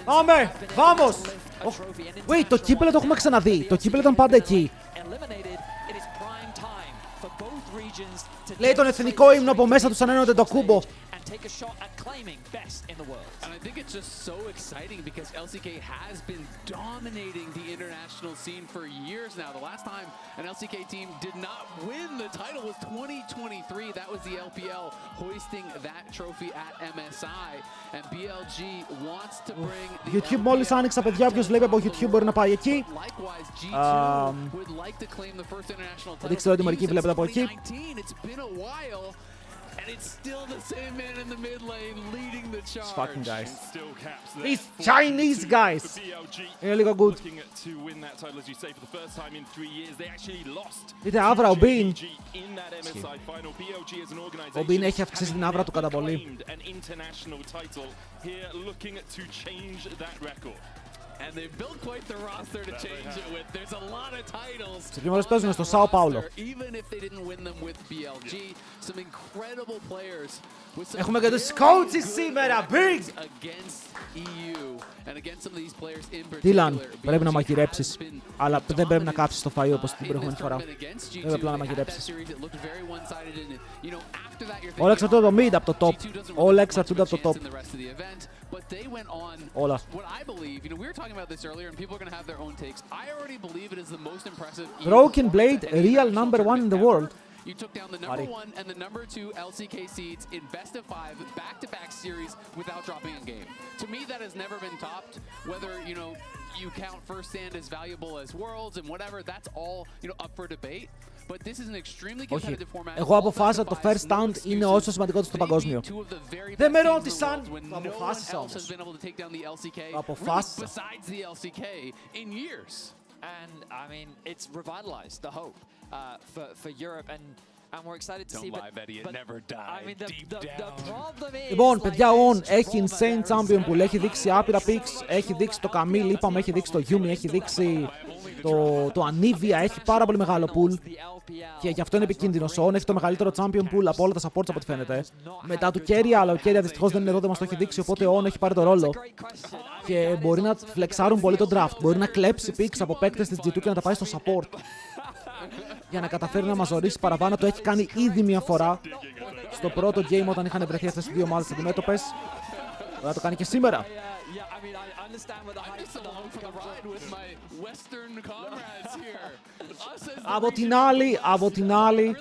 Πάμε! Vamos! Wait, το κύπελλο το έχουμε ξαναδεί. Το κύπελλο ήταν πάντα εκεί. Λέει τον εθνικό ύμνο από μέσα του σαν ένωτε το κούμπο. Take a shot at claiming best in the world. And I think it's just so exciting because LCK has been dominating the international scene for years now. The last time an LCK team did not win the title was 2023. That was the LPL hoisting that trophy at MSI. And BLG wants to bring the YouTube μόλις άνοιξα, παιδιά, όποιος βλέπει από YouTube μπορεί να πάει εκεί. Likewise, G2 would like to claim the first international title. Δείξτε ότι μερικοί βλέπετε από εκεί. It's been a while. And it's still the same man in the mid lane leading the charge. These fucking guys. These Chinese guys. Είναι λίγο good. Δείτε άβρα, ο Μπιν. Ο Μπιν έχει αυξήσει την άβρα του κατά πολύ. And they built quite the roster to change it with. There's a lot of titles. Σε ποιον μόλις παίζουν στο Σάο Πάουλο. Even if they didn't win them with BLG, some incredible players. Έχουμε και τους coaches σήμερα, big! Against EU and against some of these players in particular. Τίλαν, πρέπει να μαγειρέψεις. Αλλά δεν πρέπει να κάψεις το φαΐ όπως την προηγούμενη φορά. Πρέπει απλά να μαγειρέψεις. Όλα εξαρτούνται από το mid, από το top. Όλα εξαρτούνται από το top. But they went on Όλα. what I believe, we were talking about this earlier and people are going to have their own takes. I already believe it is the most impressive. Broken Blade, real number one in the world. You took down the number 1 and the number 2 LCK seeds in best of 5 back-to-back series without dropping a game. To me, that has never been topped. Whether, you count first stand as valuable as Worlds and whatever, that's all, up for debate. But this is an extremely competitive format. Εγώ αποφάσισα ότι το first stand είναι όσο σημαντικό στο παγκόσμιο. Δεν με ρώτησαν. Το αποφάσισα όμως. Το αποφάσισα. Besides the LCK in years. And I mean, it's revitalized the hope for Europe, and we're excited to see. Don't lie, Betty. It never died. I mean, the problem is. Λοιπόν, παιδιά, έχει insane champion pool. Έχει δείξει άπειρα picks. Έχει δείξει το Camille, είπαμε, έχει δείξει το Yumi, έχει δείξει το Anivia. Έχει πάρα πολύ μεγάλο pool. Και γι' αυτό είναι επικίνδυνο. Ο On έχει το μεγαλύτερο champion pool από όλα τα supports από ό,τι φαίνεται. Μετά του Keria, αλλά ο Keria δυστυχώς δεν είναι εδώ, δεν μας το έχει δείξει. Οπότε ο On έχει πάρει το ρόλο. Και μπορεί να flexάρουν πολύ το draft. Μπορεί να κλέψει picks από παίκτες της G2 και να τα πάει στο support. Για να καταφέρει να μας ορίσει παραπάνω. Το έχει κάνει ήδη μια φορά στο πρώτο game όταν είχαν βρεθεί αυτές οι δύο ομάδες αντιμέτωπες. Θα το κάνει και σήμερα. Από την άλλη,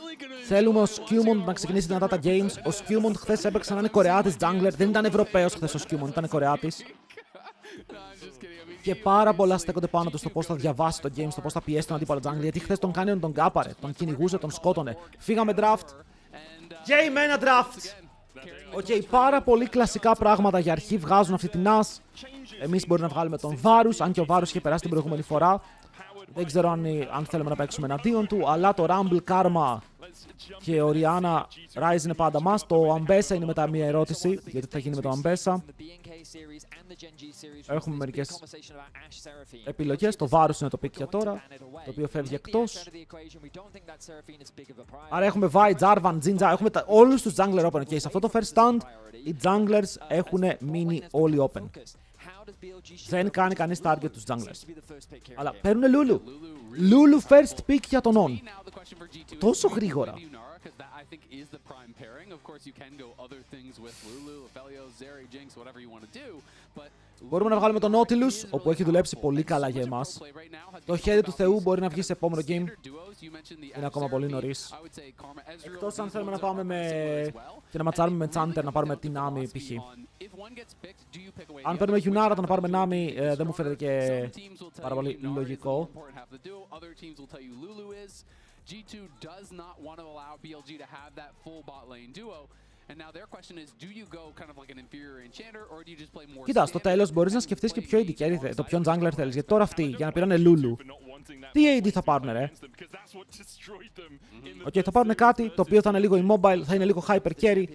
θέλουμε ο Skewmon να ξεκινήσει δυνατά τα games. Ο Skewmon χθες έπαιξε να είναι Κορεάτης jungler. Δεν ήταν Ευρωπαίος χθες ο Skewmon, ήταν Κορεάτης. Και πάρα πολλά στέκονται πάνω του στο πώς θα διαβάσει το game, στο πώς θα πιέσει τον αντίπαλο jungle. Γιατί χθες τον κάνει τον κάπαρε, τον κυνηγούσε, τον σκότωνε. Φύγαμε draft. Game ένα draft. Οκ, πάρα πολύ κλασικά πράγματα για αρχή βγάζουν αυτή την as. Εμείς μπορεί να βγάλουμε τον Varus, αν και ο Varus είχε περάσει την προηγούμενη φορά. Δεν ξέρω αν θέλουμε να παίξουμε εναντίον του, αλλά το Rumble Karma και ο Rihanna Rise είναι πάντα μας. Το Ambessa είναι μετά μια ερώτηση, γιατί θα γίνει με το Ambessa. Έχουμε μερικές επιλογές. Το Varus είναι το pick για τώρα, το οποίο φεύγει εκτός. Άρα έχουμε Vi, Jarvan, Jinja, έχουμε όλους τους jungler open. Και σε αυτό το first stand, οι junglers έχουν μείνει όλοι open. Δεν κάνει κανείς target τους junglers. Αλλά παίρνουν Lulu. Lulu first pick για τον On. Τόσο γρήγορα. Μπορούμε να βγάλουμε τον Nautilus, όπου έχει δουλέψει πολύ καλά για εμάς. Το χέρι του Θεού μπορεί να βγει σε επόμενο game. Είναι ακόμα πολύ νωρίς. Εκτός αν θέλουμε να πάμε και να ματσάρουμε με Chanter, να πάρουμε την Nami π.χ. Αν παίρνουμε Yunara, το να πάρουμε Nami δεν μου φαίνεται και πάρα πολύ λογικό. G2 does not want to allow BLG to have that full bot lane duo. And now their question is, do you go kind of like an inferior enchanter or do you just play more? Κοίτα, στο τέλος μπορείς να σκεφτείς και ποιο AD carry, το ποιον jungler θέλεις. Γιατί τώρα αυτοί, για να πήρανε Lulu, τι AD θα πάρουν, ρε? Οκ, θα πάρουν κάτι το οποίο θα είναι λίγο immobile, θα είναι λίγο hyper carry.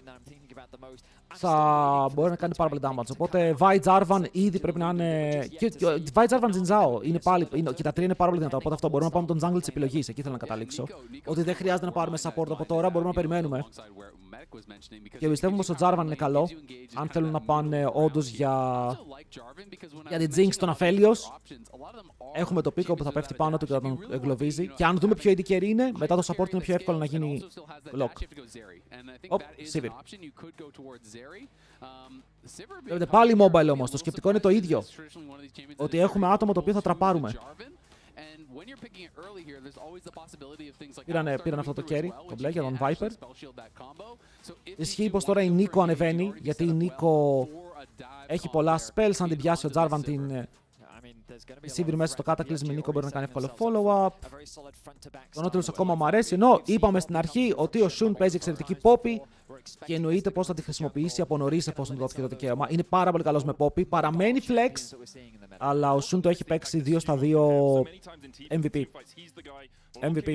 θα μπορεί να κάνει πάρα πολύ damage. Οπότε Vi Jarvan ήδη πρέπει να είναι. Και Vi Jarvan Jinzhao είναι πάλι. Και τα τρία είναι πάρα πολύ δυνατά. Οπότε αυτό μπορούμε να πάμε τον jungle της επιλογής. Εκεί θέλω να καταλήξω. Ότι δεν χρειάζεται να πάρουμε support από τώρα, μπορούμε να περιμένουμε. Και πιστεύουμε πως ο Jarvan είναι καλό. Αν θέλουν να πάνε όντως για την Jinx τον Aphelios. Έχουμε το πίκο που θα πέφτει πάνω του και θα τον εγκλωβίζει. Και αν δούμε ποιο AD carry είναι, μετά το support είναι πιο εύκολο να γίνει lock. Sivir. Βλέπετε πάλι mobile όμως. Το σκεπτικό είναι το ίδιο. Ότι έχουμε άτομο το οποίο θα τραπάρουμε. Πήραν αυτό το carry, το μπλε για τον Viper. Ισχύει πως τώρα η Νίκο ανεβαίνει, γιατί η Νίκο έχει πολλά spells. Αν την πιάσει ο Jarvan την Sivir μέσα στο Cataclysm, η Νίκο μπορεί να κάνει εύκολο follow-up. Το Nautilus ακόμα μου αρέσει, ενώ είπαμε στην αρχή ότι ο Shun παίζει εξαιρετική Poppy και εννοείται πως θα τη χρησιμοποιήσει από νωρίς εφόσον δόθηκε το δικαίωμα. Είναι πάρα πολύ καλός με Poppy, παραμένει flex, αλλά ο Shun το έχει παίξει 2 στα 2 MVP. MVP.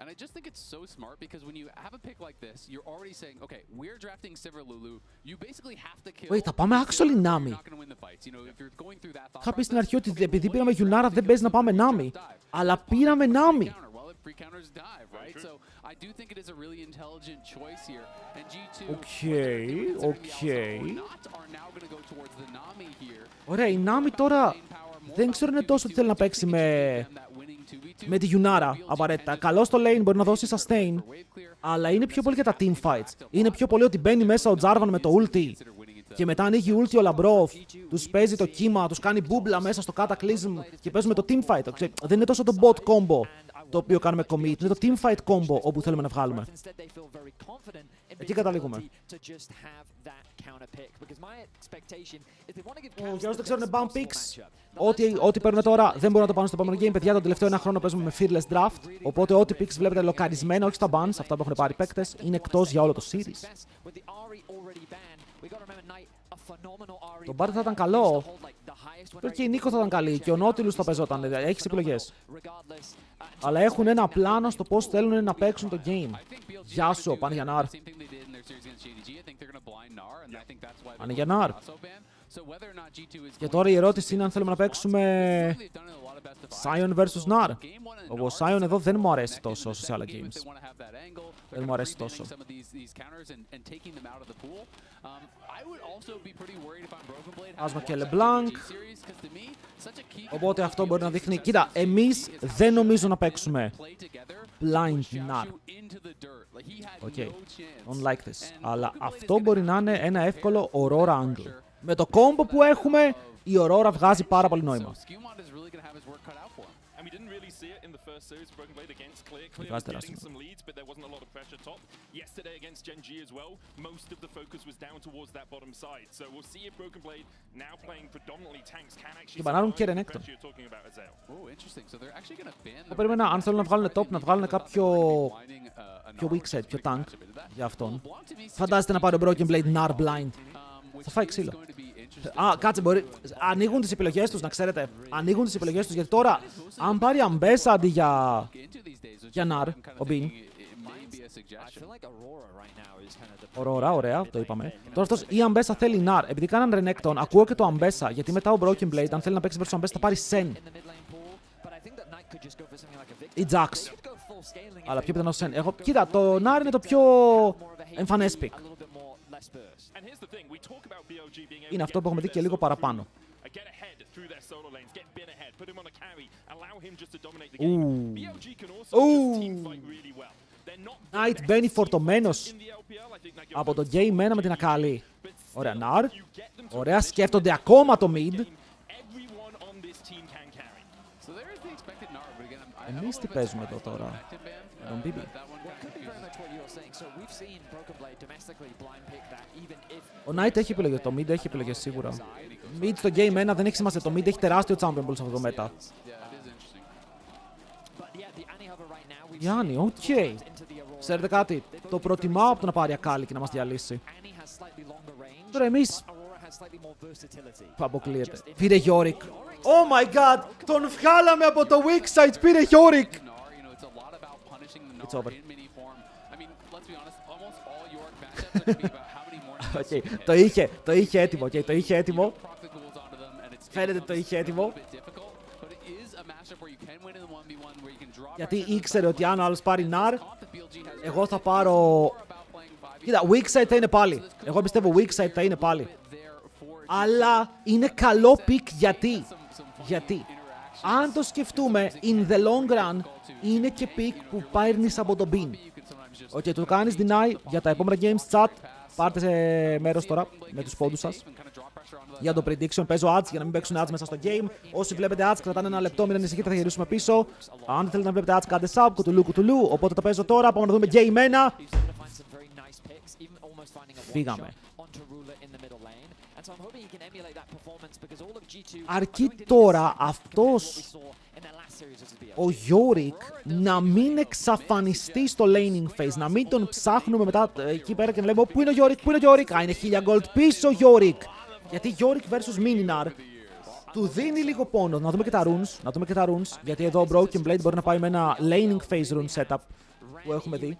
And I just think it's so smart because when you have a pick like this, you're already saying, okay, we're drafting Sivir Lulu. You basically have to kill. Wait, θα πάμε actually Nami. Είχα πει στην αρχή ότι επειδή πήραμε Yunara δεν παίζει να πάμε Nami. Αλλά πήραμε Nami. Ωραία, η Nami τώρα δεν ξέρω αν είναι τόσο ότι θέλει να παίξει με τη Yunara απαραίτητα. Καλό στο lane, μπορεί να δώσει sustain, αλλά είναι πιο πολύ για τα teamfights. Είναι πιο πολύ ότι μπαίνει μέσα ο Jarvan με το ulti και μετά ανοίγει ulti ο Λαμπρόφ, τους παίζει το κύμα, τους κάνει μπούμπλα μέσα στο Cataclysm και παίζουμε το teamfight. Δεν είναι τόσο το bot combo το οποίο κάνουμε commit, είναι το teamfight combo όπου θέλουμε να βγάλουμε. Εκεί καταλήγουμε. Για όσοι δεν ξέρουν, bump picks. Ό,τι παίρνουμε τώρα δεν μπορούμε να το πάμε στο επόμενο game. Παιδιά, τον τελευταίο 1 χρόνο παίζουμε με fearless draft. Οπότε ό,τι picks βλέπετε λοκαρισμένα, όχι στα bans, αυτά που έχουν πάρει παίκτες, είναι εκτός για όλο το series. Το Bard θα ήταν καλό. Και η Νίκο θα ήταν καλή. Και ο Nautilus θα παίζονταν. Έχεις επιλογές. Αλλά έχουν ένα πλάνο στο πώς θέλουν να παίξουν το game. Γεια σου, πάνε για Ναρ. Πάνε για Ναρ. Και τώρα η ερώτηση είναι αν θέλουμε να παίξουμε Sion vs Nar. Ο Sion εδώ δεν μου αρέσει τόσο όσο σε άλλα games. Δεν μου αρέσει τόσο. Άσμα και LeBlanc. Οπότε αυτό μπορεί να δείχνει. Κοίτα, εμείς δεν νομίζω να παίξουμε Blind Nar. Okay. Don't like this. Αλλά αυτό μπορεί να είναι ένα εύκολο Aurora angle. Με το combo που έχουμε, η Aurora βγάζει πάρα πολύ νόημα. Βγάζει τεράστιο. Και μπανάρουν και Renekton. Εγώ περίμενα αν θέλουν να βγάλουν top, να βγάλουν κάποιο weak set, πιο tank για αυτόν. Φαντάζεστε να πάρει ο Broken Blade Nar blind. Θα φάει ξύλο. Κάτσε, μπορεί. Ανοίγουν τις επιλογές τους, να ξέρετε. Ανοίγουν τις επιλογές τους, γιατί τώρα, αν πάρει Αμπέσα αντί για Ναρ, ο Μπιν. Aurora, ωραία, το είπαμε. Τώρα αυτός ή Αμπέσα θέλει Ναρ. Επειδή κάναν Renekton, ακούω και το Αμπέσα, γιατί μετά ο Broken Blade, αν θέλει να παίξει versus Αμπέσα, θα πάρει Sen. Ή Jax. Αλλά πιο πιθανό Sen. Κοίτα, το Ναρ είναι το πιο εμφανές pick. Είναι αυτό που έχουμε δει και λίγο παραπάνω. Knight μπαίνει φορτωμένος από το game 1 με την Ακάλη. Ωραία, Nar. Ωραία, σκέφτονται ακόμα το mid. Εμείς τι παίζουμε εδώ τώρα? Τον Bibi. Ο Knight έχει επιλογές, το mid έχει επιλογές σίγουρα. Mid στο game 1 δεν έχει σημασία, το mid έχει τεράστιο champion ball σε αυτό το μέτα. Γιάννη, οκ. Ξέρετε κάτι, το προτιμάω από το να πάρει Ακάλη και να μας διαλύσει. Τώρα εμείς Αποκλείεται. Πήρε Yorick. Oh my god! Τον βγάλαμε από το weak side. Πήρε Yorick. It's over. Okay. Το είχε έτοιμο. Okay. Το είχε έτοιμο. Φαίνεται το είχε έτοιμο. Γιατί ήξερε ότι αν ο άλλος πάρει NAR, εγώ θα πάρω... Κοίτα, weak side θα είναι πάλι. Εγώ πιστεύω weak side θα είναι πάλι. Αλλά είναι καλό pick γιατί αν το σκεφτούμε, in the long run, είναι και pick που παίρνεις από τον bin. Okay, το κάνεις deny για τα επόμενα games chat. Πάρτε σε μέρος τώρα με τους πόντους σας. Για το prediction παίζω ads για να μην παίξουν ads μέσα στο game. Όσοι βλέπετε ads κρατάνε ένα λεπτό, μην ανησυχείτε, θα γυρίσουμε πίσω. Αν δεν θέλετε να βλέπετε ads, κάντε sub, κουτουλού. Οπότε το παίζω τώρα, πάμε να δούμε game 1. Φύγαμε. Αρκεί τώρα αυτός ο Yorick να μην εξαφανιστεί στο laning phase, να μην τον ψάχνουμε μετά εκεί πέρα και να λέμε πού είναι ο Yorick, Α, είναι 1000 gold πίσω ο Yorick. Γιατί Yorick vs Mininar του δίνει λίγο πόνο. Να δούμε και τα runes, γιατί εδώ ο Broken Blade μπορεί να πάει με ένα laning phase rune setup που έχουμε δει.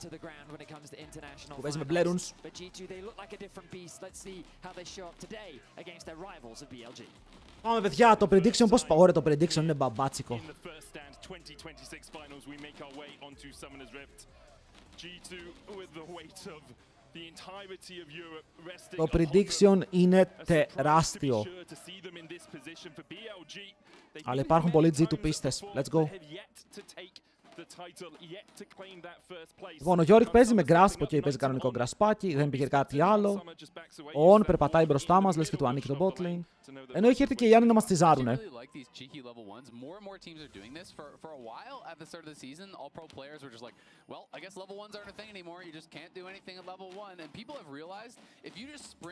Που παίζει με μπλε runes. Πάμε παιδιά, το prediction πώς πάει. Ωραία, το prediction είναι μπαμπάτσικο. Το prediction είναι τεράστιο. Αλλά υπάρχουν πολλοί G2 πίστες. Let's go. Λοιπόν, ο Yorick παίζει με grasp, okay, παίζει κανονικό γκρασπάκι, δεν πήγε κάτι άλλο. Ο On περπατάει μπροστά μας, λες και του ανήκει το bot lane. Ενώ έχει έρθει και οι άλλοι να μας τσιζάρουνε.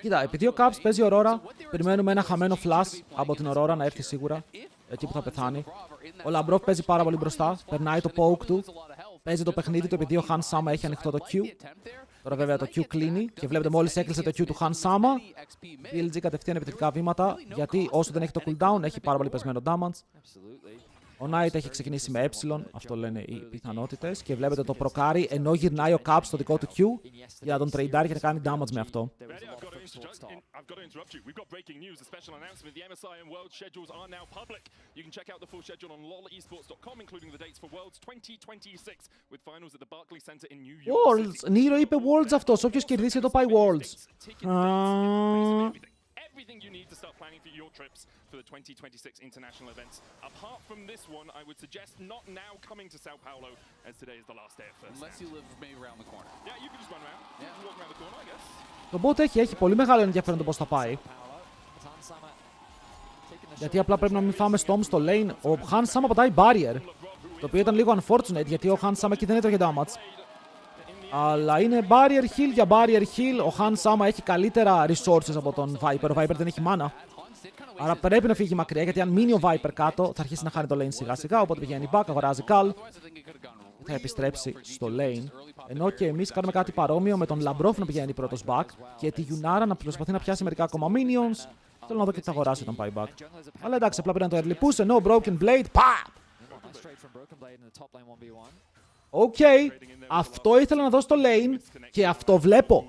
Κοίτα, επειδή ο Caps παίζει Aurora, περιμένουμε ένα χαμένο flash από την Aurora να έρθει σίγουρα, εκεί που θα πεθάνει. Ο Labrov παίζει πάρα πολύ μπροστά, περνάει το poke του. Παίζει το παιχνίδι του επειδή ο Han Sama έχει ανοιχτό το Q. Τώρα βέβαια το Q κλείνει και βλέπετε μόλις έκλεισε το Q του Han Sama. PLG κατευθείαν επιθετικά βήματα γιατί όσο δεν έχει το cooldown έχει πάρα πολύ πεσμένο damage. Ο Knight έχει ξεκινήσει με ε, αυτό λένε οι πιθανότητες και βλέπετε το προκάρι ενώ γυρνάει ο Caps στο δικό του Q για να τον τρεϊντάρει και να κάνει damage με αυτό. Worlds! Νίρο είπε Worlds αυτός, όποιος κερδίσει εδώ πάει Worlds. Everything you need to start planning for your trips for the 2026 international events. Apart from this one, I would suggest not now coming to Sao Paulo, as today is the last day of first. Unless you live maybe around the corner. Yeah, you can just run around. Yeah, walk around the corner, I guess. Το bot έχει πολύ μεγάλο ενδιαφέρον το πώς θα πάει. Γιατί απλά πρέπει να μην φάμε storm στο lane. Ο Han Sama πατάει barrier, το οποίο ήταν λίγο unfortunate γιατί ο Han Sama εκεί δεν έτρωγε damage. Αλλά είναι barrier heal για barrier heal. Ο Han Sama έχει καλύτερα resources από τον Viper. Ο Viper δεν έχει mana. Άρα πρέπει να φύγει μακριά γιατί αν μείνει ο Viper κάτω θα αρχίσει να χάνει το lane σιγά σιγά. Οπότε πηγαίνει back, αγοράζει Cal. Θα επιστρέψει στο lane. Ενώ και εμείς κάνουμε κάτι παρόμοιο με τον Labrov να πηγαίνει πρώτος back και τη Yunara να προσπαθεί να πιάσει μερικά ακόμα minions. Θέλω να δω και τι θα αγοράσει όταν πάει back. Αλλά εντάξει, απλά πήραν το early push ενώ ο Broken Blade. Πα! Οκ, αυτό ήθελα να δω στο lane και αυτό βλέπω.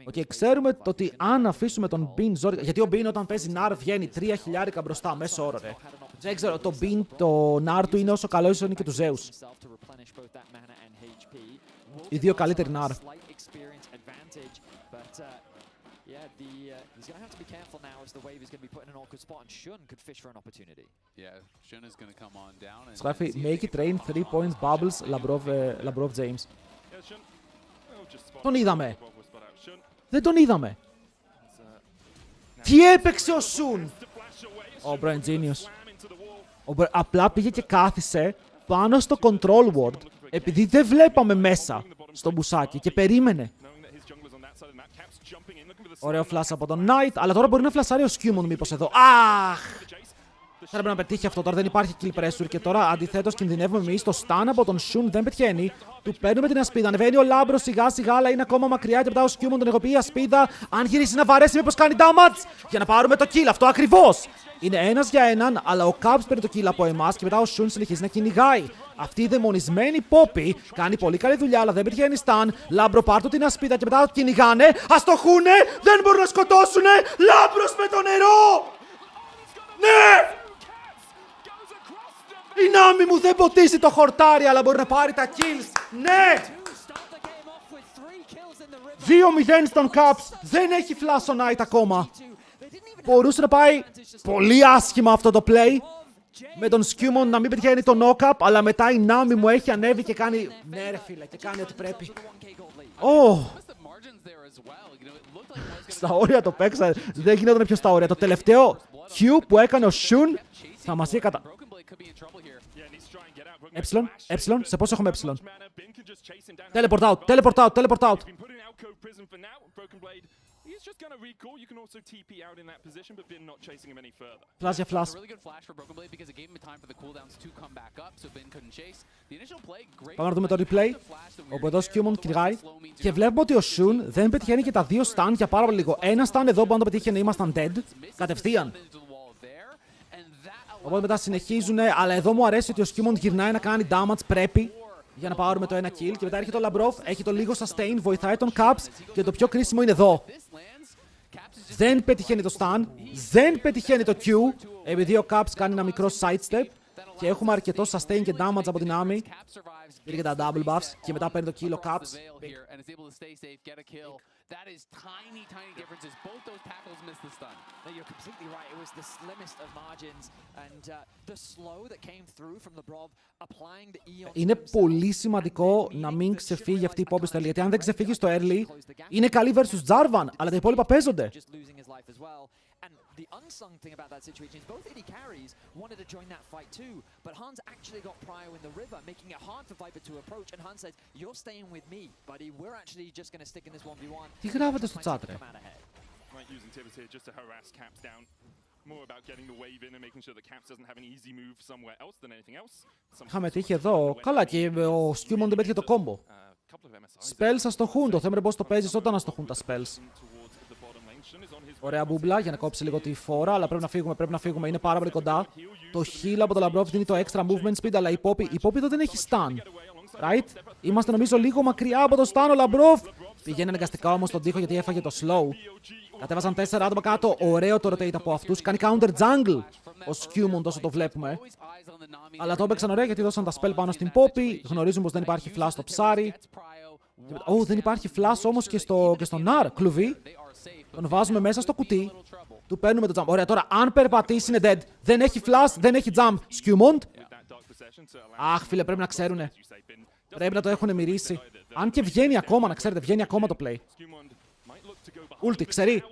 Οκ, ξέρουμε το ότι αν αφήσουμε τον Bin ζόρικα, γιατί ο Bin όταν παίζει NAR βγαίνει 3 χιλιάρικα μπροστά μέσω όρο, ρε. Δεν ξέρω, το Bin, το NAR του είναι όσο καλό ίσως είναι και του Zeus. Οι δύο καλύτεροι NAR. He's going to have to be careful now as the wave is going to be put in an awkward spot and Shun could fish for an opportunity. Yeah, Shun is going to come on down and Scraffy, make it rain 3 points bubbles Labrov James. Τον είδαμε. Δεν τον είδαμε. Τι έπαιξε ο Shun. Ο Brian Genius. Απλά πήγε και κάθισε πάνω στο control ward επειδή δεν βλέπαμε μέσα στο μπουσάκι και περίμενε. Ωραίο flash από τον Knight, αλλά τώρα μπορεί να φλασάρει ο Skewmon μήπως εδώ. Αχ! Πρέπει να πετύχει αυτό. Τώρα δεν υπάρχει kill pressure και τώρα αντιθέτως κινδυνεύουμε εμείς. Το stun από τον Shun δεν πετυχαίνει. Του παίρνουμε την ασπίδα. Ανεβαίνει ο Λάμπρος σιγά σιγά, αλλά είναι ακόμα μακριά και μετά ο Σκιούμον τον εγωπεί η ασπίδα. Αν γυρίσει να βαρέσει, μήπως κάνει damage για να πάρουμε το kill. Αυτό ακριβώς. Είναι ένας για έναν, αλλά ο Caps παίρνει το kill από εμάς και μετά ο Shun συνεχίζει να κυνηγάει. Αυτή η δαιμονισμένη Poppy κάνει πολύ καλή δουλειά, αλλά δεν πετυχαίνει stun. Λάμπρο, πάρ' του την ασπίδα και μετά το κυνηγάνε. Αστοχούνε! Δεν μπορούν να σκοτώσουνε! Λάμπρος με το νερό! Ναι! Η Νάμι μου δεν ποτίζει το χορτάρι, αλλά μπορεί να πάρει τα kills. Ναι! 2-0 στον Caps. Δεν έχει flash on night ακόμα. Μπορούσε να πάει πολύ άσχημα αυτό το play. Με τον Σκιούμον να μην πετυχαίνει το knock-up, αλλά μετά η Νάμι μου έχει ανέβει και κάνει... Ναι ρε φίλε, και κάνει ό,τι πρέπει. Στα όρια το παίξα, δεν γινόταν πιο στα όρια. Το τελευταίο Q που έκανε ο Shun θα μας είχε κατα... Σε πόσο έχουμε Teleport out, teleport out, teleport out. Flash για flash. Πάμε να δούμε το replay, όπου εδώ Σκιούμον κυνηγάει και βλέπουμε ότι ο Shun δεν πετυχαίνει και τα δύο stun για πάρα πολύ λίγο. Ένα stun εδώ που αν το πετύχει ήμασταν dead, κατευθείαν. Οπότε μετά συνεχίζουν, αλλά εδώ μου αρέσει ότι ο Σκιούμον γυρνάει να κάνει damage, πρέπει, για να πάρουμε το ένα kill. Και μετά έρχεται ο Λαμπρόφ, έχει το λίγο sustain, βοηθάει τον Caps και το πιο κρίσιμο είναι εδώ. Δεν πετυχαίνει το stun, δεν πετυχαίνει το Q, επειδή ο Caps κάνει ένα μικρό sidestep. Και έχουμε αρκετό sustain και damage από την Άμι. Πήρε και τα double buffs και μετά παίρνει το kill ο Caps. That is tiny differences. Both those tackles missed the stun. No, you're completely right. It was the slimmest of margins and the slow that came through from the Brov applying the Eon. Είναι πολύ σημαντικό να μην ξεφύγει αυτή η Poppy στο early, γιατί αν δεν ξεφύγει στο early, είναι καλή versus Jarvan, αλλά τα υπόλοιπα παίζονται. The unsung thing about that situation is both AD carries wanted to join that fight too, but Hans actually got prio in the river, making it hard for Viper to approach, and Hans says, you're staying with me, buddy, we're actually just going to stick in this 1v1. Τι γράφετε στο chat, ρε? Είχαμε τύχει εδώ, καλά και ο Σκιούμον δεν πέτυχε το combo. Spells αστοχούν, το θέμα είναι πώς το παίζεις όταν αστοχούν τα spells. Ωραία μπούμπλα για να κόψει λίγο τη φόρα, αλλά πρέπει να φύγουμε, είναι πάρα πολύ κοντά. Το heal από το Λαμπρόφ δίνει το extra movement speed, αλλά η Poppy εδώ δεν έχει stun. Right? Είμαστε νομίζω λίγο μακριά από το stun, ο Λαμπρόφ. Πηγαίνει αναγκαστικά όμως στον τοίχο γιατί έφαγε το slow. Κατέβασαν 4 άτομα κάτω, ωραίο το rotate από αυτούς. Κάνει counter jungle ο Σκιούμον τόσο το βλέπουμε. Αλλά το έπαιξαν ωραία γιατί δώσαν τα spell πάνω στην Poppy. Γνωρίζουν πως δεν υπάρχει flash στο ψάρι. Δεν υπάρχει flash όμως και στο Nar, κλουβί. Τον βάζουμε μέσα στο κουτί. Του παίρνουμε το jump. Ωραία, τώρα αν περπατήσει είναι dead. Δεν έχει flash, δεν έχει jump. Σκιούμοντ. Αχ, φίλε, πρέπει να ξέρουνε. Πρέπει να το έχουν μυρίσει. Αν και βγαίνει ακόμα, να ξέρετε, βγαίνει ακόμα το play. Ulti, ξέρει.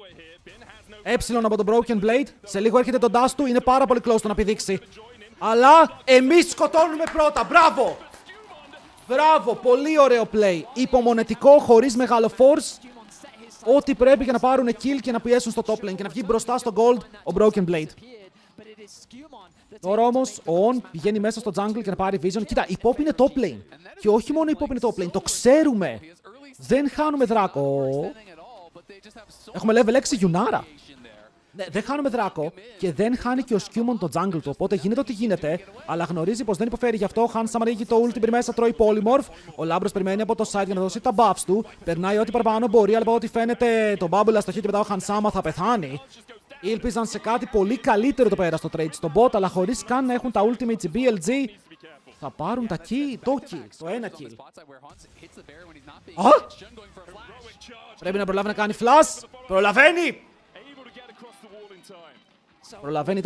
Έψιλον από το Broken Blade. Σε λίγο έρχεται το dash του. Είναι πάρα πολύ close το να πηδήξει. Αλλά εμείς σκοτώνουμε πρώτα. Μπράβο! Μπράβο, πολύ ωραίο play. Υπομονετικό, χωρίς μεγάλο force. Ό,τι πρέπει για να πάρουν kill και να πιέσουν στο top lane και να βγει μπροστά στο gold ο Broken Blade. Τώρα όμως ο On πηγαίνει μέσα στο jungle και να πάρει vision. Κοίτα, η Pop είναι top lane. Και όχι μόνο η Pop είναι top lane, το ξέρουμε. Δεν χάνουμε δράκο. Έχουμε level 6 Yunara. Ναι, δεν χάνουμε δράκο και δεν χάνει και ο Σκιούμον το jungle του. Οπότε γίνεται ό,τι γίνεται, αλλά γνωρίζει πως δεν υποφέρει γι' αυτό. Ο Hans ανοίγει το ulti μέσα, τρώει polymorph. Ο Λάμπρος περιμένει από το side για να δώσει τα buffs του. Περνάει ό,τι παραπάνω μπορεί, αλλά από ό,τι φαίνεται το bubble αστοχεί και μετά ο Hansama θα πεθάνει. Ήλπιζαν σε κάτι πολύ καλύτερο το πέρα στο trade στο bot, αλλά χωρίς καν να έχουν τα ultimates οι BLG. Θα πάρουν τα kill, το kill, το ένα kill. Πρέπει να προλάβει να κάνει flash. Προλαβαίνει! Προλαβαίνει,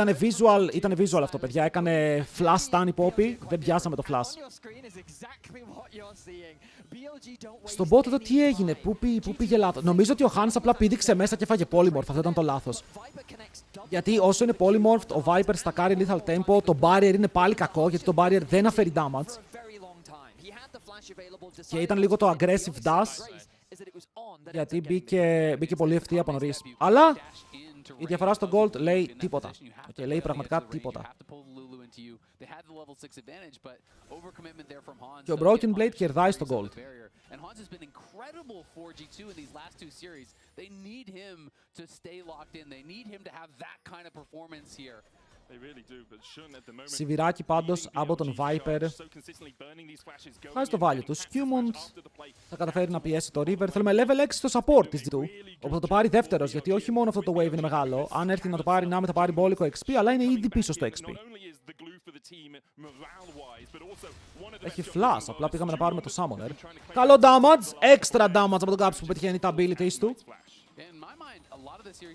ήταν visual αυτό, παιδιά. Έκανε flash stun η Poppy. Δεν πιάσαμε το flash. Στον bot εδώ τι έγινε, πού πήγε λάθος. Νομίζω ότι ο Hans απλά πήδηξε μέσα και φάγε polymorph. Αυτό ήταν το λάθος. Γιατί όσο είναι polymorph, ο Viper στα carry lethal tempo, το barrier είναι πάλι κακό, γιατί το barrier δεν αφαιρεί damage. Και ήταν λίγο το aggressive dash. Γιατί μπήκε πολύ ευθεία από νωρίς. Αλλά η διαφορά στο gold λέει τίποτα. Okay, λέει πραγματικά τίποτα. Και ο Broken Blade κερδάει στο gold. And Hans has been incredible for G2 in these last two series. They need him to stay locked in. They need him to have that kind of performance here. Σιβηράκι πάντως από τον Viper. Χάζει το value του. Skewmont θα καταφέρει να πιέσει το River. Θέλουμε level 6 στο support της G2. Όπου θα το πάρει δεύτερος. Γιατί όχι μόνο αυτό το wave είναι μεγάλο. Αν έρθει να το πάρει, να μην θα πάρει μπόλικο XP, αλλά είναι ήδη πίσω στο XP. Έχει flash. Απλά πήγαμε να πάρουμε το Summoner. Καλό damage. Extra damage από τον Caps που πετυχαίνει τα abilities του.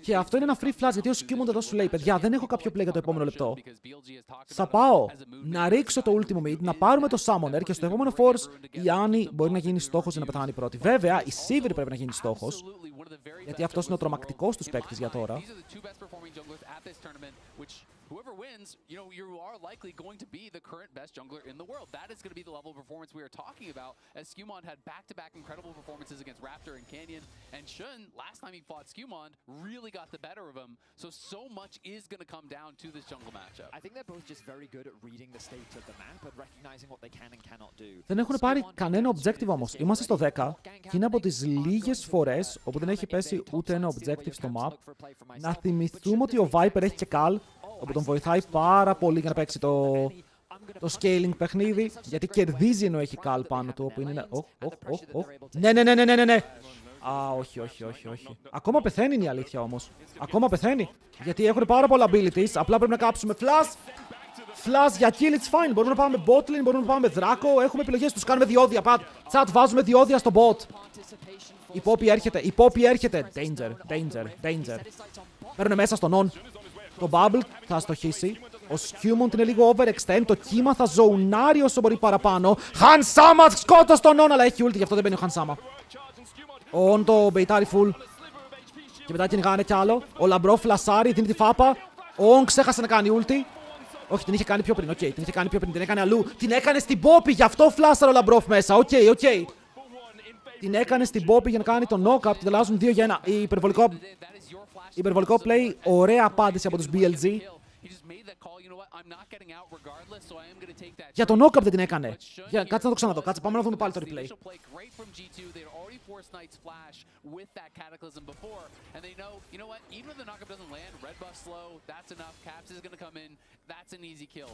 Και αυτό είναι ένα free flash, γιατί ο Skewmont εδώ σου λέει: παιδιά, δεν έχω κάποιο play για το επόμενο λεπτό. Θα πάω να ρίξω το ultimo mid, να πάρουμε το Summoner και στο επόμενο force η Annie μπορεί να γίνει στόχος για να πεθάνει πρώτη. Βέβαια, η Sivir πρέπει να γίνει στόχος, γιατί αυτός είναι ο τρομακτικός τους παίκτης για τώρα. Whoever wins, you are likely going to be the current best jungler in the world. That is going to be the level of performance we are talking about, as Skewmont had back-to-back incredible performances against Raptor and Canyon. And Shun, last time he fought Skewmont, really got the better of him. So much is going to come down to this jungle matchup. I think they're both just very good at reading the state of the map and recognizing what they can and cannot do. Δεν έχουν πάρει κανένα objective όμως. Είμαστε στο 10 και είναι από τις λίγες φορές όπου δεν έχει πέσει ούτε ένα objective στο map. Να θυμηθούμε ότι ο Viper έχει και Cal, όπου τον βοηθάει πάρα πολύ για να παίξει το scaling παιχνίδι, γιατί κερδίζει ενώ έχει Cal πάνω του, όπου είναι... Ναι. Α, όχι. Ακόμα πεθαίνει είναι η αλήθεια όμως. Ακόμα πεθαίνει. Γιατί έχουν πάρα πολλά abilities, απλά πρέπει να κάψουμε flash. Flash για kill, it's fine. Μπορούμε να πάμε bot lane, μπορούμε να πάμε Draco. Έχουμε επιλογές, τους κάνουμε διόδια. Chat, βάζουμε διόδια στο bot. Η Poppy έρχεται. Danger. Παίρνουν μέσα στον on. Το Bubble θα αστοχίσει. Ο Skewmont είναι λίγο overextend. Το κύμα θα ζωνάρει όσο μπορεί παραπάνω. Hansama σκότωσε τον on, αλλά έχει ulti, γι' αυτό δεν μπαίνει ο Hansama. Ο on το μπεϊτάρει full. Και μετά κυνηγάνε κι άλλο. Ο Λαμπρό φλασάρει, δίνει τη φάπα. Ο on ξέχασε να κάνει ulti. Όχι, την είχε κάνει πιο πριν. Οκ, την είχε κάνει πιο πριν. Την έκανε αλλού. Την έκανε στην Poppy, γι' αυτό φλάσαρε ο Λαμπρόφ μέσα. Οκ. Την έκανε στην Poppy για να κάνει το knock-up. Την αλλάζουν 2 για 1. Υπερβολικό play, ωραία απάντηση από τους BLG. Για το knock-up δεν την έκανε. Κάτσε να το ξαναδώ. Κάτσε, πάμε να δούμε πάλι το replay.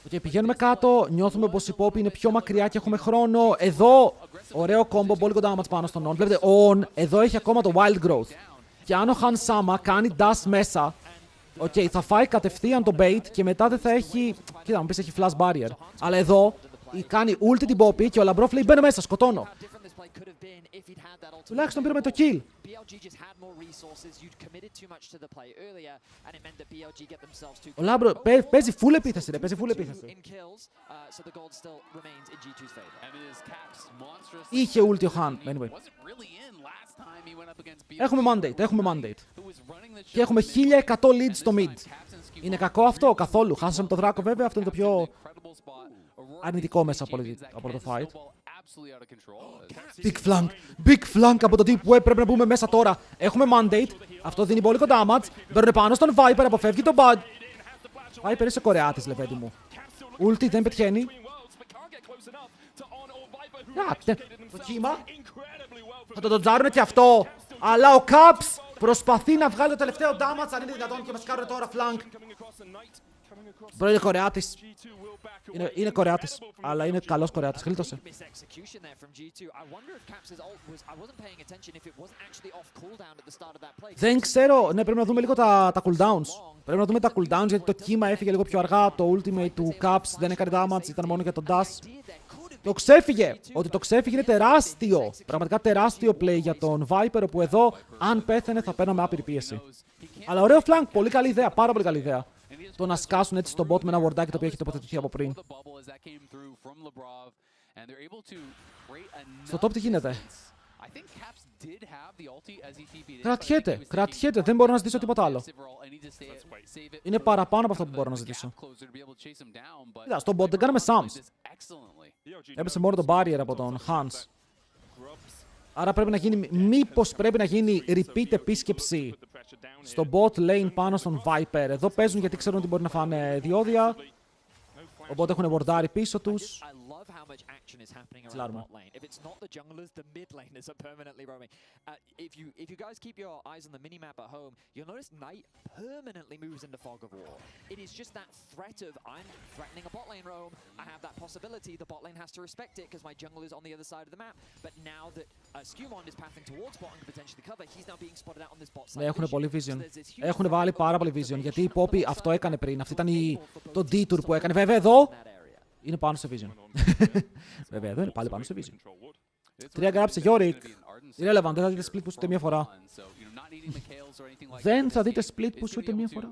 Okay, πηγαίνουμε κάτω, νιώθουμε πως η Poppy είναι πιο μακριά και έχουμε χρόνο. Εδώ, ωραίο combo, πολύ κοντά damage πάνω στον on. Βλέπετε, on, εδώ έχει ακόμα το wild growth. Και αν ο Hansama κάνει dash μέσα, θα φάει κατευθείαν το bait και μετά δεν θα έχει... Κοίτα, μου πεις έχει flash barrier. Αλλά εδώ κάνει ulti την Poppy και ο Λαμπρόφ λέει μπαίνω μέσα, σκοτώνω. Τουλάχιστον πήραμε το kill. Ο Λάμπρο παίζει full επίθεση, παίζει full επίθεση. Είχε ulti ο Han. Anyway. Έχουμε mandate. Και έχουμε 1100 leads στο mid. Είναι κακό αυτό? Καθόλου. Χάσαμε το Δράκο βέβαια, αυτό είναι το πιο αρνητικό μέσα από το fight. Big flank από το Deep Web, πρέπει να μπούμε μέσα τώρα. Έχουμε mandate, αυτό δίνει πολύ κοντά damage. Μπαίνουν πάνω στον Viper, αποφεύγει τον bug. Viper είσαι κορεάτης, λεβέντη μου. Ulti δεν πετυχαίνει. Το κύμα. Θα το ντοτζάρουνε και αυτό. Αλλά ο Caps προσπαθεί να βγάλει το τελευταίο damage, αν είναι δυνατόν, και μας κάνουν τώρα flank. Μπρο, είναι κορεάτης. Είναι κορεάτης, αλλά είναι καλός κορεάτης. Γλίτωσε. Δεν ξέρω, ναι, πρέπει να δούμε λίγο τα cooldowns. Πρέπει να δούμε τα cooldowns, γιατί το κύμα έφυγε λίγο πιο αργά. Το ultimate του Caps δεν έκανε damage, ήταν μόνο για τον dash. Το ξέφυγε! Ότι το ξέφυγε είναι τεράστιο. Πραγματικά τεράστιο play για τον Viper, όπου εδώ, αν πέθαινε, θα παίρναμε άπειρη πίεση. Αλλά ωραίο flank, πολύ καλή ιδέα, πάρα πολύ καλή ιδέα. Το να σκάσουν έτσι στον bot με ένα wardάκι το οποίο έχει τοποθετηθεί από πριν. Στο top τι γίνεται? Κρατιέται, δεν μπορώ να ζητήσω τίποτα άλλο. Είναι παραπάνω από αυτό που μπορώ να ζητήσω. Κοίτα, στον bot δεν κάναμε sums. Έπεσε μόνο το barrier από τον Hans. Άρα πρέπει να γίνει, μήπως πρέπει να γίνει repeat επίσκεψη στο bot lane πάνω στον Viper. Εδώ παίζουν γιατί ξέρουν ότι μπορεί να φάνε διόδια. Οπότε έχουν βορντάρει πίσω τους. Κλάρουμε. If it's not the junglers, the mid laners are permanently roaming. If you guys keep your eyes on the minimap at home, you'll notice Knight permanently moves into Fog of War. It is just that threat of, I'm threatening a bot lane roam, I have that possibility, the bot lane has to respect it because my jungle is on the other side of the map. But now that Skewmon is pathing towards bot and could potentially cover, he's now being spotted out on this bot side. Ναι, έχουν πολύ vision. Έχουν βάλει πάρα πολύ vision. Γιατί η Poppy αυτό έκανε πριν. Αυτή ήταν το detour που έκανε. Βέβαια εδώ είναι πάνω σε vision. Βέβαια εδώ είναι πάλι πάνω σε vision. 3 grabs σε Yorick. Irrelevant, δεν θα δείτε split push ούτε μία φορά. Δεν θα δείτε split push ούτε μία φορά.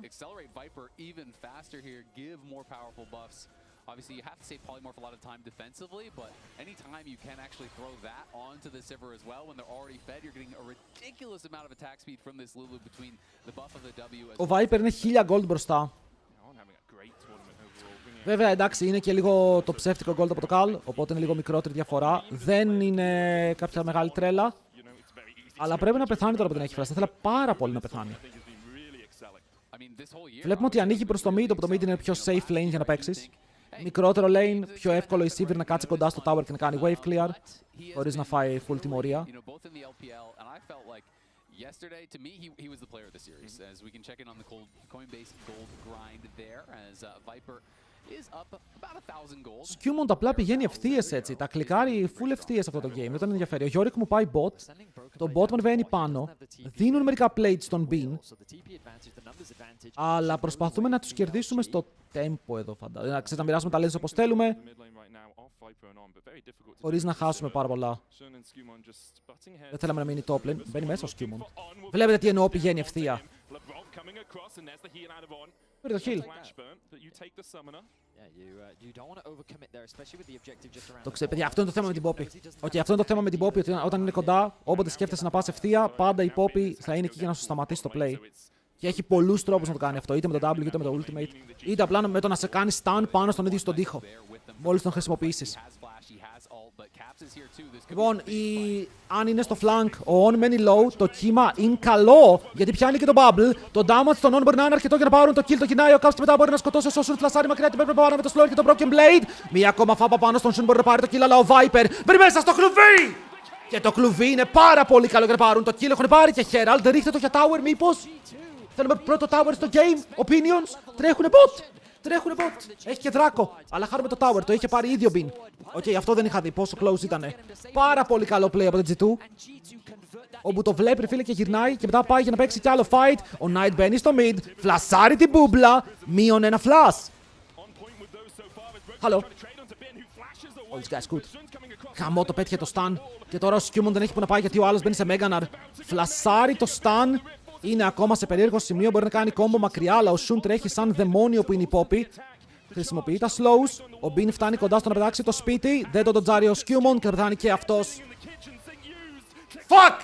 Obviously, you have to save Polymorph a lot of time defensively, but anytime you can actually throw that onto the Sivir as well, when they're already fed, you're getting a ridiculous amount of attack speed from this Lulu between the buff of the W. Ο Viper είναι 1000 gold μπροστά. Βέβαια, εντάξει, είναι και λίγο το ψεύτικο gold από το Cal, οπότε είναι λίγο μικρότερη διαφορά. Δεν είναι κάποια μεγάλη τρέλα. Αλλά πρέπει να πεθάνει τώρα που δεν έχει φράση. Θα ήθελα πάρα πολύ να πεθάνει. Βλέπουμε ότι ανοίγει προς το mid, όπου το mid είναι πιο safe lane για να παίξεις. Μικρότερο lane, πιο εύκολο η Sivir να κάτσει κοντά στο tower και να κάνει wave clear, χωρίς να φάει full τιμωρία. Yesterday, to me, he was the player of the series, as we can check in on the Coinbase gold grind there, as Viper is up about 1,000 gold. Skewmon απλά πηγαίνει ευθείες έτσι, τα κλικάρει full ευθείες αυτό το game, δεν τον ενδιαφέρει. Ο Yorick μου πάει bot, το bot ανεβαίνει πάνω, δίνουν μερικά plates στον Bean, αλλά προσπαθούμε να τους κερδίσουμε στο tempo εδώ, φαντάζομαι. Να μοιράσουμε τα lens όπως θέλουμε, χωρίς να χάσουμε πάρα πολλά. Δεν θέλαμε να μείνει top lane. Μπαίνει μέσα ο Skewmon. Βλέπετε τι εννοώ, πηγαίνει ευθεία. Πήρε το heal. Το ξέρω, παιδιά, αυτό είναι το θέμα με την Poppy. Okay, αυτό είναι το θέμα με την Poppy, ότι όταν είναι κοντά, όποτε σκέφτεσαι να πας ευθεία, πάντα η Poppy θα είναι εκεί για να σου σταματήσει το play. Και έχει πολλούς τρόπους να το κάνει αυτό, είτε με το W, είτε με το Ultimate, είτε απλά με το να σε κάνει stun πάνω στον ίδιο στον τοίχο. Μόλις τον χρησιμοποιήσεις. Λοιπόν, αν είναι στο flank, ο on μένει low, το κύμα είναι καλό, γιατί πιάνει και το bubble. Το damage στον on μπορεί να είναι αρκετό για να πάρουν το kill, το κοινάει ο Caps και μετά μπορεί να σκοτώσει όσο Shun φλασάρει μακριά και πρέπει να πάρει με το slow και το broken blade. Μία ακόμα φάπα πάνω στον Shun μπορεί να πάρει το kill, αλλά ο Viper μπαίνει μέσα στο κλουβί! Και το κλουβί είναι πάρα πολύ καλό για να πάρουν το kill, έχουν πάρει και Herald, ρίχτε το για tower μήπως. Θέλουμε πρώτο tower στο game, opinions, τρέχουνε bot. Τρέχουνε bot. Έχει και δράκο. Αλλά χάρουμε το tower. Το είχε πάρει ίδιο Bean. Οκ, αυτό δεν είχα δει. Πόσο close ήτανε. Πάρα πολύ καλό play από το G2. Όπου το βλέπει, φίλε, και γυρνάει. Και μετά πάει για να παίξει κι άλλο fight. Ο Knight μπαίνει στο mid. Φλασάρει την μπούμπλα. Μείον ένα flash. Hello. All these guys good. Χαμό, το πέτυχε το stun. Και τώρα ο Skewmon δεν έχει που να πάει γιατί ο άλλος μπαίνει σε Meganar. Φλασάρει το stun. Είναι ακόμα σε περίεργο σημείο, μπορεί να κάνει κόμπο μακριά, αλλά ο Shun τρέχει σαν δαιμόνιο που είναι η Poppy. Χρησιμοποιεί τα slows, ο Bean φτάνει κοντά στο να πετάξει το σπίτι, δεν το ντοτζάρει ο Skewmon και θα πεθάνει και αυτός. Fuck!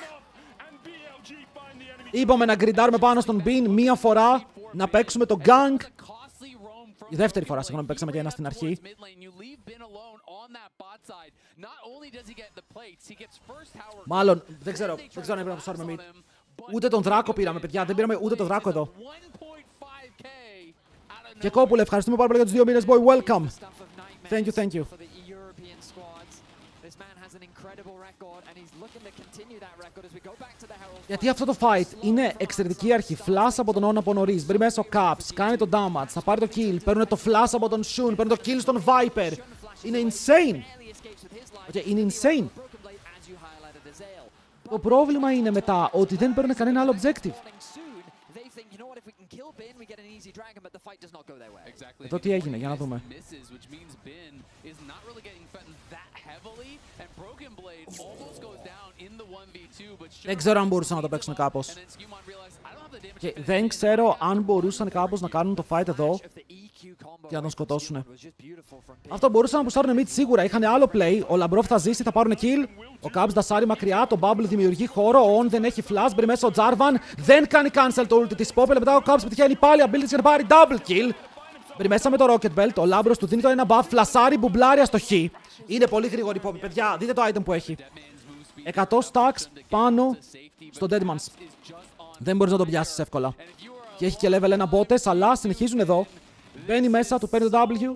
Είπαμε να γκριντάρουμε πάνω στον Bean μία φορά, να παίξουμε το gang. Η δεύτερη φορά, συγγνώμη, παίξαμε και ένα στην αρχή. Μάλλον, δεν ξέρω αν έπρεπε να το σάρουμε mid. Ούτε τον δράκο πήραμε, παιδιά. Δεν πήραμε ούτε τον δράκο εδώ. Και Κόπουλε, ευχαριστούμε πάρα πολύ για τους 2 μήνες, boy. Welcome. Thank you, thank you. Γιατί αυτό το fight είναι εξαιρετική αρχή. Flash από τον On από νωρίς. Μπρει μέσα ο Caps, κάνει το damage, θα πάρει το kill. Παίρνουν το flash από τον Shun, παίρνουν το kill στον Viper. Είναι insane. Okay, είναι insane. Το πρόβλημα είναι μετά ότι δεν παίρνουν κανένα άλλο objective. Εδώ τι έγινε, για να δούμε. Δεν ξέρω αν μπορούσαν να το παίξουν κάπως. Και δεν ξέρω αν μπορούσαν κάπως να κάνουν το fight εδώ και να τον σκοτώσουν. Αυτό μπορούσαν να πουσάρουν mid σίγουρα. Είχαν άλλο play. Ο Λαμπρόφ θα ζήσει, θα πάρουν kill. Ο Caps δασάρει μακριά. Το Bubble δημιουργεί χώρο. Ο On δεν έχει flash. Μπρει μέσα ο Jarvan. Δεν κάνει cancel το ulti της Poppy. Μετά ο Caps πετυχαίνει πάλι ability για να πάρει double kill. Μπρει μέσα με το Rocket Belt. Ο Λάμπρος του δίνει το ένα buff. Φλασάρει μπουμπλάρια στο χ. Είναι πολύ γρήγορη η Poppy, παιδιά. Δείτε το item που έχει. 100 stacks πάνω στο Deadmans. Δεν μπορείς να τον πιάσεις εύκολα. Και έχει και level 1 μπότες, αλλά συνεχίζουν εδώ. Μπαίνει μέσα, του παίρνει το W.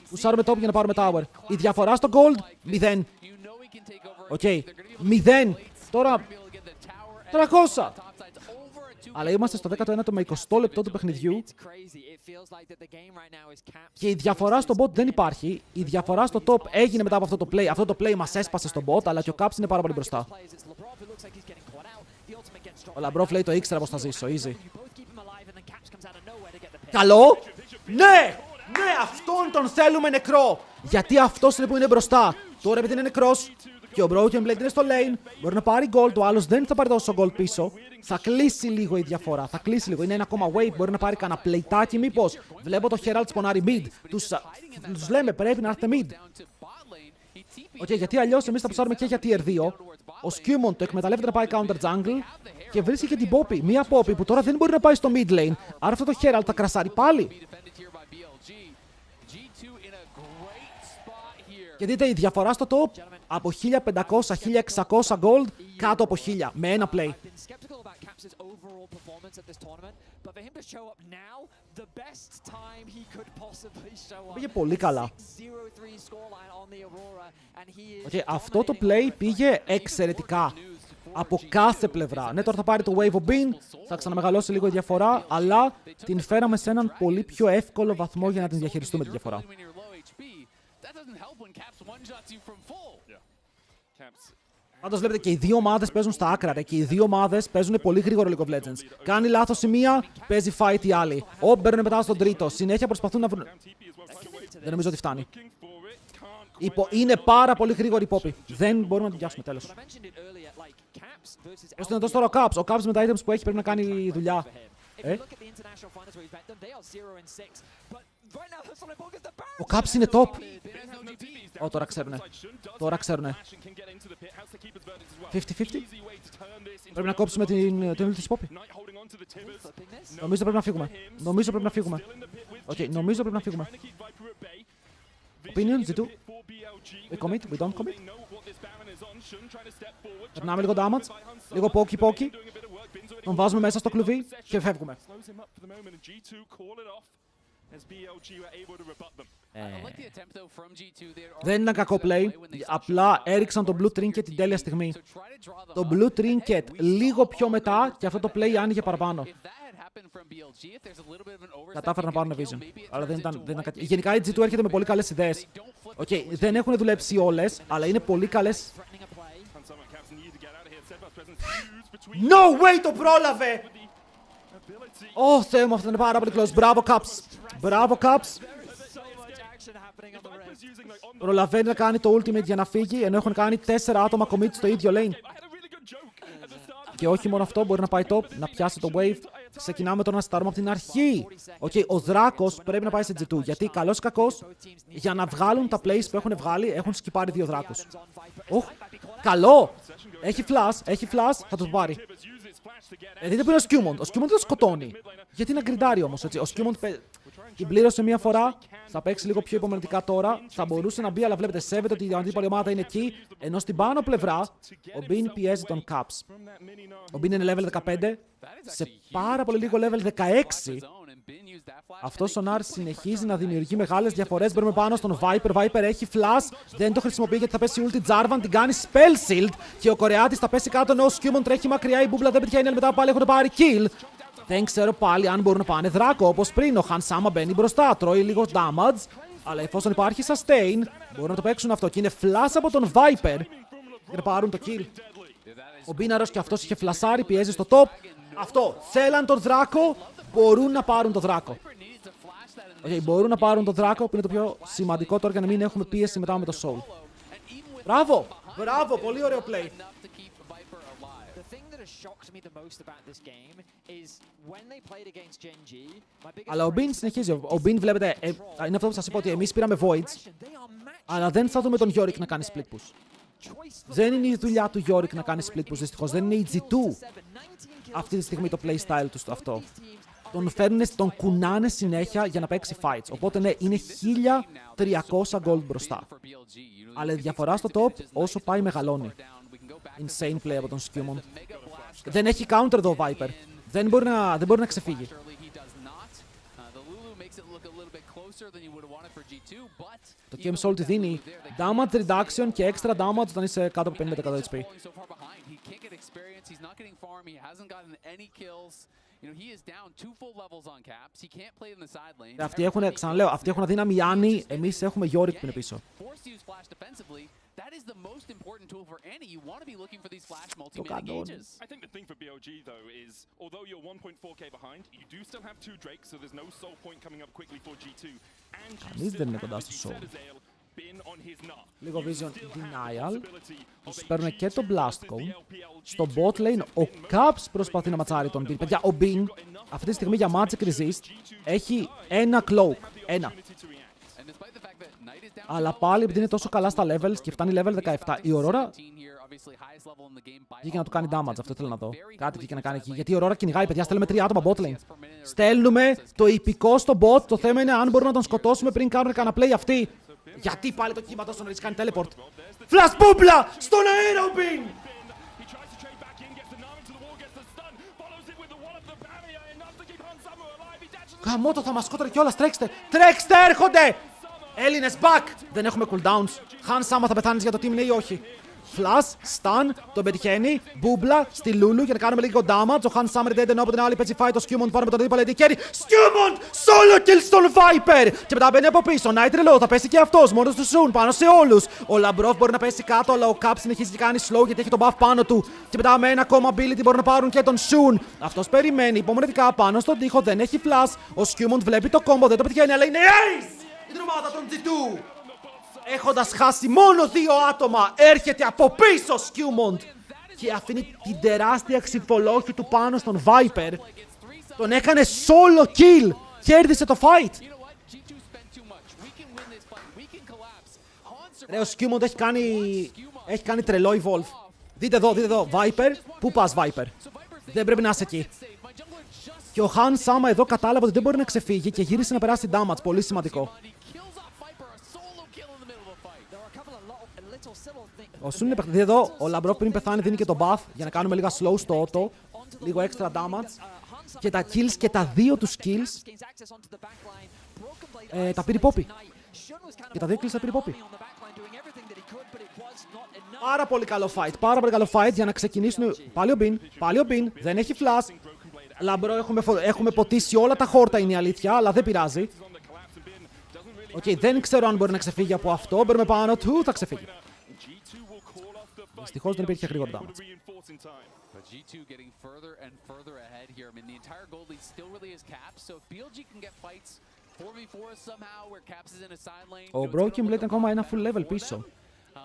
Πουσάρουμε top για να πάρουμε tower. Η διαφορά στο gold, 0. Οκ, 0. Τώρα, 300. Αλλά είμαστε στο 19ο με 20 λεπτό του παιχνιδιού. Και η διαφορά στο bot δεν υπάρχει. Η διαφορά στο top έγινε μετά από αυτό το play. Αυτό το play μας έσπασε στο bot, αλλά και ο Caps είναι πάρα πολύ μπροστά. Ο Λαμπρόφ λέει το ήξερα πως θα ζήσω, easy. Καλό! Ναι! Ναι, αυτόν τον θέλουμε νεκρό! Γιατί αυτός είναι που είναι μπροστά. Τώρα επειδή είναι νεκρός και ο Broken Blade είναι στο lane, μπορεί να πάρει gold, ο άλλος δεν θα πάρει τόσο gold πίσω. Θα κλείσει λίγο η διαφορά, θα κλείσει λίγο. Είναι ένα ακόμα wave, μπορεί να πάρει κανένα πλεϊτάκι μήπως. Βλέπω το Herald σπονάρει mid. Τους λέμε πρέπει να έρθετε mid. Οκ, γιατί αλλιώς εμείς θα πουσάρουμε και για tier 2. Ο Skewmon το εκμεταλλεύεται να πάει counter jungle και βρίσκει και την Poppy. Μία Poppy που τώρα δεν μπορεί να πάει στο mid lane. Άρα αυτό το Herald θα κρασάρει πάλι. Και δείτε η διαφορά στο top από 1500-1600 gold κάτω από 1000 με ένα play. Πήγε πολύ καλά. Okay, αυτό το play πήγε εξαιρετικά. Από κάθε πλευρά. Ναι, τώρα θα πάρει το wave of Bean, θα ξαναμεγαλώσει λίγο η διαφορά, αλλά την φέραμε σε έναν πολύ πιο εύκολο βαθμό για να την διαχειριστούμε τη διαφορά. Πάντως βλέπετε και οι δύο ομάδες παίζουν στα άκρα ρε, και οι δύο ομάδες παίζουν πολύ γρήγορο League of Legends. Κάνει λάθος η μία, παίζει fight η άλλη. Μπαίνουν μετά στον τρίτο. Συνέχεια προσπαθούν να βρουν. Δεν νομίζω ότι φτάνει. Είναι πάρα πολύ γρήγορη η Poppy. Δεν μπορούμε να την πιάσουμε, τέλος. Ώστε να δώσει τώρα ο Caps. Ο Caps με τα items που έχει πρέπει να κάνει δουλειά. Ο Caps είναι top. Τώρα ξέρουνε. Τώρα ξέρουνε. 50-50. Πρέπει να κόψουμε την ult της Poppy. Νομίζω πρέπει να φύγουμε. Νομίζω πρέπει να φύγουμε. Οκ, νομίζω πρέπει να φύγουμε. Opinion, G2. We commit, we don't commit. Περνάμε λίγο damage. Λίγο pokey. Τον βάζουμε μέσα στο κλουβί και φεύγουμε. Δεν ήταν κακό play, απλά έριξαν το Blue Trinket την τέλεια στιγμή. Το Blue Trinket λίγο πιο μετά και αυτό το play άνοιγε παραπάνω. Κατάφεραν να πάρουν vision, αλλά δεν ήταν κάτι. Γενικά η G2 έρχεται με πολύ καλές ιδέες. Δεν έχουν δουλέψει όλες, αλλά είναι πολύ καλές. No way, το πρόλαβε! Θεέ μου, αυτό είναι πάρα πολύ close. Μπράβο, Caps. Μπράβο, Caps. Προλαβαίνει να κάνει το ultimate για να φύγει, ενώ έχουν κάνει 4 άτομα commit στο ίδιο lane. Και όχι μόνο αυτό, μπορεί να πάει top, να πιάσει το wave. Ξεκινάμε τώρα να στάρουμε από την αρχή. Ο Δράκος πρέπει να πάει σε G2. Γιατί καλός ή κακός, για να βγάλουν τα plays που έχουν βγάλει, έχουν σκυπάρει 2 Δράκους. Καλό! Έχει flash, θα το πάρει. Δείτε που είναι ο Skewmon. Ο Skewmon δεν το σκοτώνει. Γιατί να γκριντάρει όμως, έτσι. Ο Skewmon την πλήρωσε μία φορά. Θα παίξει λίγο πιο υπομονετικά τώρα. Θα μπορούσε να μπει, αλλά βλέπετε, σέβεται ότι η αντίπαλη ομάδα είναι εκεί. Ενώ στην πάνω πλευρά, ο Bean πιέζει τον Caps. Ο Bean είναι level 15. Σε πάρα πολύ λίγο level 16. Αυτός ο Νάρ συνεχίζει να δημιουργεί μεγάλες διαφορές. Μπαίνουμε πάνω στον Viper. Viper έχει flash. Δεν το χρησιμοποιεί γιατί θα πέσει ulti. Jarvan την κάνει spell shield. Και ο Κορεάτης θα πέσει κάτω. Ο Skewmon τρέχει μακριά. Η μπούμπλα δεν πετυχαίνει. Μετά πάλι έχουν πάρει kill. Δεν ξέρω πάλι αν μπορούν να πάνε Δράκο όπως πριν. Ο Hansama μπαίνει μπροστά. Τρώει λίγο damage. Αλλά εφόσον υπάρχει sustain, μπορούν να το παίξουν αυτό. Και είναι flash από τον Viper για να πάρουν το kill. Ο Μπίναρος και αυτός είχε φλασάρει. Πιέζει στο top. Αυτό. Θέλαν τον Δράκο. Μπορούν να πάρουν το Δράκο. Μπορούν να πάρουν το Δράκο που είναι το πιο σημαντικό τώρα για να μην έχουμε πίεση μετά με το Soul. Μπράβο! Μπράβο! Πολύ ωραίο play. Αλλά ο Bean συνεχίζει. Ο Bean βλέπετε, είναι αυτό που σας είπα ότι εμείς πήραμε Voids, αλλά δεν θα δούμε τον Yorick να κάνει split push. Δεν είναι η δουλειά του Yorick να κάνει split push, δυστυχώς. Δεν είναι η G2 αυτή τη στιγμή το playstyle του αυτό. Τον φέρνουν, τον κουνάνε συνέχεια για να παίξει fights. Οπότε ναι, είναι 1300 gold μπροστά. Αλλά η διαφορά στο top όσο πάει μεγαλώνει. Insane play από τον Skewmon. Δεν έχει counter εδώ ο Viper. Δεν μπορεί να ξεφύγει. Το Game Soul τη δίνει damage reduction και extra damage όταν είσαι κάτω από 50% HP. Αυτοί έχουν, ξαναλέω, αυτοί έχουν αδύναμη Άννη, εμείς έχουμε Yorick που είναι πίσω. That is the most important tool for any. You want to be looking for these flash multi-minute engages. I think the thing for BOG though is, although you're 1.4k behind, you do still have 2 Drakes, so there's no soul point coming up quickly for G2. And you still have, as you said, Azael, been on his nut. Λίγο vision denial. Τους παίρνουν και το Blast Cone. Στο bot lane ο Caps προσπαθεί να ματσάρει τον Bean. Παιδιά, ο Bean αυτή τη στιγμή για Magic Resist έχει ένα cloak. Ένα. Αλλά πάλι επειδή είναι τόσο καλά στα levels και φτάνει level 17, η Aurora βγήκε να του κάνει damage, αυτό θέλω να δω. Κάτι βγήκε να κάνει εκεί. Γιατί η Aurora κυνηγάει, παιδιά, στέλνουμε 3 άτομα bot lane. Στέλνουμε το υπηκό στο bot, το θέμα είναι αν μπορούμε να τον σκοτώσουμε πριν κάνουν κανένα play αυτοί. Γιατί πάλι το κύμα τόσο νωρίς κάνει teleport. Flash μπούμπλα στον αέρα ο Bean! Γαμώτο, θα μας σκότωρε κιόλας, τρέξτε! Τρέξτε, έρχονται! Έλληνες back! Δεν έχουμε cooldowns. Hans, άμα θα πεθάνεις για το team, ναι ή όχι. Flash, stun, τον πετυχαίνει. Μπούμπλα στη Lulu για να κάνουμε λίγο damage. Ο Hans Summer dead ενώ από την άλλη παίζει fight. Ο Skewmon πάνω με τον δίπλα carry. Skewmon! Solo kill στον Viper! Και μετά μπαίνει από πίσω. Night Reload, θα πέσει και αυτός. Μόνος του Soon, πάνω σε όλους. Ο Labrov μπορεί να πέσει κάτω, αλλά ο Cap συνεχίζει και κάνει slow γιατί έχει τον buff πάνω του. Και μετά με ένα ακόμα ability μπορούν να πάρουν και τον Soon. Αυτός περιμένει υπομονετικά πάνω στον τοίχο, δεν έχει flash. Ο Skewmon βλέπει το combo, δεν το πετυχαίνει, αλλά είναι ace! Η τρομάδα των G2! Έχοντας χάσει μόνο 2 άτομα, έρχεται από πίσω Skewmon και αφήνει την τεράστια ξυφολόχη του πάνω στον Viper. Τον έκανε solo kill. Κέρδισε το fight. Ρε, ο Skewmon έχει κάνει τρελό evolve. Δείτε εδώ, Viper. Πού πας, Viper? Δεν πρέπει να είσαι εκεί. Και ο Hans άμα εδώ κατάλαβε ότι δεν μπορεί να ξεφύγει και γύρισε να περάσει damage. Πολύ σημαντικό. Ο Soon είναι παιχνίδι εδώ, ο Labrov πριν πεθάνει δίνει και το buff για να κάνουμε λίγα slow στο auto, λίγο extra damage και τα kills και τα 2 του skills τα πήρε Poppy. Και τα 2 kills τα πήρε Poppy. Πάρα πολύ καλό fight, για να ξεκινήσουν. Πάλι ο Bean, δεν έχει flash. Labrov έχουμε ποτίσει όλα τα χόρτα είναι η αλήθεια, αλλά δεν πειράζει. Δεν ξέρω αν μπορεί να ξεφύγει από αυτό, μπορούμε πάνω του, θα ξεφύγει. Δυστυχώς δεν υπήρχε γρήγορο damage. Ο Broken Blade ακόμα ένα full level πίσω.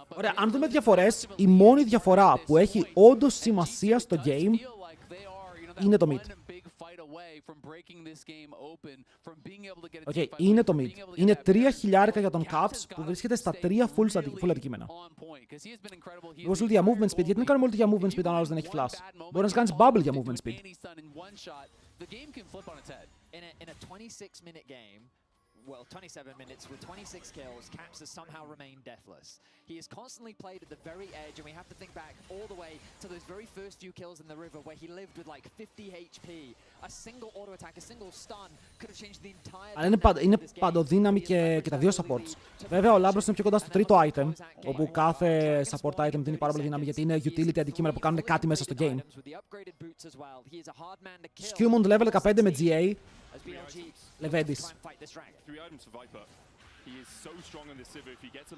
Ωραία, αν δούμε διαφορές, η μόνη διαφορά που έχει όντως σημασία στο game είναι το mid. Είναι το mid. Είναι 3 χιλιάρικα για τον Caps που βρίσκεται στα 3 full αντικείμενα. Μήπως ulti για movement speed, γιατί δεν κάνουμε ulti για movement speed αν άλλος δεν έχει flash? Μπορεί να κάνεις bubble για movement speed. In a 26-minute game, well, 27 minutes with 26 kills, Caps has somehow remained deathless. He has constantly played at the very edge, and we have to think back all the way to those very first few kills in the river where he lived with like 50 HP. A single auto attack, a single stun could have changed the entire game. Αλλά είναι παντοδύναμη και τα 2 supports. Βέβαια, ο Labros είναι πιο κοντά στο τρίτο item, όπου κάθε support item δίνει πάρα πολύ δύναμη γιατί είναι utility αντικείμενα που κάνουν κάτι μέσα στο game. Skewmon level 15 με GA. Λεβέντης.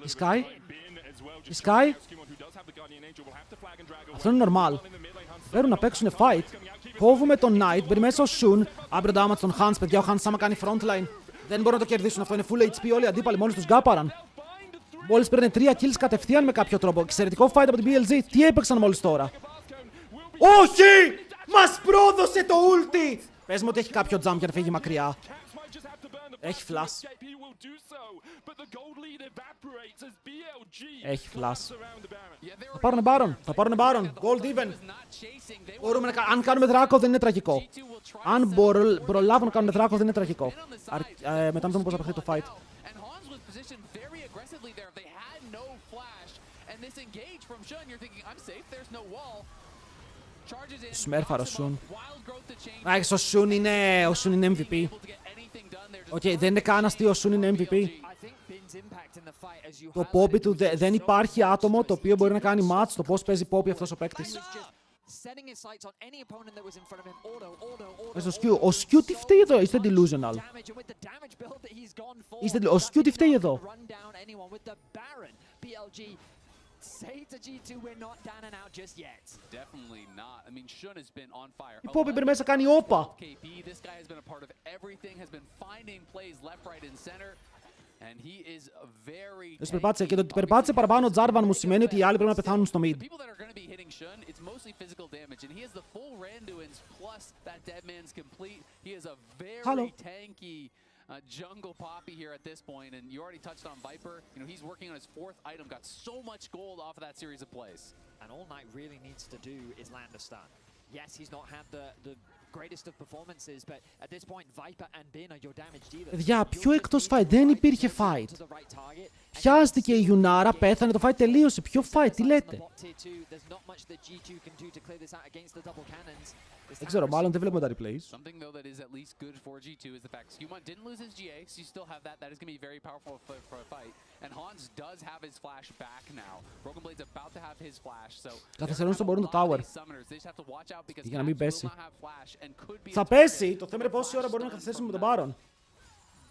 Η Sky. Αυτό είναι normal. Πρέπει να παίξουν fight. Κόβουμε τον Knight, μπαίνει μέσα ο Soon. Άμπρο damage τον Hans, παιδιά, ο Hans άμα κάνει frontline. Δεν μπορούν να το κερδίσουν, αυτό είναι full HP, όλοι οι αντίπαλοι μόλις τους γκάπαραν. Μόλις παίρνουν 3 kills κατευθείαν με κάποιο τρόπο. Εξαιρετικό fight από την BLG. Τι έπαιξαν μόλις τώρα? Όχι! Μας πρόδωσε το ulti! Πες μου ότι έχει κάποιο jump για να φύγει μακριά. Έχει flash. Έχει flash. Θα πάρουν Baron. Gold even. Αν κάνουμε δράκο δεν είναι τραγικό. Αν προλάβουν να κάνουμε δράκο δεν είναι τραγικό. Μετά να δούμε πώς θα παιχθεί το fight. And this engage from Shun, you're thinking, I'm safe, there's no wall. Charges in. Σμέρφαρο ο Σουν. Wild growth to change. Άχι, ο Σουν είναι MVP. Οκ, δεν είναι καν αστείο, ο Σουν είναι MVP. Το Poppy του δεν υπάρχει άτομο το οποίο μπορεί να κάνει match το πώς παίζει Poppy αυτός ο παίκτης. Ο Skew τι φταίει εδώ, είστε delusional. Ο Skew τι φταίει εδώ. Η Poppy πρέπει μέσα κάνει όπα. Δεν περπάτησε και το ότι περπάτησε παραπάνω ο Τζάρβαν μου σημαίνει ότι οι άλλοι πρέπει να πεθάνουν στο mid. Hello. Jungle Poppy here at this point, and you already touched on Viper. You know, he's working on his 4th item, got so much gold off of that series of plays. And all Knight really needs to do is land a stun. Yes, he's not had the greatest of performances, but at this point, Viper and Bin are your damage dealers. Παιδιά, πιο εκτός fight, δεν υπήρχε fight. Πιάστηκε η Ιουνάρα, πέθανε, το fight τελείωσε. Ποιο fight, τι λέτε. Δεν ξέρω, μάλλον δεν βλέπουμε τα replays. Something though that is at least good for G2 is the fact Human didn't lose his GA, so you still have that. That is going to be very powerful for a fight. And Hans does have his flash back now. Broken Blade's about to have his flash, so καθυστερούν στον μπορούν το tower. They just have to watch out because Για να μην πέσει. could be. Θα πέσει, το θέμα είναι πόση ώρα μπορεί να καθυστερήσουμε με τον Baron.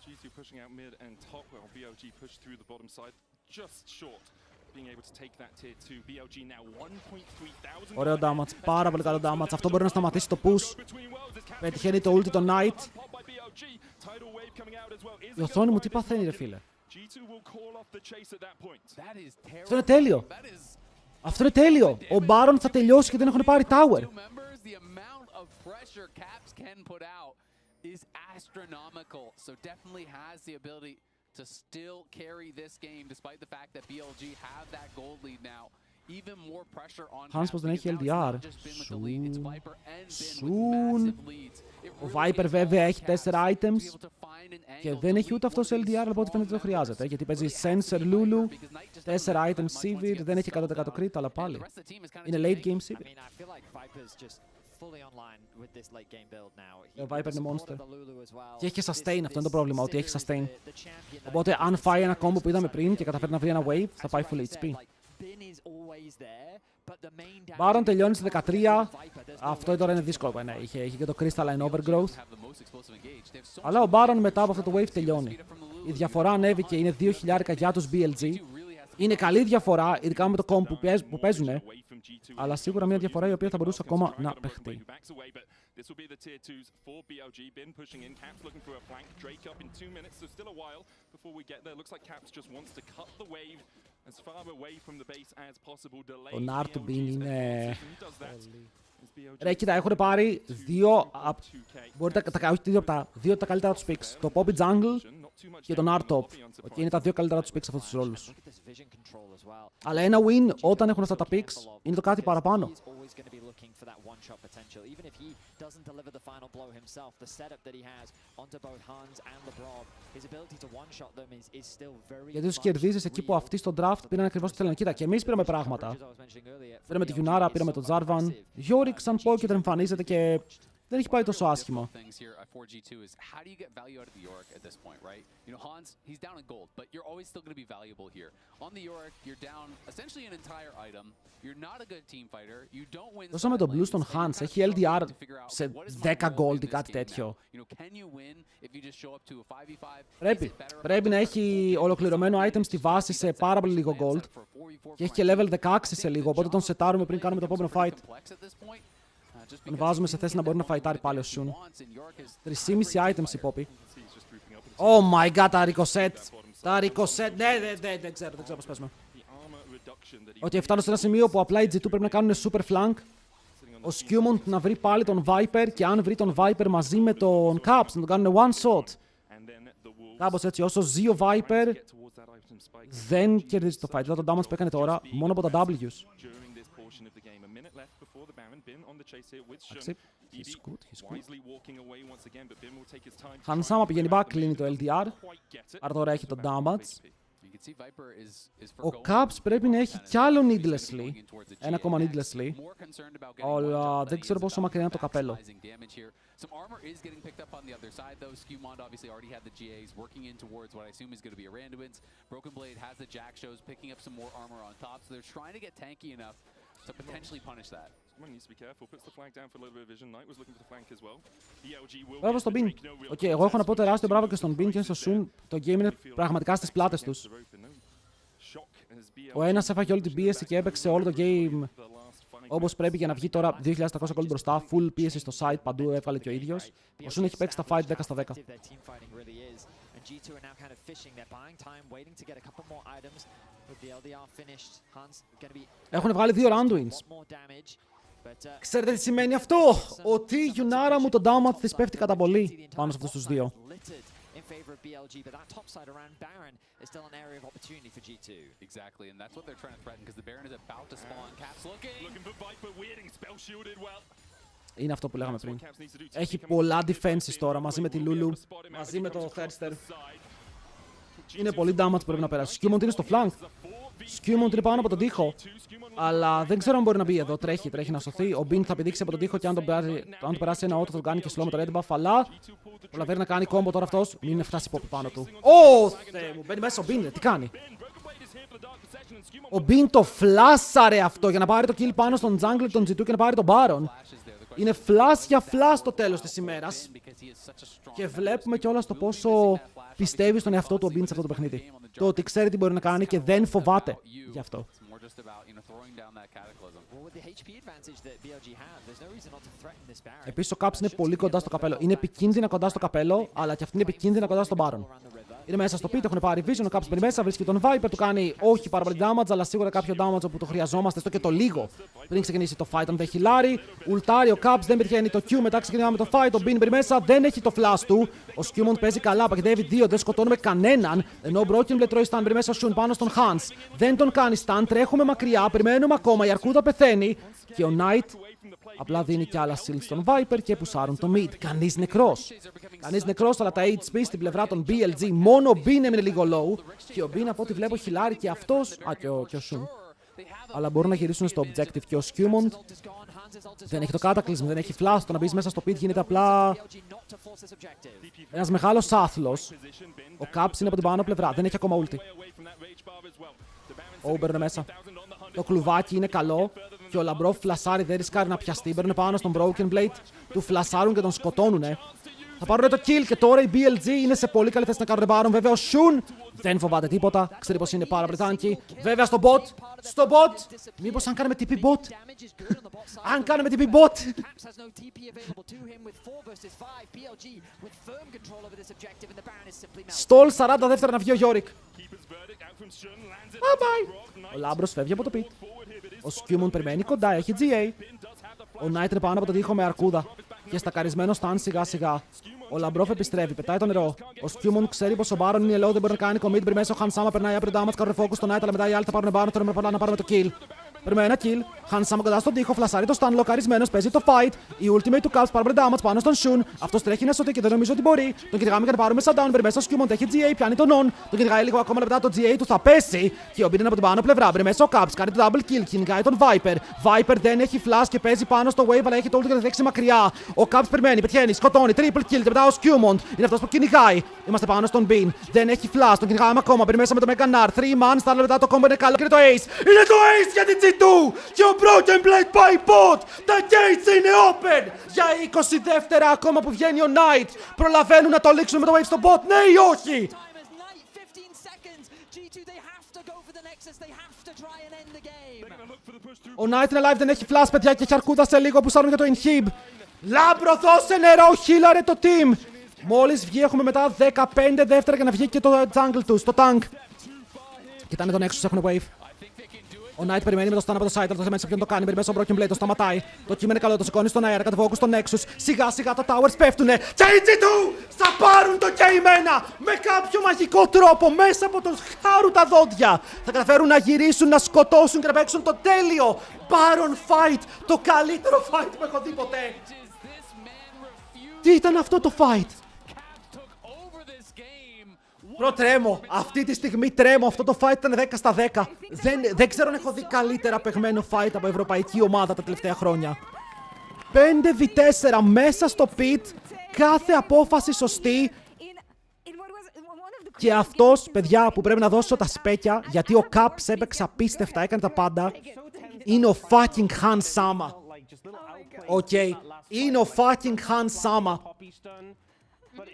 G2 pushing out mid and top, well, BOG pushed through the bottom side, just short being able to take that tier 2. BOG now 1.3 thousand. Ωραίο damage, πάρα πολύ καλό damage. Αυτό μπορεί να σταματήσει το push. Πετυχαίνει το ulti το Knight. Η οθόνη μου τι παθαίνει ρε φίλε. Αυτό είναι τέλειο. Αυτό είναι τέλειο. Ο Baron θα τελειώσει και δεν έχουν πάρει tower. Is astronomical, so definitely has the ability to still carry this game despite the fact that BLG have that gold lead now. Even more pressure on Hans πως δεν έχει LDR. Soon. Ο Viper βέβαια έχει 4 items και δεν έχει ούτε αυτός LDR, αλλά από ό,τι φαίνεται το χρειάζεται, γιατί παίζει Sensor Lulu, 4 items Sivir, δεν έχει 100% crit, αλλά πάλι. Είναι late game Sivir. Ο Viper είναι monster. Και έχει και sustain, αυτό είναι το πρόβλημα, ότι έχει sustain. Οπότε αν φάει ένα combo που είδαμε πριν και καταφέρει να βρει ένα wave, θα πάει full HP. Baron τελειώνει στη 13. Αυτό τώρα είναι δύσκολο. Ναι, είχε και το Crystalline Overgrowth. Αλλά ο Baron μετά από αυτό το wave τελειώνει. Η διαφορά ανέβηκε, είναι 2.000 για τους BLG. Είναι καλή διαφορά, ειδικά με το combo που παίζουν. Αλλά σίγουρα μια διαφορά η οποία θα μπορούσε ακόμα να παιχτεί. This will be the tier 2s for BLG. Bin pushing in. Caps looking for a flank. Drake up in 2 minutes, so still a while before we get there. Looks like Caps just wants to cut the wave as far away from the base as possible. Delay. Ο Νάρ του Bin είναι... Ρε, κοίτα, έχουν πάρει δύο από τα καλύτερα τους picks. Το Poppy Jungle και τον R-Top. Είναι τα δύο καλύτερα τους picks αυτούς τους ρόλους. Αλλά ένα win όταν έχουν αυτά τα picks είναι το κάτι παραπάνω. Γιατί τους κερδίζεις εκεί που αυτοί στο draft πήραν ακριβώς τι θέλουν. Κοίτα, και εμείς πήραμε πράγματα. Πήραμε τη Yunara, πήραμε τον Jarvan. Yorick σαν Pocket εμφανίζεται και δεν έχει πάει τόσο άσχημα. Δώσαμε τον blue στον Hans, έχει LDR σε 10 gold ή κάτι τέτοιο. Πρέπει να έχει ολοκληρωμένο item στη βάση σε πάρα πολύ λίγο gold και έχει και level 16 σε λίγο, οπότε τον σετάρουμε πριν κάνουμε το επόμενο fight. Τον βάζουμε σε θέση να μπορεί να φαϊτάρει πάλι ο Shun. 3,5 items η Poppy. Oh my god, τα ricochet. Τα ricochet. Ναι, δεν ξέρω πώς παίζουμε. Ότι φτάνω σε ένα σημείο που απλά οι G2 πρέπει να κάνουν super flank. Ο Skewmont να βρει πάλι τον Viper και αν βρει τον Viper μαζί με τον Caps να τον κάνουν one shot. Κάπως έτσι, όσο ζει ο Viper δεν κερδίζει το fight. Είδα τον damage που έκανε τώρα μόνο από τα W's. Εντάξει, he's good. Hans άμα πηγαίνει back, κλείνει το LDR. Άρα τώρα έχει το damage. Ο Caps πρέπει να έχει κι άλλο needlessly. Ένα ακόμα needlessly. Αλλά δεν ξέρω πόσο μακριά είναι το καπέλο. Some armor is getting picked up on the other side, though. Skewmond obviously already had the GAs working in towards what I assume is going to be a Randuin's. Broken Blade has the Jack shows, picking up some more armor on top, so they're trying to get tanky enough to potentially punish that. Someone needs to be careful. Puts the flag down for a little bit of vision. Knight was looking for the flank as well. ELG will Μπράβο στον Bin. Οκ, εγώ έχω να πω τεράστιο μπράβο και στον Bin και στο Shun. Το game είναι πραγματικά στις πλάτες τους. Ο ένας έφαγε όλη την πίεση και έπαιξε όλο το game όπως πρέπει για να βγει τώρα 2.300 gold μπροστά. Full πίεση στο side, παντού έβγαλε και ο ίδιος. Ο Shun έχει παίξει τα fight 10 στα 10. Έχουν βγάλει 2 round wins. Ξέρετε τι σημαίνει αυτό? Ότι η Γιουνάρα μου το downmatch της πέφτει κατά πολύ πάνω σε αυτούς τους δύο. Favor of BLG, but that top side around Baron is still an area of opportunity for G2. Exactly, and that's what they're trying to threaten because the Baron is about to spawn. Caps looking for Viper, weirding, spell shielded well. Είναι αυτό που λέγαμε πριν. Έχει πολλά defenses τώρα μαζί με τη Lulu, μαζί με το Herster. Είναι πολύ damage που πρέπει να περάσει. Skewmond είναι στο flank. Skewmond είναι πάνω από τον τοίχο. Αλλά δεν ξέρω αν μπορεί να μπει εδώ. Τρέχει να σωθεί. Ο Bin θα πηδήξει από τον τοίχο και αν το περάσει ένα auto θα τον κάνει και slow με το red buff. Αλλά προλαβαίνει να κάνει combo τώρα αυτός. Μην φτάσει pop πάνω του. Ω Θεέ μου, μπαίνει μέσα ο Bin. Τι κάνει? Ο Bin το φλάσαρε αυτό για να πάρει το kill πάνω στον jungle τον G2 και να πάρει τον Baron. Είναι flash για flash το τέλος της ημέρας. Και βλέπουμε κιόλας το πόσο πιστεύει στον εαυτό του ο Bin σε αυτό το παιχνίδι. Το ότι ξέρει τι μπορεί να κάνει και δεν φοβάται γι' αυτό. Επίσης ο Caps είναι πολύ κοντά στο καπέλο. Είναι επικίνδυνα κοντά στο καπέλο, αλλά και αυτή είναι επικίνδυνα κοντά στον Baron. Είναι μέσα στο pit, έχουν πάρει vision, ο Caps μπαίνει μέσα, βρίσκει τον Viper, του κάνει όχι πάρα πολύ damage, αλλά σίγουρα κάποιο damage όπου το χρειαζόμαστε, στο και το λίγο πριν ξεκινήσει το fight. Αν δεν χιλάρει, ουλτάρει ο Caps, δεν πετυχαίνει το Q, μετά ξεκινάμε το fight, ο Bin μπαίνει μέσα, δεν έχει το flash του. Ο Skewmond παίζει καλά, παγιδεύει 2, δεν σκοτώνουμε κανέναν. Ενώ ο Broken Blade τρώει stun, μπαίνει μέσα ο Shun πάνω στον Hans. Δεν τον κάνει stun, τρέχουμε μακριά, περιμένουμε ακόμα, η Αρκούδα πεθαίνει. Και ο Knight απλά δίνει κι άλλα shield στον Viper και πουσάρουν το mid. Κανείς νεκρός. Κανείς νεκρός, αλλά τα HP στην πλευρά των BLG. Μόνο ο Bin έμεινε λίγο low. Και ο Bin από ό,τι βλέπω χιλάρει και αυτός. Και ο Shun. Αλλά μπορούν να γυρίσουν στο objective. Και ο Skewmond δεν έχει το cataclysm, δεν έχει flash. Το να μπει μέσα στο pit γίνεται απλά ένας μεγάλος άθλος. Ο Caps είναι από την πάνω πλευρά. Δεν έχει ακόμα ulti. Ο Uber είναι μέσα. Το κλουβάκι είναι καλό. Και ο Λαμπρόφ φλασάρει, δεν ρισκάρει να πιαστεί. Μπαίνουν πάνω στον Broken Blade. Του φλασάρουν και τον σκοτώνουνε. Θα πάρουν το kill και τώρα η BLG είναι σε πολύ καλή θέση να κάνουν rebound. Βέβαια ο Shun δεν φοβάται τίποτα. Ξέρει πως είναι πάρα πολύ. Βέβαια στο bot. Στο bot. Μήπως αν κάνουμε TP bot. Αν κάνουμε TP bot. Στολ 40 δεύτερα να βγει ο Yorick. Bye bye. Ο Λάμπρος φεύγει από το pit. Ο Skewmond περιμένει κοντά, έχει GA. Ο Knight είναι πάνω από τον τοίχο με αρκούδα. Και στακαρισμένο stun σιγά σιγά. Ο Λαμπρόφ επιστρέφει, πετάει το νερό. Ο Skewmond ξέρει πως ο Baron είναι low, δεν μπορεί να κάνει commit. Πριν μέσα ο Hansama περνάει από τον damage, κάνουν focus στο Knight, αλλά μετά οι άλλοι θα πάρουν Baron, θέλουμε να πάρουμε το kill. Περιμένει ένα kill. Hansama κοντά στον τοίχο, φλασάρει το stun, λοκαρισμένος, παίζει το fight. Η ultimate του Caps πάρει damage πάνω στον Shun. Αυτός τρέχει να σωθεί και δεν νομίζω ότι μπορεί. Τον κυνηγάμε για να πάρουμε shutdown. Περιμένει στο Skewmond, έχει GA, πιάνει τον on. Τον κυνηγάει λίγο ακόμα λεπτά, το GA του θα πέσει. Και ο Bin είναι από την πάνω πλευρά. Περιμένει στο Caps, κάνει το double kill, κυνηγάει τον Viper. Viper δεν έχει flash και παίζει πάνω στο wave, αλλά έχει το ult για να τρέξει μακριά. Ο Caps περιμένει, πετυχαίνει, σκοτώνει, triple kill. Και μετά ο Skewmond είναι αυτός που κυνηγάει. Είμαστε πάνω στον Bin. Δεν έχει flash, τον κυνηγάμε ακόμα. Περιμένει με το Mega Nar. 3 man, στα λεπτά το combo είναι καλό και είναι το ace. Είναι το ace για την G2. Και ο Broken Blade πάει bot! Τα gates είναι open! Για 20 δεύτερα ακόμα που βγαίνει ο Knight! Προλαβαίνουν να το λήξουν με το wave στο bot, ναι ή όχι! Ο Knight είναι live, δεν έχει flash παιδιά και έχει αρκούδα σε λίγο που σάρουν για το inhib. Λάμπρο, δώσε νερό, χίλαρε το team! Μόλις βγει έχουμε μετά 15 δεύτερα για να βγει και το jungle τους, το tank. Κοιτάνε τον Nexus, έχουν wave. Ο Knight περιμένει με το stun από το side, το θέμα ποιον το κάνει, περιμένει στον Broken Blade, το σταματάει. Το κύμα είναι καλό, το σηκώνει στον αέρα, κατεβόκου στο Nexus. Σιγά σιγά τα towers πέφτουνε. Και οι G2 θα πάρουν το καημένα με κάποιο μαγικό τρόπο μέσα από τον χάρου τα δόντια. Θα καταφέρουν να γυρίσουν, να σκοτώσουν και να παίξουν το τέλειο Baron fight. Το καλύτερο fight που έχω δει ποτέ. Τι ήταν αυτό το fight? Τρέμω. Αυτή τη στιγμή τρέμω. Αυτό το fight ήταν 10 στα 10. Δεν ξέρω αν έχω δει καλύτερα παιγμένο fight από ευρωπαϊκή ομάδα τα τελευταία χρόνια. 5v4 μέσα στο pit. Κάθε απόφαση σωστή. Και αυτός, παιδιά, που πρέπει να δώσω τα σπέκια, γιατί ο Caps έπαιξε απίστευτα, έκανε τα πάντα, είναι ο fucking Han Sama. Οκ. Είναι ο fucking Han Sama.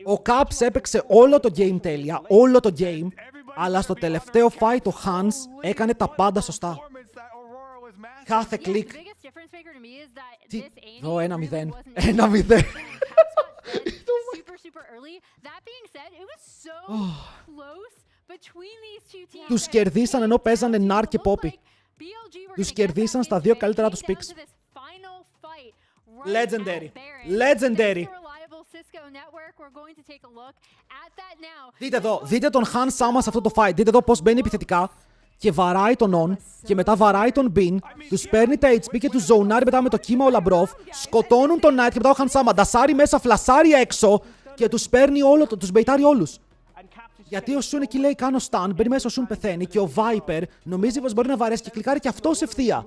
Ο Caps έπαιξε όλο το game τέλεια, όλο το game, αλλά στο τελευταίο fight ο Hans έκανε τα πάντα σωστά. Κάθε κλικ. Ω, 1-0. 1-0. Τους κερδίσαν ενώ παίζανε Nar και Poppy. Τους κερδίσαν στα δύο καλύτερα τους picks. Legendary. Legendary. Δείτε εδώ, δείτε τον Han Sama σε αυτό το fight. Δείτε εδώ πώς μπαίνει επιθετικά και βαράει τον On και μετά βαράει τον Bin. Τους παίρνει τα HP και τους ζωνάρει μετά με το κύμα ο Λαμπρόφ. Σκοτώνουν τον Knight και μετά ο Han Sama ντασάρει μέσα, φλασάρει έξω και τους παίρνει όλο, τους μπεϊτάρει όλους. Γιατί ο Sun εκεί λέει κάνω stun, μπαίνει μέσα ο Sun πεθαίνει και ο Viper νομίζει πως μπορεί να βαρέσει και κλικάρει και αυτός ευθεία.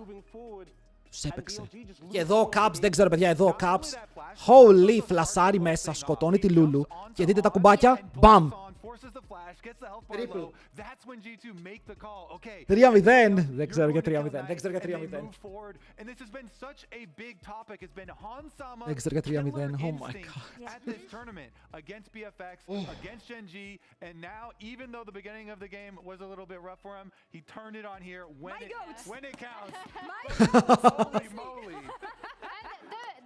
Τους έπαιξε. Και εδώ ο Caps, δεν ξέρω παιδιά, εδώ ο Caps. Holy, φλασάρει μέσα, σκοτώνει τη Λούλου. Και δείτε τα κουμπάκια, μπαμ. 3-0. Δεν ξέρω για 3-0. Δεν ξέρω για 3-0. Δεν ξέρω για 3-0. Oh my god.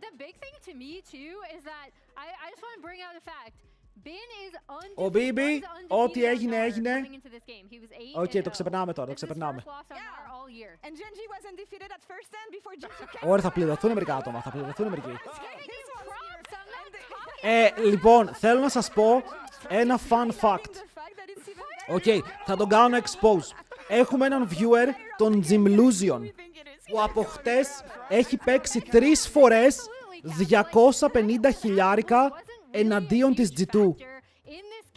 The big thing to me too is that I just want to bring out a fact. Bin is Ο Μπίμπι, ό,τι έγινε, έγινε. Οκ, το ξεπερνάμε ξεπερνάμε τώρα, το ξεπερνάμε. And Genji was undefeated at first stand before G2 came. Ωραία, θα πληρωθούν μερικά άτομα, θα πληρωθούν μερικοί. Λοιπόν, θέλω να σας πω ένα fun fact. Οκ, θα τον κάνω expose. Έχουμε έναν viewer, τον Gymlusion, που από χτες έχει παίξει 3 φορές 250 χιλιάρικα εναντίον της G2.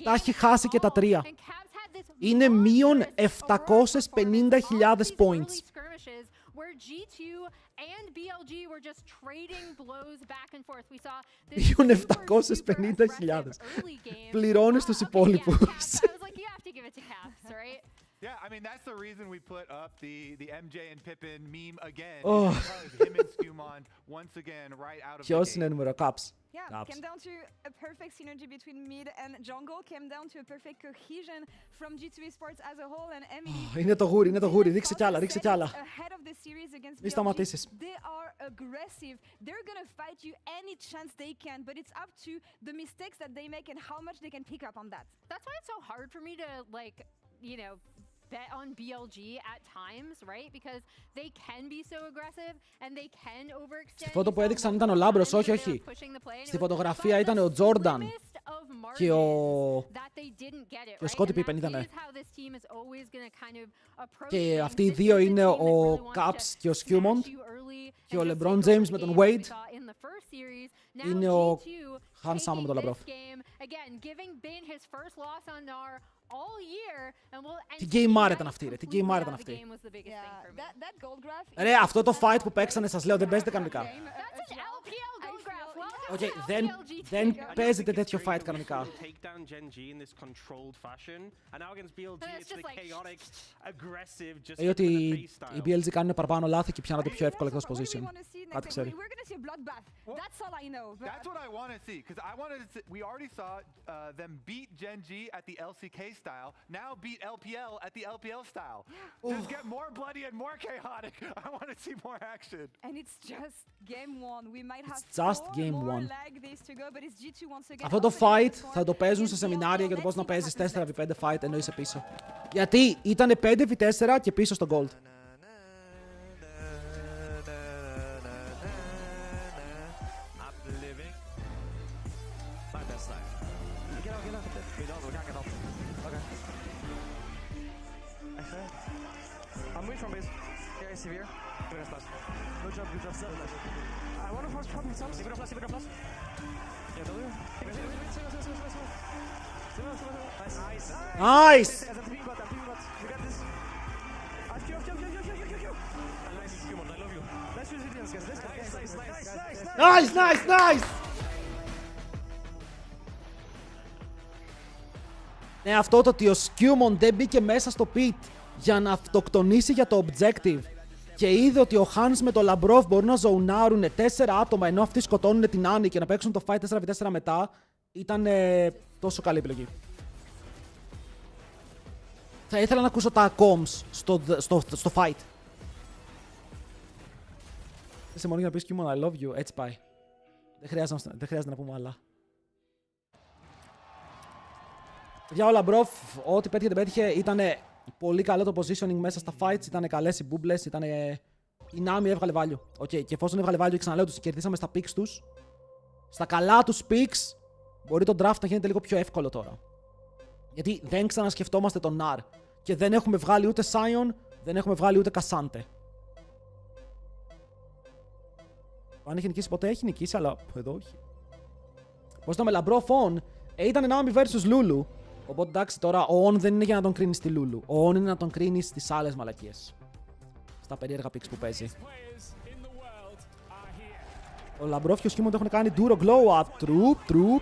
Τα έχει χάσει και τα 3. Είναι μείον 750.000 points. Μείον 750.000. Πληρώνεις τους υπόλοιπους. Yeah, I mean that's the reason we put up the MJ and Pippin meme again. Because him and Skumon once again right out of the Ποιος gate. είναι νούμερο, Caps? Yeah, came down to a perfect synergy between mid and jungle, came down to a perfect cohesion from G2 Esports as a whole and Emily. Είναι το γούρι, είναι το γούρι. Ρίξε κι άλλα, ρίξε κι άλλα. Ahead of the series against Μη BLG. σταματήσεις. They are aggressive. They're gonna fight you any chance they can, but it's up to the mistakes that they make and how much they can pick up on that. That's why it's so hard for me to, like, you know, bet on BLG at times, right? Because they can be so aggressive and they can overextend. Στη φώτο που έδειξαν ήταν ο Λάμπρος, όχι, όχι. Στη φωτογραφία ήταν ο Τζόρνταν και ο Σκότι Πίπεν ήτανε. Και αυτοί οι δύο είναι ο Caps και ο Σκιούμοντ και ο LeBron James με τον Wade είναι ο Han Sama με τον Λαμπρόφ. Τι γκέιμάρα ήταν αυτή, ρε, τι γκέιμάρα ήταν αυτή. Ρε, αυτό το fight που παίξανε, σας λέω, δεν παίζετε κανονικά. Οκ, δεν παίζετε τέτοιο fight κανονικά. Ότι οι BLG κάνουν παραπάνω λάθη και πιάνουν το πιο εύκολο εκτός position. Κάτι ξέρει. That's all I know. That's what I want to see, because I wanted to see, we already saw them beat Genji at the LCK style, now beat LPL at the LPL style. Just get more bloody and more chaotic. I want to see more action. And it's just game one. We might have just game more one. leg days to go, but it's G2 once again. Αυτό το fight θα το παίζουν σε σεμινάρια για το πώς να παίζεις 4v5 fight ενώ είσαι πίσω. Γιατί ήταν 5v4 και πίσω στο gold. I'm waiting from base. Yeah, severe. Good job, good job. I want to force problem some. Severe plus. Yeah, W. Nice! Nice, nice, nice! Ναι, αυτό το ότι ο Σκιούμον δεν μπήκε μέσα στο pit για να αυτοκτονήσει για το objective και είδε ότι ο Hans με το Λαμπρόφ μπορούν να ζοουνάρουν 4 άτομα ενώ αυτοί σκοτώνουν την Άννη και να παίξουν το fight 4v4 μετά, ήταν τόσο καλή επιλογή. Θα ήθελα να ακούσω τα comms στο fight. Είσαι μόνο για να πεις Σκιούμον I love you, έτσι πάει. Δεν χρειάζεται να πούμε άλλα. Για ο Λαμπρόφ, ό,τι πέτυχε δεν πέτυχε, ήταν πολύ καλό το positioning μέσα στα fights, ήταν καλές οι μπούμπλες, ήταν η Νάμι έβγαλε value. Okay, και εφόσον έβγαλε value, ξαναλέω, τους κερδίσαμε στα picks τους. Στα καλά τους picks, μπορεί το draft να γίνεται λίγο πιο εύκολο τώρα. Γιατί δεν ξανασκεφτόμαστε τον Nar. Και δεν έχουμε βγάλει ούτε Sion, δεν έχουμε βγάλει ούτε Κασάντε. Αν έχει νικήσει ποτέ, έχει νικήσει, αλλά εδώ όχι. Πώς ήταν με Λαμπρόφ on, ήταν Νάμι versus Lulu. Οπότε εντάξει, τώρα ο On δεν είναι για να τον κρίνεις στη Lulu. Ο On είναι να τον κρίνεις στις άλλες μαλακίες. Στα περίεργα picks που παίζει. Ο Λαμπρόφ και ο Σκίμον το έχουν κάνει duro glow up. True.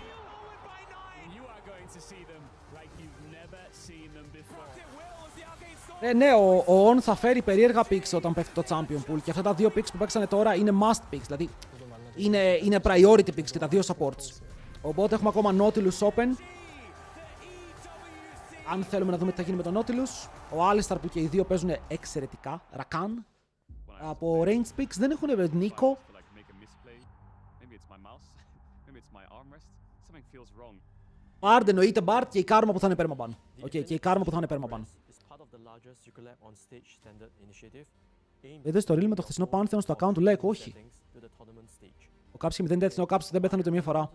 Ναι, ο On θα φέρει περίεργα picks όταν πέφτει το Champion Pool. Και αυτά τα δύο picks που παίξανε τώρα είναι must picks. Δηλαδή είναι priority picks και τα δύο supports. Οπότε έχουμε ακόμα Nautilus Open. Αν θέλουμε να δούμε τι θα γίνει με τον Nautilus, ο Alistar που και οι δύο παίζουν εξαιρετικά, Rakan. Από range picks δεν έχουν Nico. Bard εννοείται Bard και η Karma που θα είναι permaban. Και η Karma που θα είναι permaban. Είδες το reel με το χθεσινό Pantheon στο account του Lake, όχι. Ο Caps 0 deaths, ο Caps δεν πέθανε ούτε μία φορά.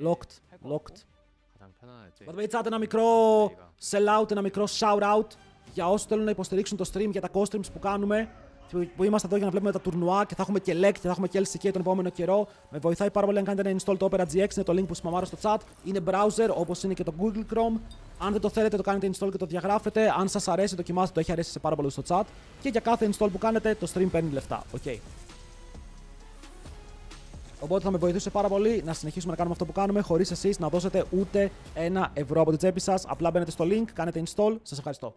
Locked. By the way, chat, ένα μικρό sell-out, ένα μικρό shout-out για όσους θέλουν να υποστηρίξουν το stream για τα COSTREAMs που κάνουμε. Που είμαστε εδώ για να βλέπουμε τα τουρνουά και θα έχουμε και LEC και θα έχουμε και LCK τον επόμενο καιρό. Με βοηθάει πάρα πολύ αν κάνετε ένα install το Opera GX, είναι το link που σπαμάρω στο chat. Είναι browser όπως είναι και το Google Chrome. Αν δεν το θέλετε, το κάνετε install και το διαγράφετε. Αν σας αρέσει, δοκιμάστε το, έχει αρέσει σε πάρα πολύ στο chat. Και για κάθε install που κάνετε, το stream παίρνει λεφτά. Okay. Οπότε θα με βοηθούσε πάρα πολύ να συνεχίσουμε να κάνουμε αυτό που κάνουμε χωρίς εσείς να δώσετε ούτε €1 από την τσέπη σας. Απλά μπαίνετε στο link, κάνετε install. Σας ευχαριστώ.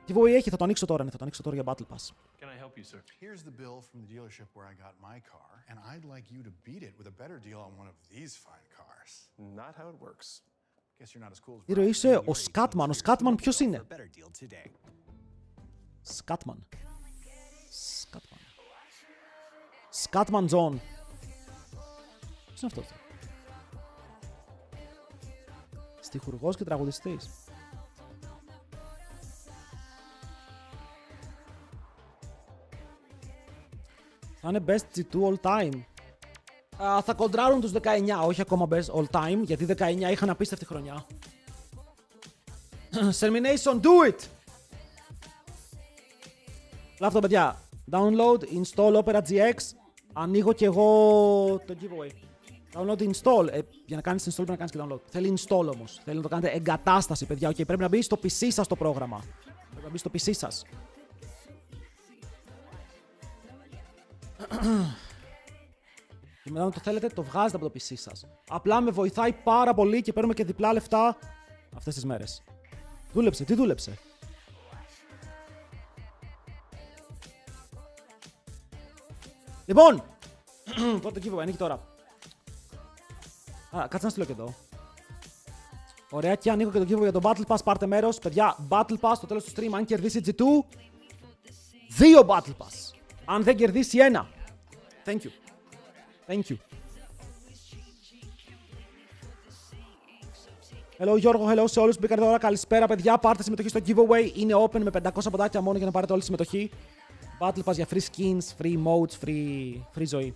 Τι βοήθεια έχει, θα το ανοίξω τώρα, θα το ανοίξω τώρα για Battle Pass. Can I help you, sir? Here's the bill from the dealership where I got my car, and I'd like you to beat it with a better deal on one of these fine cars. Not how it works. Guess you're not as cool as Τι είσαι ο Scatman, ο Scatman ποιος είναι? Scatman John. Ποιος είναι αυτός? Στιχουργός και τραγουδιστής. Θα είναι best G2 all time. Θα κοντράρουν τους 19, όχι ακόμα best all time, γιατί 19 είχαν απίστευτη χρονιά. Termination, do it! Λάβω παιδιά. Download, install Opera GX. Ανοίγω και εγώ το giveaway. Download, install. Για να κάνεις install πρέπει να κάνεις και download. Θέλει install όμως. Θέλει να το κάνετε εγκατάσταση, παιδιά. Okay, πρέπει να μπει στο PC σας το πρόγραμμα. Πρέπει να μπει στο PC σας. Και μετά, αν το θέλετε, το βγάζετε από το PC σας. Απλά με βοηθάει πάρα πολύ και παίρνουμε και διπλά λεφτά αυτές τις μέρες. Δούλεψε, τι δούλεψε? Λοιπόν, πρώτο giveaway ανοίγει τώρα. Κάτσε να στείλω και εδώ. Ωραία, και ανοίγω και το giveaway για το Battle Pass. Πάρτε μέρος. Παιδιά, Battle Pass στο τέλος του stream. Αν κερδίσει G2, 2 Battle Pass. Αν δεν κερδίσει 1. Thank you. Thank you. Hello Γιώργο, hello σε όλους που μπήκατε τώρα. Καλησπέρα παιδιά, πάρτε συμμετοχή στο giveaway. Είναι open με 500 ποντάκια μόνο για να πάρετε όλη τη συμμετοχή. Battle Pass για free skins, free modes, free ζωή.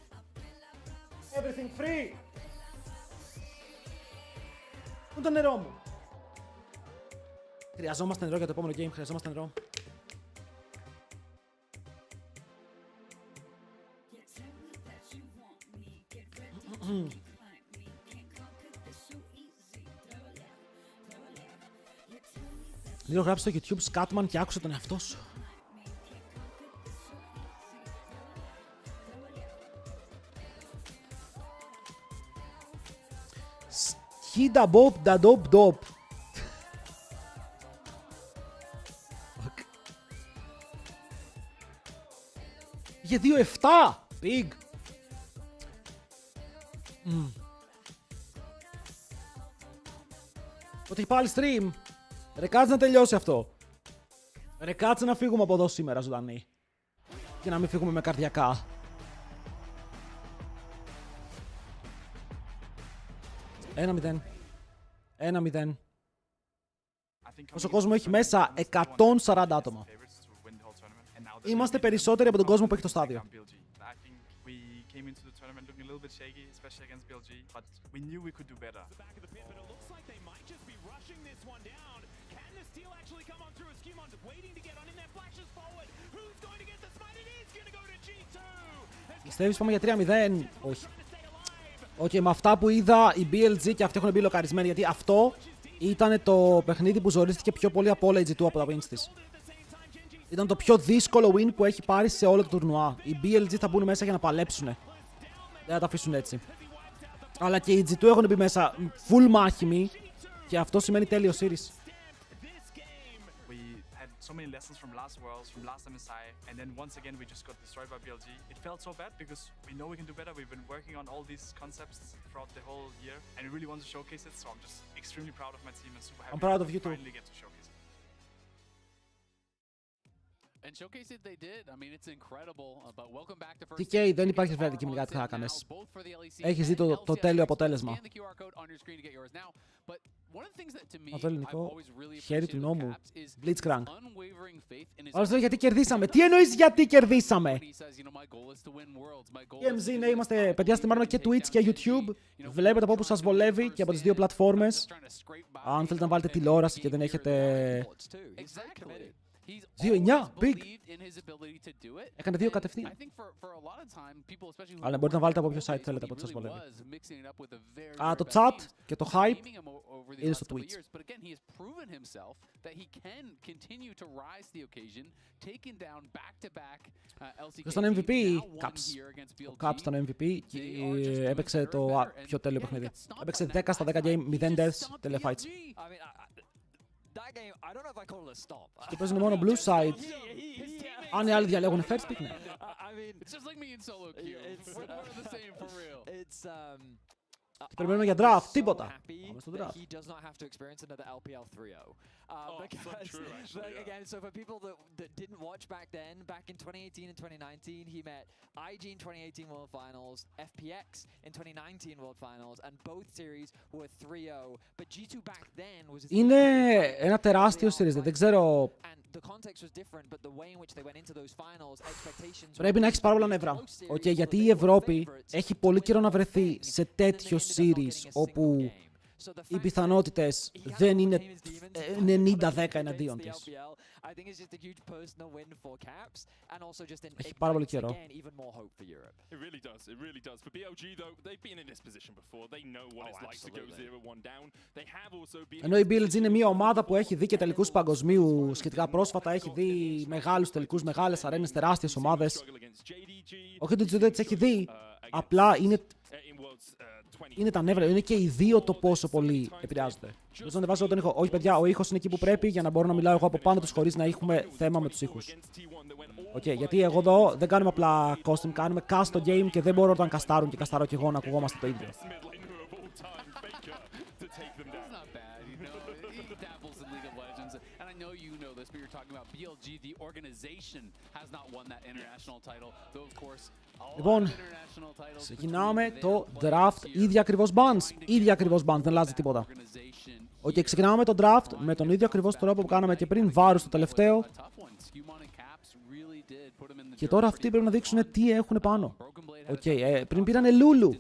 Everything free! Πού είναι το νερό μου? Χρειαζόμαστε νερό για το επόμενο game, χρειαζόμαστε νερό. Λίγο γράψε στο YouTube Scatman και άκουσε τον εαυτό σου. Σκίντα μποπ ντα ντοπ ντοπ. Για 2-7! Big! Ότι έχει πάλι stream. Ρε κάτσε να τελειώσει αυτό. Ρε κάτσε να φύγουμε από εδώ σήμερα ζωντανή. Και να μην φύγουμε με καρδιακά. Ένα 0. Όσο κόσμο έχει μέσα, 140 άτομα. Είμαστε περισσότεροι από τον κόσμο που έχει το στάδιο. Πιστεύεις πάμε για 3-0? Όχι. Όχι, με αυτά που είδα οι BLG και αυτοί έχουν μπει λοκαρισμένοι, γιατί αυτό ήταν το παιχνίδι που ζορίστηκε πιο πολύ από όλα η G2 από τα wins της. Ήταν το πιο δύσκολο win που έχει πάρει σε όλο το τουρνουά. Οι BLG θα μπουν μέσα για να παλέψουν. Δεν θα τα αφήσουν έτσι. Αλλά και οι G2 έχουν μπει μέσα full μάχημοι και αυτό σημαίνει τέλειο series. So many lessons from last Worlds, from last MSI, and then once again we just got destroyed by BLG. It felt so bad because we know we can do better. We've been working on all these concepts throughout the whole year, and we really want to showcase it. So I'm just extremely proud of my team and super happy. I'm proud of you too. Finally get to showcase it. And showcase it they did. I mean it's incredible. But welcome back to first. TK, δεν υπάρχει βρετική μιλιά τι θα έκανες. Έχεις δει το τέλειο αποτέλεσμα. Αυτό ελληνικό, χέρι του νόμου, Blitzcrank. Όλος λέει γιατί κερδίσαμε. Τι εννοείς γιατί κερδίσαμε? TMZ, ναι, είμαστε παιδιά, στιμάρουμε και Twitch και YouTube. Βλέπετε από όπου σας βολεύει και από τις δύο πλατφόρμες. Αν θέλετε να βάλετε τηλεόραση και δεν έχετε... 2-9, big! Έκανε 2 κατευθείαν. Αλλά μπορείτε να βάλετε από ποιο site θέλετε, από ό,τι σας βολεύει. Το chat και το hype είναι στο Twitch. Και στον MVP, ο Caps ήταν MVP και έπαιξε το πιο τέλειο παιχνίδι. Έπαιξε 10 στα 10 game, 0 deaths, telefights. Και παίζουν μόνο blue side. Αν οι άλλοι διαλέγουν first pick, ναι. Και περιμένουμε για draft, τίποτα. Πάμε στο draft. Again, so for people that didn't watch back then, back in 2018 and 2019, he met IG in 2018 World Finals, FPX in 2019 World Finals, and both series were 3-0. But G2 back then was... Είναι ένα τεράστιο series, δεν ξέρω... Πρέπει να έχεις πάρα πολλά νεύρα. Okay, γιατί η Ευρώπη έχει πολύ καιρό να βρεθεί σε τέτοιο series όπου οι πιθανότητες δεν είναι 90-10 εναντίον της. Έχει πάρα πολύ καιρό. Ενώ η BLG είναι μια ομάδα που έχει δει και τελικούς παγκοσμίου σχετικά πρόσφατα, έχει δει μεγάλους τελικούς, μεγάλες αρένες, τεράστιες ομάδες. Όχι ότι δεν τις έχει δει, απλά είναι τα νεύρα, είναι και οι δύο το πόσο πολύ επηρεάζονται. Δεν να ανεβάζω τον ήχο. Όχι, παιδιά, ο ήχος είναι εκεί που πρέπει για να μπορώ να μιλάω εγώ από πάνω τους χωρίς να έχουμε θέμα με τους ήχους. Γιατί εγώ εδώ δεν κάνουμε απλά costume, κάνουμε cast το game και δεν μπορώ όταν καστάρουν και καστάρω και εγώ να ακουγόμαστε το ίδιο. Λοιπόν, ξεκινάμε το draft. Ίδια ακριβώς bans. Δεν αλλάζει τίποτα. Ξεκινάμε το draft με τον ίδιο ακριβώς τρόπο που κάναμε και πριν. Βάρους το τελευταίο. Και τώρα αυτοί πρέπει να δείξουν τι έχουν πάνω. Πριν πήρανε Lulu.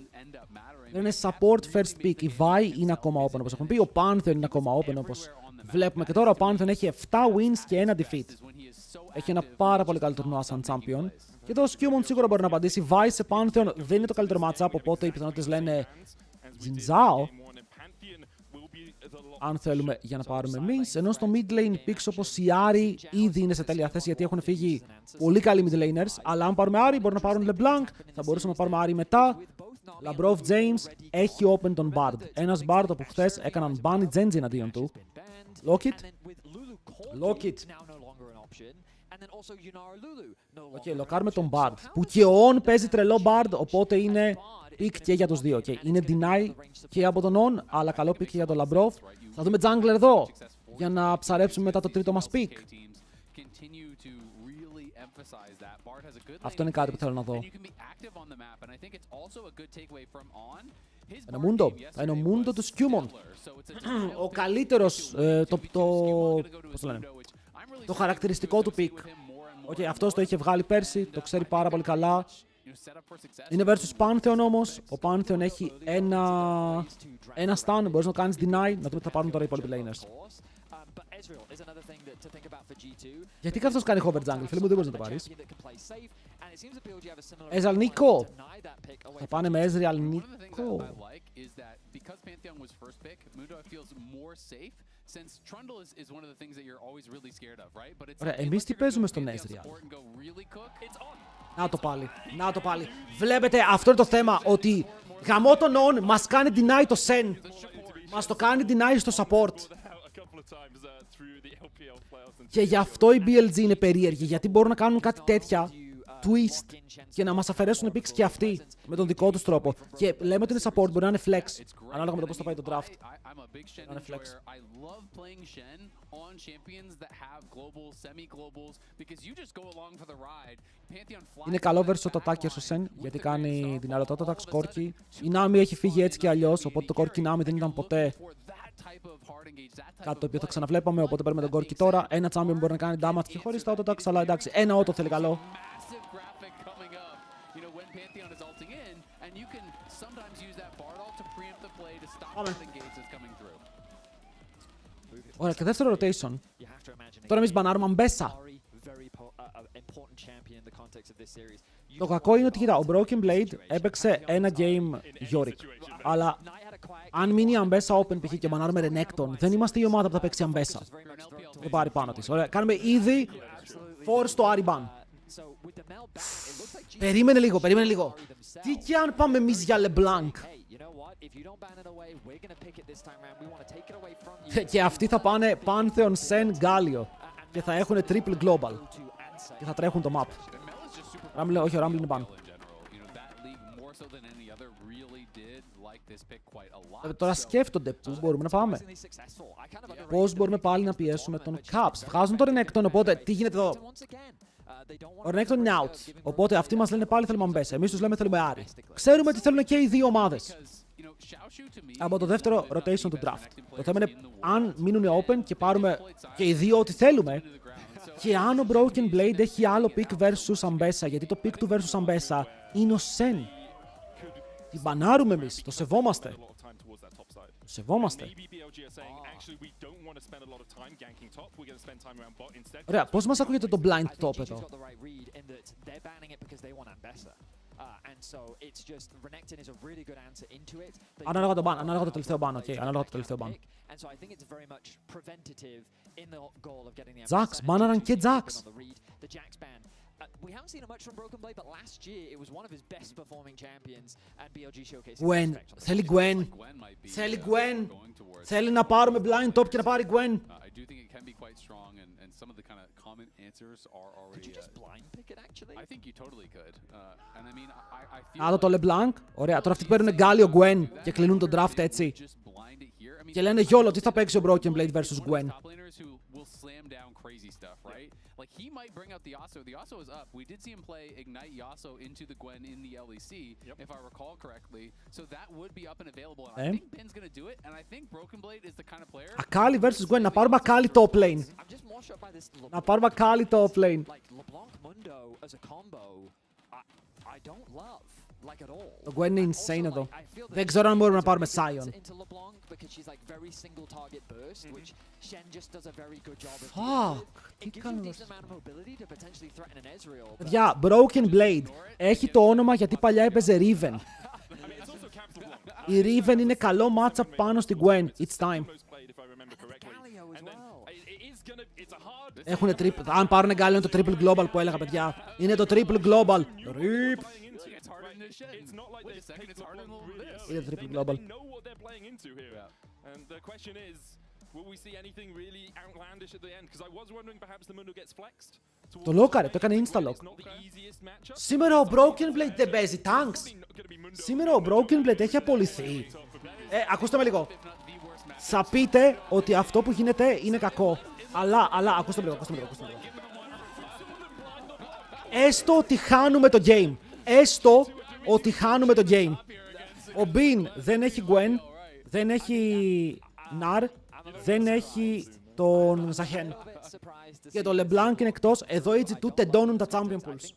Είναι support first pick. Η Vi είναι ακόμα open όπως έχουμε πει. Ο Pantheon είναι ακόμα open όπως βλέπουμε. Και τώρα ο Pantheon έχει 7 wins και 1 defeat. Έχει ένα πάρα πολύ καλό τουρνουά σαν champion. Και το Skewmon σίγουρα μπορεί να απαντήσει. Vi σε Pantheon δεν είναι το καλύτερο matchup, οπότε οι πιθανότητες λένε Jinzhao. αν θέλουμε, για να πάρουμε εμείς. Ενώ στο mid lane picks όπως η Ari ήδη είναι σε τέλεια θέση γιατί έχουν φύγει πολύ καλοί mid laners. Αλλά αν πάρουμε Ari, μπορεί να πάρουν LeBlanc. Θα μπορούσαμε να πάρουμε Ari μετά. Labrov James έχει open τον Bard. Ένας Bard όπου χθες έκαναν ban οι Genji εναντίον του. Lock it. Οκ, λοκάρουμε τον Bard. Που και ο On παίζει τρελό Bard, οπότε είναι pick και για τους δύο. Okay. Είναι deny και από τον On, αλλά καλό pick και για τον Labrov. Θα δούμε jungler εδώ, για να ψαρέψουμε μετά το τρίτο μας pick. Αυτό είναι κάτι που θέλω να δω. Ένα Mundo του Skewmon. Ο καλύτερος, πώς το λένε, το χαρακτηριστικό του pick. Okay, αυτός το είχε βγάλει πέρσι, το ξέρει πάρα πολύ καλά. Είναι versus Pantheon όμως. Ο Pantheon έχει ένα stun, μπορείς να κάνεις deny, να δούμε τι θα πάρουν τώρα οι υπόλοιποι laners. Γιατί και αυτός κάνει hover jungle, φίλε μου, δεν μπορείς να το πάρεις. Ezreal Nico. Θα πάνε με Ezreal Nico. Ωραία, εμείς τι παίζουμε στον Ezreal. Να το πάλι. Βλέπετε, αυτό είναι το θέμα, ότι γαμώ τον On μας κάνει deny το Sen. Μας το κάνει deny στο support. Και γι' αυτό η BLG είναι περίεργη, γιατί μπορούν να κάνουν κάτι τέτοια twist και να μας αφαιρέσουν picks και αυτοί με τον δικό τους τρόπο. Και λέμε ότι είναι support, μπορεί να είναι flex, ανάλογα με το πώς θα πάει το draft. Να είναι flex. Είναι καλό versus το attacker στο Sen, γιατί κάνει την auto-attack, Corki. Η Nami έχει φύγει έτσι και αλλιώς, οπότε το Corki Nami δεν ήταν ποτέ κάτι το οποίο θα ξαναβλέπαμε, οπότε παίρνουμε τον Corki τώρα. Ένα champion μπορεί να κάνει damage και χωρίς τα auto-attacks, αλλά εντάξει, ένα auto θέλει καλό. Ωραία, και δεύτερο rotation. Τώρα εμείς μπανάρουμε Αμπέσα. Το κακό είναι ότι, κοίτα, ο Broken Blade έπαιξε ένα game Yorick. Αλλά αν μείνει η Αμπέσα open π.χ. και μπανάρουμε Renekton, δεν είμαστε η ομάδα που θα παίξει Αμπέσα. Το πάρει πάνω της. Ωραία, κάνουμε ήδη force στο Ari ban. Περίμενε λίγο. Τι και αν πάμε εμείς για LeBlanc. Και αυτοί θα πάνε Pantheon, Sen, Galio. Και θα έχουν triple global. Και θα τρέχουν το map. Όχι, ο Rumble είναι πάνω. Τώρα σκέφτονται πού μπορούμε να πάμε. Πώς μπορούμε πάλι να πιέσουμε τον Caps. Βγάζουν τον Renekton, οπότε τι γίνεται εδώ. Ο Renekton είναι out. Οπότε αυτοί μας λένε πάλι θέλουμε Αμπέσα. Εμείς τους λέμε θέλουμε Ari. Ξέρουμε τι θέλουν και οι δύο ομάδες από το δεύτερο rotation του draft. Το θέμα είναι αν μείνουν open και πάρουμε και οι δύο ό,τι θέλουμε. Και αν ο Broken Blade έχει άλλο pick versus Αμπέσα, γιατί το pick του versus Αμπέσα είναι ο Sen. Την μπανάρουμε εμείς, το σεβόμαστε. Το σεβόμαστε. Ωραία, πώς μας ακούγεται το blind top εδώ. Ανάλογα το ban, ανάλογα το τελευταίο ban, okay, ανάλογα το τελευταίο ban. Jax, μπάναραν και Jax. We haven't seen it much from Broken Blade, but last year it was one of his best performing champions at BLG Showcase. Gwen, θέλει Gwen. Θέλει Gwen. Θέλει να πάρουμε blind top και να πάρει Gwen. I do think it can be quite strong, and some of the kind of common answers are already. Could you just blind pick it actually? I think you totally could. And I mean, I feel. Άδω το LeBlanc. Ωραία, τώρα αυτοί παίρνουν Galio Gwen και κλείνουν τον draft έτσι. Και λένε γιόλο, τι θα παίξει ο Broken Blade versus Gwen. Like he might bring out the Yasuo. The Yasuo is up. We did see him play Ignite Yasuo into the Gwen in the LEC, if I recall correctly. So that would be up and available. And I think Ben's gonna do it. And I think Broken Blade is the kind of player. Akali versus Gwen. Να πάρουμε Akali top lane. Να πάρουμε Akali top lane. Like LeBlanc Mundo as a combo, I don't love. Like at all. Το Gwen είναι insane εδώ. Δεν ξέρω αν μπορούμε να πάρουμε Sion. Fuck. Τι κάνω. Παιδιά, Broken Blade έχει το όνομα γιατί παλιά έπαιζε Riven. Η Riven είναι καλό matchup πάνω στην Gwen. It's time. Έχουνε αν πάρουν γκάλιο είναι το triple global που έλεγα, παιδιά. Είναι το triple global. Rip. Είναι το triple global. Το λόκαρε, το έκανε insta-lock. Σήμερα ο Broken Blade δεν παίζει tanks. Σήμερα ο Broken Blade έχει απολυθεί. Ακούστε με λίγο. Θα πείτε ότι αυτό που γίνεται είναι κακό. Αλλά, ακούστε με λίγο. Έστω ότι χάνουμε το game. Ο Bin δεν έχει Gwen, δεν έχει Nar, δεν έχει τον Zahen. Και το LeBlanc είναι εκτός. Εδώ οι G2 τεντώνουν τα Champion Pools.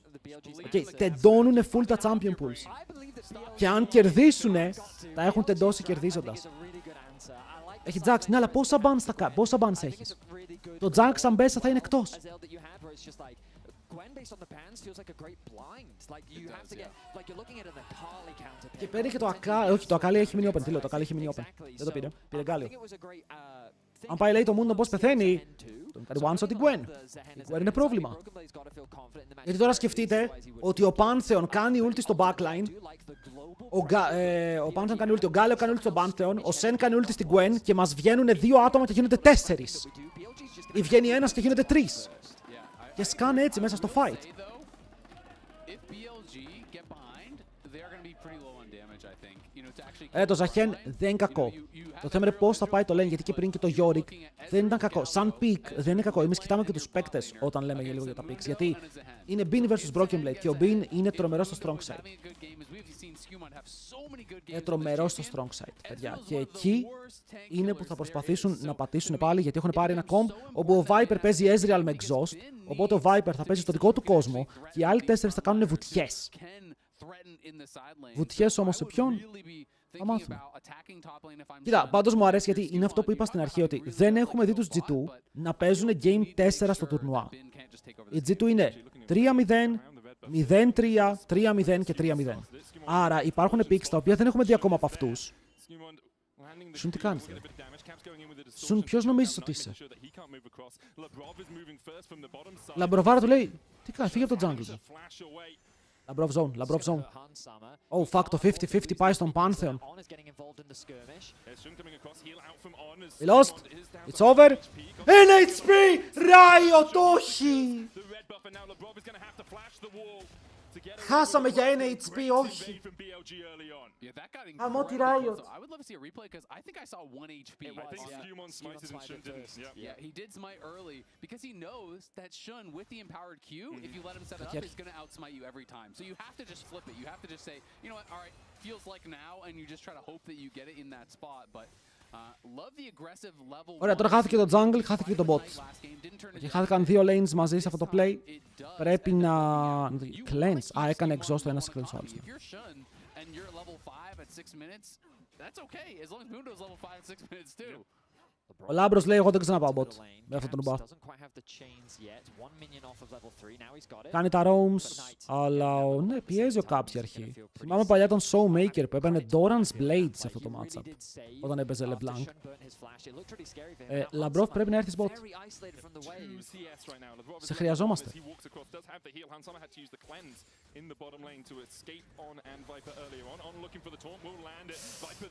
Τεντώνουν full τα Champion Pools. Και αν κερδίσουνε, τα έχουν τεντώσει κερδίζοντας. Έχει Jax, ναι, αλλά πόσα bans έχεις. Το Jax αν μπέσα θα είναι εκτός. Και παίρνει και το Akali. Όχι, το Akali έχει μείνει open. Τι λέω, το Akali έχει μείνει open. Δεν το πήρε. Πήρε Γκάλιο. Αν πάει λέει το Mundo πώς πεθαίνει, τον κάνει one shot την Gwen. Η Gwen είναι πρόβλημα. Γιατί τώρα σκεφτείτε ότι ο Pantheon κάνει ulti στο backline. Ο Pantheon κάνει ulti, ο Γκάλιο κάνει ulti στο Pantheon, ο Sen κάνει ulti στην Gwen και μας βγαίνουν 2 άτομα και γίνονται 4. Ή βγαίνει ένας και γίνονται 3. Και σκάνε έτσι μέσα στο fight. Το Zahen δεν είναι κακό. Το θέμα είναι πώς θα πάει το lane, γιατί και πριν και το Yorick δεν ήταν κακό. Σαν pick δεν είναι κακό. Εμείς κοιτάμε και τους παίκτες όταν λέμε λίγο για τα picks. Γιατί είναι Bin vs Broken Blade και ο Bin είναι τρομερός στο strong side. Είναι τρομερός στο strong side, παιδιά. Και εκεί είναι που θα προσπαθήσουν να πατήσουν πάλι, γιατί έχουν πάρει ένα comp όπου ο Viper παίζει Ezreal με exhaust. Οπότε ο Viper θα παίζει στο δικό του κόσμο και οι άλλοι 4 θα κάνουν βουτιές. Βουτιές όμως σε ποιον? Θα μάθουμε. Κοίτα, πάντως μου αρέσει γιατί είναι αυτό που είπα στην αρχή, ότι δεν έχουμε δει τους G2 να παίζουν Game 4 στο τουρνουά. Οι G2 είναι 3-0, 0-3, 3-0 και 3-0. Άρα υπάρχουν picks τα οποία δεν έχουμε δει ακόμα από αυτούς. Σουν τι κάνεις, ρε. Σουν ποιος νομίζεις ότι είσαι? Λαμπροβάρα του λέει, τι κάνει, φύγε από το jungle. Labrov zone. Oh fuck, το 50-50 πάει στον Pantheon. We lost. It's over. Ένα HP! Riot, όχι! Χάσαμε για ένα HP, όχι! Αμότι Riot. He did smite early because he knows that Shun with the empowered Q, if you let him set it up, he's going to outsmite you every time. So you have to just flip it. You have to just say, you know what, all right, feels like now, and you just try to hope that you get it in that spot. But love the aggressive level. Ωραία, τώρα χάθηκε το jungle, χάθηκε το bot. Και χάθηκαν 2 lanes μαζί σε αυτό το play. Πρέπει να cleanse. Έκανε exhaust το ένας cleanse ο άλλος. Ο Λάμπρος λέει, εγώ δεν ξαναπάω bot με αυτόν τον μπα. Κάνει τα roams, αλλά ναι, πιέζει ο Caps για αρχή. Θυμάμαι παλιά τον Showmaker που έπαιρνε Doran's Blade σε αυτό το matchup, όταν έπαιζε LeBlanc. Λαμπρόφ πρέπει να έρθεις bot. Σε χρειαζόμαστε.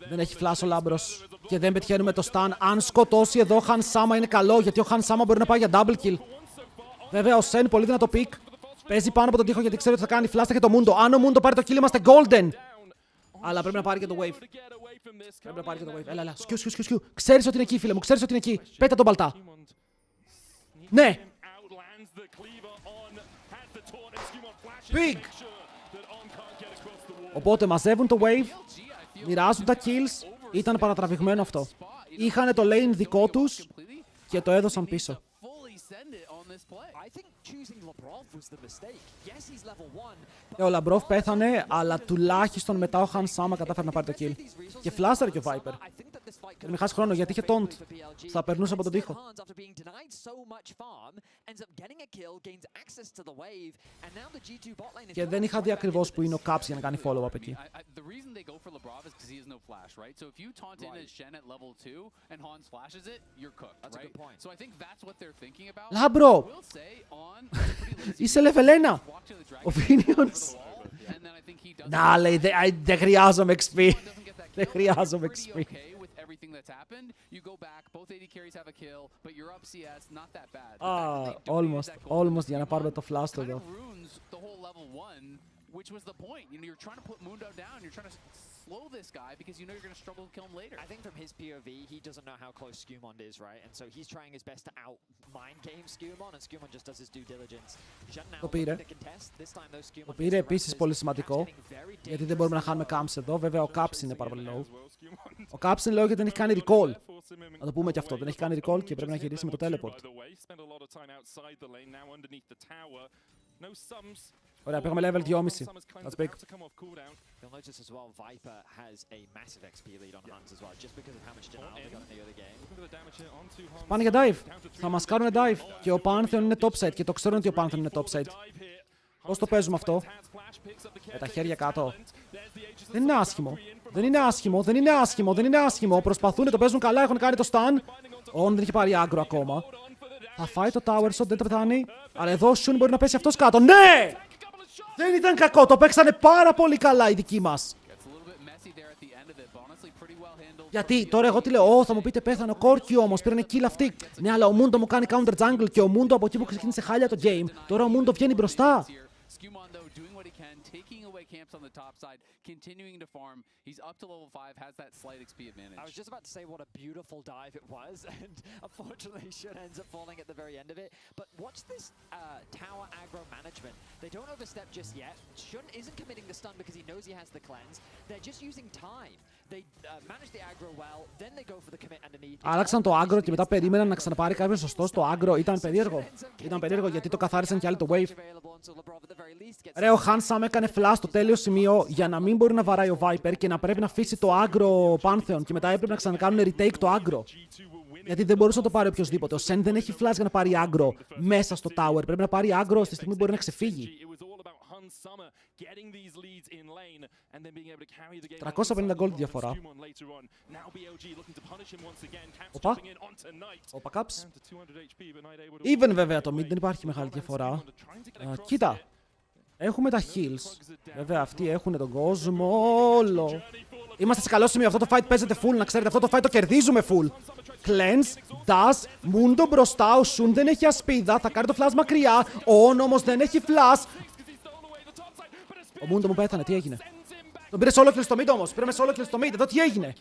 Δεν έχει flash ο Λάμπρος και δεν πετυχαίνουμε το stun. Αν σκοτώσει εδώ ο Han Sama είναι καλό, γιατί ο Han Sama μπορεί να πάει για double kill. Βέβαια ο Sen πολύ δυνατό pick. Παίζει πάνω από τον τοίχο γιατί ξέρει ότι θα κάνει flash και το Mundo. Αν ο Mundo πάρει το kill είμαστε golden. Αλλά πρέπει να πάρει και το wave. Πρέπει να πάρει και το wave. Έλα, σκιου. Ξέρεις ότι είναι εκεί, φίλε μου. Ξέρεις ότι είναι εκεί. Πέτα τον παλτά. Ναι. Big. Οπότε μαζεύουν το wave. Μοιράζουν τα kills. Ήταν παρατραβηγμένο αυτό. Είχανε το lane δικό τους και το έδωσαν πίσω. Ο Λαμπρόφ πέθανε, αλλά τουλάχιστον μετά ο Han Sama κατάφερε να πάρει το kill. Και φλάσαρε και ο Viper. Μην χάσει χρόνο γιατί είχε taunt. Θα περνούσε από τον τοίχο. Και δεν είχα δει ακριβώς που είναι ο Caps για να κάνει follow-up εκεί. Λάμπρο! Είσαι level 1! Ο Opinions! Να, λέει, δεν χρειάζομαι XP. Δεν χρειάζομαι XP. Almost για να πάρουμε το flash του εδώ. Which was the point. You know, you're trying to put Mundo down. You're trying to slow this guy because you know you're going to struggle to kill him later. I think from his POV, he doesn't know how close Skumond is, right? And so he's trying his best to out-mind game Skumond, and Skumond just does his due diligence. Το πήρε. Το πήρε επίσης πολύ σημαντικό, γιατί δεν μπορούμε να χάνουμε Caps εδώ. Βέβαια, ο Caps είναι πάρα πολύ low. Ο Caps είναι low γιατί δεν έχει κάνει recall. Να το πούμε και αυτό. Δεν έχει κάνει recall και πρέπει να γυρίσει με το teleport. Ωραία, πήγαμε level 2,5. That's big. You'll notice as well, Viper has a massive XP lead on Hans as well, just because of how much denial they got in the other game. Πάνε για dive. Θα μας κάνουν dive. Και ο Pantheon είναι topside και το ξέρουν ότι ο Pantheon είναι topside. Πώς το παίζουμε αυτό? Με τα χέρια κάτω. Δεν είναι άσχημο. Δεν είναι άσχημο. Δεν είναι άσχημο. Δεν είναι άσχημο. Προσπαθούν, το παίζουν καλά. Έχουν κάνει το stun. Δεν έχει πάρει aggro ακόμα. Θα φάει το tower shot, δεν το πεθάνει. Αλλά εδώ ο Shun μπορεί να πέσει αυτός κάτω. Ναι! Δεν ήταν κακό. Το παίξανε πάρα πολύ καλά οι δικοί μας. Γιατί τώρα εγώ τι λέω? Θα μου πείτε πέθανε ο Corki όμως. Πήρανε kill αυτή. Ναι, αλλά ο Mundo μου κάνει counter jungle και ο Mundo από εκεί που ξεκίνησε χάλια το game. Τώρα ο Mundo βγαίνει μπροστά. Taking away camps on the top side, continuing to farm. He's up to level 5, has that slight XP advantage. I was just about to say what a beautiful dive it was, and unfortunately Shun ends up falling at the very end of it. But watch this tower aggro management. They don't overstep just yet. Shun isn't committing the stun because he knows he has the cleanse. They're just using time. They manage the aggro well, then they go for the commit underneath. Άλλαξαν το aggro και μετά περίμεναν να ξαναπάρει κάποιος σωστός το aggro. Ήταν περίεργο. Ήταν περίεργο γιατί το καθάρισαν κι άλλοι το wave. Ρε, ο Handsome έκανε flash στο τέλειο σημείο για να μην μπορεί να βαράει ο Viper και να πρέπει να αφήσει το aggro Pantheon και μετά έπρεπε να ξανακάνουν retake το aggro. Γιατί δεν μπορούσε να το πάρει οποιοσδήποτε. Ο Sen δεν έχει flash για να πάρει aggro μέσα στο tower. Πρέπει να πάρει aggro στη στιγμή που μπορεί να ξεφύγει. 350 gold διαφορά. Όπα Caps. Even βέβαια το mid δεν υπάρχει μεγάλη διαφορά. Κοίτα. Έχουμε τα heals. Βέβαια αυτοί έχουν τον κόσμο όλο. Είμαστε σε καλό σημείο. Αυτό το fight παίζεται full. Να ξέρετε, αυτό το fight το κερδίζουμε full. Cleanse, Dash, Mundo μπροστά. Ο Shun δεν έχει ασπίδα. Θα κάνει το flash μακριά. Ο On όμως δεν έχει flash. Ο Mundo μου πέθανε. Τι έγινε? Τον πήρε solo kill στο mid όμως. Πήραμε solo kill στο mid. Εδώ τι έγινε?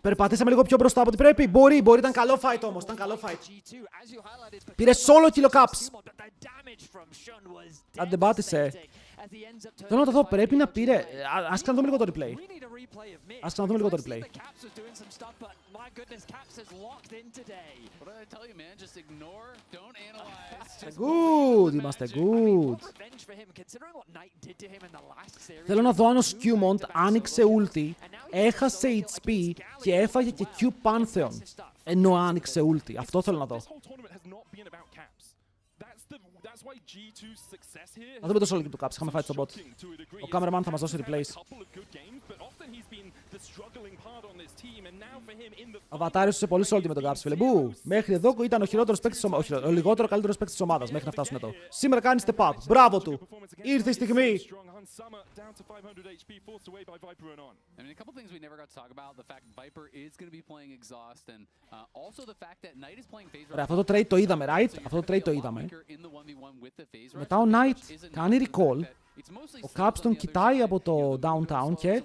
Περπατήσαμε λίγο πιο μπροστά από ό,τι πρέπει. Μπορεί. Ήταν καλό fight όμως. Ήταν καλό fight. Πήρε solo kill ο Caps. Αν δεν πάτησε. Θέλω να το δω. Πρέπει να πήρε. Ας ξαναδούμε λίγο το replay. Ας ξαναδούμε λίγο το replay. Good. Είμαστε good. Θέλω να δω αν ο Skumond άνοιξε ulti, έχασε HP και έφαγε και Q Pantheon ενώ άνοιξε ulti. Αυτό θέλω να δω. Να δούμε το solo kill του Caps. Είχαμε fight στο bot. Ο cameraman θα μας δώσει replays. Αβατάρισε πολύ solo kill με τον Caps, φίλε. Μπου! Μέχρι εδώ ήταν ο χειρότερος παίκτης της ομάδας. Όχι, ο λιγότερο καλύτερος παίκτης της ομάδας μέχρι να φτάσουν εδώ. Σήμερα κάνει step up. Μπράβο του! Ήρθε η στιγμή! Ωραία, αυτό το trade το είδαμε, right? Αυτό το trade το είδαμε. Μετά ο Knight κάνει recall. Ο Caps τον κοιτάει από το downtown και...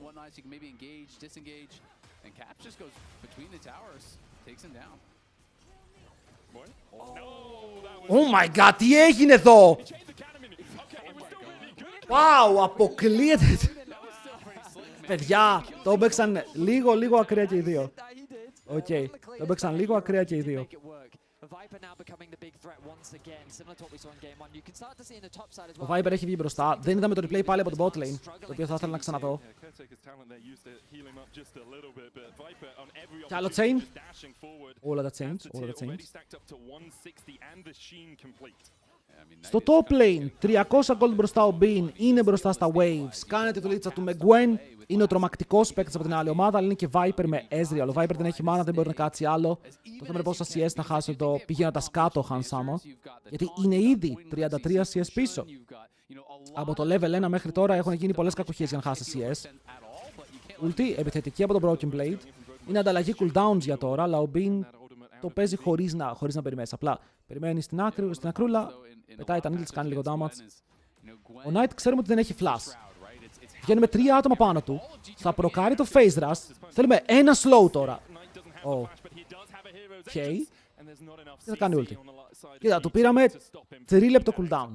Oh my god, τι έγινε εδώ! Wow, αποκλείεται! Παιδιά, το έπαιξαν λίγο ακραία και οι δύο. Οκ, το έπαιξαν λίγο ακραία και οι δύο. Ο Viper έχει βγει μπροστά. Δεν είδαμε το replay πάλι από το bot lane, το οποίο θα ήθελα να ξαναδώ. Κι άλλο chain. Όλα τα chains. Στο top lane, 300 gold μπροστά ο Bean, είναι μπροστά στα waves. Κάνετε τη δουλίτσα του με Gwen. Είναι ο τρομακτικός παίκτης από την άλλη ομάδα, αλλά είναι και Viper με Ezreal. Ο Viper δεν έχει mana, δεν μπορεί να κάτσει άλλο. Το θέμα είναι πόσα CS να χάσει το πηγαίνοντας κάτω ο Hans Sama. Γιατί είναι ήδη 33 CS πίσω. Από το level 1 μέχρι τώρα έχουν γίνει πολλές κακοχίες για να χάσει CS. Ulti, επιθετική από το Broken Blade. Είναι ανταλλαγή cooldowns για τώρα, αλλά ο Bean το παίζει χωρίς να περιμένει. Απλά περιμένει στην ακρούλα, πετάει τα needles, κάνει λίγο damage. Ο Knight ξέρουμε ότι δεν έχει flash. Βγαίνουμε 3 άτομα πάνω του. Θα προκάρει το phase rush. Θέλουμε ένα slow τώρα. Οκ. Τι θα κάνει ulti. Κοίτα, του πήραμε 3 λεπτό cooldown.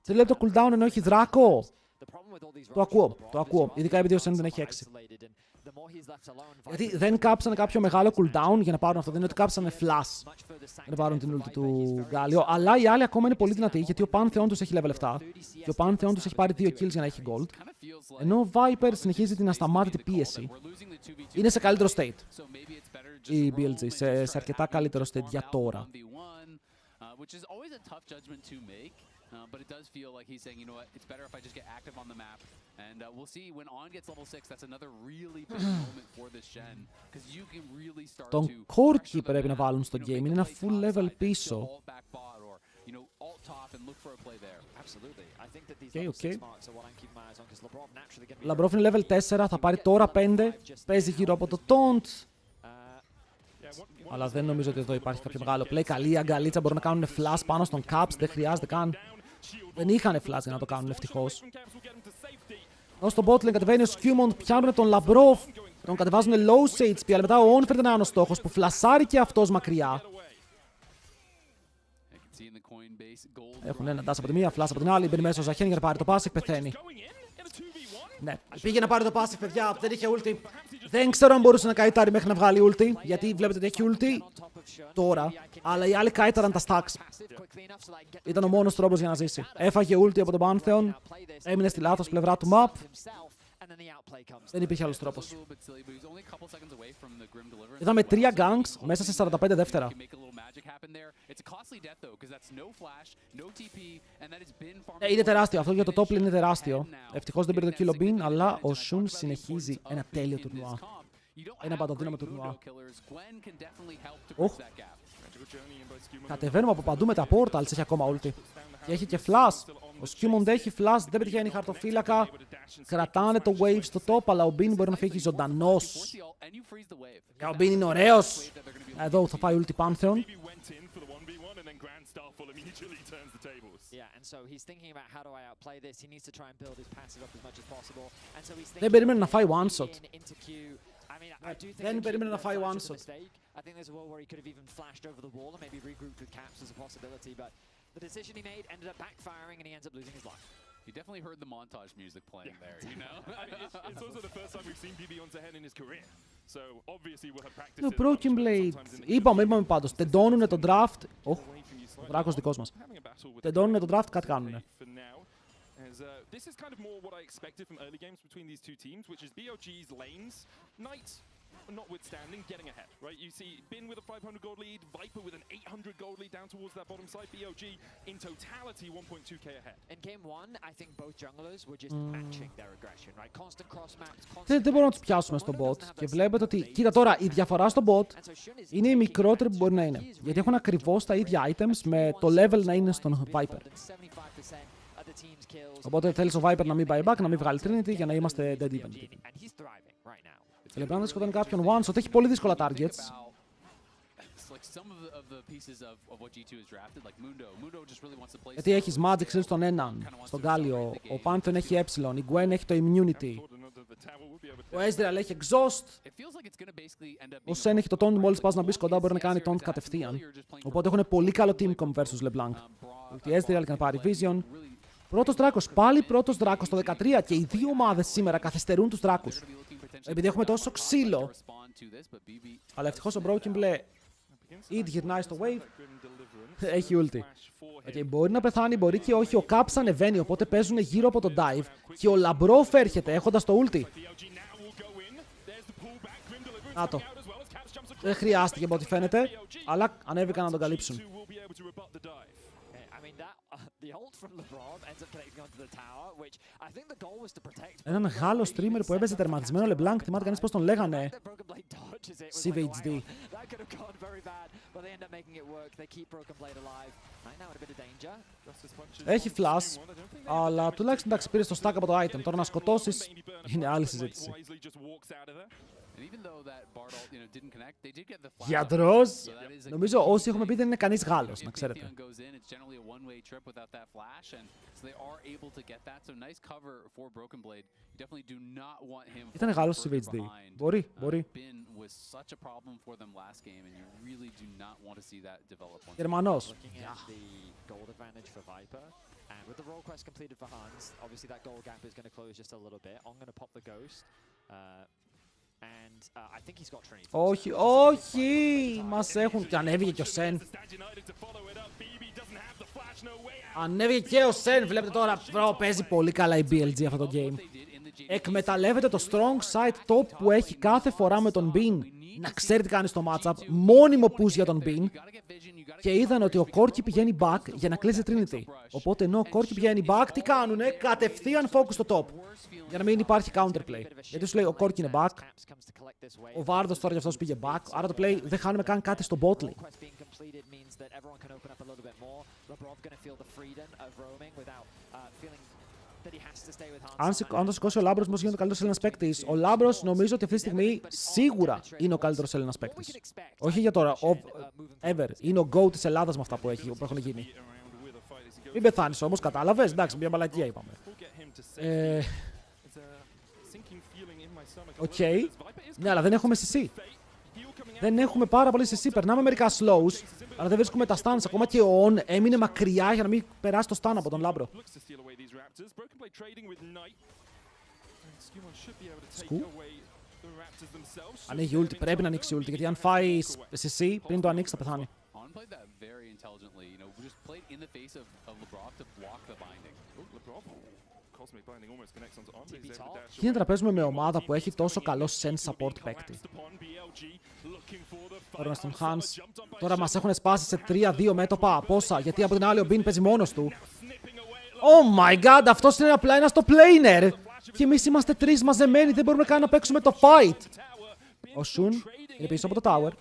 3 λεπτό cooldown ενώ έχει δράκο. Το ακούω. Ειδικά επειδή ο Sen δεν έχει 6. Γιατί δεν κάψανε κάποιο μεγάλο cooldown για να πάρουν αυτό. Δεν είναι ότι κάψανε flash για να πάρουν την ulti του Galio. Αλλά οι άλλοι ακόμα είναι πολύ δυνατοί γιατί ο Pantheon τους έχει level 7 και ο Pantheon τους έχει πάρει 2 kills για να έχει gold. Ενώ ο Viper συνεχίζει την ασταμάτητη πίεση. Είναι σε καλύτερο state η BLG, σε αρκετά καλύτερο state για τώρα. But it does feel like he's saying, you know what, it's better if I just get active on the map. And we'll see when On gets level 6, that's another really big moment for this gen. Because you can really start to... Τον Corki πρέπει να βάλουν στο game, είναι ένα full level πίσω. Okay. Λαμπρόφ είναι level 4, θα πάρει τώρα 5, παίζει γύρω από το taunt. Αλλά δεν νομίζω ότι εδώ υπάρχει κάποιο μεγάλο play. Καλή αγκαλίτσα, μπορούν να κάνουν flash πάνω στον Caps, δεν χρειάζεται καν. Δεν είχαν flash για να το κάνουν, ευτυχώς. Ενώ στο bot lane κατεβαίνει ο Skewmont, πιάνουν τον Λαμπρόφ, τον κατεβάζουν low σε HP, αλλά μετά ο Onford είναι ο στόχος που φλασάρει και αυτός μακριά. Έχουν ένα dash από τη μία, flash από την άλλη, μπαίνει μέσα ο Ζαχέν για να πάρει το passive, πεθαίνει. Ναι, πήγε να πάρει το passive, παιδιά, δεν είχε ulti. Δεν ξέρω αν μπορούσε να καητάρει μέχρι να βγάλει ulti, γιατί βλέπετε ότι έχει ulti τώρα, αλλά οι άλλοι καίταραν τα stacks. Ήταν ο μόνος τρόπος για να ζήσει. Έφαγε ulti από τον Pantheon, έμεινε στη λάθος πλευρά του map. Δεν υπήρχε άλλος τρόπος. Είδαμε 3 ganks μέσα σε 45 δεύτερα. Είναι τεράστιο. Αυτό για το top lane είναι τεράστιο. Ευτυχώς δεν πήρε το kill ο Bean, αλλά ο Shun συνεχίζει ένα τέλειο τουρνουά. Ένα παντοδύναμο τουρνουά. Κατεβαίνουμε από παντού με τα portals, έχει ακόμα ulti. Και έχει και flash. Ο Skewmont έχει flash, δεν πετυχαίνει χαρτοφύλακα. Κρατάνε το wave στο top, αλλά ο Bean μπορεί να φύγει ζωντανός. Και ο Bean είναι ωραίος. Εδώ θα φάει ulti Pantheon. Δεν περίμενε να φάει one shot. Δεν περίμενε να φάει one shot. The decision he made ended up backfiring and he ends up losing his life. You definitely heard the montage music playing there, you know? It's also the first time we've seen BB on Zahen in his career. So obviously we'll have practiced. Το Broken Blade. Είπαμε πάντως. Τεντώνουνε τον draft. Ο δράκος δικός μας. Τεντώνουνε τον draft, κάτι κάνουνε. This is kind of more what I expected from early games between these two teams, which is BOG's lanes, Knight notwithstanding, getting ahead, right? You see Bin with a 500 gold lead, Viper with an 800 gold lead down towards that bottom side, BOG in totality 1.2k ahead. In game 1, I think both junglers were just matching their aggression, right? Constant cross maps, Δεν μπορούμε να τους πιάσουμε στο bot και βλέπετε ότι, κοίτα τώρα, η διαφορά στο bot είναι η μικρότερη που μπορεί να είναι. Γιατί έχουν ακριβώς τα ίδια items με το level να είναι στον Viper. Οπότε θέλεις ο Viper να μην buy back, να μην βγάλει Trinity για να είμαστε dead even. Λεμπράν σκοτώνει κάποιον one-shot, έχει πολύ δύσκολα targets. Γιατί έχεις Magic Shield στον έναν, στον Galio, ο Pantheon έχει E, η Gwen έχει το Immunity. Ο Ezreal έχει Exhaust. Ο Sen έχει το Taunt, μόλις πας να μπεις κοντά μπορεί να κάνει Taunt κατευθείαν. Οπότε έχουν πολύ καλό team comp versus LeBlanc. Ότι Ezreal και να πάρει Vision. Πρώτος δράκος, πάλι πρώτος δράκος το 13 και οι δύο ομάδες σήμερα καθυστερούν τους δράκους. Επειδή έχουμε τόσο ξύλο. Αλλά ευτυχώς ο Broken Blade ήδη γυρνάει στο wave. Έχει ulti. Okay, μπορεί να πεθάνει, μπορεί και όχι. Ο Caps ανεβαίνει, οπότε παίζουν γύρω από το dive. Και ο Λαμπρόφ έρχεται έχοντας το ulti. Να το. Δεν χρειάστηκε από ό,τι φαίνεται, αλλά ανέβηκαν να τον καλύψουν. Έναν Γάλλο streamer που έπαιζε τερματισμένο LeBlanc, θυμάται κανείς πώς τον λέγανε? CVHD. Έχει flash, αλλά τουλάχιστον εντάξει πήρε το stack από το item. Τώρα να σκοτώσεις είναι άλλη συζήτηση. Γιατρός! Νομίζω όσοι έχουμε πει δεν είναι κανείς Γάλλος, να ξέρετε. Ήταν Γάλλος στο CVHD. Μπορεί, μπορεί. Γερμανός. And with the role quest completed for Hans, obviously that goal gap is going to close just a little bit. I'm going to pop the ghost. And I think he's got Trinity. Όχι, όχι! Μας έχουν... Και ανέβηκε και ο Σεν. Ανέβηκε και ο Σεν, βλέπετε τώρα. Παίζει πολύ καλά η BLG αυτό το game. Εκμεταλλεύεται το strong side top που έχει κάθε φορά με τον Bean. Να ξέρει τι κάνει στο matchup. Μόνιμο push για τον Bean. Και είδαν ότι ο Corki πηγαίνει back για να κλείσει Trinity. Οπότε ενώ ο Corki πηγαίνει back, τι κάνουνε? Κατευθείαν focus στο top. Για να μην υπάρχει counterplay. Γιατί σου λέει ο Corki είναι back. Ο Βάρδος τώρα για αυτός πήγε back. Άρα το play δεν χάνουμε καν κάτι στο bot lane. Αν το σηκώσει ο Λάμπρος, μήπως γίνεται ο καλύτερος Έλληνας παίκτης. Ο Λάμπρος νομίζω ότι αυτή τη στιγμή σίγουρα είναι ο καλύτερος Έλληνας παίκτης. Όχι για τώρα, ever. Είναι ο GO της Ελλάδας με αυτά που έχουν γίνει. Μην πεθάνεις όμως, κατάλαβες. Εντάξει, μια μαλακία είπαμε. Οκ. Ναι, αλλά δεν έχουμε CC. Δεν έχουμε πάρα πολύ CC. Περνάμε μερικά slows, αλλά δεν βρίσκουμε τα stuns. Ακόμα και ο On έμεινε μακριά για να μην περάσει το stun από τον Λάμπρο. Σκου. Ανοίγει ulti. Πρέπει να ανοίξει ulti, γιατί αν φάει CC πριν το ανοίξει θα πεθάνει. Γίνεται να παίζουμε με ομάδα που έχει τόσο καλό sense support παίκτη. Τώρα στον Hans. Τώρα μας έχουν σπάσει σε 3-2 μέτωπα. Πόσα? Γιατί από την άλλη ο Bean παίζει μόνος του. Oh my god, αυτός είναι απλά ένας στο planer. Και εμείς είμαστε τρεις μαζεμένοι. Δεν μπορούμε καν να παίξουμε το fight. Ο Shun είναι πίσω από το tower.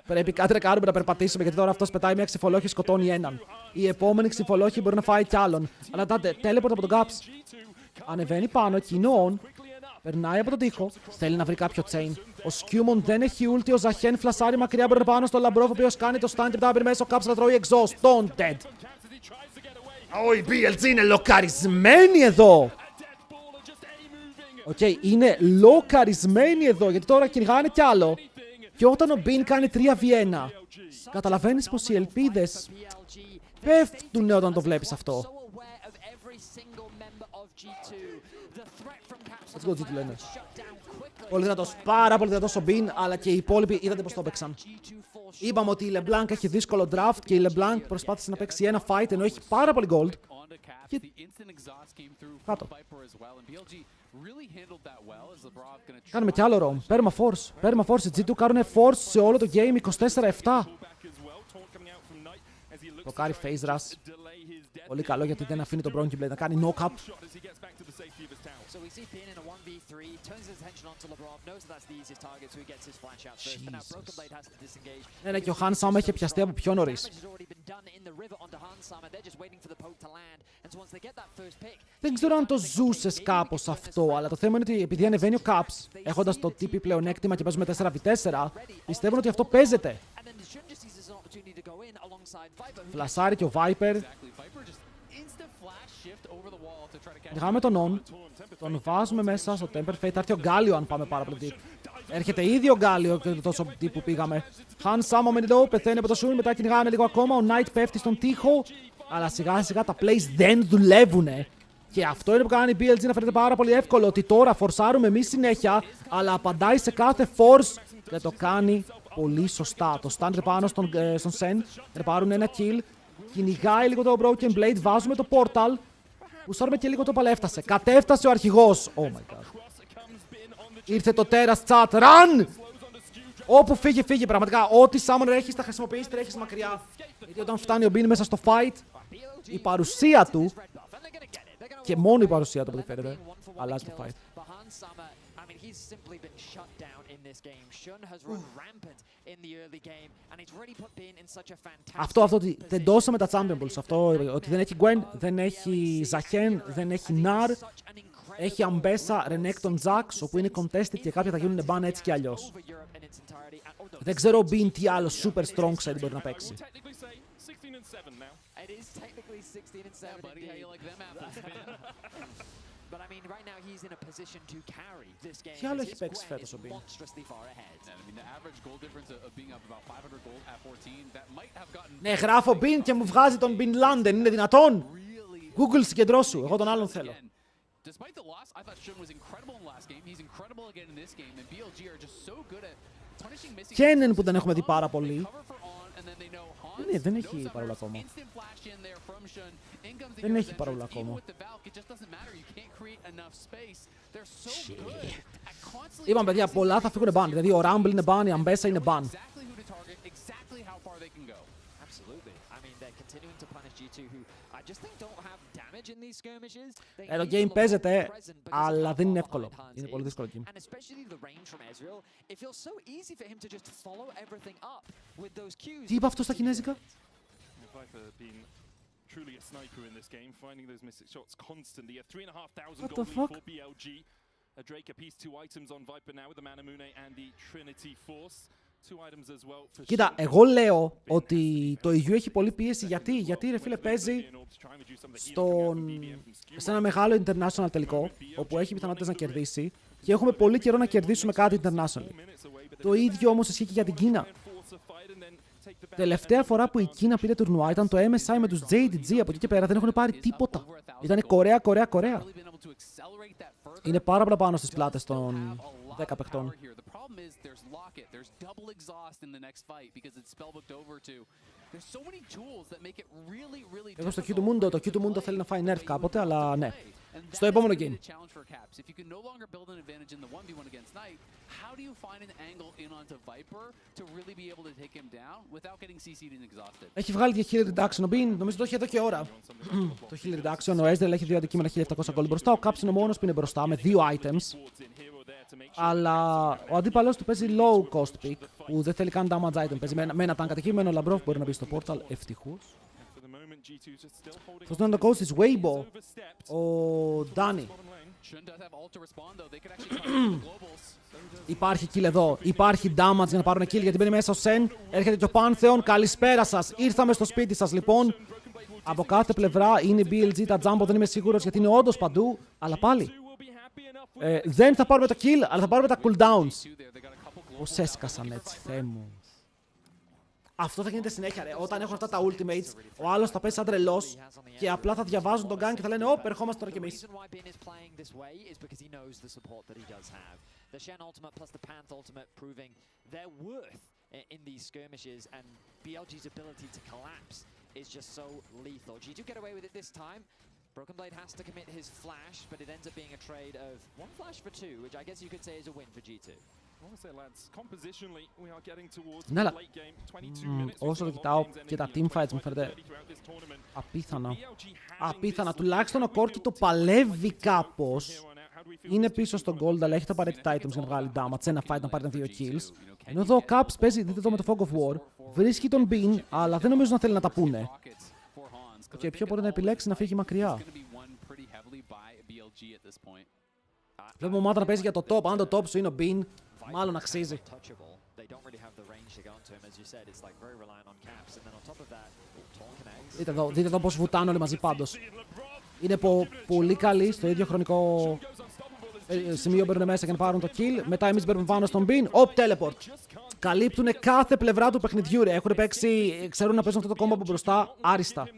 Πρέπει κάτι να κάνουμε να περπατήσουμε, γιατί τώρα αυτός πετάει μια ξυφολόχη, σκοτώνει έναν. Η επόμενη ξυφολόχη μπορεί να φάει κι άλλον. Αλλά teleport από τον Gaps. Ανεβαίνει πάνω, εκεί είναι ο On. Περνάει από τον τοίχο. Θέλει να βρει κάποιο chain. Ο Σκιούμον δεν έχει ulti. Ο Ζαχέν φλασάρει μακριά. Μπορεί να πάνω στο Λαμπρόφ, ο οποίος κάνει το stun και μετά μέσα. Ο Caps θα τρώει exhaust. Taunted. Η BLG είναι λοκαρισμένη εδώ. Οκ, είναι λοκαρισμένη εδώ, γιατί τώρα κυνηγάνε κι άλλο. Και όταν ο Bean κάνει 3v1, καταλαβαίνεις πως οι ελπίδες πέφτουν όταν το βλέπεις αυτό. Let's go, τι του λένε. Πολύ δυνατός, πάρα πολύ δυνατός ο Bean, αλλά και οι υπόλοιποι είδατε πως το έπαιξαν. Είπαμε ότι η LeBlanc έχει δύσκολο draft και η LeBlanc προσπάθησε να παίξει ένα fight ενώ έχει πάρα πολύ gold. Και... κάτω. Κάνουμε κι άλλο roam. Perma force. Perma force. Οι G2 κάνουν force σε όλο το game 24-7. Το κάνει phase rush. Πολύ καλό γιατί δεν αφήνει τον Bronky Blade να κάνει knock-up. Ναι, και ο Hans άμα είχε πιαστεί από πιο νωρίς. Δεν ξέρω αν το ζούσες κάπως αυτό, αλλά το θέμα είναι ότι επειδή ανεβαίνει ο Caps, έχοντας το TP πλεονέκτημα και παίζουμε 4v4, πιστεύουν ότι αυτό παίζεται. Φλασάρει και ο Viper. Είχαμε τον On. Τον βάζουμε μέσα στο Temper Fate. Θα έρθει ο Γκάλιο αν πάμε πάρα πολύ deep. Έρχεται ήδη ο Γκάλιο και τόσο deep που πήγαμε. Hans Samo με την πεθαίνει από το Shun. Μετά κυνηγάνε λίγο ακόμα. Ο Knight πέφτει στον τοίχο. Αλλά σιγά σιγά τα plays δεν δουλεύουνε. Και αυτό είναι που κάνει η BLG να φαίνεται πάρα πολύ εύκολο. Ότι τώρα φορσάρουμε εμείς συνέχεια. Αλλά απαντάει σε κάθε force. Και το κάνει πολύ σωστά. Το stand πάνω στον Sen, να πάρουν ένα kill. Κυνηγάει λίγο το Broken Blade, βάζουμε το portal. Πουσάρουμε και λίγο το πάλι έφτασε. Κατέφτασε ο αρχηγός. Oh my god. Ήρθε το τέρας chat. Run! Όπου φύγει, φύγει. Πραγματικά, ό,τι summoner έχεις θα χρησιμοποιήσεις, τρέχεις μακριά. Γιατί όταν φτάνει ο Bin μέσα στο fight, η παρουσία του, και μόνο η παρουσία του, από ό,τι φαίνεται, αλλάζει το fight. Αυτό ότι τεντώσαμε τα Champion Balls. Αυτό ότι δεν έχει Gwen, δεν έχει Zahen, δεν έχει Nar. Έχει Αμπέσα, Renekton, Jax, όπου είναι contested και κάποια θα γίνουν ban έτσι κι αλλιώς. Δεν ξέρω ο Bin τι άλλο super strong side μπορεί να παίξει. Τι άλλο έχει παίξει φέτος ο Bin? Ναι, γράφω Bin και μου βγάζει τον Bin London. Είναι δυνατόν? Google συγκεντρώσου. Εγώ τον άλλον θέλω. Despite the loss, I thought Shun was incredible in the last game. He's incredible again in this game, and BLG are just so good at punishing missing. Kennen που δεν έχουμε δει πάρα πολύ. Ναι, δεν έχει παρόλα ακόμα. Δεν έχει παρόλα ακόμα. Είπαμε παιδιά, πολλά θα φύγουν ban. Δηλαδή ο Rumble είναι ban, η Αμπέσα είναι ban. Το game παίζεται, αλλά δεν είναι εύκολο. Είναι πολύ δύσκολο game. Τι είπε αυτό στα κινέζικα? What the fuck? Κοίτα, εγώ λέω ότι το EU έχει πολλή πίεση. Γιατί ρε φίλε παίζει σε ένα μεγάλο international τελικό, όπου έχει πιθανότητες να κερδίσει και έχουμε πολύ καιρό να κερδίσουμε κάτι international. Το ίδιο όμως ισχύει και για την Κίνα. Τελευταία φορά που η Κίνα πήρε τουρνουά ήταν το MSI με τους JDG. Από εκεί και πέρα δεν έχουν πάρει τίποτα. Ήταν Κορέα, Κορέα, Κορέα. Είναι πάρα πολλά πάνω στις πλάτες των 10 παιχτών. Έχω στο Q του Mundo. Το Q του Mundo θέλει να φάει nerf κάποτε, αλλά ναι. Στο επόμενο game. Έχει βγάλει και heal reduction ο Bin, νομίζω το έχει εδώ και ώρα. Το heal reduction, ο Ezreal έχει 2 αντικείμενα 1700 gold μπροστά, ο Caps είναι ο μόνος που είναι μπροστά με 2 items. Αλλά ο αντίπαλος του παίζει low cost pick, που δεν θέλει καν damage item, παίζει με ένα tank κατοικημένο Λαμπρόφ που μπορεί να μπει στο portal, ευτυχώς. Θα στον το coach της Weibo, ο Danny. Υπάρχει kill εδώ, υπάρχει damage για να πάρουν kill γιατί μπαίνει μέσα ο Sen. Έρχεται και ο Pantheon, καλησπέρα σας, ήρθαμε στο σπίτι σας λοιπόν. Από κάθε πλευρά είναι η BLG, τα Jumbo δεν είμαι σίγουρος γιατί είναι όντως παντού, αλλά πάλι. Δεν θα πάρουμε τα kill, αλλά θα πάρουμε τα cooldowns. Πώς έσκασαν έτσι, Θεέ μου. Αυτό θα γίνεται συνέχεια, ρε. Όταν έχουν αυτά τα ultimates, ο άλλος θα πέσει σαν τρελός και απλά θα διαβάζουν τον gang και θα λένε «Ωπ, ερχόμαστε τώρα κι εμείς». Broken Blade has to commit his flash, but it ends up being a trade of 1 flash for 2, which I guess you could say is a win for G2. Ναι, αλλά όσο το κοιτάω και τα teamfights μου φαίνεται απίθανα. Απίθανα, τουλάχιστον ο Corki το παλεύει κάπως. Είναι πίσω στο gold, αλλά έχει τα απαραίτητα items για να βγάλει damage, ένα fight να πάρει 2 kills. Ενώ εδώ ο Caps παίζει, δείτε εδώ με το Fog of War, βρίσκει τον Bin, αλλά δεν νομίζω να θέλει να τα πούνε. Και ποιο μπορεί να επιλέξει να φύγει μακριά. Βλέπουμε ομάδα να παίζει για το top. Αν το top σου είναι ο Bin, μάλλον αξίζει. Δείτε εδώ πώς βουτάνε όλοι μαζί πάντως. Είναι πολύ καλοί στο ίδιο χρονικό σημείο μπαίνουν μέσα για να πάρουν το kill. Μετά εμείς μπαίνουμε πάνω στον Bin. Οπ, teleport. Καλύπτουν κάθε πλευρά του παιχνιδιού. Έχουν παίξει, ξέρουν να παίζουν αυτό το κόμμα από μπροστά άριστα.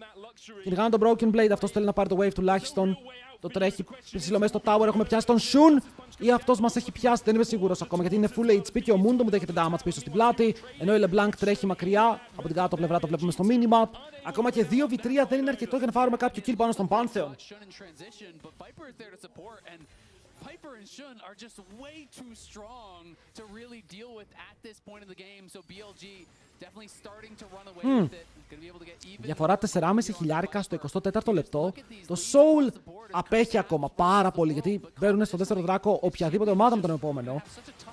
Κυνηγάνε τον Broken Blade. Αυτός θέλει να πάρει το wave τουλάχιστον. Το τρέχει ψηλό μέσα στο tower. Έχουμε πιάσει τον Shun. Ή αυτός μας έχει πιάσει, δεν είμαι σίγουρος ακόμα. Γιατί είναι full HP και ο Mundo μου δέχεται damage πίσω στην πλάτη. Ενώ η LeBlanc τρέχει μακριά. Από την κάτω πλευρά το βλέπουμε στο minimap. Ακόμα και 2v3 δεν είναι αρκετό για να πάρουμε κάποιο kill πάνω στον Pantheon. Piper and Shun are just way too strong to really deal with at this point in the game. So BLG definitely starting to run away with it. Gonna be able to get even. Διαφορά 4,5 χιλιάρικα στο 24ο λεπτό. Το Soul απέχει ακόμα πάρα πολύ γιατί μπαίνουν στο δεύτερο δράκο οποιαδήποτε ομάδα με τον επόμενο.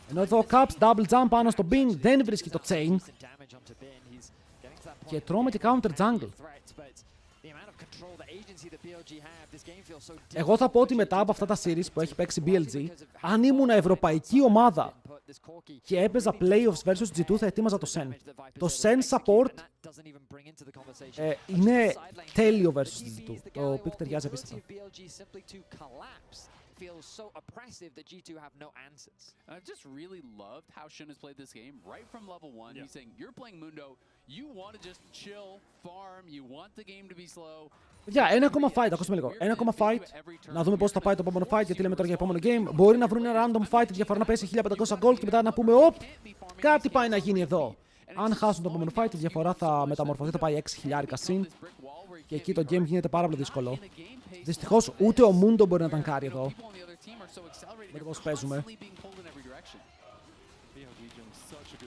Ενώ εδώ ο Caps double jump πάνω στο Bin δεν βρίσκει το chain. Και τρώμε και counter jungle. Εγώ θα πω ότι μετά από αυτά τα series που έχει παίξει BLG, αν ήμουν ευρωπαϊκή ομάδα και έπαιζα playoffs versus G2 θα ετοίμαζα το Sen. Το Sen support είναι τέλειο versus G2. Το pick ταιριάζει απίστευτα. Feels so oppressive that G2 have no answers. I've just really loved how Shun has played this game right from level 1. He's saying, you're playing Mundo, you want to just chill, farm, you want the game to be slow. Για ένα ακόμα fight, ακούσουμε λίγο. Ένα ακόμα fight. Να δούμε πώς θα πάει το επόμενο fight, γιατί λέμε τώρα για επόμενο game. Μπορεί να βρουν ένα random fight, διαφορά να πέσει 1500 gold και μετά να πούμε, οπ, κάτι πάει να γίνει εδώ. Αν χάσουν το επόμενο fight, η διαφορά θα μεταμορφωθεί, θα πάει 6.000 συν. Και εκεί το game γίνεται πάρα πολύ δύσκολο. Δυστυχώς ούτε ο Mundo μπορεί να τανκάρει εδώ. Με το πώς παίζουμε.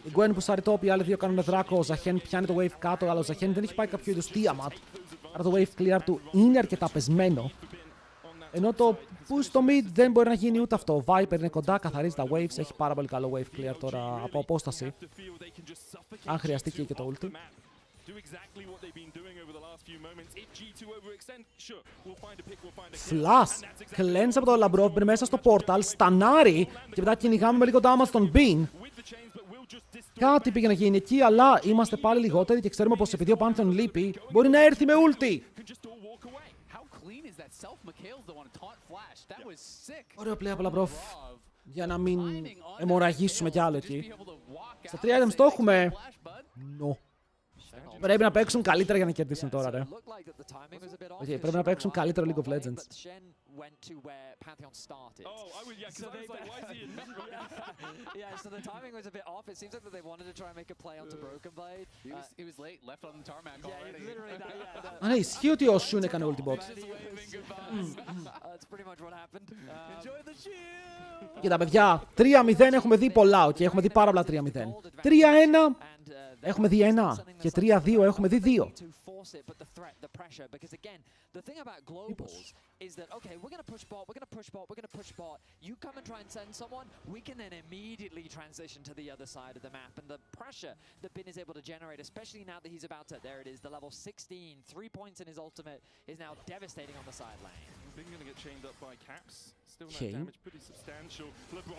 Η Gwen που σάρει top, οι άλλοι δύο κάνουν δράκο. Ο Ζαχέν πιάνει το wave κάτω, αλλά ο Ζαχέν δεν έχει πάει κάποιο είδους Tiamat. Άρα το wave clear του είναι αρκετά πεσμένο. Ενώ το push στο mid δεν μπορεί να γίνει ούτε αυτό. Ο Viper είναι κοντά, καθαρίζει τα waves, έχει πάρα πολύ καλό wave clear τώρα από απόσταση. Αν χρειαστεί και το ulti. Flash, cleanse από το Labrov, μπαίνει μέσα στο portal, στανάρει και μετά κυνηγάμε με λίγο damage στον Bean. Κάτι πήγε να γίνει εκεί, αλλά είμαστε πάλι λιγότεροι και ξέρουμε πως επειδή ο Pantheon λείπει, μπορεί να έρθει με ulti. Ωραίο play από Labrov, για να μην αιμορραγήσουμε κι άλλο εκεί. Στα 3 items το έχουμε. No. Πρέπει να παίξουν καλύτερα για να κερδίσουν τώρα, ρε. Okay, πρέπει να παίξουν καλύτερο League of Legends. Α, ναι, ισχύει ότι ο Shun έκανε ulti bot. Κοίτα, παιδιά, 3-0 έχουμε δει πολλά, okay, έχουμε δει πάρα πολλά 3-0. 3-1 έχουμε δει 1 και 3-2 έχουμε δει 2. The thing about globals is that, okay, we're going to push bot, we're going to push bot, we're going to push bot. You come and try and send someone, we can then immediately transition to the other side of the map. And the pressure that Bin is able to generate, especially now that he's about to, there it is, the level 16, 3 points in his ultimate, is now devastating on the side lane. Bin going to get chained up by Caps. Still no Okay. damage, pretty substantial.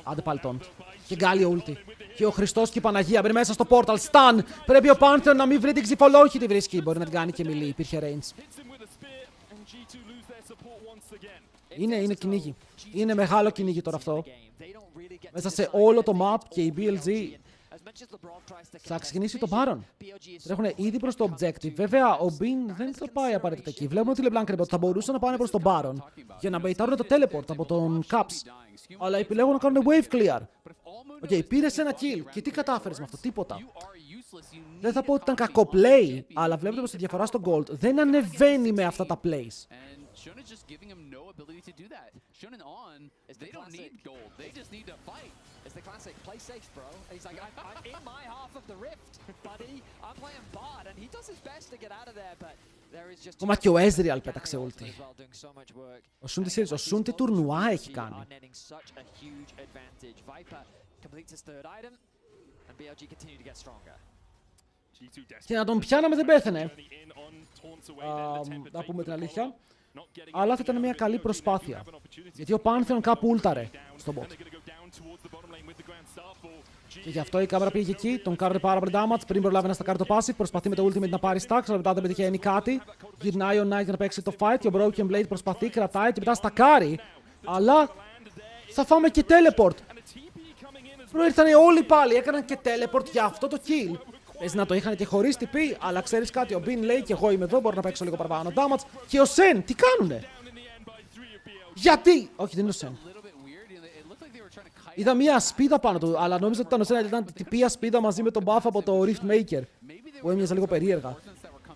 Άντε πάλι τόντ. Και γκάλι ulti. Και ο Χριστός και η Παναγία μπαίνει μέσα στο portal. Stun. Πρέπει ο Pantheon να μην βρει την ξυφολό. Όχι τη βρίσκει. Μπορεί να την κάνει και μιλή. Υπήρχε range. Είναι κυνήγι. Είναι μεγάλο κυνήγι τώρα αυτό. Μέσα σε όλο το map και η BLG θα ξεκινήσει το Baron. Τρέχουν ήδη προς το objective. Βέβαια, ο Bin δεν θα πάει απαραίτητα εκεί. Βλέπουμε ότι οι LeBlanc θα μπορούσαν να πάνε προς το Baron για να μπεϊτάρουν το teleport από τον Caps. Αλλά επιλέγουν να κάνουν wave clear. Οκ, πήρες ένα kill. Και τι κατάφερες με αυτό, τίποτα. Δεν θα πω ότι ήταν κακό play, αλλά βλέπετε πως η διαφορά στο gold δεν ανεβαίνει με αυτά τα plays. Shun is just giving him no ability to do that. Shun and On, they don't need gold. They just need to fight. It's the classic, play safe, bro. He's like, I'm in my half of the rift, buddy. I'm playing bot, and he does his best to get out of there, but there is just... Ακόμα και ο Ezreal πέταξε ulti. Ο Shun τι series, ο Shun τι τουρνουά έχει κάνει. Και να τον πιάναμε δεν πέθανε. Να πούμε την αλήθεια. Αλλά θα ήταν μια καλή προσπάθεια. Γιατί ο Pantheon κάπου ούλταρε στον bot. Και γι' αυτό η κάμερα πήγε εκεί, τον κάρε πάρα πολύ damage πριν προλάβει να στακάρει το passive. Προσπαθεί με το ultimate να πάρει stacks, αλλά μετά δεν πετυχαίνει κάτι. Γυρνάει ο Knight για να παίξει το fight και ο Broken Blade προσπαθεί, κρατάει και μετά στακάρει. Αλλά θα φάμε και teleport. Προήρθανε όλοι πάλι, έκαναν και teleport για αυτό το kill. Πες να το είχαν και χωρίς TP, αλλά ξέρεις κάτι, ο Bin λέει και εγώ είμαι εδώ, μπορώ να παίξω λίγο παραπάνω damage. Και ο Sen, τι κάνουνε. Γιατί! Όχι, δεν είναι ο Σεν. Είδα μία σπίδα πάνω του, αλλά νόμιζα ότι ήταν ο Σεν, ήταν τυπία σπίδα μαζί με τον buff από το Rift Maker, που έμοιαζε λίγο περίεργα.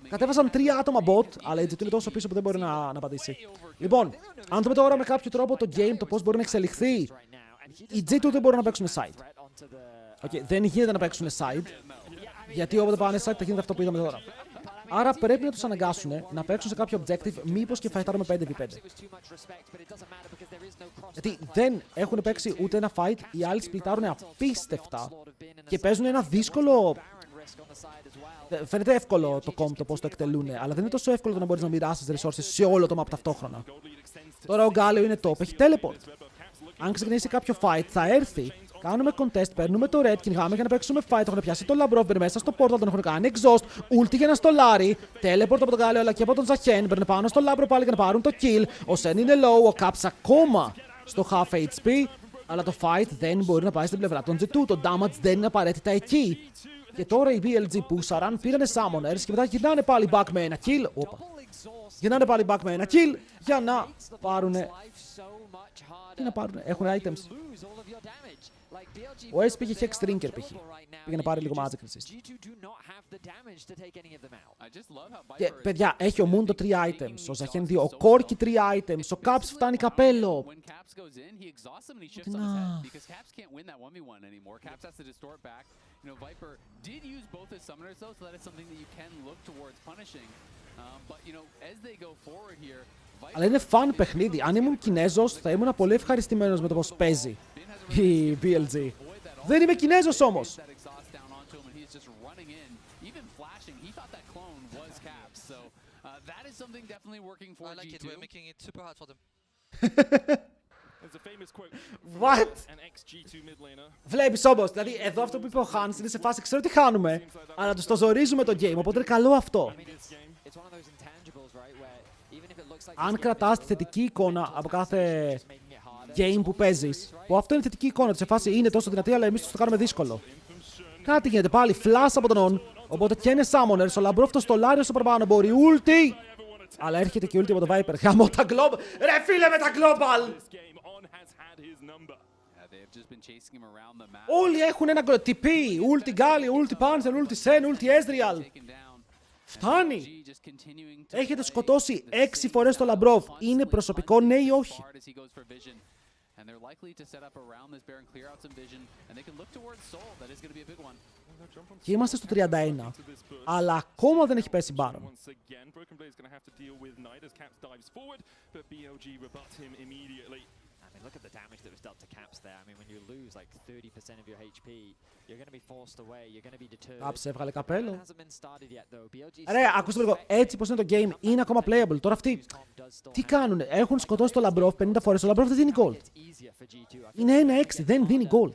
Κατέβασαν 3 άτομα bot, αλλά η G2 είναι τόσο πίσω που δεν μπορεί να απαντήσει. Λοιπόν, αν δούμε τώρα με κάποιο τρόπο το game, το πώς μπορεί να εξελιχθεί, οι G2 δεν μπορούν να παίξουν side. Okay, δεν γίνεται να παίξουν side, γιατί όποτε πάνε side θα γίνεται αυτό που είδαμε τώρα. Άρα πρέπει να τους αναγκάσουν να παίξουν σε κάποιο objective, μήπως και φαϊτάρουμε 5v5. Γιατί δεν έχουν παίξει ούτε ένα fight, οι άλλοι σπλιτάρουν απίστευτα και παίζουν ένα δύσκολο. Φαίνεται εύκολο το comp το πώς το εκτελούν, αλλά δεν είναι τόσο εύκολο το να μπορείς να μοιράσεις resources σε όλο το map ταυτόχρονα. Τώρα ο Γκάλεο είναι top, έχει teleport. Αν ξεκινήσει κάποιο fight θα έρθει. Κάνουμε contest, παίρνουμε το red, κυνηγάμε για να παίξουμε fight. Έχουν πιάσει το Labrov μέσα στο portal, τον έχουν κάνει exhaust, ulti για να στολάρει. Teleport από τον Γκάλεο αλλά και από τον Ζαχέν. Παίρνουν πάνω στο Labrov πάλι για να πάρουν το kill. Ο Sen είναι low, ο Caps ακόμα στο half HP. Αλλά το fight δεν μπορεί να πάει στην πλευρά των G2. Το damage δεν είναι απαραίτητα εκεί. Και τώρα οι BLG πούσαραν, πήρανε summoners και μετά γυρνάνε πάλι back με ένα kill. Όπα. Γυρνάνε πάλι back με ένα kill για να πάρουνε. Τι να πάρουνε, έχουν items. Ο Ace πήγε Hex Drinker π.χ. Πήγε να πάρει λίγο magic resist. Και παιδιά, έχει ο Moon το 3 items, ο Ζαχέν 2, ο Corki 3 items, ο Caps φτάνει καπέλο. Τι να... Αλλά είναι fun παιχνίδι. Αν ήμουν Κινέζος θα ήμουν πολύ ευχαριστημένος με το πώς παίζει η BLG. Δεν είμαι Κινέζος όμως. What? Βλέπεις όμως, δηλαδή εδώ αυτό που είπε ο Hans είναι σε φάση ξέρω τι χάνουμε, αλλά τους το ζορίζουμε το game, οπότε είναι καλό αυτό. Αν κρατάς τη θετική εικόνα από κάθε game που παίζεις, που αυτό είναι θετική εικόνα, σε φάση είναι τόσο δυνατή, αλλά εμείς τους το κάνουμε δύσκολο. Κάτι γίνεται πάλι, flash από τον on, οπότε και είναι summoners, ο Labrov το στολάριο στο παραπάνω μπορεί, ulti! Αλλά έρχεται και ulti από το Viper, γαμώ τα global, ρε φίλε με τα global! Όλοι έχουν ένα TP, ulti Galio, ulti Panzer, ulti Sen, ulti Ezreal. Φτάνει! Έχετε σκοτώσει 6 φορές το Labrov. Είναι προσωπικό, ναι ή όχι? Και είμαστε στο 31. Αλλά ακόμα δεν έχει πέσει Baron. Look at the damage that was dealt to Caps there. I mean, when you lose like 30% of your HP, you're going to be forced away. You're going to be deterred. Caps έβγαλε καπέλο. Hasn't been started yet though. BLG. Ρε, ακούστε λίγο. Έτσι πως είναι το game, είναι ακόμα playable. Τώρα αυτοί τι κάνουνε? Έχουν σκοτώσει το Labrov 50 φορές. Το Labrov δεν δίνει gold. Είναι 1-6, δεν δίνει gold.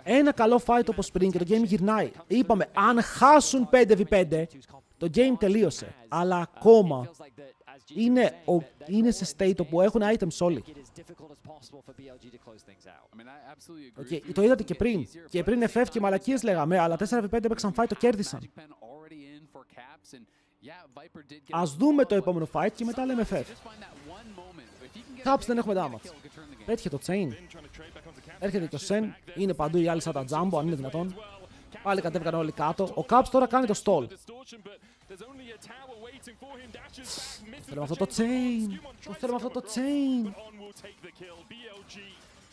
Ένα καλό fight όπως πριν και το game γυρνάει. Είπαμε, αν χάσουν 5v5, το game τελείωσε. Αλλά ακόμα είναι σε state όπου έχουν items όλοι. Okay, το είδατε και πριν. Και πριν FF και μαλακίες λέγαμε, αλλά 4v5 έπαιξαν fight, το κέρδισαν. Ας δούμε το επόμενο fight και μετά λέμε FF. Caps δεν έχουμε damage. Πέτυχε το chain. Έρχεται και ο Sen. Είναι παντού οι άλλοι σαν τα Jumbo, αν είναι δυνατόν. Πάλι κατέβηκαν όλοι κάτω. Ο Caps τώρα κάνει το stall. Θέλουμε αυτό το chain. Θέλουμε αυτό το chain.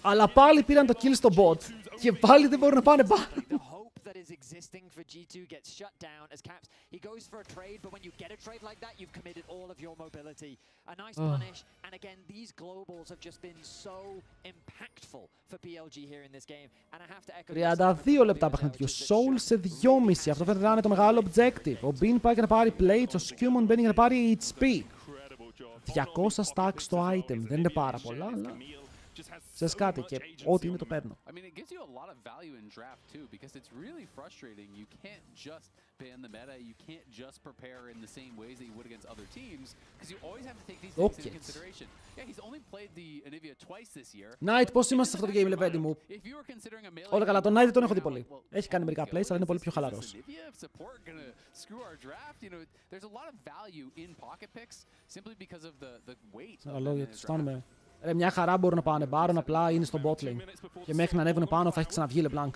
Αλλά πάλι πήραν το kill στο bot. Και πάλι δεν μπορούν να πάνε πάνω. That is existing for G2 gets shut down as Caps. He goes for a trade, but when you get a trade like that, you've committed all of your mobility. A nice punish, and again, these globals have just been so impactful for BLG here in this game. And I have to echo... 32 λεπτά παιχνιδιού. Soul σε 2,5. Αυτό φαίνεται να είναι το μεγάλο objective. Ο Bin πάει για να πάρει plates, ο Skewman μπαίνει για να πάρει HP. 200 stacks στο item. Δεν είναι πάρα πολλά, αλλά... Ξέρεις κάτι, και ό,τι είναι το παίρνω. I mean, it gives you a lot of value in draft too, because it's really frustrating. You can't just ban the meta. You can't just prepare in the same ways that you would against other teams, because you always have to take these things into consideration. Yeah, he's only played the Anivia twice this year. Knight, πώς είμαστε σε αυτό το game, λεβέντη μου? Όλα καλά, τον Knight τον έχω δει πολύ. Έχει κάνει μερικά plays, αλλά είναι πολύ πιο χαλαρός. Λόγια τους φτάνουμε. Μια χαρά μπορούν να πάνε Baron, απλά είναι στο bot lane. Και μέχρι να ανέβουν πάνω θα έχει ξαναβγεί LeBlanc.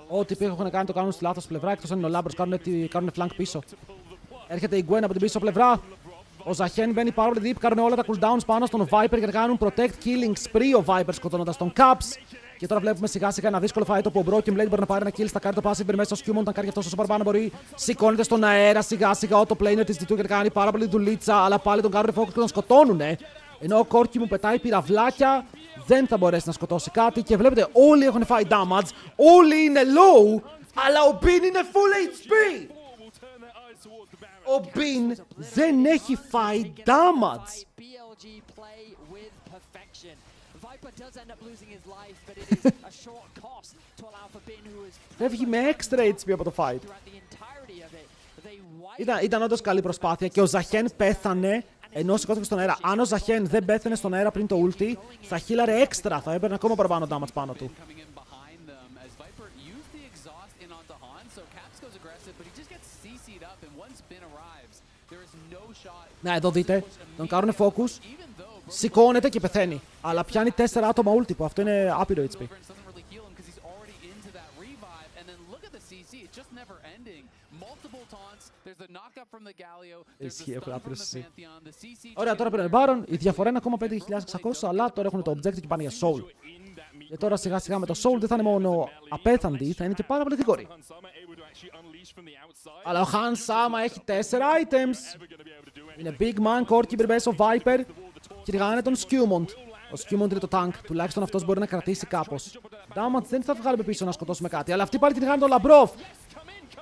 Ό,τι έχουν κάνει το κάνουν στη λάθος πλευρά, εκτός αν είναι ο Λάμπρος, κάνουν flank πίσω. Έρχεται η Gwen από την πίσω πλευρά. Ο Ζαχέν μπαίνει πάρα πολύ deep, κάνουν όλα τα cooldowns πάνω στον Viper για να κάνουν protect killing spree ο Viper σκοτώνοντας τον Caps. Και τώρα βλέπουμε σιγά σιγά ένα δύσκολο fight όπου ο Broken Blade μπορεί να πάρει ένα kill, θα κάνει το passive μέσα στο Skewmon, όταν κάνει αυτό όσο παραπάνω μπορεί. Σηκώνεται στον αέρα σιγά σιγά ο top laner της G2 και κάνει πάρα πολύ δουλίτσα, αλλά πάλι τον κάνουν focus και τον σκοτώνουνε. Ενώ ο Κόρκι μου πετάει πυραυλάκια, δεν θα μπορέσει να σκοτώσει κάτι και βλέπετε όλοι έχουν φάει damage, όλοι είναι low, αλλά ο Bin είναι full HP! Ο Bin δεν έχει φάει damage! Φεύγει με extra HP από το fight. Ήταν όντως καλή προσπάθεια και ο Ζαχέν πέθανε ενώ σηκώθηκε στον αέρα. Αν ο Ζαχέν δεν πέθανε στον αέρα πριν το ulti, θα χύλαρε έξτρα, θα έπαιρνε ακόμα παραπάνω damage πάνω του. Να, εδώ δείτε, τον κάνουν focus, σηκώνεται και πεθαίνει. Αλλά πιάνει 4 άτομα ulti, που αυτό είναι άπειρο HP. Ισχύει, έχω άπειρο CC. Ωραία, τώρα πήραν Baron, η διαφορά είναι ακόμα 5.600, αλλά τώρα έχουν το objective και πάνε για soul. Και τώρα σιγά σιγά με το soul δεν θα είναι μόνο απέθαντοι, θα είναι και πάρα πολύ γρήγοροι. Αλλά ο Han Sama έχει 4 items. Είναι Big Man, Corki, Berbeso, Viper. Κυνηγάνε τον Skewmon. Ο Skewmon είναι το tank, τουλάχιστον αυτός μπορεί να κρατήσει κάπως. Damage δεν θα βγάλουμε πίσω να σκοτώσουμε κάτι, αλλά αυτοί πάλι κυνηγάνε τον Labrov.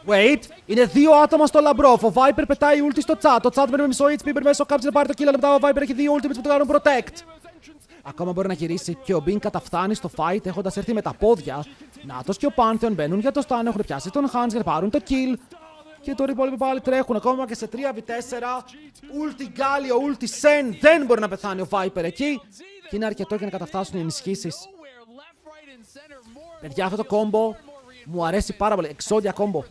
Wait, είναι 2 άτομα στο Labrov. Ο Viper πετάει ulti στο chat. Το chat παίρνει μισό HP, Berbeso κάψει να πάρει το kill, αλλά μετά ο Viper έχει 2 ultimates που το κάνουν protect. Ακόμα μπορεί να γυρίσει και ο Bin καταφθάνει στο fight έχοντας έρθει με τα πόδια. Νάτος και ο Pantheon μπαίνουν για το stun, έχουν πιάσει τον Hans για να πάρουν το kill. Και τώρα οι υπόλοιποι πάλι τρέχουν ακόμα και σε 3v4. Ulti Galio, Ulti Sen, δεν μπορεί να πεθάνει ο Viper εκεί. Και είναι αρκετό για να καταφτάσουν οι ενισχύσεις. Παιδιά, αυτό το combo μου αρέσει πάρα πολύ. Εξόδια combo.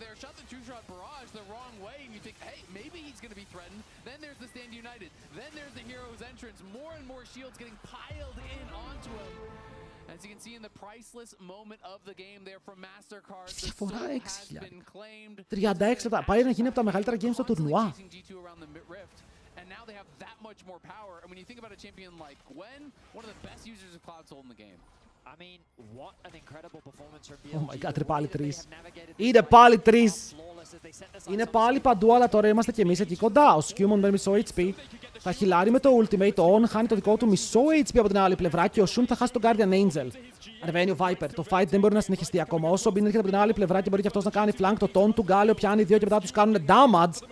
Διαφορά 6.000. 36 λεπτά. Πάει να γίνει από τα μεγαλύτερα games στο τουρνουά. Oh my god, είναι πάλι 3. Είναι πάλι 3. Είναι πάλι παντού, αλλά τώρα είμαστε κι εμείς εκεί κοντά. Ο Skewmon με μισό HP θα χιλάρει με το ultimate. Ο On χάνει το δικό του μισό HP από την άλλη πλευρά και ο Shun θα χάσει τον Guardian Angel. Ανεβαίνει ο Viper. Το fight δεν μπορεί να συνεχιστεί ακόμα. Όσο ο Bin έρχεται από την άλλη πλευρά και μπορεί και αυτός να κάνει flank, το Taunt του Galio πιάνει 2 και μετά τους κάνουν damage.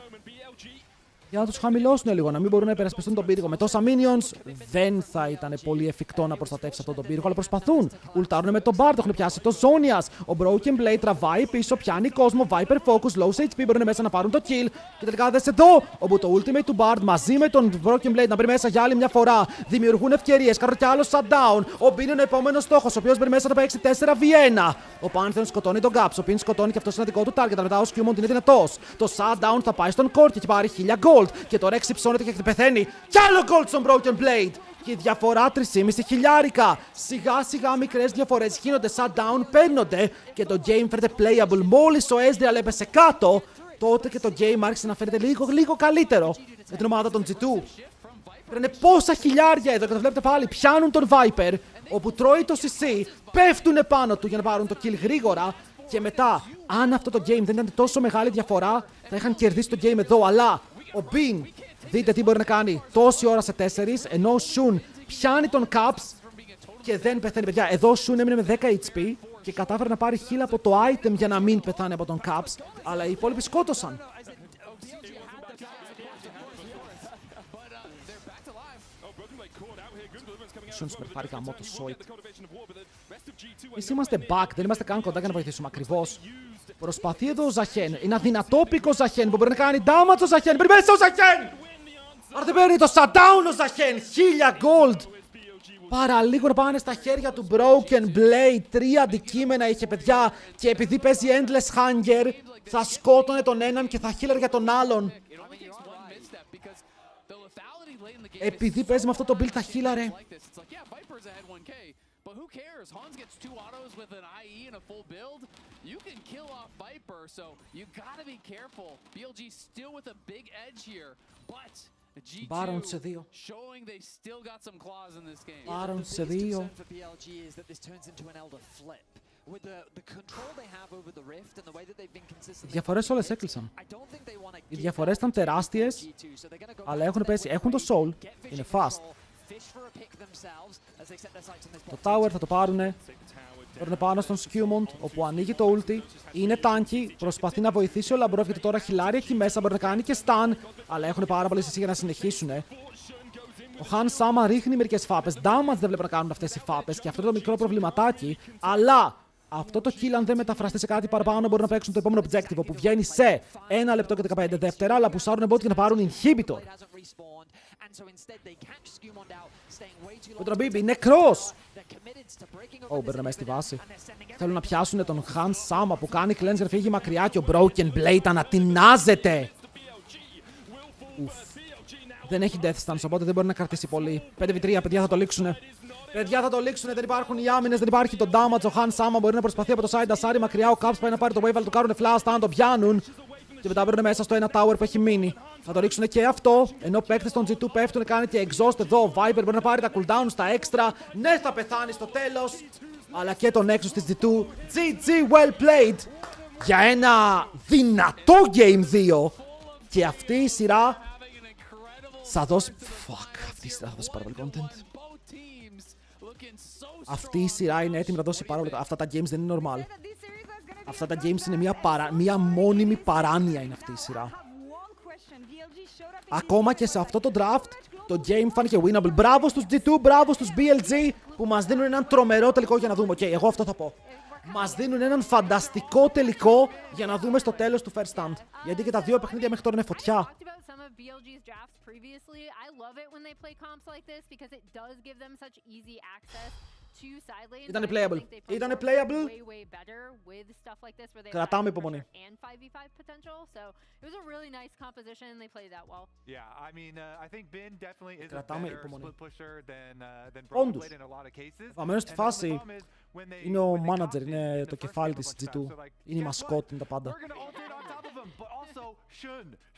Για να τους χαμηλώσουν λίγο, να μην μπορούν να υπερασπιστούν τον πύργο. Με τόσα minions δεν θα ήταν πολύ εφικτό να προστατεύσει αυτόν τον πύργο, αλλά προσπαθούν. Ουλτάρουν με τον Bard, έχουν πιάσει το Zonias. Ο Broken Blade τραβάει πίσω, πιάνει κόσμο. Viper Focus, low HP, μπορούν μέσα να πάρουν το kill. Και τελικά δες εδώ, όπου το ultimate του Bard μαζί με τον Broken Blade να μπει μέσα για άλλη μια φορά. Δημιουργούν ευκαιρίες, κάνουν κι άλλο shutdown. Ο Bin είναι ο επόμενος στόχος, ο οποίος μπαίνει μέσα να παίξει 4v1. Ο Pantheon σκοτώνει τον Gaps, ο Bin σκοτώνει και αυτό είναι δικό του target. Αλλά μετά ο Skewmon είναι δυνατός. Το shutdown θα πάει στον Court και έχει πάρει 1000 gold. Και τώρα εξυψώνεται και πεθαίνει. Κι άλλο gold στον Broken Blade. Και η διαφορά 3,5 χιλιάρικα. Σιγά σιγά μικρές διαφορές γίνονται shutdown, παίρνονται και το game φαίνεται playable. Μόλις ο Ezreal έπεσε κάτω, τότε και το game άρχισε να φαίνεται λίγο καλύτερο με την ομάδα των G2. Παίρνουν πόσα χιλιάρια εδώ και το βλέπετε πάλι. Πιάνουν τον Viper, όπου τρώει το CC, πέφτουν πάνω του για να πάρουν το kill γρήγορα. Και μετά, αν αυτό το game δεν ήταν τόσο μεγάλη διαφορά, θα είχαν κερδίσει το game εδώ. Αλλά ο Bin, δείτε τι μπορεί να κάνει τόση ώρα σε 4, ενώ ο Shun πιάνει τον Caps και δεν πεθαίνει, παιδιά. Εδώ ο Shun έμεινε με 10 HP και κατάφερε να πάρει heal από το item για να μην πεθάνει από τον Caps, αλλά οι υπόλοιποι σκότωσαν. Shun συμμετοχάρει γαμό το Soit. Εμείς είμαστε back, δεν είμαστε καν κοντά για να βοηθήσουμε ακριβώς. Προσπαθεί εδώ ο Ζαχέν. Είναι αδυνατό πικ ο Ζαχέν που μπορεί να κάνει damage ο Ζαχέν. Μπαίνει μέσα ο Ζαχέν! Άρα δεν παίρνει το shutdown ο Ζαχέν. 1000 gold. Παραλίγο να πάνε στα χέρια του Broken Blade. 3 αντικείμενα είχε, παιδιά. Και επειδή παίζει Endless Hunger, θα σκότωνε τον έναν και θα healer για τον άλλον. Επειδή παίζει με αυτό το build θα healer. But who cares? Hans gets 2 autos with an IE and a full build. You can kill off Viper, so you gotta be careful. BLG still with a big edge here, but G2 showing they still got some claws in this game. Baron σε 2. For BLG is that this turns into an elder flip. With the control they have over the rift and the way that they've been consistent. Οι διαφορές όλες έκλεισαν. Οι διαφορές ήταν τεράστιες, αλλά έχουν πέσει. Έχουν το soul, είναι fast. Το tower θα το πάρουνε. Παίρνουν πάνω στον Skewmont, όπου ανοίγει το ulti. Είναι tanky, προσπαθεί να βοηθήσει ο Λαμπρόφ, γιατί τώρα χιλάρει εκεί μέσα. Μπορεί να κάνει και stun, αλλά έχουν πάρα πολύ CC για να συνεχίσουν. Ο Han Sama ρίχνει μερικές φάπες. Damage δεν βλέπω να κάνουν αυτές οι φάπες και αυτό είναι το μικρό προβληματάκι. Αλλά αυτό το kill, αν δεν μεταφραστεί σε κάτι παραπάνω, μπορούν να παίξουν το επόμενο objective που βγαίνει σε 1 λεπτό και 15 δεύτερα. Αλλά που σάρουν bot για να πάρουν inhibitor. Ο Τραμπίμπι, νεκρός! Μπαίνουν μέσα στη βάση. Θέλουν να πιάσουν τον Han Sama που κάνει cleanser, φύγει μακριά και ο Broken Blade ανατινάζεται. Δεν έχει death stance, οπότε δεν μπορεί να κρατήσει πολύ. 5v3, παιδιά θα το λήξουνε. Παιδιά θα το λήξουνε, δεν υπάρχουν οι άμυνες, δεν υπάρχει το damage. Ο Han Sama μπορεί να προσπαθεί από το side ασάρι μακριά. Ο Caps πάει να πάρει το wave, αλλά του κάνουν flash, αν το πιάνουν. Και μετά μπαίνουν μέσα στο ένα tower που έχει μείνει. Θα το ρίξουν και αυτό. Ενώ παίκτες των G2 πέφτουν, κάνει και exhaust εδώ. Ο Viper μπορεί να πάρει τα cooldown στα extra. Ναι, θα πεθάνει στο τέλος. Αλλά και τον Nexus της G2. GG, well played. Για ένα δυνατό Game 2. Και αυτή η σειρά θα δώσει. Fuck, αυτή η σειρά θα δώσει πάρα πολύ content. Αυτή η σειρά είναι έτοιμη να δώσει πάρα πολύ. Αυτά τα games δεν είναι normal. Αυτά τα games είναι μια μόνιμη παράνοια είναι αυτή η σειρά. Ακόμα και σε αυτό το draft, το game φάνηκε winnable. Μπράβο στους G2, μπράβο στους BLG που μας δίνουν έναν τρομερό τελικό για να δούμε. Οκ, εγώ αυτό θα πω. Μας δίνουν έναν φανταστικό τελικό για να δούμε στο τέλος του first stand. Γιατί και τα δύο παιχνίδια μέχρι τώρα είναι φωτιά. Ήτανε playable. Ήτανε playable. Κρατάμε υπομονή. Κρατάμε υπομονή. Όντως. Βαμμένος στη φάση είναι ο manager, είναι το κεφάλι της G2. Είναι η μασκότ, είναι τα πάντα.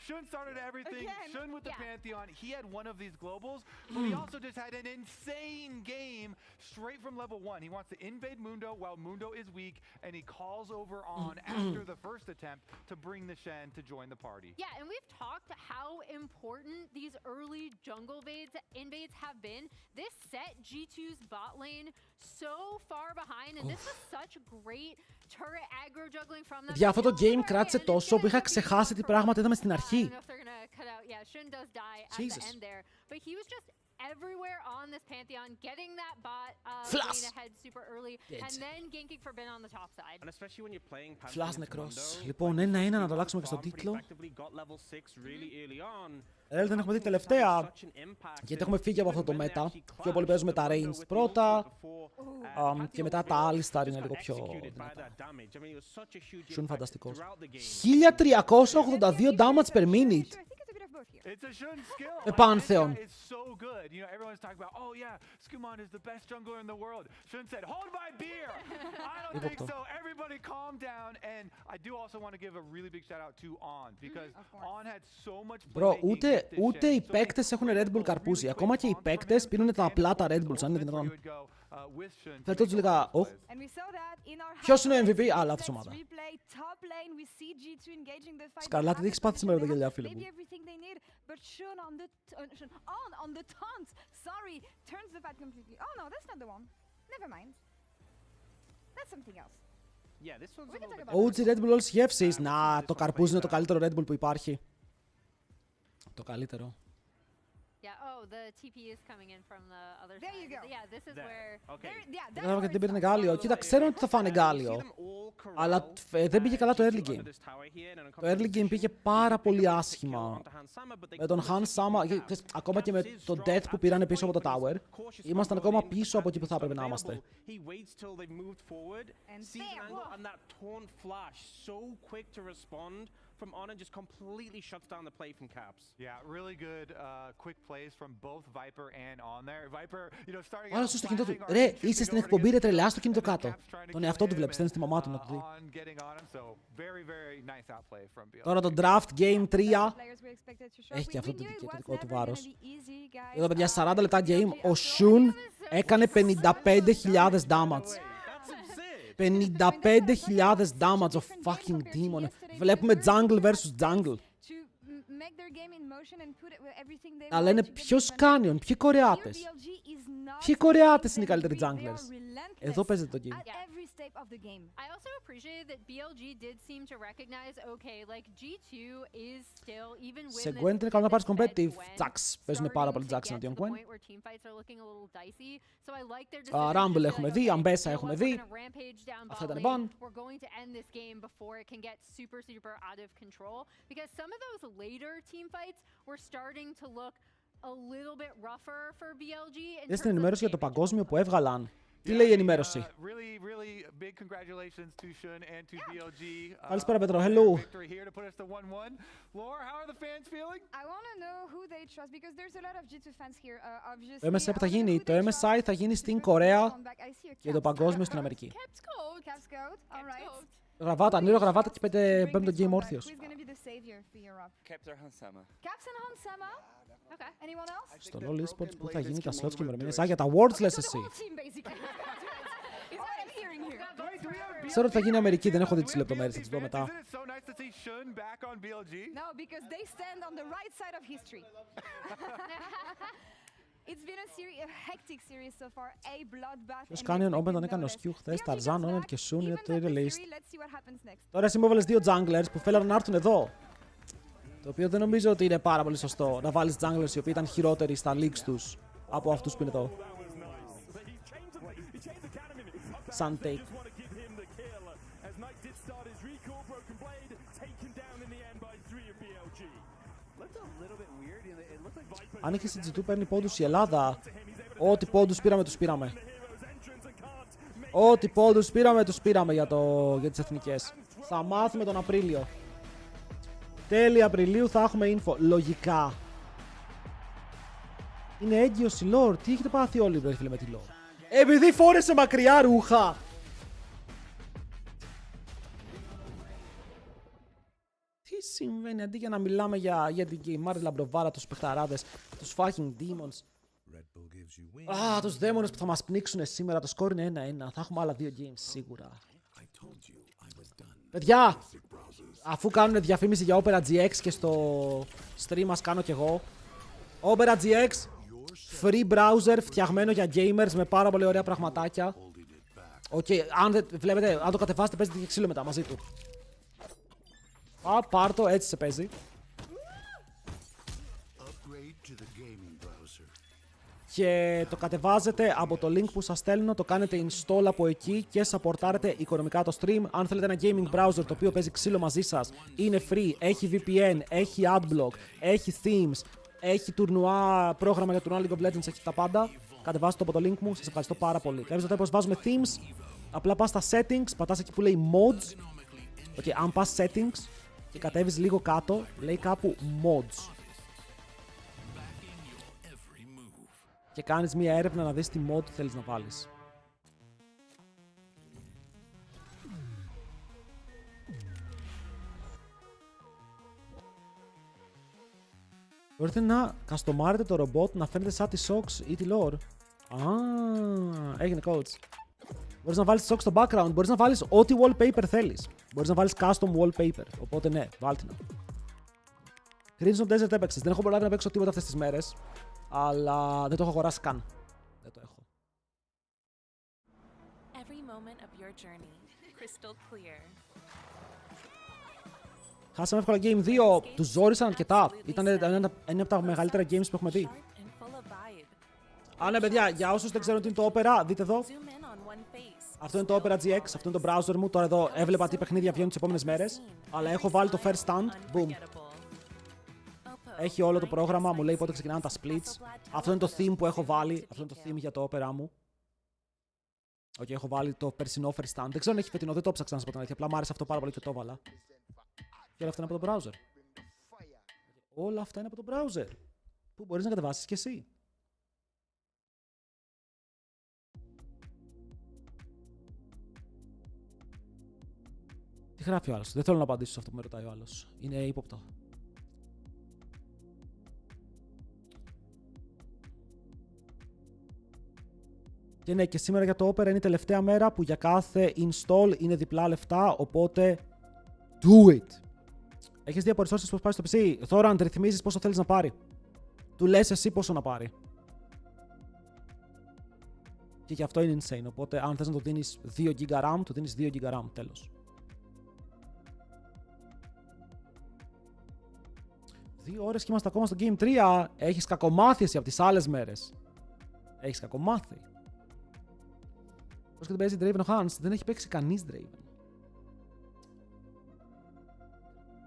Shun started everything. Shun with the Pantheon. He had one of these globals, but he also just had an insane game straight from level 1. He wants to invade Mundo while Mundo is weak, and he calls over on after the first attempt to bring the Shen to join the party. Yeah, and we've talked how important these early jungle invades have been. This set G2's bot lane so far behind, and this was such great turret aggro juggling from them. Για αυτό το game κράτησε τόσο που είχα ξεχάσει τι πράγματα είδαμε στην αρχή. Jesus. Everywhere on this Pantheon, getting that bot lane ahead super early, and then ganking for Ben on the top side. And especially when you're playing Flash νεκρός. Λοιπόν, 1-1 να το αλλάξουμε και στον τίτλο. Δεν έχουμε δει τελευταία, γιατί έχουμε φύγει από αυτό το μέτα. Πιο πολύ παίζουμε τα ranged πρώτα και μετά τα Alistar είναι λίγο πιο δυνατά. Shun φανταστικός. 1382 damage per minute. It's a Shun skill. Pantheon. It's so good. You know, everyone's talking about, oh yeah, Skumon is the best jungler in the world. Shun said, hold my beer. I don't think so. Everybody calm down. And I do also want to give a really big shout out to On, because On had so much Bro, ούτε οι παίκτες έχουν Red Bull καρπούζι. Ακόμα και οι παίκτες πίνουν τα απλά τα Red Bulls, αν είναι δυνατόν. Φέτος τους λέγα, ποιος είναι ο MVP? Α, λάθος ομάδα. Σκαρλάτη, τι έχεις πάθει σήμερα με τα γυαλιά, φίλε μου. OG Red Bull όλες οι γεύσεις. Να, το καρπούζι είναι το καλύτερο Red Bull που υπάρχει. Το καλύτερο. Yeah, oh, the TP is coming in from the other There side. you go. Yeah, this is where... Yeah, Δεν γιατί δεν πήρε Γκάλιο. Κοίτα, ξέρω ότι θα φάνε Γκάλιο. Αλλά δεν πήγε καλά το early game. Το early game πήγε πάρα πολύ άσχημα. Με τον Han Sama, ακόμα και με τον Death που πήρανε πίσω από το tower, ήμασταν ακόμα πίσω από εκεί που θα έπρεπε να είμαστε. From on and just completely shuts down the play from Caps. Yeah, really good quick plays from both Viper and on there. Viper, you know, starting Άρα στο κινητό του. Ρε, είσαι στην εκπομπή, ρε τρελά στο κινητό κάτω. Τον εαυτό του βλέπει, στέλνει στη μαμά του να του δει. Τώρα το draft game 3 έχει και αυτό το δικό του βάρος. Εδώ παιδιά 40 λεπτά game, ο Shun έκανε 55.000 damage. 55.000 damage ο fucking demon. Βλέπουμε jungle versus jungle. Αλλά είναι ποιος Canyon, ποιοι Κορεάτες. Ποιοι Κορεάτες είναι οι καλύτεροι junglers. Εδώ παίζεται το game. I also appreciate that BLG did seem to recognize, okay, like G2 is still, even when σε Gwen είναι καλό να πάρεις competitive. Jax. Παίζουμε πάρα πολύ Jax εναντίον Gwen. Rumble έχουμε δει, Ambessa έχουμε δει. Αυτά ήταν ban. We're going to end this game before it can get super out of control, because some of those later team fights were starting to look a little bit rougher for BLG. Δες την ενημέρωση για το παγκόσμιο που έβγαλαν. Τι λέει η ενημέρωση. Καλησπέρα Πέτρο, hello. Το MSI που θα γίνει, το MSI θα γίνει στην Κορέα και το παγκόσμιο στην Αμερική. Γραβάτα, Νίρο Γραβάτα και πέμπτο game όρθιος. Στο LoL Esports που θα γίνει τα slots και ημερομηνίες. Α, για τα Worlds λες εσύ. Ξέρω ότι θα γίνει Αμερική, δεν έχω δει τις λεπτομέρειες, θα τις δω μετά. Ποιος κάνει όμπεν τον έκανε ο Σκιου χθες, Ταρζάν, Όνεν και Σουν είναι το release. Τώρα εσύ μου έβαλες δύο junglers που θέλανε να έρθουν εδώ. Το οποίο δεν νομίζω ότι είναι πάρα πολύ σωστό να βάλεις junglers οι οποίοι ήταν χειρότεροι στα leagues τους από αυτούς που είναι εδώ. Sun take. Αν είχε στην G2 παίρνει πόντους η Ελλάδα, ό,τι πόντους πήραμε τους πήραμε. Ό,τι πόντους πήραμε τους πήραμε για τις εθνικές. Θα μάθουμε τον Απρίλιο. Τέλη Απριλίου θα έχουμε info. Λογικά. Είναι έγκυος η Lord. Τι έχετε πάθει όλοι φίλε με τη Lord. Επειδή φόρεσε μακριά ρούχα. Τι συμβαίνει, αντί για να μιλάμε για την Γκέιμάρη Λαμπροβάρα, τους παιχταράδες, τους fucking demons. Α, τους δαίμονες που θα μας πνίξουν σήμερα. Το σκόρ είναι 1-1. Θα έχουμε άλλα 2 games σίγουρα. Παιδιά, αφού κάνουν διαφήμιση για Opera GX και στο stream μας κάνω κι εγώ. Opera GX, free browser, φτιαγμένο για gamers με πάρα πολύ ωραία πραγματάκια. Αν βλέπετε, αν το κατεβάσετε παίζετε και ξύλο μετά μαζί του. Πάρ' το, έτσι σε παίζει. Και το κατεβάζετε από το link που σας στέλνω, το κάνετε install από εκεί και supportάρετε οικονομικά το stream. Αν θέλετε ένα gaming browser το οποίο παίζει ξύλο μαζί σας, είναι free, έχει VPN, έχει adblock, έχει themes, έχει πρόγραμμα για τουρνουά League of Legends, έχει τα πάντα. Κατεβάστε το από το link μου, σας ευχαριστώ πάρα πολύ. Κάποιος ρωτάει πώς βάζουμε themes, απλά πας στα settings, πατάς εκεί που λέει mods. Αν πας settings και κατέβεις λίγο κάτω, λέει κάπου mods. Και κάνεις μία έρευνα να δεις τι mod θέλεις να βάλεις. Μπορείτε να καστομάρετε το ρομπότ να φαίνεται σαν τη Sox ή τη Lore. Έγινε coach. Μπορείς να βάλεις τη Sox στο background, μπορείς να βάλεις ό,τι wallpaper θέλεις. Μπορείς να βάλεις custom wallpaper, οπότε ναι, βάλτε να. Crimson Desert έπαιξες, δεν έχω προλάβει να παίξω τίποτα αυτές τις μέρες. Αλλά δεν το έχω αγοράσει καν. Δεν το έχω. Χάσαμε εύκολα game 2. Τους ζόρισαν αρκετά. Ήταν ένα από τα μεγαλύτερα games που έχουμε δει. Α, ναι, παιδιά, για όσους δεν ξέρουν τι είναι το Opera, δείτε εδώ. Αυτό είναι το Opera GX, αυτό είναι το browser μου. Τώρα εδώ έβλεπα τι παιχνίδια βγαίνουν τις επόμενες μέρες. Αλλά έχω βάλει το first stand. Boom. Έχει όλο το πρόγραμμα, μου λέει πότε ξεκινάνε τα splits. Αυτό είναι το theme που έχω βάλει. Αυτό είναι το theme για το Opera μου. Οκ, έχω βάλει το περσινό first stand. Δεν ξέρω αν έχει φετινό, δεν το ψάξα να σας πω την αλήθεια. Απλά μου άρεσε αυτό πάρα πολύ και το έβαλα. Και όλα αυτά είναι από το browser. Όλα αυτά είναι από το browser. Που μπορείς να κατεβάσεις κι εσύ. Τι γράφει ο άλλος? Δεν θέλω να απαντήσω σε αυτό που με ρωτάει ο άλλος. Είναι ύποπτο. Και ναι, και σήμερα για το Opera είναι η τελευταία μέρα που για κάθε install είναι διπλά λεφτά, οπότε do it! Έχεις δει από resources πώς πάει στο PC. Τώρα αν ρυθμίζεις πόσο θέλεις να πάρει. Του λες εσύ πόσο να πάρει. Και γι' αυτό είναι insane, οπότε αν θες να το δίνεις 2 GB RAM, το δίνεις 2 GB RAM, τέλος. 2 ώρες και είμαστε ακόμα στο Game 3. Έχεις κακομάθει εσύ από τις άλλες μέρες. Έχεις κακομάθει. Πώς και δεν παίζει Draven ο Hans? Δεν έχει παίξει κανείς Draven.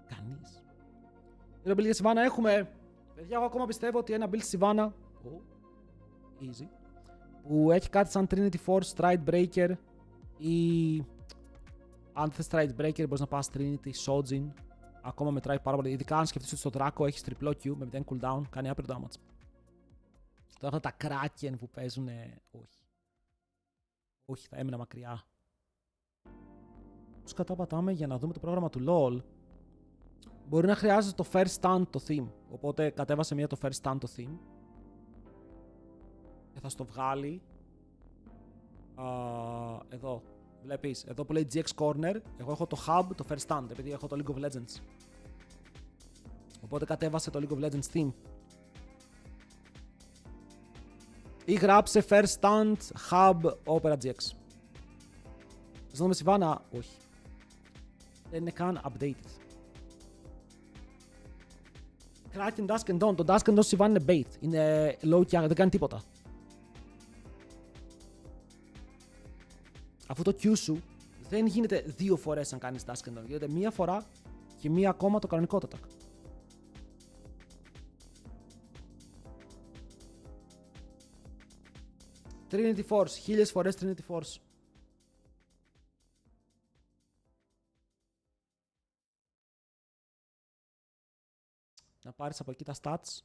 Κανείς. Τι build για Sivana έχουμε? Παιδιά, εγώ ακόμα πιστεύω ότι ένα build Sivana easy, που έχει κάτι σαν Trinity Force, Stride Breaker ή αν θες Stride Breaker μπορείς να πας Trinity, Shojin. Ακόμα μετράει πάρα πολύ. Ειδικά αν σκεφτείς ότι στο Draco έχεις τριπλό Q με 0 cooldown, κάνει άπειρο damage. Τώρα αυτά τα Kraken που παίζουν, όχι. Όχι, θα έμεινα μακριά. Πώς καταπατάμε για να δούμε το πρόγραμμα του LOL. Μπορεί να χρειάζεται το first stand το theme. Οπότε κατέβασε μία το first stand το theme. Και θα στο βγάλει. Εδώ. Βλέπεις, εδώ που λέει GX Corner, εγώ έχω το hub, το first stand, επειδή έχω το League of Legends. Οπότε κατέβασε το League of Legends theme. Ή γράψε first stand, hub, Opera GX. Θες να δούμε Sivana? Όχι. Δεν είναι καν updated. Kraken, Dusk and Dawn. Το Dusk and Dawn Sivana είναι bait. Είναι low και δεν κάνει τίποτα. Αφού το Q σου δεν γίνεται 2 φορές αν κάνεις Dusk and Dawn. Γίνεται 1 φορά και 1 ακόμα το κανονικό attack. Trinity Force. 1000 φορές Trinity Force. Να πάρεις από εκεί τα stats.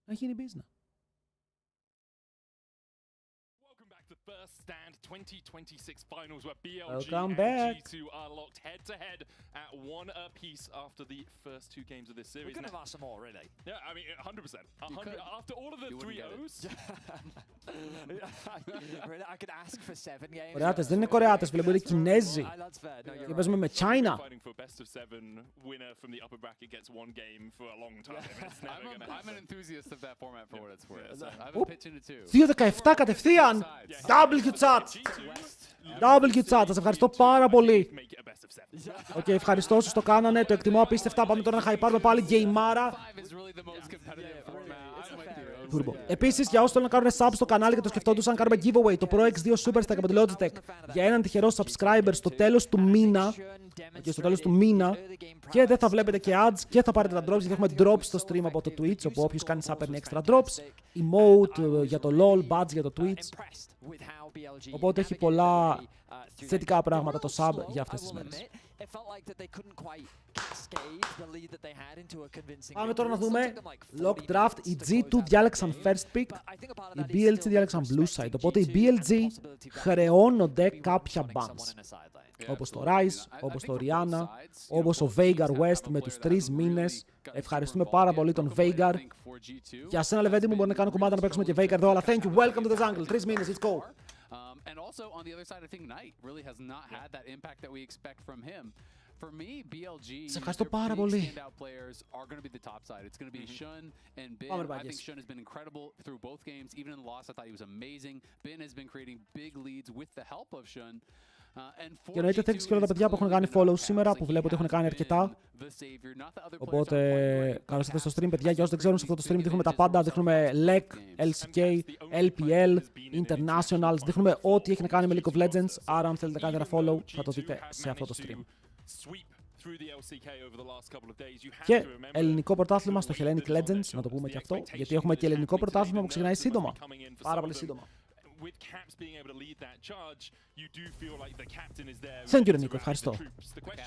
Να γίνει business. First Stand 2026 finals where BLG Welcome and back. G2 are locked head to head at 1 apiece after the first 2 games of this series. We're going to have some more, really. Yeah, I mean, 100%. After all of the 3 O's. I could ask for 7 games. Κορεάτες, δεν είναι Κορεάτες, βλέπω, είναι Κινέζοι. Και παίζουμε με China. Fighting for best of 7 winner from the upper bracket gets 1 game for a long time. It's never going to happen. I'm an enthusiast of that format for what it's worth. I've been pitching it too. 2-17 κατευθείαν. W chat. W chat. Σας ευχαριστώ πάρα πολύ. Οκ, ευχαριστώ όσους το κάνανε. Το εκτιμώ απίστευτα. Πάμε τώρα να χαϊπάρουμε πάλι γκέιμάρα. Επίσης, για όσους θέλουν να κάνουν sub στο κανάλι και το σκεφτόντουσαν, κάνουμε giveaway το Pro X2 Superstack από τη Logitech για έναν τυχερό subscriber στο τέλος του μήνα. Και στο τέλος του μήνα. Και δεν θα βλέπετε και ads και θα πάρετε τα drops, γιατί έχουμε drops στο stream από το Twitch, όπου όποιος κάνει sub παίρνει extra drops. Emote για το LOL, badge για το Twitch. Οπότε έχει πολλά θετικά πράγματα το sub για αυτές τις μέρες. Πάμε τώρα να δούμε Lock Draft. Οι G2 διάλεξαν first pick, οι BLG διάλεξαν blue side. Οπότε οι BLG χρεώνονται κάποια bans. Όπως το Rise, όπως το Rihanna, όπως ο Veigar West με τους 3 μήνες. Ευχαριστούμε πάρα πολύ τον Veigar. Για σένα, Λεβέντη μου, μπορεί να κάνω κομμάτι να παίξουμε και Veigar εδώ, αλλά thank you, welcome to the jungle. 3 μήνες, let's go. And also on the other side, I think Knight really has not had that impact that we expect from him. For me, BLG, their big standout players are going to be the top side. It's going to be Shun and Bin. I think Shun has been incredible through both games. Even in the loss, I thought he was amazing. Bin has been creating big leads with the help of Shun. Και εννοείται thanks και όλα τα παιδιά που έχουν κάνει follow σήμερα, που βλέπω ότι έχουν κάνει αρκετά. Οπότε, καλώς ήρθατε στο stream, παιδιά. Για όσους δεν ξέρουν, σε αυτό το stream δείχνουμε τα πάντα. Δείχνουμε LEC, LCK, LPL, Internationals. Δείχνουμε ό,τι έχει να κάνει με League of Legends. Άρα, αν θέλετε να κάνετε ένα follow, θα το δείτε σε αυτό το stream. Και ελληνικό πρωτάθλημα στο Hellenic Legends, να το πούμε και αυτό, γιατί έχουμε και ελληνικό πρωτάθλημα που ξεκινάει σύντομα. Πάρα πολύ σύντομα. Thank you, Νίκο, ευχαριστώ.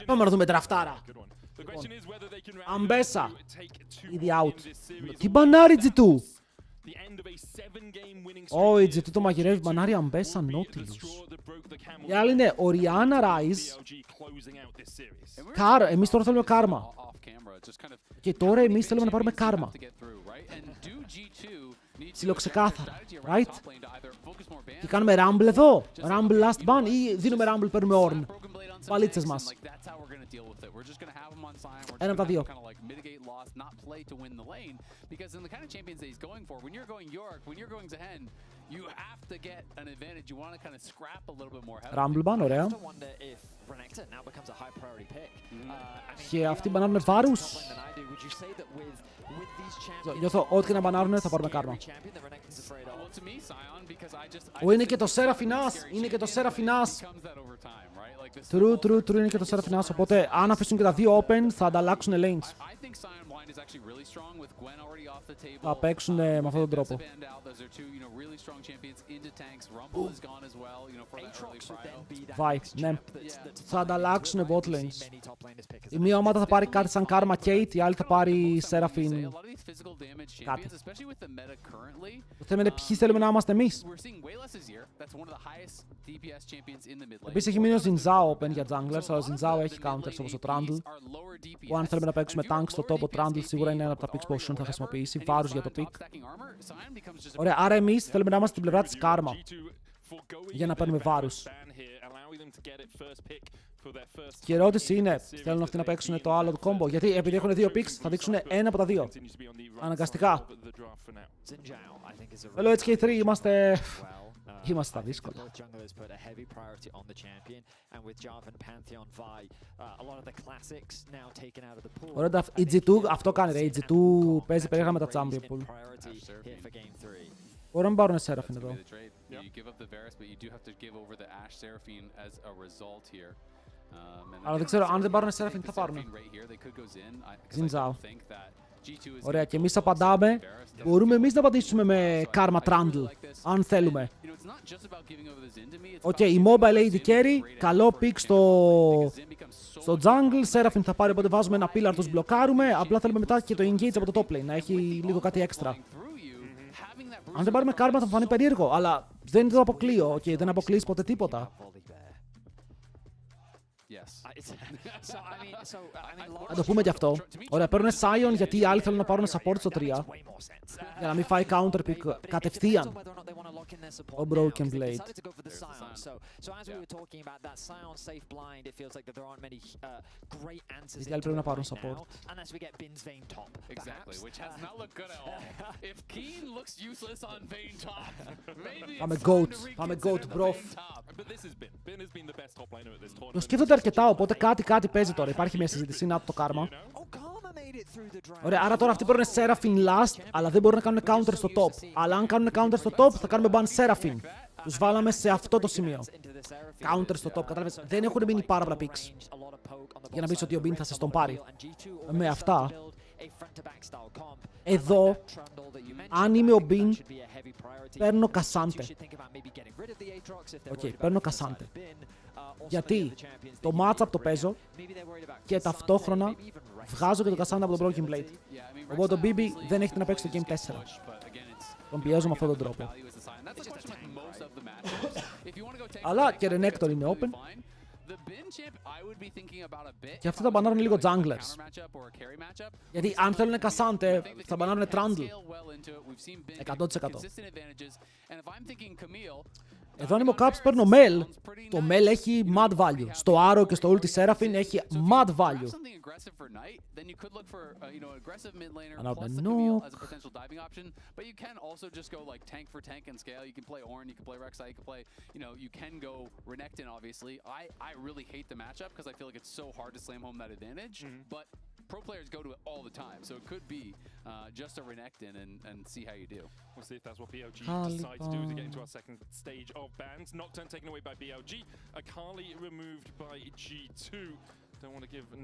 Πάμε να δούμε τραφτάρα. Αμπέσα. Ήδη out. Τι μπανάρι G2. Ω, η G2 το μαγειρεύει μπανάρι Αμπέσα Nautilus. Η άλλη είναι Oriana Rise. Εμείς τώρα θέλουμε κάρμα. Και τώρα εμείς θέλουμε να πάρουμε κάρμα. Ψιλοξεκάθαρα, right? Και κάνουμε Rumble εδώ. Rumble last ban ή δίνουμε Rumble, παίρνουμε Ornn. Παλίτσες μας. Ένα από τα δύο. Rumble ban, ωραία. Και αυτοί μπανάρουνε βάρους. Νιώθω ό,τι και να μπανάρουνε θα πάρουμε κάρμα. Είναι και το Σεραφινάς. Είναι και το Σεραφινάς. True, είναι και το Σεραφινάς. Οπότε αν αφήσουν και τα δύο open θα ανταλλάξουν lanes. Θα παίξουν με αυτόν τον τρόπο. Βάει, ναι. Θα ανταλλάξουν bot lanes. Η μία ομάδα θα πάρει κάτι σαν Karma Kate, η άλλη θα πάρει Seraphine κάτι. Το θέμα είναι ποιοι θέλουμε να είμαστε εμείς. Επίσης έχει μείνει ο Zinzao open για junglers, αλλά ο Zinzao έχει counters όπως ο Trundle. Που αν θέλουμε να παίξουμε tank στο top, ο Trundle σίγουρα είναι ένα από τα picks που ο Shun θα χρησιμοποιήσει. Βάρους για το pick. Ωραία, άρα εμείς θέλουμε να είμαστε στην πλευρά της Karma. Για να παίρνουμε βάρους. Και η ερώτηση είναι, θέλουν αυτοί να παίξουν το άλλο το combo? Γιατί επειδή έχουν δύο picks θα δείξουν ένα από τα δύο. Αναγκαστικά. Hello HK3, είμαστε στα δύσκολα. Ωραία, η G2 αυτό κάνει ρε, η G2 παίζει περίεργα με τα Champion Pool. Μπορούμε να πάρουν Seraphine εδώ. Αλλά δεν ξέρω, αν δεν πάρουν Seraphine τι θα πάρουν. Zinzao. Ωραία, και εμείς απαντάμε. Μπορούμε εμείς να απαντήσουμε με Karma Trundle, αν θέλουμε. Οκ, η Mobile AD Carry, καλό pick στο jungle. Seraphine θα πάρει, οπότε βάζουμε ένα pillar, τους μπλοκάρουμε. Απλά θέλουμε μετά και το engage από το top lane, να έχει λίγο κάτι έξτρα. Αν δεν πάρουμε Karma θα φανεί περίεργο, αλλά δεν το αποκλείω. Οκ, δεν αποκλείεις ποτέ τίποτα. Να το πούμε κι αυτό. Ωραία, παίρνουν Sion γιατί οι άλλοι θέλουν να πάρουν support στο 3. Για να μην φάει counter pick κατευθείαν ο Broken Blade. Οι άλλοι πρέπει να πάρουν support. Πάμε GOAT, bro. Το σκέφτονται αρκετά, οπότε κάτι παίζει τώρα. Υπάρχει μια συζήτηση, είναι από το Karma. Ωραία, άρα τώρα αυτοί μπορούν να είναι Seraphine last, αλλά δεν μπορούν να κάνουν counter στο top. Αλλά αν κάνουν counter στο top, θα κάνουμε ban Seraphine. Τους βάλαμε σε αυτό το σημείο. Counter στο top, κατάλαβες. Δεν έχουν μείνει πάρα πολλά picks. Για να πεις ότι ο Bin θα σε τον πάρει. Με αυτά. Εδώ, αν είμαι ο Bin, παίρνω Κασάντε. Οκ, παίρνω Κασάντε. Γιατί το matchup το παίζω και ταυτόχρονα βγάζω και το Κασάντε από τον Broken Blade. Οπότε ο BB δεν έχετε να παίξει το Game 4. Τον πιέζω με αυτόν τον τρόπο. Αλλά και Renekton είναι open. Και αυτοί θα μπανάρουν λίγο junglers. Γιατί αν θέλουν Κασάντε θα μπανάρουν Trundle. 100%. Εδώ αν είμαι ο Caps παίρνω Mel. Το Mel έχει mad value. Στο Arrow και στο Ulti Seraphine έχει mad value. No. Pro players go to it all the time, so it could be just a Renekton and see how you do. We'll see if that's what BLG decide to do to get into our second stage of bans. Nocturne taken away by BLG. Akali removed by G2.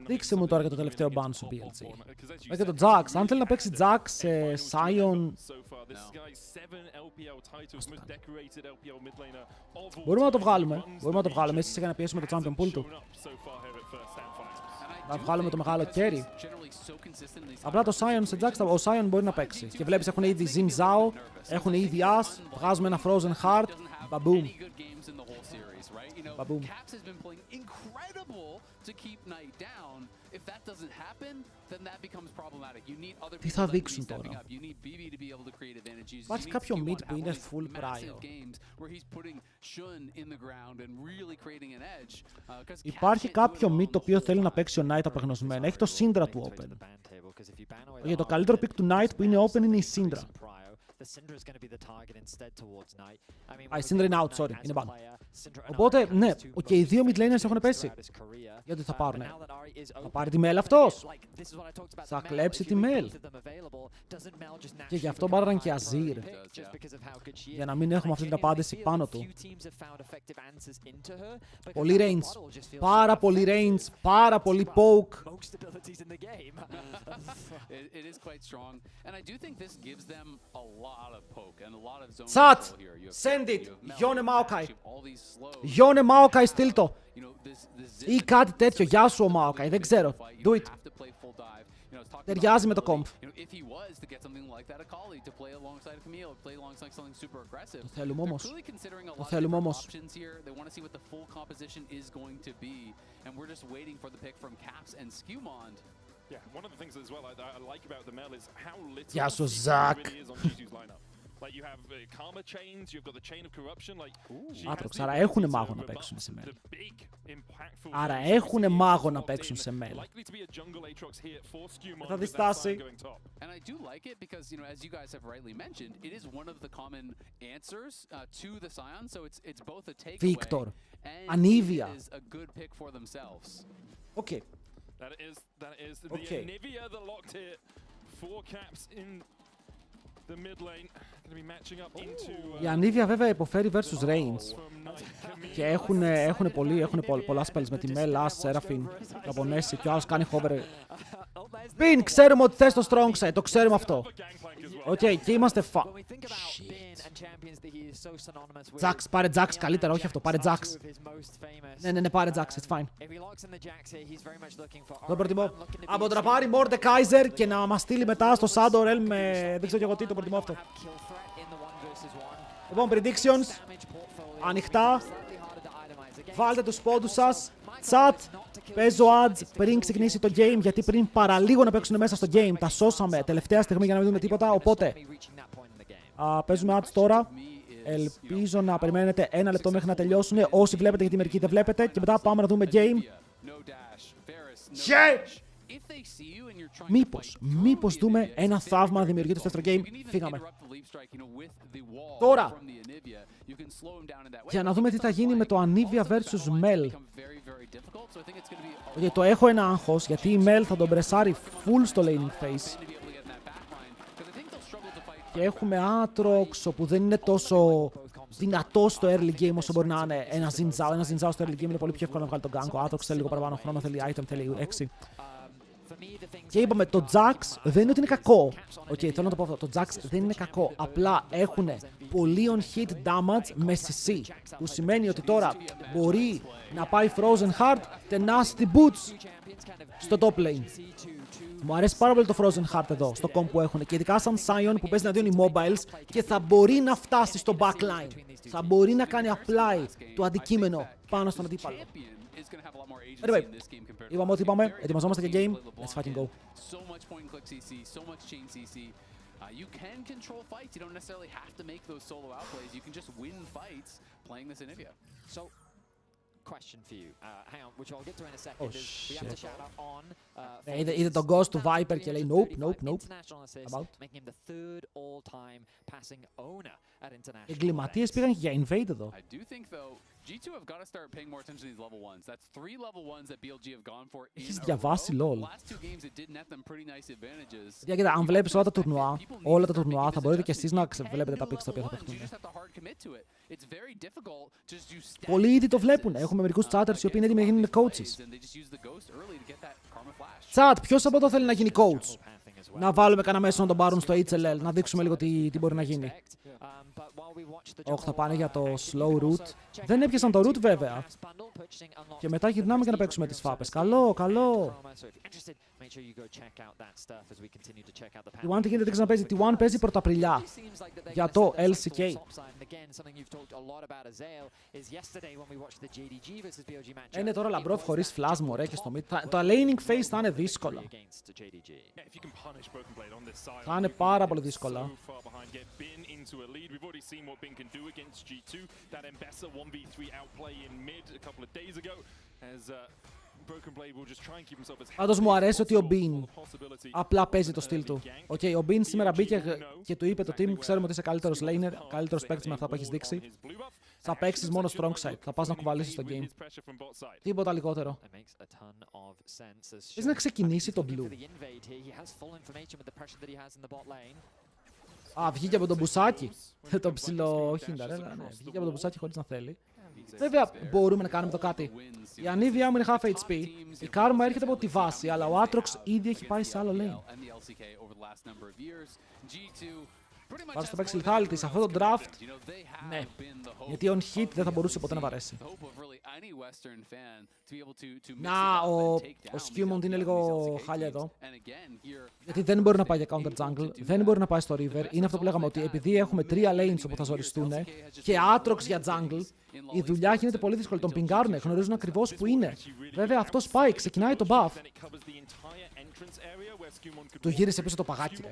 Δείξε μου τώρα για το τελευταίο ban σου, BLG. Και το Jax. Αν θέλει να παίξει Jax σε Sion... Μπορούμε να το βγάλουμε. Μπορούμε να το βγάλουμε. Εσείς για να πιέσουμε το champion pool του. Να βγάλουμε το μεγάλο carry. Απλά το Sion σε Jax, ο Sion μπορεί να παίξει. Και βλέπεις έχουν ήδη Zim Zhao, έχουν ήδη As, βγάζουμε ένα Frozen Heart, baboom. Baboom. Τι θα δείξουν τώρα? Υπάρχει κάποιο mid που είναι full prio. Υπάρχει κάποιο mid το οποίο θέλει να παίξει ο Knight απεγνωσμένα. Έχει το Syndra του open. Για το καλύτερο pick του Knight που είναι open είναι η Syndra. Α, η Syndra είναι out, sorry, είναι ban. Οπότε, ναι, και οι δύο mid laners έχουν πέσει. Γιατί θα πάρουνε? Θα πάρει τη Mel αυτός. Θα κλέψει τη Mel. Και γι' αυτό μπάραν και Azir. Για να μην έχουμε αυτή την απάντηση πάνω του. Πολύ range. Πάρα πολύ range. Πάρα πολύ poke. Chat! Send it! Γιώνε Maokai. Γιώνε Maokai, στείλ το. Ή κάτι τέτοιο. Γεια σου ο Maokai. Δεν ξέρω. Do it. Ταιριάζει με το comp. Το θέλουμε όμως. Το θέλουμε όμως. Γεια σου Ζακ. Άτροξ, άρα έχουνε μάγο να παίξουν σε Mel. Άρα έχουνε μάγο να παίξουν σε Mel. Θα δεις τάση. Βίκτορ. Ανίβια. Οκ. Η Ανίβια βέβαια υποφέρει versus Reigns. Και έχουν πολλά spells με τη Mel, As, Seraphine, Gabonesi και ο άλλος κάνει hover. Bin, ξέρουμε ότι θες το strong side, το ξέρουμε αυτό. Οκ, και είμαστε Jax, πάρε Jax καλύτερα, όχι αυτό, πάρε Jax. Ναι, πάρε Jax, it's fine. Το προτιμώ. Από το να πάρει Mordekaiser και να μας στείλει μετά στο Shadow Realm, δεν ξέρω και εγώ τι, το προτιμώ αυτό. Λοιπόν, predictions. Ανοιχτά. Βάλτε τους πόντους σας. Chat. Παίζω ads πριν ξεκινήσει το game, γιατί πριν παραλίγο να παίξουν μέσα στο game. Τα σώσαμε τελευταία στιγμή για να μην δούμε τίποτα, οπότε παίζουμε ads τώρα. Ελπίζω να περιμένετε ένα λεπτό μέχρι να τελειώσουν. Όσοι βλέπετε, γιατί μερικοί δεν βλέπετε. Και μετά πάμε να δούμε game. Μήπως δούμε ένα θαύμα να δημιουργείται στο δεύτερο game. Φύγαμε. Τώρα, για να δούμε τι θα γίνει με το Anivia vs Mel. Το έχω ένα άγχος, γιατί η Mel θα τον πρεσάρει full στο laning phase. Και έχουμε Aatrox, όπου δεν είναι τόσο δυνατό στο early game όσο μπορεί να είναι ένα Xin Zhao. Ένα Xin Zhao στο early game είναι πολύ πιο εύκολο να βγάλει τον gank. Ο Aatrox θέλει λίγο παραπάνω χρόνο, θέλει item, θέλει 6. Και είπαμε, το Jax δεν είναι ότι είναι κακό. Θέλω να το πω αυτό. Το Jax δεν είναι κακό. Απλά έχουν πολύ on-hit damage με CC. Που σημαίνει ότι τώρα μπορεί να πάει Frozen Heart, Tenacity Boots στο top lane. Μου αρέσει πάρα πολύ το Frozen Heart εδώ, στο comp που έχουν. Και ειδικά σαν Sion που παίζει εναντίον immobiles και θα μπορεί να φτάσει στο backline. Θα μπορεί να κάνει apply το αντικείμενο πάνω στον αντίπαλο. Anyway, είπαμε ό,τι είπαμε. Ετοιμαζόμαστε για game. Let's fucking go. You can control fights. You don't necessarily have to make those solo outplays. You can just win fights playing this Anivia. So, question for you, hang on, which I'll get to in a second, is we have to shout out on Είδε τον ghost του Viper και λέει nope. About. Making him the third all-time passing owner at international. Εγκληματίες πήγαν για invade εδώ. I do think though G2 have got to start paying more attention to these level ones. That's 3 level ones that BLG have gone for in Έχεις a row. διαβάσει LOL. Last 2 games it did net them pretty nice advantages. Για κοίτα, αν βλέπεις όλα τα τουρνουά, θα μπορείτε και εσείς να βλέπετε τα picks τα οποία θα παιχτούν. Πολλοί ήδη το βλέπουν. Έχουμε μερικούς chatters οι οποίοι είναι έτοιμοι να γίνουν coaches. Chat, ποιος από εδώ θέλει να γίνει coach? Να βάλουμε κανένα μέσο να τον πάρουν στο HLL, να δείξουμε λίγο τι μπορεί να γίνει. Όχι, θα πάνε για το slow route. Δεν έπιασαν το route βέβαια. Και μετά γυρνάμε για να παίξουμε τις φάπες. Καλό. T1 τι γίνεται, δεν ξαναπέζει. T1 παίζει πρωταπριλιά για το LCK. Είναι τώρα λαμπρόφ χωρίς flash, μωρέ, και στο mid. Το laning phase θα είναι δύσκολα. Θα είναι πάρα πολύ δύσκολα. Πάντως μου αρέσει ότι ο Bean απλά παίζει το στυλ του. Ο Bean σήμερα μπήκε και του είπε το team, ξέρουμε ότι είσαι καλύτερος laner, καλύτερος παίκτης με αυτά που έχεις δείξει. Θα παίξεις μόνο strong side, θα πας να κουβαλήσεις το game. Τίποτα λιγότερο. Θες να ξεκινήσει το blue. Α, βγήκε από τον μπουσάκι. Το ψηλό χίντα, ρε. Βγήκε από τον μπουσάκι χωρίς να θέλει. Βέβαια, μπορούμε να κάνουμε το κάτι. Η Anivia μου είναι half HP. Η Karma έρχεται από τη βάση, αλλά ο Aatrox ήδη έχει πάει σε άλλο lane. Βάζω στο παίξει lethality σε αυτό το draft. Ναι, γιατί on hit δεν θα μπορούσε ποτέ να βαρέσει. Να, ο Skewmond είναι λίγο χάλια εδώ. Γιατί δεν μπορεί να πάει για counter jungle, δεν μπορεί να πάει στο river. Είναι αυτό που λέγαμε, ότι επειδή έχουμε 3 lanes όπου θα ζοριστούν και Aatrox για jungle, η δουλειά γίνεται πολύ δύσκολη. Τον πιγκάρουνε, γνωρίζουν ακριβώς που είναι. Βέβαια αυτός πάει, ξεκινάει το buff. Του γύρισε πίσω το παγάκι, ρε.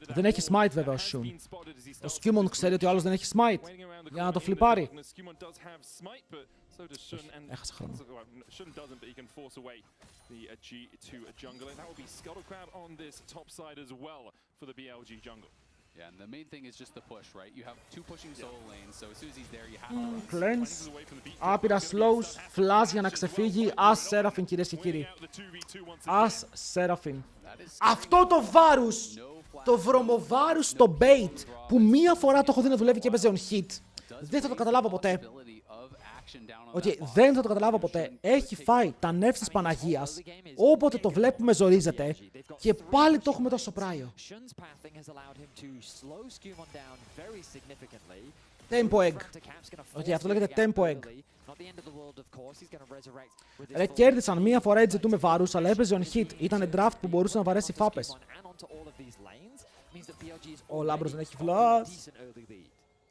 Δεν έχει smite βέβαια ο Shun. Ο Skewmond ξέρει ότι ο άλλος δεν έχει smite. Για να το φλιπάρει. Έχασε χρόνο. Yeah, and the main thing is just the push, right? You have 2 pushing solo lanes, so as soon as he's there, you have to run. Cleanse. Άπειρα slows, flash για να ξεφύγει. As Seraphine, κυρίες και κύριοι. As Seraphine. Αυτό το βάρους, το βρωμοβάρους στο bait, που μία φορά το έχω δει να δουλεύει και έπαιζε on hit. Δεν θα το καταλάβω ποτέ. Δεν θα το καταλάβω ποτέ. Έχει φάει τα nerfs της Παναγίας. Όποτε το βλέπουμε ζορίζεται. Και πάλι το έχουμε τόσο πράιο. Tempo egg. Αυτό λέγεται tempo egg. Ρε, κέρδισαν μία φορά η G2 με βάρους, αλλά έπαιζε on hit. Ήτανε draft που μπορούσε να βαρέσει φάπες. Ο Λάμπρος δεν έχει flash.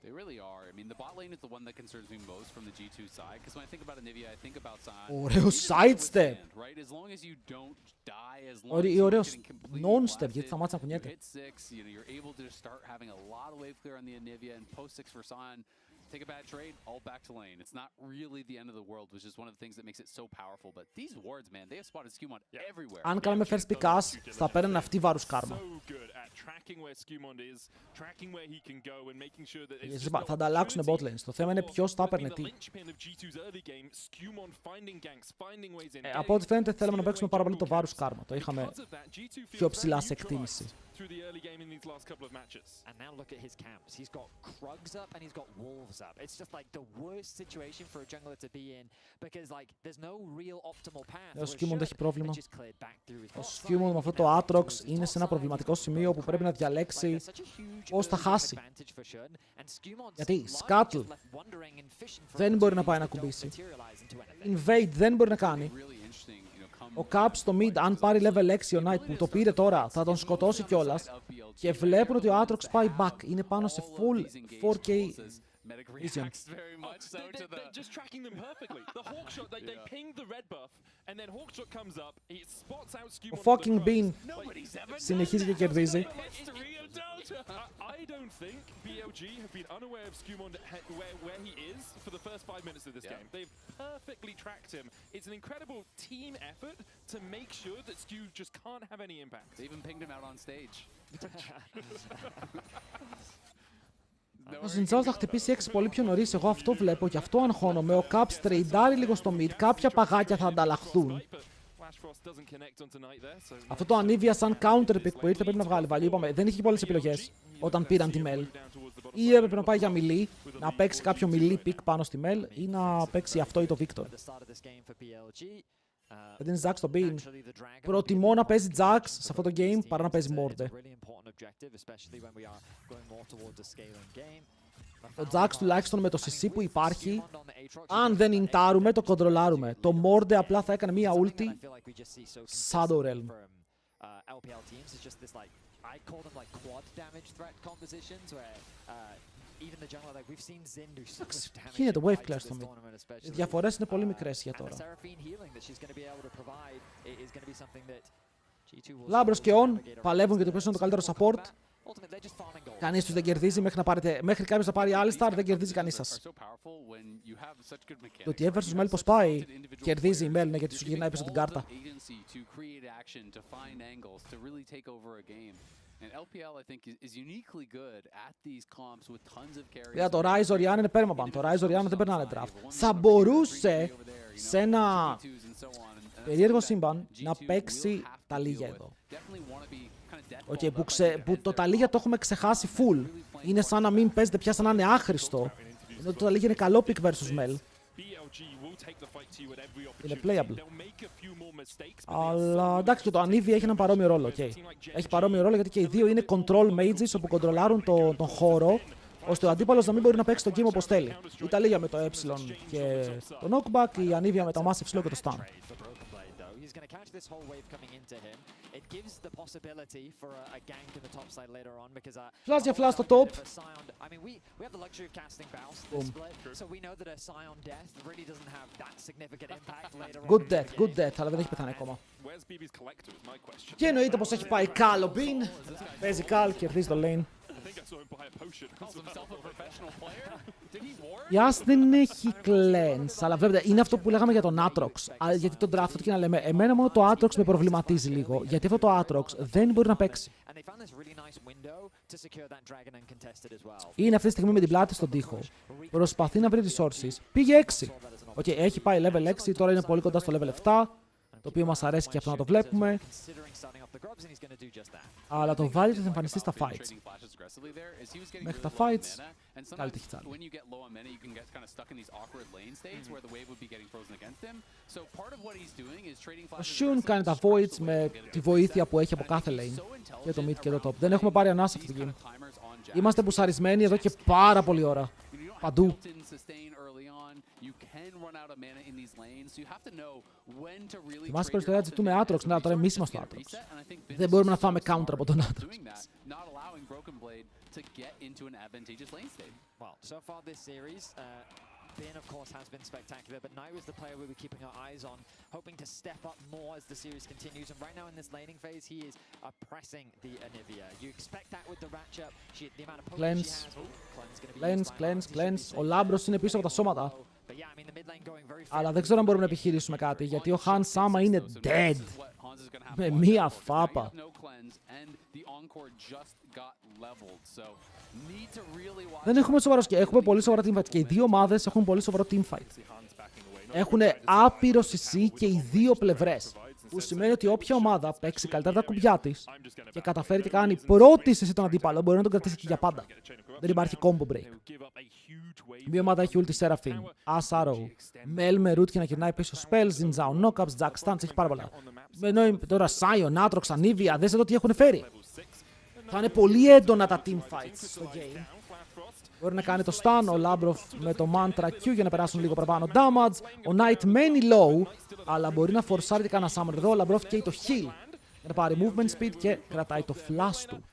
They really are. I mean, the bot lane is the one that concerns me most from the G2 side, because when I think about Anivia, I think about ωραίος sidestep. Right? As long as you don't die, as long as you're ωραίος getting completely non-step, γιατί θα μάτσα να κουνιέται. hit 6, you're able to start having a lot of wave clear on the Anivia, and post 6 for San. Take a bad trade, all back to lane. It's not really the end of the world, which is one of the things that makes it so powerful. But these wards, man, they have spotted Skewmon everywhere. Αν κάναμε first pick us, θα παίρνουν αυτοί βάρους Karma. Θα ανταλλάξουν bot lanes. Το θέμα είναι ποιος θα έπαιρνε τι. Από ό,τι φαίνεται θέλαμε να παίξουμε πάρα πολύ το βάρους Karma. Το είχαμε πιο ψηλά σε εκτίμηση. through the early game in these last couple of matches. And now look at his camps. He's got Krugs up and he's got Wolves up. It's just like the worst situation for a jungler to be in because like there's no real optimal path. Ο Skewmond έχει πρόβλημα. Ο Skewmond με αυτό το Aatrox είναι σε ένα προβληματικό σημείο που πρέπει να διαλέξει πώς θα χάσει. Γιατί Scuttle δεν μπορεί να πάει να κουμπίσει. Invade δεν μπορεί να κάνει. Ο Cap στο mid, αν πάρει level 6 ο Knight που το πήρε τώρα, θα τον σκοτώσει κιόλας. Και βλέπουν ότι ο Aatrox πάει back. Είναι πάνω σε full 4K Medic Easy. reacts very much so to the... They're just tracking them perfectly. The hawk shot, they pinged the red buff, and then hawk shot comes up, he spots out Skew Ο on the fucking Bean Nobody's ever συνεχίζει και κερδίζει. I don't think BLG have been unaware of Skewmon where he is for the first 5 minutes of this game. They've perfectly tracked him. It's an incredible team effort to make sure that Skew just can't have any impact. They even pinged him out on stage. Ο Ζιντζάο θα χτυπήσει 6 πολύ πιο νωρίς. Εγώ αυτό βλέπω και αυτό αγχώνομαι. Ο Caps τρεϊντάρει λίγο στο mid. Κάποια παγάκια θα ανταλλαχθούν. Αυτό το Anivia σαν counter pick που ήρθε πρέπει να βγάλει value. Είπαμε, δεν είχε πολλές επιλογές όταν πήραν τη Mel. Ή έπρεπε να πάει για melee, να παίξει κάποιο melee pick πάνω στη Mel, ή να παίξει αυτό ή το Victor. Δεν είναι Jax στο Bean. Προτιμώ να παίζει Jax σε αυτό το game παρά να παίζει Morde. Το Jax τουλάχιστον με το CC που υπάρχει, αν δεν ιντάρουμε, το κοντρολάρουμε. Το Morde απλά θα έκανε μία ulti Shadow Realm. Γίνεται wave clash στο mid. Οι διαφορές είναι πολύ μικρές για τώρα. Λάμπρος και On παλεύουν γιατί ποιος είναι το καλύτερο support. Κανείς τους δεν κερδίζει μέχρι κάποιος να πάρει Alistar, δεν κερδίζει κανείς σας. Το TF vs Mel πως πάει, κερδίζει η Mel, ναι, γιατί σου γυρνάει πίσω την κάρτα. Για το Ryze Orianna είναι permaban, το Ryze Orianna δεν περνάνε draft. Θα μπορούσε σε ένα περίεργο σύμπαν να παίξει τα λίγια εδώ. Okay, που το ταλίγια το έχουμε ξεχάσει full. Είναι σαν να μην παίζετε πια, σαν να είναι άχρηστο. Ενώ το ταλίγια είναι καλό pick versus Mel. Είναι playable. Αλλά εντάξει, και το Anivia έχει έναν παρόμοιο ρόλο. Okay. Έχει παρόμοιο ρόλο γιατί και οι δύο είναι control mages όπου κοντρολάρουν τον χώρο, ώστε ο αντίπαλος να μην μπορεί να παίξει το game όπως θέλει. Η ταλίγια με το E και το knockback, η Anivia με το massive slow και το stun. Flash για flash στο top. Good death, αλλά δεν έχει πεθάνει ακόμα. Και εννοείται πως έχει πάει Cal ο Bean. Παίζει Cal, κερδίζει το lane. Η Ast δεν έχει cleanse, αλλά βλέπετε, είναι αυτό που λέγαμε για τον Aatrox. Γιατί τον draft, και να λέμε, εμένα μόνο το Aatrox με προβληματίζει λίγο. Γιατί αυτό το Aatrox δεν μπορεί να παίξει. Είναι αυτή τη στιγμή με την πλάτη στον τοίχο. Προσπαθεί να βρει resources. Πήγε 6. Okay, έχει πάει level 6, τώρα είναι πολύ κοντά στο level 7. Το οποίο μας αρέσει και αυτό να το βλέπουμε. Αλλά το value θα εμφανιστεί στα fights. Μέχρι τα fights, καλή τύχη τσάλι. Ο Shun κάνει τα voids με τη βοήθεια που έχει από κάθε lane. Και το mid και το top. Δεν έχουμε πάρει ανάσα αυτή τη game. Είμαστε μπουσαρισμένοι εδώ και πάρα πολλή ώρα. Παντού. Θυμάσαι πως τώρα ζητούμε Aatrox, ναι, τώρα εμείς είμαστε το Aatrox. Δεν μπορούμε να φάμε counter από τον Aatrox. Bin, of course, has been spectacular, but Naiu is the player we'll be keeping our eyes on, hoping to step up more as the series continues. And right now in this laning phase, he is oppressing the Anivia. You expect that with the Ratchet. The amount of poke she has. Cleanse. Ο Λάμπρος είναι πίσω από τα σώματα. Αλλά δεν ξέρω αν μπορούμε να επιχειρήσουμε κάτι, γιατί ο Hans άμα είναι dead. Με μία φάπα. Δεν έχουμε σοβαρό και έχουμε πολύ σοβαρό teamfight. Και οι δύο ομάδες έχουν πολύ σοβαρό teamfight. Έχουν άπειρο CC και οι δύο πλευρές. Που σημαίνει ότι όποια ομάδα παίξει καλύτερα τα κουμπιά της και καταφέρει και κάνει πρώτη CC τον αντίπαλο, μπορεί να τον κρατήσει και για πάντα. Δεν υπάρχει combo break. Μία ομάδα έχει ulti Seraphine, Ash Arrow, Mel με root και να γυρνάει πίσω spells, Zinzao, knockups, Jack Stance, έχει πάρα πολλά. Ενώ τώρα Sion, Aatrox, Anivia, δες εδώ τι έχουν φέρει. Θα είναι πολύ έντονα τα teamfights στο game. Μπορεί να κάνει το stun, ο Labrov με το mantra Q για να περάσουν λίγο παραπάνω damage. Ο Knight μένει low, αλλά μπορεί να φορσάρει και κάνα summer εδώ. Ο Labrov καίει το heal για να πάρει movement speed και κρατάει το flash του.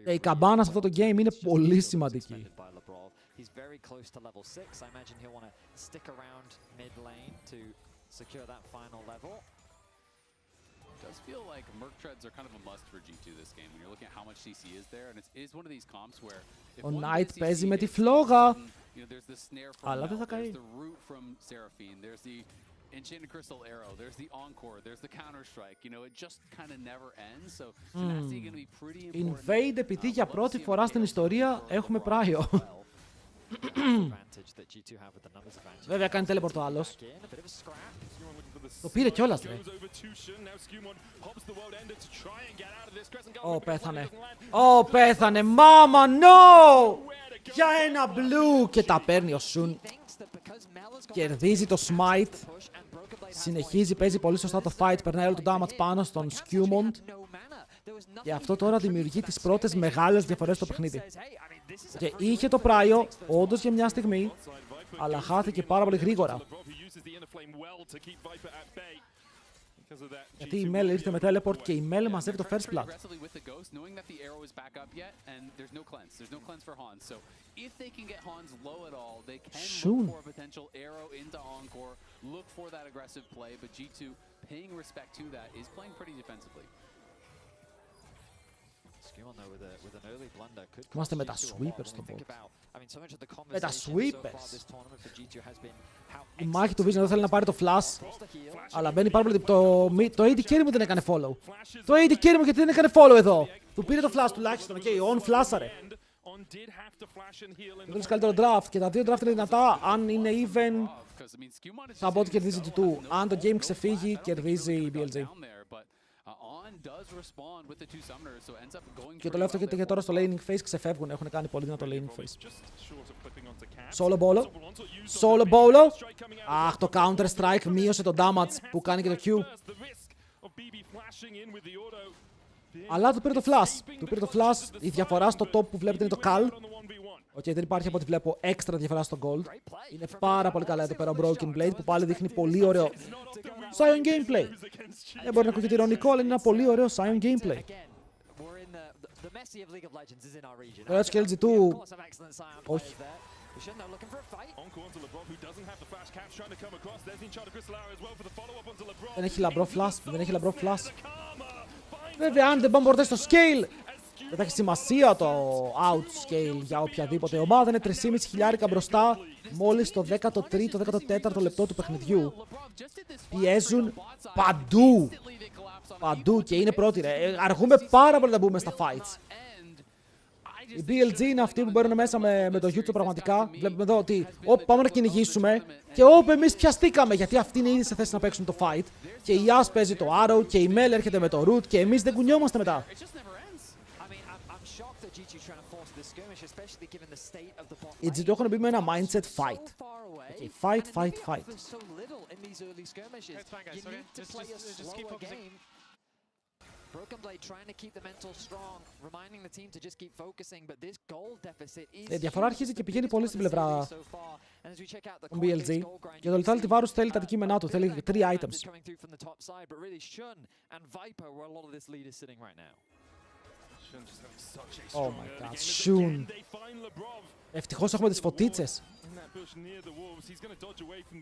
Η καμπάνα σε αυτό το game είναι πολύ σημαντική. It does feel like Merc Treads are kind of a must for G2 this game when you're looking at how much CC is there, and it is one of these comps where Ο Knight παίζει με τη φλόγα. there's the snare from Αλλά δεν θα Mel, καεί. there's the root from Seraphine, there's the Enchanted Crystal Arrow, there's the Encore, there's the Counter Strike, you know, it just kind of never ends, so Tenacity going to be pretty important. Invade επειδή για πρώτη φορά στην ιστορία έχουμε πράιο. Βέβαια κάνει teleport ο άλλος. Το πήρε κιόλας, ρε. Ω, πέθανε. Ω, πέθανε. Μάμα, no! Για ένα blue! Και τα παίρνει ο Sun. Κερδίζει το smite. Συνεχίζει, παίζει πολύ σωστά το fight. Περνάει όλο το damage πάνω στον Skewmond. Και αυτό τώρα δημιουργεί τις πρώτες μεγάλες διαφορές στο παιχνίδι. Και είχε το πράιο, όντως για μια στιγμή, αλλά χάθηκε πάρα πολύ γρήγορα. Γιατί η Mel ήρθε με teleport και η Mel μαζεύει το first blood. Soon. Είμαστε με τα sweepers στο bot. Με τα sweepers. Η μάχη του Vision δεν θέλει να πάρει το flash, αλλά μπαίνει πάρα πολύ. Το AD carry μου δεν έκανε follow. Το AD carry μου γιατί δεν έκανε follow εδώ. Του πήρε το flash τουλάχιστον. On flashare. Δεν θέλεις καλύτερο draft και τα δύο draft είναι δυνατά. Αν είναι even, θα πω ότι κερδίζει G2. Αν το game ξεφύγει, κερδίζει η BLG. Και το λέω αυτό γιατί τώρα στο laning phase ξεφεύγουν. Έχουν κάνει πολύ δυνατό laning phase. Solo bolo. Solo bolo. Αχ, το counter strike μείωσε το damage που κάνει και το Q. Αλλά του πήρε το flash. Του πήρε το flash. Η διαφορά στο top που βλέπετε είναι το cal. Οκ, δεν υπάρχει από ό,τι βλέπω έξτρα διαφορά στο gold. Είναι πάρα πολύ καλά εδώ πέρα ο Broken Blade που πάλι δείχνει πολύ ωραίο Sion gameplay. Δεν μπορεί να ακούγεται ειρωνικό, αλλά είναι ένα πολύ ωραίο Sion gameplay. Το έτσι και LG2. Όχι. Δεν έχει λαμπρό flash. Δεν έχει λαμπρό flash. Βέβαια, αν δεν πάμε ποτέ στο scale, δεν θα έχει σημασία το outscale για οποιαδήποτε ομάδα. Είναι 3.500 μπροστά, μόλις το 13ο-14ο λεπτό του παιχνιδιού. Πιέζουν παντού. Παντού και είναι πρώτοι, ρε. Αργούμε πάρα πολύ να μπούμε στα fights. Η BLG είναι αυτή που μπαίνουν μέσα με το YouTube πραγματικά. Βλέπουμε εδώ ότι πάμε να κυνηγήσουμε και εμείς πιαστήκαμε γιατί αυτοί είναι ήδη σε θέση να παίξουν το fight. Και η Yas παίζει το Arrow και η Mel έρχεται με το Root και εμείς δεν κουνιόμαστε μετά. Οι G2 έχουν μπει με ένα mindset fight. Okay, fight. Η διαφορά αρχίζει και πηγαίνει πολύ στην πλευρά των BLG και το Lethality Varus θέλει τα αντικείμενά του, θέλει 3 items. Oh my god, Shun. Ευτυχώς έχουμε τις φωτίτσες.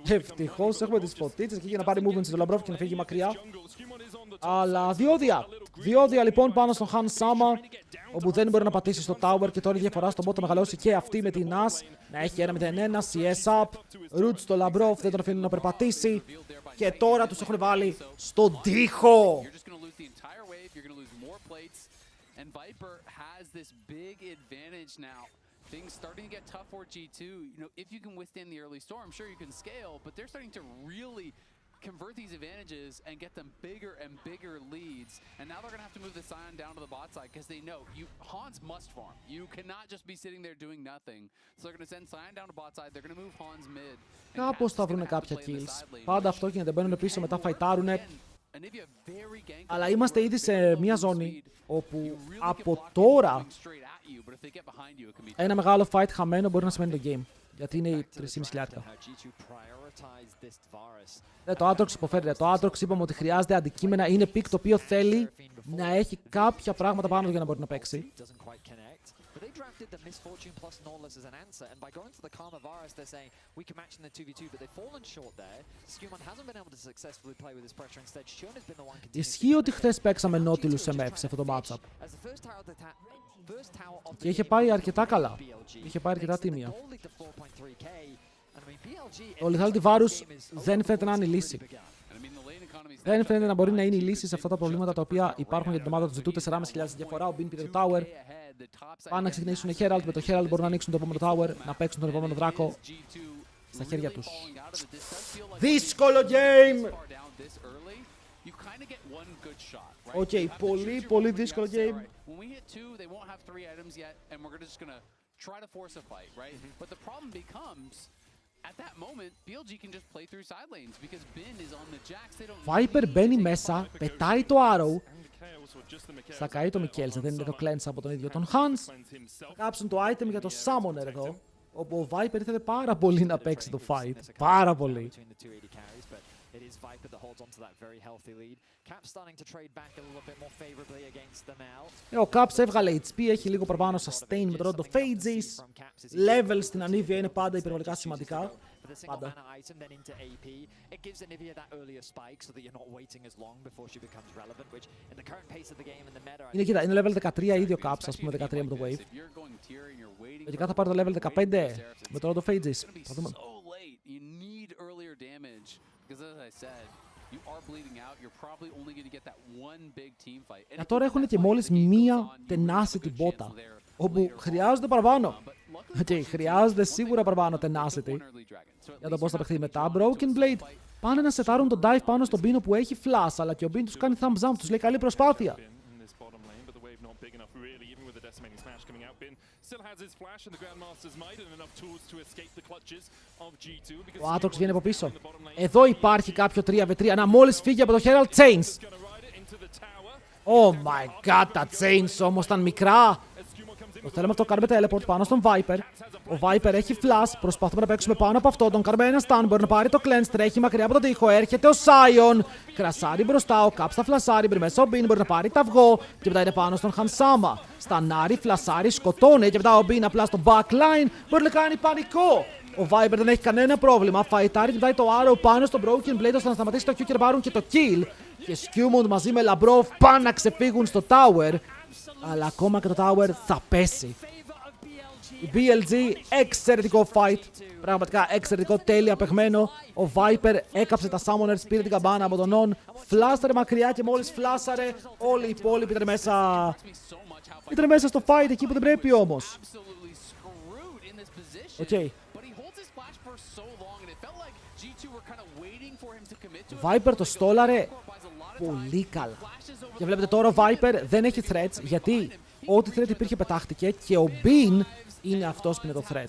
Ευτυχώς έχουμε τις φωτίτσες και για να πάρει movement στο Labrov και να φύγει μακριά. Αλλά διόδια. Διόδια λοιπόν πάνω στον Han Sama, όπου δεν μπορεί να πατήσει στο tower και τώρα η διαφορά στον bot θα μεγαλώσει και αυτή με την Nas. Να έχει 1-0-1, CS up, Root στο Labrov, δεν τον αφήνουν να περπατήσει. Και τώρα τους έχουν βάλει στον τοίχο. And Viper has this big advantage now. Things starting to get tough for G2. You know, if you can withstand the early storm, sure you can scale, but they're starting to really convert these advantages and get them bigger and bigger leads. And now they're going to have to move the Sion down to the bot side because they know Hans must farm. You cannot just be sitting there doing nothing. So they're going to send Sion down to bot side. They're going to move Hans mid. Κάπως θα βρουν κάποια kills. Πάντα αυτό γίνεται. Μπαίνουν πίσω, μετά φαϊτάρουνε. Αλλά είμαστε ήδη σε μια ζώνη όπου από τώρα ένα μεγάλο fight χαμένο μπορεί να σημαίνει το game. Γιατί είναι οι 3.500. Το Aatrox υποφέρει. Το Aatrox είπαμε ότι χρειάζεται αντικείμενα. Είναι pick το οποίο θέλει να έχει κάποια πράγματα πάνω του για να μπορεί να παίξει. But they drafted the Misfortune plus Nautilus as an answer, and by going for the Karma Virus, they're saying we can match in the 2v2, but they've fallen short there. Skewmon hasn't been able to successfully play with this pressure. Instead, Shun has been the one continuing. Ισχύει ότι χθες παίξαμε Nautilus MF σε αυτό το matchup. Και είχε πάει αρκετά καλά. Είχε πάει αρκετά τίμια. Ο Lethality Varus δεν φαίνεται να είναι η λύση. Δεν φαίνεται να μπορεί να είναι η λύση σε αυτά τα προβλήματα τα οποία υπάρχουν για την ομάδα του G2. 4.500 διαφορά. Ο Bin πήρε το Tower. Πάνε να ξεκινήσουν οι Herald. Με το Herald μπορούν να ανοίξουν το επόμενο Tower. Να παίξουν τον επόμενο δράκο στα χέρια τους. Δύσκολο game! Οκ, πολύ δύσκολο game. Viper μπαίνει μέσα, πετάει το Arrow. Θα καεί το Μικέλσε, δεν είναι το cleanse από τον ίδιο τον Hans. Θα κάψουν το item για το Summoner εδώ, όπου ο Viper ήθελε πάρα πολύ να παίξει το fight. Πάρα πολύ. Ο Caps έβγαλε HP, έχει λίγο παραπάνω sustain με το Rod of Ages. Level στην Anivia είναι πάντα υπερβολικά σημαντικά. Πάντα. Είναι level 13 ήδη ο Caps, ας πούμε 13 με το Wave. Λογικά θα πάρει το level 15 με το Rod of Ages. Θα δούμε. Για τώρα έχουν και μόλις μία tenacity bota, όπου χρειάζονται παραπάνω. Χρειάζονται σίγουρα παραπάνω tenacity για το πώς θα παιχθεί μετά. Broken Blade πάνε να σετάρουν τον dive πάνω στον Bino που έχει flash, αλλά και ο Bin τους κάνει thumbs up, τους λέει καλή προσπάθεια. Ο Aatrox βγαίνει από πίσω. Εδώ υπάρχει κάποιο 3v3. Να μόλις φύγει από το Herald Chains. Oh my god, τα Chains όμως ήταν μικρά. Το θέλουμε αυτό, κάνουμε teleport πάνω στον Viper. Ο Viper έχει flash, προσπαθούμε να παίξουμε πάνω από αυτό. Τον κάνουμε ένα stun, μπορεί να πάρει το cleanse, τρέχει μακριά από τον τοίχο. Έρχεται ο Sion, κρασάρει μπροστά, ο Caps θα φλασάρει, μπει μέσα ο Bin, μπορεί να πάρει τα αυγό. Και μετά είναι πάνω στον Hansama. Στανάρει, φλασάρει, σκοτώνει. Και μετά ο Bin απλά στο backline μπορεί να κάνει πανικό. Ο Viper δεν έχει κανένα πρόβλημα. Φαϊτάρει και μετά το Arrow πάνω στο Broken Blade ώστε να σταματήσει το Q και να πάρουν και το kill. Και Skewmon μαζί με Labrov πάνε να ξεφύγουν στο Tower. Αλλά ακόμα και το Tower θα πέσει. Η BLG, εξαιρετικό fight. Πραγματικά εξαιρετικό, τέλεια παιγμένο. Ο Viper έκαψε τα Summoners, πήρε την καμπάνα από τον On. Φλάσαρε μακριά και μόλις φλάσαρε, όλοι οι υπόλοιποι ήταν μέσα. Ήταν μέσα στο fight εκεί που δεν πρέπει όμως. Okay. Viper το στόλαρε πολύ καλά. Και βλέπετε τώρα ο Viper δεν έχει threats, γιατί ό,τι threat υπήρχε πετάχτηκε και ο Bin είναι αυτός που είναι το threat.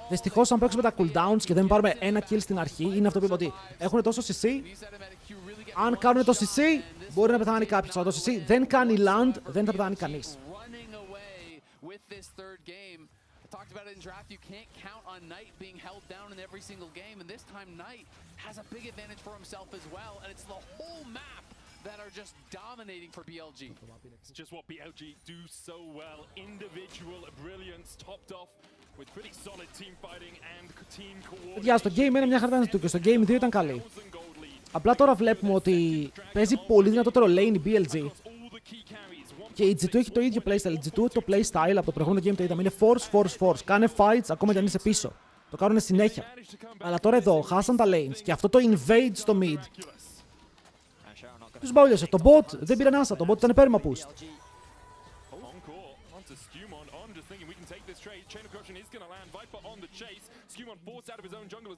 Δυστυχώς αν παίξουμε τα cooldowns και δεν πάρουμε ένα kill στην αρχή, είναι αυτό που είπα ότι έχουν τόσο CC. Αν κάνουν το CC μπορεί να πεθάνει κάποιος, αλλά το CC δεν κάνει land, δεν θα πεθάνει κανείς. Talked about it in draft, you can't count on Knight being held down in every single game, and this time Knight has a big advantage for himself as well, and it's the whole map that are just dominating for BLG. It's just what BLG do so well, individual brilliance topped off with pretty solid team fighting and team coordination. Για στο game 1 μια χαρά ήταν και στο game 2 ήταν καλή. Απλά τώρα βλέπουμε ότι παίζει πολύ δυνατότερο lane η BLG. Και η G2 έχει το ίδιο playstyle. Η G2 το playstyle από το προηγούμενο game το είδαμε. Είναι force. Κάνε fights ακόμα και αν είσαι πίσω. Το κάνουν συνέχεια. Αλλά τώρα εδώ χάσαν τα lanes και αυτό το invade στο mid. Τους μπαούλιασε. Το bot δεν πήρε ανάσα. Το bot ήταν perma-boost.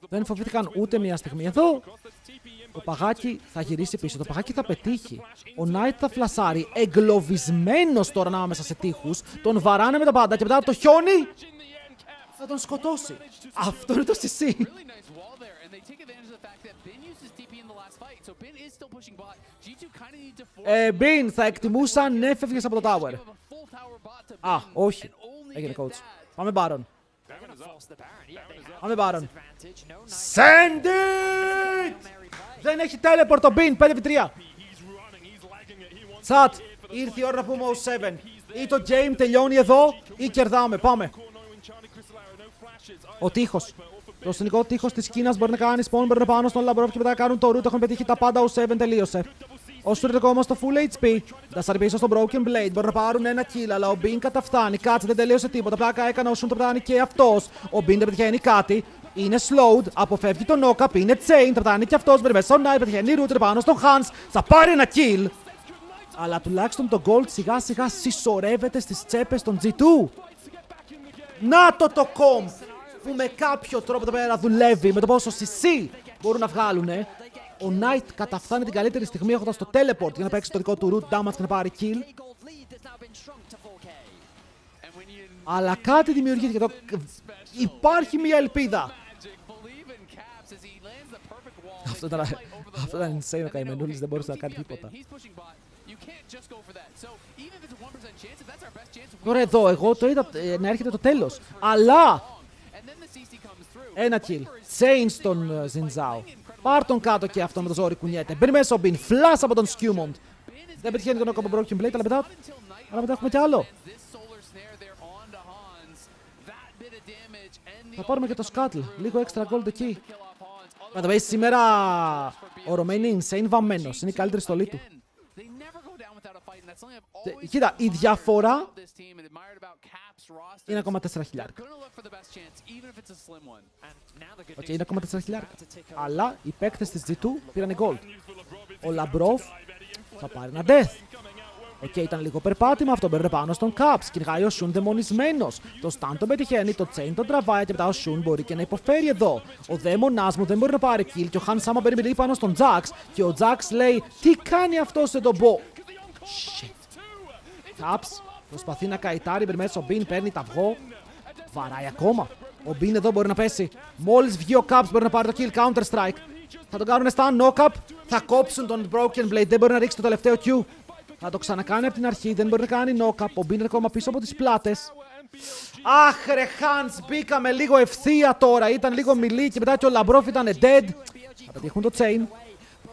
Δεν φοβήθηκαν ούτε μια στιγμή. Εδώ το παγάκι θα γυρίσει πίσω. Το παγάκι θα πετύχει. Ο Knight θα φλασάρει. Εγκλωβισμένος τώρα ανάμεσα σε τείχους. Τον βαράνε με τα πάντα και μετά το χιόνι θα τον σκοτώσει. Αυτό είναι το CC. Bin, θα εκτιμούσαν έφευγες από το tower. Α, όχι. Έγινε coach. Πάμε Baron. Πάμε Baron. Send it! Δεν έχει teleport το Bin, 5v3. Chat, ήρθε η ώρα να πούμε BO7. Ή το game τελειώνει εδώ ή κερδάμε. Πάμε. Ο τείχος. Το αστυνικό τείχος της Κίνας μπορεί να κάνει spawn, μπορεί να πάνω στον Λαμπρόφ και μετά να κάνουν το root. Έχουν πετύχει τα πάντα. BO7 τελείωσε. Ο Στουρ είναι ακόμα στο full HP. Ντασάρι πίσω στο Broken Blade. Μπορεί να πάρουν ένα kill, αλλά ο Bin καταφτάνει. Κάτσε, δεν τελείωσε τίποτα. Πλάκα έκανε ο Σουν, το πετάνει και αυτός. Ο Bin δεν πετυχαίνει κάτι. Είναι slowed, αποφεύγει τον knock-up, είναι chain. Το πετάνει και αυτός. Μπαίνει μέσα στον Knight, πετυχαίνει router πάνω στον Hans. Θα πάρει ένα kill. Αλλά τουλάχιστον το gold σιγά σιγά συσσωρεύεται στις τσέπες των G2. Να το comp που με κάποιο τρόπο εδώ πέρα δουλεύει, με το πόσο CC μπορούν να βγάλουνε. Ο Knight καταφθάνει την καλύτερη στιγμή έχοντας το teleport για να παίξει το δικό του root damage και να πάρει kill. Αλλά κάτι δημιουργήθηκε εδώ. Υπάρχει μια ελπίδα. Αυτό ήταν insane ο καημενούλης, δεν μπορούσε να κάνει τίποτα. Τώρα εδώ, εγώ το είδα να έρχεται το τέλος. Αλλά ένα kill. Chain στον Zinzao. Πάρ τον κάτω και αυτό με το ζόρι κουνιέται. Μπαίνει μέσα ο Bin. Flash από τον Skewmond. Δεν πετυχαίνει τον knock-up Broken Blade, αλλά μετά έχουμε κι άλλο. Θα πάρουμε και το Scuttle. Λίγο extra gold εκεί. Παταβέει σήμερα ο Romain είναι insane βαμμένος. Είναι η καλύτερη στολή του. Κοίτα, η διαφορά είναι ακόμα 4 χιλιάρικα. Οκ, είναι ακόμα 4 χιλιάρικα. Αλλά οι παίκτες της G2 πήραν gold. Ο Λαμπρόφ θα πάρει ένα death. Οκ, ήταν λίγο περπάτημα, αυτό μπαίνει πάνω στον Caps. Κυνηγάει ο Shun δαιμονισμένος. Το stun τον πετυχαίνει, το chain τον τραβάει και μετά ο Shun μπορεί και να υποφέρει εδώ. Ο δαίμονάς μου δεν μπορεί να πάρει kill και ο Han Sama μπαίνει πάνω στον Jax. Και ο Jax λέει, τι κάνει αυτό σε τον BO? Shit. Caps προσπαθεί να καητάρει, μπαίνει μέσα ο Bin, παίρνει τα αυγό. Βαράει ακόμα. Ο Bin εδώ μπορεί να πέσει. Μόλις βγει ο Caps μπορεί να πάρει το kill, counter strike. Θα τον κάνουν stun, knock-up. Θα κόψουν τον Broken Blade, δεν μπορεί να ρίξει το τελευταίο Q. Θα το ξανακάνει από την αρχή, δεν μπορεί να κάνει knock-up. Ο Bin είναι ακόμα πίσω από τις πλάτες. Αχ ρε Hans, μπήκαμε λίγο ευθεία τώρα. Ήταν λίγο μιλή και μετά και ο Λαμπρόφ ήταν dead. Θα πετύχουν το chain.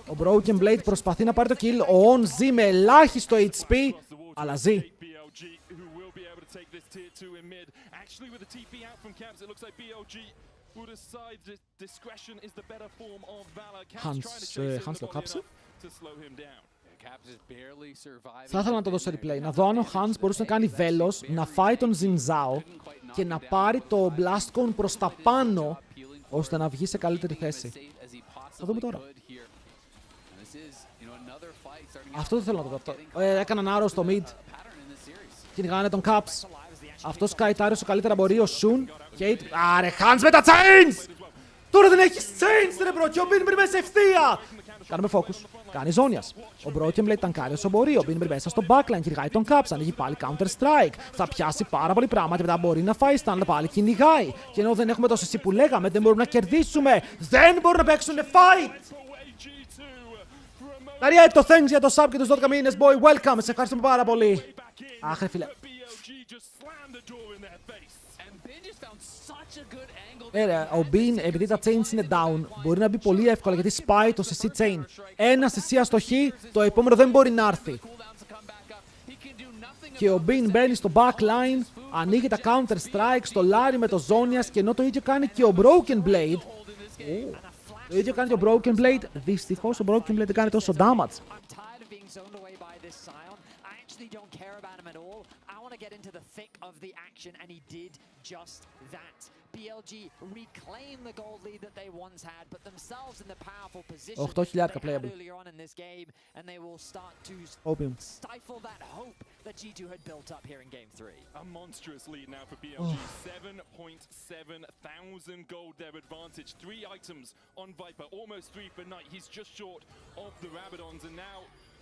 Ο Broken Blade προσπαθεί να πάρει το kill. Ο On ζει με ελάχιστο HP, αλλά ζει. Hans το κάψε. Θα ήθελα να το δώσω replay. Να δω αν ο Hans μπορούσε να κάνει βέλος, να φάει τον Zinzao και να πάρει το Blast Cone προς τα πάνω, ώστε να βγει σε καλύτερη θέση. Θα δούμε τώρα. Αυτό δεν θέλω να το δω. Έκαναν arrow στο mid. Κυνηγάνε τον Caps. Αυτός καητάρει όσο καλύτερα μπορεί. Ο Shun. Άρε Hans με τα chains! Τώρα δεν έχεις chains ρε μπρο και ο Bin μπει μέσα ευθεία! Κάνουμε focus. Κάνει ζώνιας. Ο Broken Blade τανκάρει όσο μπορεί. Ο Bin μπει μέσα στο backline. Κυνηγάει τον Caps. Ανοίγει πάλι counter strike. Θα πιάσει πάρα πολύ πράγματα και μετά μπορεί να φάει stun. Αλλά πάλι κυνηγάει. Και ενώ δεν έχουμε το CC που λέγαμε, δεν μπορούμε να κερδίσουμε. Δεν μπορούν να παίξουν fight! Αριέτο, thanks για το sub και τους 12 μήνες, boy. Welcome. Σε ευχαριστούμε πάρα πολύ. Αχ, ρε φίλε. Ο Bin, επειδή τα chains είναι down, μπορεί να μπει πολύ εύκολα γιατί σπάει το CC chain. Ένα CC αστοχή, το επόμενο δεν μπορεί να έρθει. Και ο Bin μπαίνει στο backline, ανοίγει τα counter strike, στο Larry με το Zonias και ενώ το ίδιο κάνει και ο Broken Blade. Το ίδιο κάνει και ο Broken Blade. Δυστυχώς ο Broken Blade δεν κάνει τόσο damage. BLG reclaim the gold lead that they once had, but themselves in the powerful position they had earlier on in this game, and they will start to stifle that hope that G2 had built up here in Game 3. A monstrous lead now for BLG. 7.7 thousand gold their advantage. 3 items on Viper, almost 3 for Knight. He's just short of the Rabadons, and now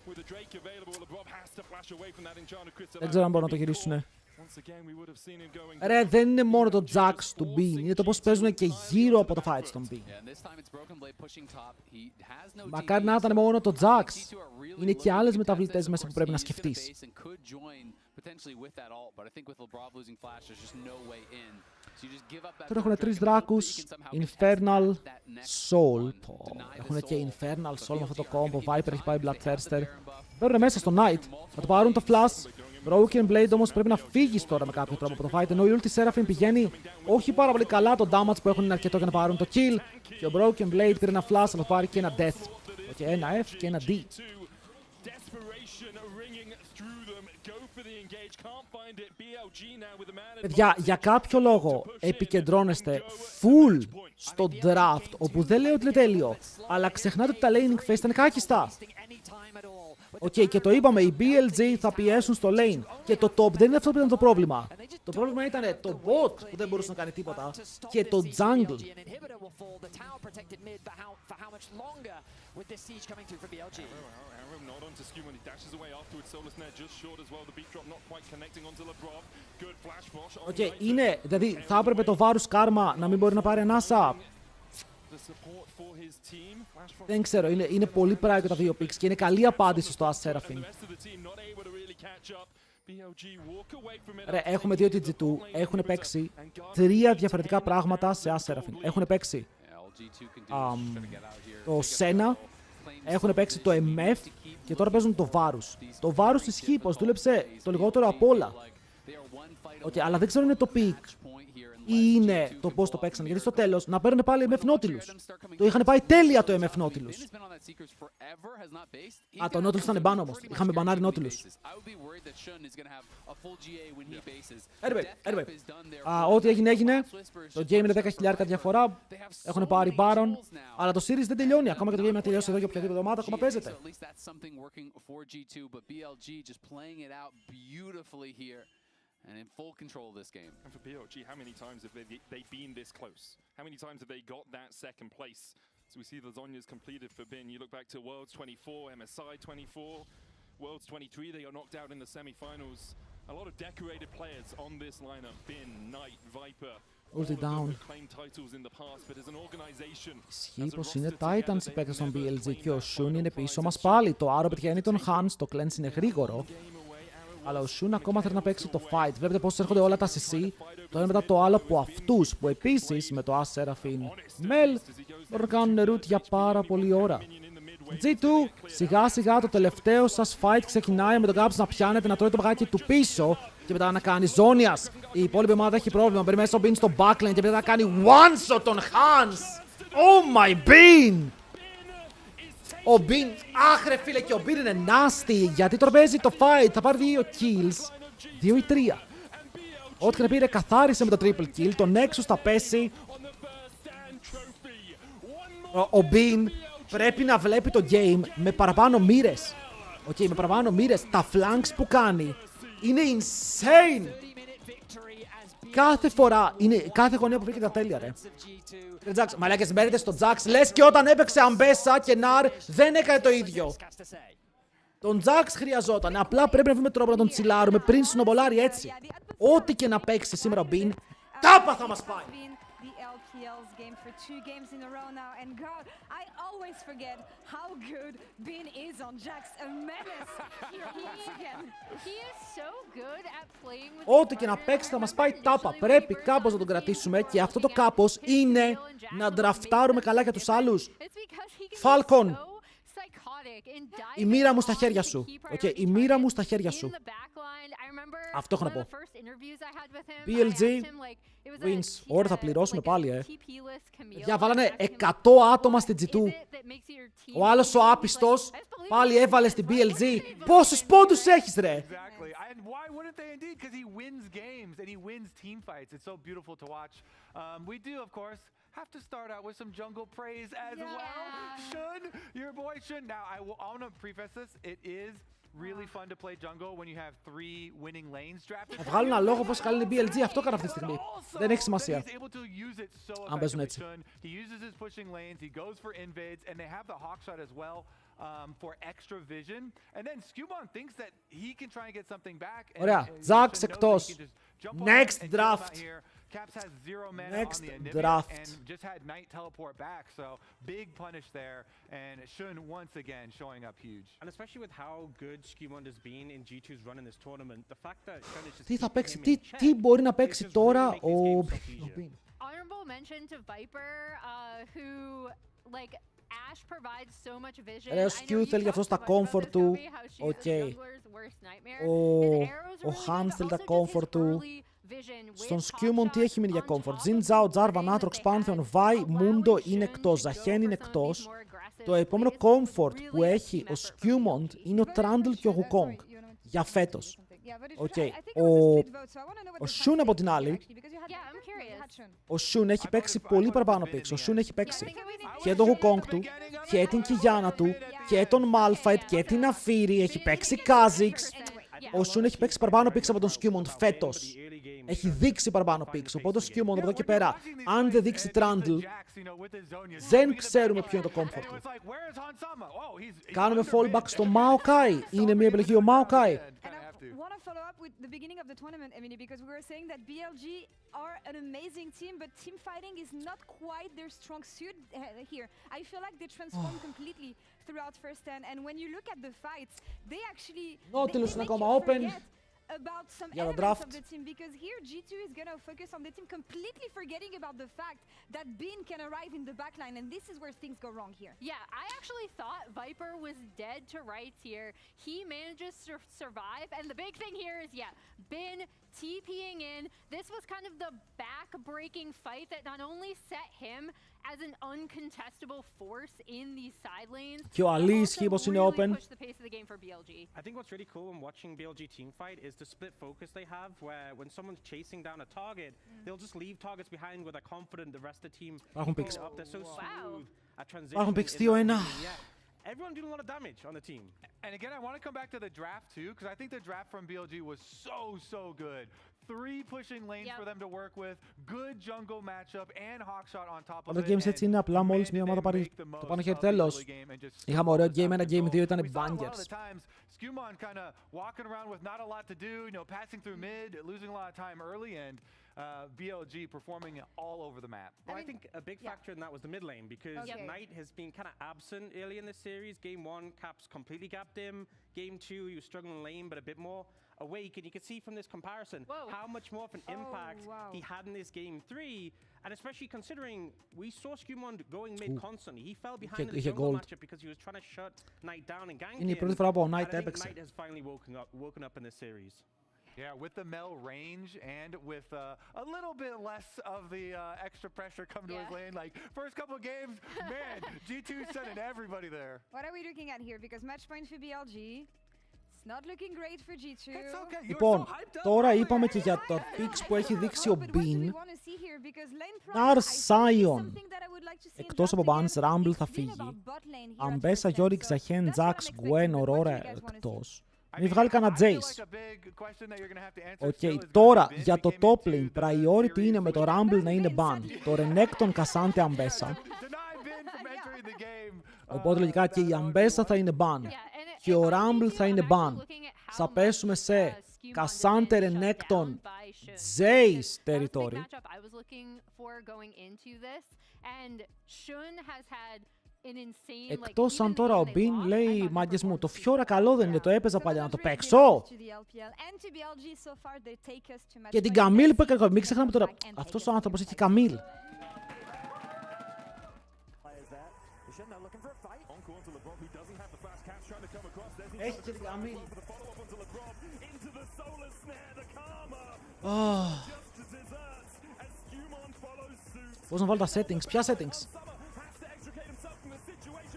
with the Drake available, LeBron has to flash away from that enchanted crystal. Δεν ξέρω αν μπορούν να το γυρίσουνε. Ρε, δεν είναι μόνο το Jax του B, είναι το πώς παίζουν και γύρω από το fight στον B. Μακάρι να ήταν μόνο το Jax. Είναι και άλλες μεταβλητές μέσα που πρέπει να σκεφτείς. potentially with that ult, but I think with Labrov losing flash, there's just no way in. So you just give up that. Τώρα έχουν 3 δράκους, Infernal Soul. Έχουν και Infernal Soul με αυτό το combo. Viper έχει πάει Bloodthirster. Παίρνουν μέσα στο Knight, θα το πάρουν το Flash. Broken Blade όμως πρέπει να φύγεις τώρα με κάποιο τρόπο από το fight, ενώ η ulti Seraphine πηγαίνει όχι πάρα πολύ καλά, το damage που έχουν είναι αρκετό για να πάρουν το kill. Και ο Broken Blade πήρε ένα Flash, αλλά πάρει και ένα Death. Και ένα F και ένα D. Παιδιά, για κάποιο λόγο επικεντρώνεστε full στο draft, όπου δεν λέω ότι είναι τέλειο, αλλά ξεχνάτε ότι τα laning phase ήταν κάκιστα. Και το είπαμε, οι BLG θα πιέσουν στο lane. Και το top δεν είναι αυτό που ήταν το πρόβλημα. Το πρόβλημα ήταν το bot που δεν μπορούσε να κάνει τίποτα και το jungle. Είναι, δηλαδή θα έπρεπε το βάρους κάρμα να μην μπορεί να πάρει ανάσα. Δεν ξέρω, είναι πολύ πράγμα τα δύο picks και είναι καλή απάντηση στο As Seraphine. Ρε, έχουμε δύο TG2, έχουν παίξει 3 διαφορετικά πράγματα σε As Seraphine. Έχουν παίξει το Senna, έχουν παίξει το MF και τώρα παίζουν το Varus. Το Varus ισχύει πως δούλεψε το λιγότερο απ' όλα. Αλλά δεν ξέρω είναι το pick ή είναι το πώς το παίξαν. Γιατί στο τέλος να παίρνουν πάλι MF Nautilus. Το είχαν πάει τέλεια το MF Nautilus. Το Nautilus ήταν ban όμως. Είχαμε μπανάρει Nautilus. Anyway, ό,τι έγινε. Το game είναι 10.000 διαφορά. Έχουν πάρει Baron. Αλλά το series δεν τελειώνει. Ακόμα και το game να τελειώσει εδώ για οποιαδήποτε εβδομάδα ακόμα παίζεται. And in full control of this game. And for BLG, how many times have they been this close? How many times have they got that second place? So we see the Zhonya's completed for Bin. You look back to Worlds 24, MSI 24, Worlds 23, they got knocked out in the semi-finals. A lot of decorated players on this lineup. Bin, Knight, Viper. Ulti down. Ισχύει πως είναι Titans οι παίκτες των BLG και ο Shun είναι πίσω μας πάλι. Το Arrow πετυχαίνει τον Hans, το Cleanse είναι γρήγορο. Αλλά ο Shun ακόμα θέλει να παίξει το fight. Βλέπετε πώς έρχονται όλα τα CC. Το ένα μετά το άλλο από αυτούς που επίσης με το As Seraphine Mel μπορούν να κάνουν root για πάρα πολλή ώρα. G2, σιγά σιγά το τελευταίο σας fight ξεκινάει με τον Gaps να πιάνεται, να τρώει το μπαγάκι του πίσω και μετά να κάνει Zhonya's. Η υπόλοιπη ομάδα έχει πρόβλημα. Μπαίνει μέσα ο Bean στο backline και μετά να κάνει one shot τον Hans. Oh my Bean! Ο Bin, άχρε φίλε, και ο Bin είναι nasty γιατί τώρα παίζει το fight, θα πάρει 2 kills, 2 ή 3. Ό,τι και να πήρε καθάρισε με το triple kill, το Nexus θα πέσει. Ο Bin πρέπει να βλέπει το game με παραπάνω μοίρες. Με παραπάνω μοίρες, τα flanks που κάνει είναι insane. Κάθε φορά, κάθε γωνία που βρήκε τα τέλεια ρε. Μαλάκες, μπαίνετε στο Jax, λες και όταν έπαιξε Αμπέσα και Ναρ δεν έκανε το ίδιο. Τον Jax χρειαζόταν, απλά πρέπει να βρούμε τρόπο να τον τσιλάρουμε πριν σνομπολάρει έτσι. Ό,τι και να παίξει σήμερα ο Bin, τάπα θα μας πάει. Game for 2 games in a row now, and God, I always forget how good Bin is on Jax. A menace here again. He is so good at playing with. Ό,τι και να παίξει θα μας πάει τάπα. Πρέπει κάπως να τον κρατήσουμε και αυτό το κάπως είναι να ντραφτάρουμε καλά για τους άλλους. Falcon, η μοίρα μου στα χέρια σου. Η μοίρα μου στα χέρια σου. Αυτό έχω να πω. BLG wins. Ωραία, θα πληρώσουμε πάλι, Για βάλανε 100 άτομα στην G2. Ο άλλος ο άπιστος πάλι έβαλε στην BLG. Πόσους πόντους έχεις, ρε? And why wouldn't they indeed? Because he wins games and he wins team fights. It's so beautiful to watch. We do, of course, have to start out with some jungle praise as well. Shun, your boy Shun. Now, I want to preface this. It is really fun to play jungle when you have 3 winning lanes drafted. Θα βγάλουν ένα λόγο πώς καλή είναι η BLG. Αυτό κάνω αυτή τη στιγμή. Δεν έχει σημασία. Αν παίζουν έτσι. He uses his pushing lanes. He goes for invades, and they have the hawk shot as well. For extra vision, and then Skubon thinks that he can try and get something back. Ωραία, Jax εκτός. Next draft. Caps has 0 mana Next on the Anivia draft. and just had Knight teleport back, so big punish there, and Shun once again showing up huge. And especially with how good Skewmond has been in G2's run in this tournament, the fact that Shun is just Τι θα keeping παίξει, him in check τι μπορεί να παίξει is just τώρα really making this game so ο easier. Bean. Honorable mention to Viper, who, like, Ash provides so much vision. Ρε, ο Skew θέλει γι' αυτό στα comfort του. Οκ. Ο Hans θέλει τα comfort του. Στον Skewmond τι έχει μείνει για comfort? Jin Zhao, Jarvan, Aatrox, Pantheon, Vi, Mundo είναι εκτός, Zahen είναι εκτός. Το επόμενο comfort που έχει ο Skewmond είναι ο Trundle και ο Wukong για φέτος. Οκ. Ο Shun από την άλλη, ο Shun έχει παίξει πολύ παραπάνω picks. Ο Shun έχει παίξει και τον Wukong του και την Qiyana του και τον Malphite και την Afiri. Έχει παίξει Kha'Zix. Ο Shun έχει παίξει παραπάνω picks από τον Skewmond φέτος. Έχει δείξει παραπάνω picks. Οπότε ο Skewmond από εδώ και πέρα, αν δεν δείξει Trundle, δεν ξέρουμε ποιο είναι το comfort του. Κάνουμε fallback στο Maokai. Είναι μια επιλογή ο Maokai. Want to follow up with the beginning of the tournament, Emily, because we were saying that BLG are an amazing team, but team fighting is not quite their strong suit here. I feel like they transform completely throughout first 10, and when you look at the fights, they actually they make you forget about some elements of the team, because here G2 is gonna focus on the team, completely forgetting about the fact that Bin can arrive in the backline, and this is where things go wrong here. Yeah, I actually thought Viper was dead to rights here. He manages to survive, and the big thing here is, yeah, Bin TPing in. This was kind of the back-breaking fight that not only set him as an uncontestable force in these side lanes, Και ο Αλής χείπος είναι open. pushed the pace of the game for BLG. I think what's really cool when watching BLG teamfight is the split focus they have, where when someone's chasing down a target, they'll just leave targets behind where they're confident the rest of the team Υπάρχουν pick picks. it up. They're so smooth at transition. Υπάρχουν picks in 2-1. that game. Yeah. Everyone doing a lot of damage on the team. And again, I want to come back to the draft too, because I think the draft from BLG was so good. 3 pushing lanes for them to work with, good jungle matchup and hawkshot on top of it. Τα games έτσι είναι, απλά μόλις μια ομάδα πάρει το πάνω χέρι τέλος. Είχαμε ωραίο game 1, game 2 ήταν bangers. Skewmond kind of walking around with not a lot to do, you know, passing through mid, losing a lot of time early, and BLG performing all over the map. Well, I think a big factor in that was the mid lane, because Knight has been kind of absent early in the series. Game 1, Caps completely gapped him. Game 2, he was struggling in lane, but a bit more awake. And you can see from this comparison how much more of an impact he had in this game 3. And especially considering we saw Skewmond going mid constantly. He fell behind in the jungle matchup because he was trying to shut Knight down and gank him. Είναι η πρώτη φορά που ο Knight I think έπαιξε. Knight has finally woken up in this series. Yeah, with the Mel range and with a little bit less of the extra pressure come to his lane. Like, first couple of games, man, G2 sending everybody there. What are we looking at here? Because match point for BLG. It's not looking great for G2. It's okay. Λοιπόν, τώρα είπαμε και για το picks που έχει δείξει ο Bean. Narsion. Εκτός από bans, Rumble θα φύγει. Αμπέσα, Yorick, Zahen, Jax, Gwen, Aurora εκτός. Μην βγάλει κανένα Jace. Οκ, τώρα για το top lane, priority είναι με το Rumble να είναι ban. Το Renekton, Cassante, Αμπέσα. Οπότε λογικά και η Αμπέσα θα είναι ban. Και ο Rumble θα είναι ban. Θα πέσουμε σε Cassante, Renekton, Jace territory. Εκτός αν τώρα ο Bean λέει, μάγκες μου, το Fiora καλό δεν είναι, το έπαιζα παλιά να το παίξω. Και την Camille που έκανε, μην ξεχνάμε τώρα, αυτός ο άνθρωπος έχει Camille. Έχει και την Camille. Πώς να βάλω τα settings, ποια settings?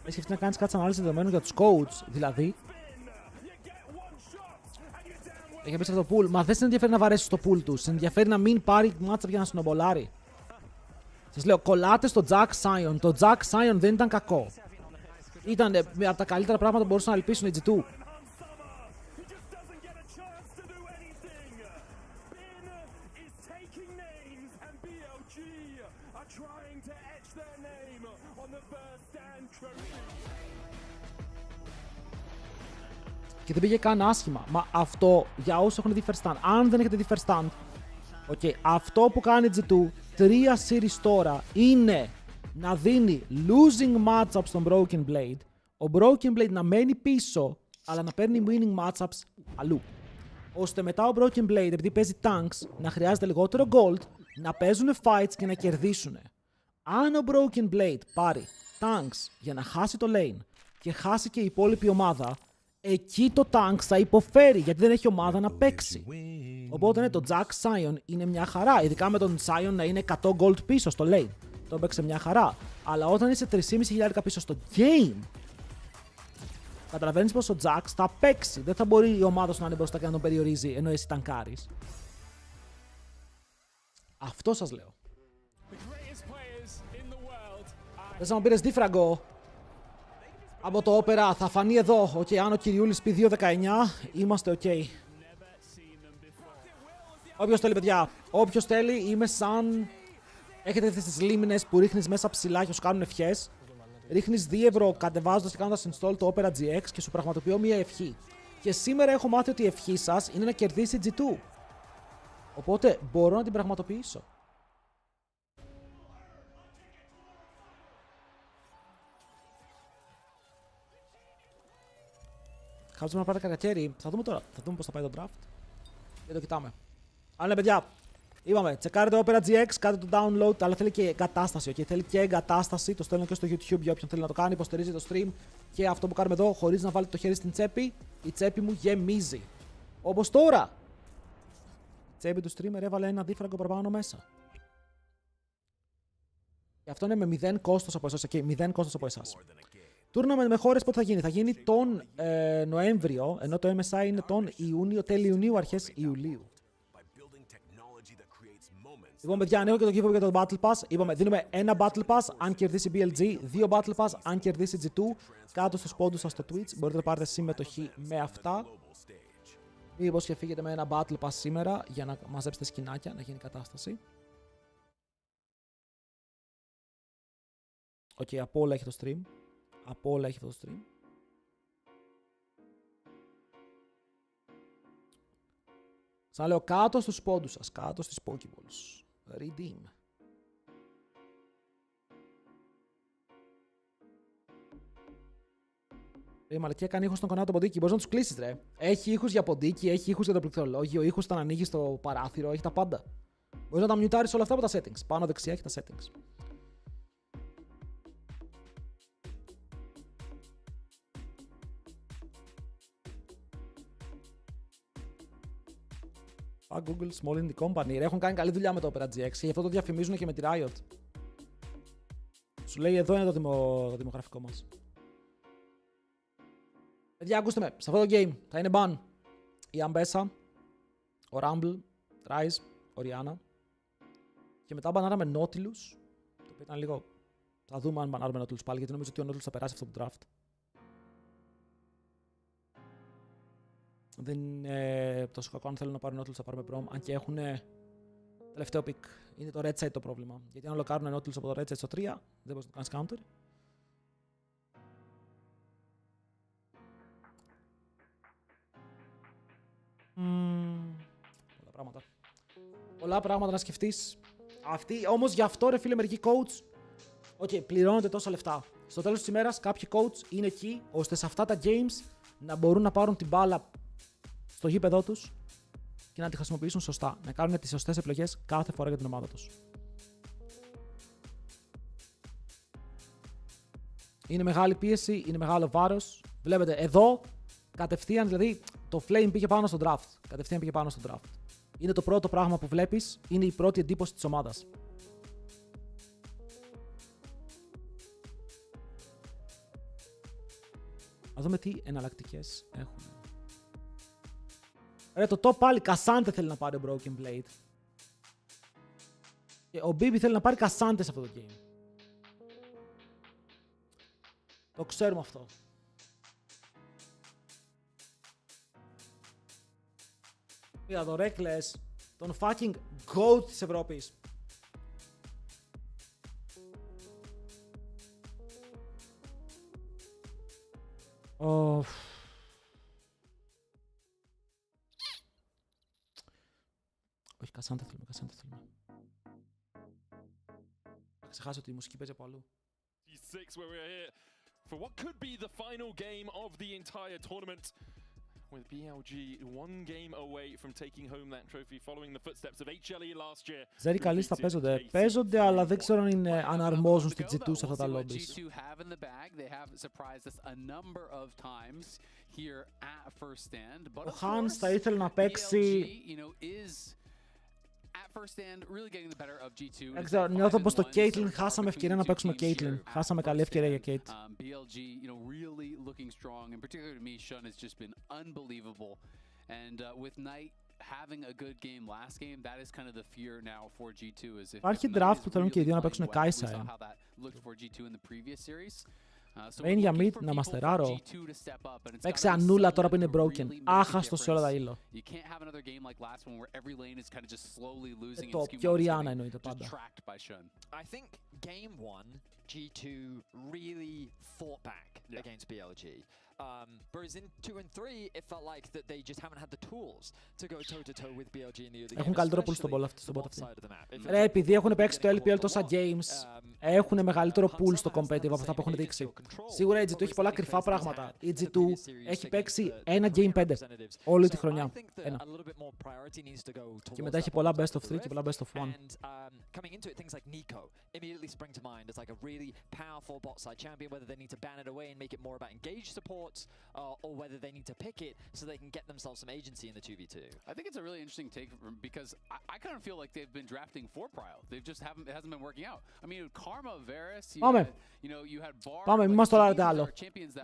Έχει σκεφτεί να κάνεις κάτι ανάλυση δεδομένων για τους coach, δηλαδή. Έχει μπει σε αυτό το pool, μα δεν σε ενδιαφέρει να βαρέσει το pool του. Σε ενδιαφέρει να μην πάρει matchup για να συνομπολάρει. Σας λέω, κολλάτε στο Jack Sion. Το Jack Sion δεν ήταν κακό. Ήταν από τα καλύτερα πράγματα που μπορούσαν να ελπίσουν οι G2. Και δεν πήγε καν άσχημα. Μα αυτό για όσους έχουν δει first stand. Αν δεν έχετε δει first stand, Okay, αυτό που κάνει G2 3 series τώρα είναι να δίνει losing matchups στον Broken Blade, ο Broken Blade να μένει πίσω, αλλά να παίρνει winning matchups αλλού. Ώστε μετά ο Broken Blade, επειδή παίζει tanks, να χρειάζεται λιγότερο gold, να παίζουν fights και να κερδίσουν. Αν ο Broken Blade πάρει tanks για να χάσει το lane και χάσει και η υπόλοιπη ομάδα, εκεί το tanks θα υποφέρει γιατί δεν έχει ομάδα να παίξει. Οπότε ναι, το Jack Sion είναι μια χαρά, ειδικά με τον Sion να είναι 100 gold πίσω στο lane. Το έπαιξε μια χαρά. Αλλά όταν είσαι 3.500 πίσω στο game, καταλαβαίνεις πως ο Jax θα παίξει. Δεν θα μπορεί η ομάδα σου να είναι μπροστά και να τον περιορίζει ενώ εσύ τανκάρεις. Αυτό σας λέω. Θες να μου πήρες δίφραγκο από το Opera, θα φανεί εδώ. Οκ, αν ο Κυριούλης πει 2.19, είμαστε οκ. Όποιος θέλει, παιδιά, όποιος θέλει, είμαι σαν... Έχετε δει στις λίμνες που ρίχνεις μέσα ψηλά και σου κάνουν ευχές. Ρίχνεις 2 ευρώ κατεβάζοντας και κάνοντας install το Opera GX και σου πραγματοποιώ μία ευχή. Και σήμερα έχω μάθει ότι η ευχή σας είναι να κερδίσει G2. Οπότε μπορώ να την πραγματοποιήσω. Χάψαμε να πάρει κακακέρι. Θα δούμε τώρα. Θα δούμε πώς θα πάει το draft. Και το κοιτάμε. Αλλά ναι, παιδιά. Είπαμε, τσεκάρετε το Opera GX, κάντε το download, αλλά θέλει και εγκατάσταση. Okay? Θέλει και εγκατάσταση. Το στέλνω και στο YouTube για όποιον θέλει να το κάνει. Υποστηρίζει το stream. Και αυτό που κάνουμε εδώ, χωρίς να βάλετε το χέρι στην τσέπη, η τσέπη μου γεμίζει. Όπως τώρα. Η τσέπη του streamer έβαλε ένα δίφραγκο παραπάνω μέσα. Και αυτό είναι με 0 κόστος από εσάς. Okay, 0 κόστος από εσάς. Tournament με χώρες πότε θα γίνει. Θα γίνει τον Νοέμβριο, ενώ το MSI είναι τον Ιούνιο, τέλη Ιουνίου, αρχές Ιουλίου. Λοιπόν, παιδιά, ανοίγω και το giveaway για το Battle Pass. Είπαμε, δίνουμε ένα Battle Pass αν κερδίσει BLG, 2 Battle Pass αν κερδίσει G2. Κάτω στους πόντους σας στο Twitch μπορείτε να πάρετε συμμετοχή με αυτά. Μήπως και φύγετε με ένα Battle Pass σήμερα για να μαζέψετε σκηνάκια, να γίνει κατάσταση. Οκ, από όλα έχει το stream. Από όλα έχει αυτό το stream. Σαν λέω, κάτω στους πόντους σας, κάτω στις Pokeballs. Redeem. Ρε μαλακία, κάνει ήχος στον κονά το ποντίκι. Μπορείς να τους κλείσεις, ρε. Έχει ήχους για ποντίκι, έχει ήχους για το πληκτρολόγιο, ήχους όταν ανοίγεις το παράθυρο, έχει τα πάντα. Μπορείς να τα μιουτάρεις όλα αυτά από τα settings. Πάνω δεξιά έχει τα settings. Google Small Indie Company. Έχουν κάνει καλή δουλειά με το Opera GX και γι' αυτό το διαφημίζουν και με τη Riot. Σου λέει εδώ είναι το δημογραφικό μας. Παιδιά, ακούστε με. Σε αυτό το game θα είναι ban η Ambessa, ο Rumble, Rise, ο Rihanna. Και μετά μπανάραμε Nautilus. Το οποίο ήταν λίγο... Θα δούμε αν μπανάρουμε Nautilus πάλι, γιατί νομίζω ότι ο Nautilus θα περάσει αυτό το draft. Δεν είναι τόσο κακό αν θέλουν να πάρουν Nautilus θα πάρουμε Prom, αν και έχουν τελευταίο pick. Είναι το red side το πρόβλημα. Γιατί αν λοκάρουν Nautilus από το red side στο 3, δεν μπορείς να το κάνεις counter. Πολλά πράγματα. Πολλά πράγματα να σκεφτείς. Όμως γι' αυτό ρε φίλε μερικοί coach, πληρώνονται τόσα λεφτά. Στο τέλος της ημέρας κάποιοι coach είναι εκεί ώστε σε αυτά τα games να μπορούν να πάρουν την μπάλα στο γήπεδό τους και να τη χρησιμοποιήσουν σωστά. Να κάνουν τις σωστές επιλογές κάθε φορά για την ομάδα τους. Είναι μεγάλη πίεση, είναι μεγάλο βάρος. Βλέπετε εδώ, κατευθείαν δηλαδή το flame πήγε πάνω στο draft. Κατευθείαν πήγε πάνω στο draft. Είναι το πρώτο πράγμα που βλέπεις, είναι η πρώτη εντύπωση της ομάδας. Να δούμε τι εναλλακτικές έχουμε. Ρε, το top πάλι Κασάντε θέλει να πάρει ο Broken Blade. Και ο Bibi θέλει να πάρει Κασάντε σε αυτό το game. Το ξέρουμε αυτό. Είδα το Reckless, τον fucking GOAT της Ευρώπης. Όχι Κασάντε θέλουμε. Θα ξεχάσω ότι η μουσική παίζει από αλλού. Where we're here for what could be the final game of the entire tournament, with BLG one game away from taking home that trophy following the footsteps of HLE last year. Ξέρει καλής θα παίζονται, αλλά δεν ξέρω αν αρμόζουν στη G2 σε αυτά τα lobbies. Ο Hans θα ήθελε να παίξει. Δεν ξέρω, νιώθω πως το Caitlyn χάσαμε ευκαιρία να παίξουμε Caitlyn. Χάσαμε καλή ευκαιρία για Kate. Υπάρχει draft που θέλουν και οι δύο να παίξουν Kai'Sa. Μένει για mid να μαστεράρω. Παίξε Ανούλα τώρα που είναι broken. Άχαστο σε όλα τα ήλο. Το πιο Orianna εννοείται πάντα. I think game 1, G2 really fought back against BLG. Whereas in 2 and 3, it felt like that they just haven't had the tools to go toe-to-toe with BLG in the early game. Έχουν καλύτερο pool στον bot αυτή. Ρε, επειδή έχουν παίξει το LPL τόσα games, έχουν μεγαλύτερο pool στο competitive από αυτά που έχουν δείξει. Σίγουρα η G2 έχει πολλά κρυφά πράγματα. Η G2 έχει παίξει ένα game 5 όλη τη χρονιά. Ένα. Και μετά έχει πολλά best of 3 και πολλά best of 1. Coming into it, things like Nico immediately spring to mind as like a really powerful bot side champion, whether they need to ban it away and make it more about engaged supports, or whether they need to pick it so they can get themselves some agency in the 2v2. I think it's a really interesting take because I kind of feel like they've been drafting for Prio. They've just it hasn't been working out. I mean, Karma, Varus, you had Bar. Πάμε, μην μας το λέτε άλλο.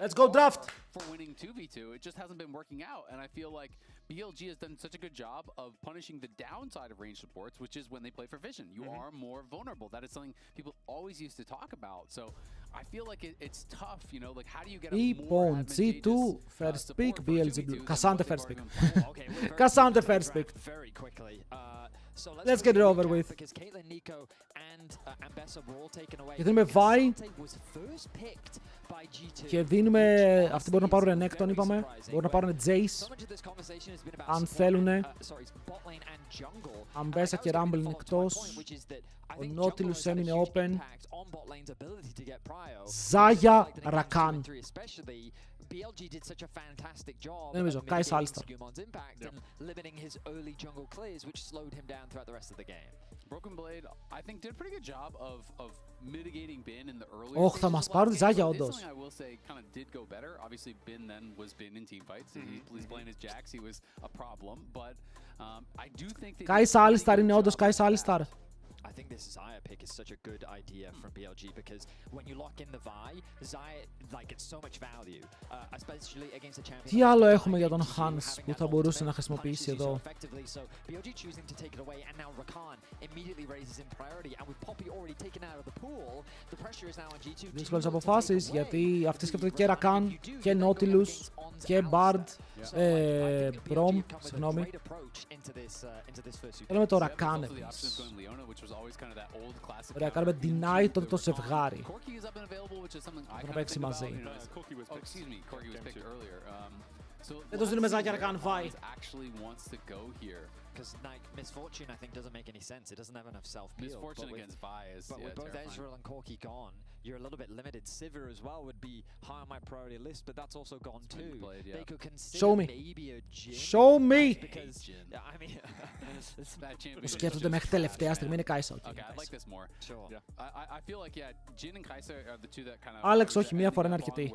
Let's go draft! For winning 2v2, it just hasn't been working out, and I feel like BLG has done such a good job of punishing the downside of ranged supports, which is when they play for vision. You are more vulnerable. That is something people always used to talk about. So I feel like it's tough, you know, like how do you get a more G2 first pick, BLG blue. Κασάντε first pick. Κασάντε first pick. Very quickly. So let's get it over with. Because Caitlyn, Nico, and Ambessa were all taken away. Και δίνουμε Vi. Was first picked by G2. Και δίνουμε. Αυτοί μπορούν να πάρουν Renekton, είπαμε. Μπορούν να πάρουν Jace. Αν θέλουνε. Ambessa και Rumble είναι εκτός. Ο Nautilus έμεινε open. Zaya Rakan. BLG did such a fantastic job Δεν νομίζω, Kai'Sa Alistar. limiting his early jungle clears, which slowed him down throughout the rest of the game. Broken Blade, I think, did a pretty good job of mitigating Bin in the early. Όχι, θα μας πάρουν Zaya όντως. I will say kind of did go better. Obviously, Bin then was Bin in teamfights. He's playing his Jax. He was a problem, but I do think that Kai'Sa Alistar είναι όντως Kai'Sa Alistar. I think this Zaya pick is such a good idea from BLG because when you lock in the Vi, Zaya like gets so much value, especially against a champion. Τι άλλο έχουμε για τον Hans που θα μπορούσε να χρησιμοποιήσει εδώ? So BLG choosing to take it away, and now Rakan immediately raises in priority, and with Poppy already taken out of the pool, the pressure is now on G2. Δύσκολες αποφάσεις γιατί αυτοί σκέφτονται και Rakan και Nautilus και Bard, Brom, συγγνώμη. Θέλουμε το Rakan επίσης. Ωραία, κάνουμε deny τότε το ζευγάρι. Θα παίξει μαζί. Δεν τους δίνουμε Zaya Rakan, Vi. Because like Misfortune, I think doesn't make any sense. It doesn't have enough self-peel. Misfortune against Vi is but with both Ezreal and Corki gone, you're a little bit limited. Sivir as well would be high on my priority list, but that's also gone too. They could consider maybe a Jhin. Show me! Because I mean, Το σκέφτονται μέχρι τελευταία στιγμή είναι Kai'Sa. Okay, I like this more. Sure. Yeah. I feel like Jhin and Kai'Sa are the two that kind of. Άλεξ, όχι, μία φορά είναι αρκετή.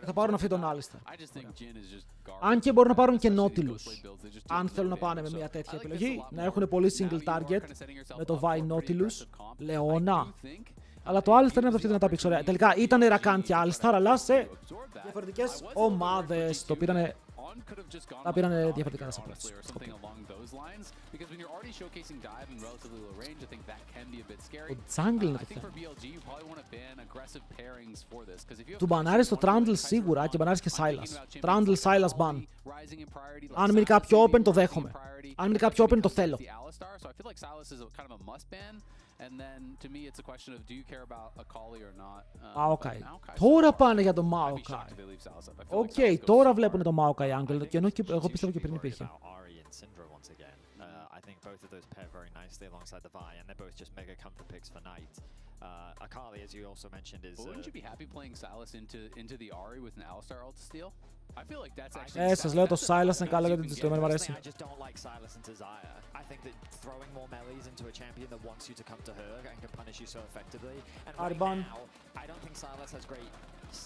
Θα πάρουν αυτή τον Alistar. Αν και μπορούν να πάρουν και Nautilus. Αν θέλουν να πάνε με μια τέτοια επιλογή, να έχουν πολύ single target με το Vi Nautilus, Leona. Αλλά το Alistar είναι από αυτή την ατάπηξη. Ωραία. Τελικά ήταν Rakan και Alistar, αλλά σε διαφορετικές ομάδες. Το πήρανε. Τα πήρανε διαφορετικά τα supports. Ο Jungle είναι το θέμα. Του μπανάρεις το Trundle σίγουρα και μπανάρεις και Sylas. Trundle, Sylas, ban. Αν μείνει κάποιο open το δέχομαι. Αν μείνει κάποιο open το θέλω. And then to me, it's a question of do you care about Akali or not? Maokai. Τώρα πάνε για το Maokai. Οκ, τώρα βλέπουν το Maokai angle, και ενώ εγώ πιστεύω και πριν υπήρχε. I think both of those pair very nicely alongside the Vi, and they're both just mega comfort picks for Knight. Akali, as you also mentioned, is. Wouldn't you be happy playing Silas into the Ahri with an Alistar ult to steal? I feel like that's actually. Σας λέω το Silas είναι καλό γιατί το μου αρέσει. I just don't like Silas into Xayah. I think that throwing more melees into a champion that wants you to come to her and can punish you so effectively. And right now, I don't think Silas has great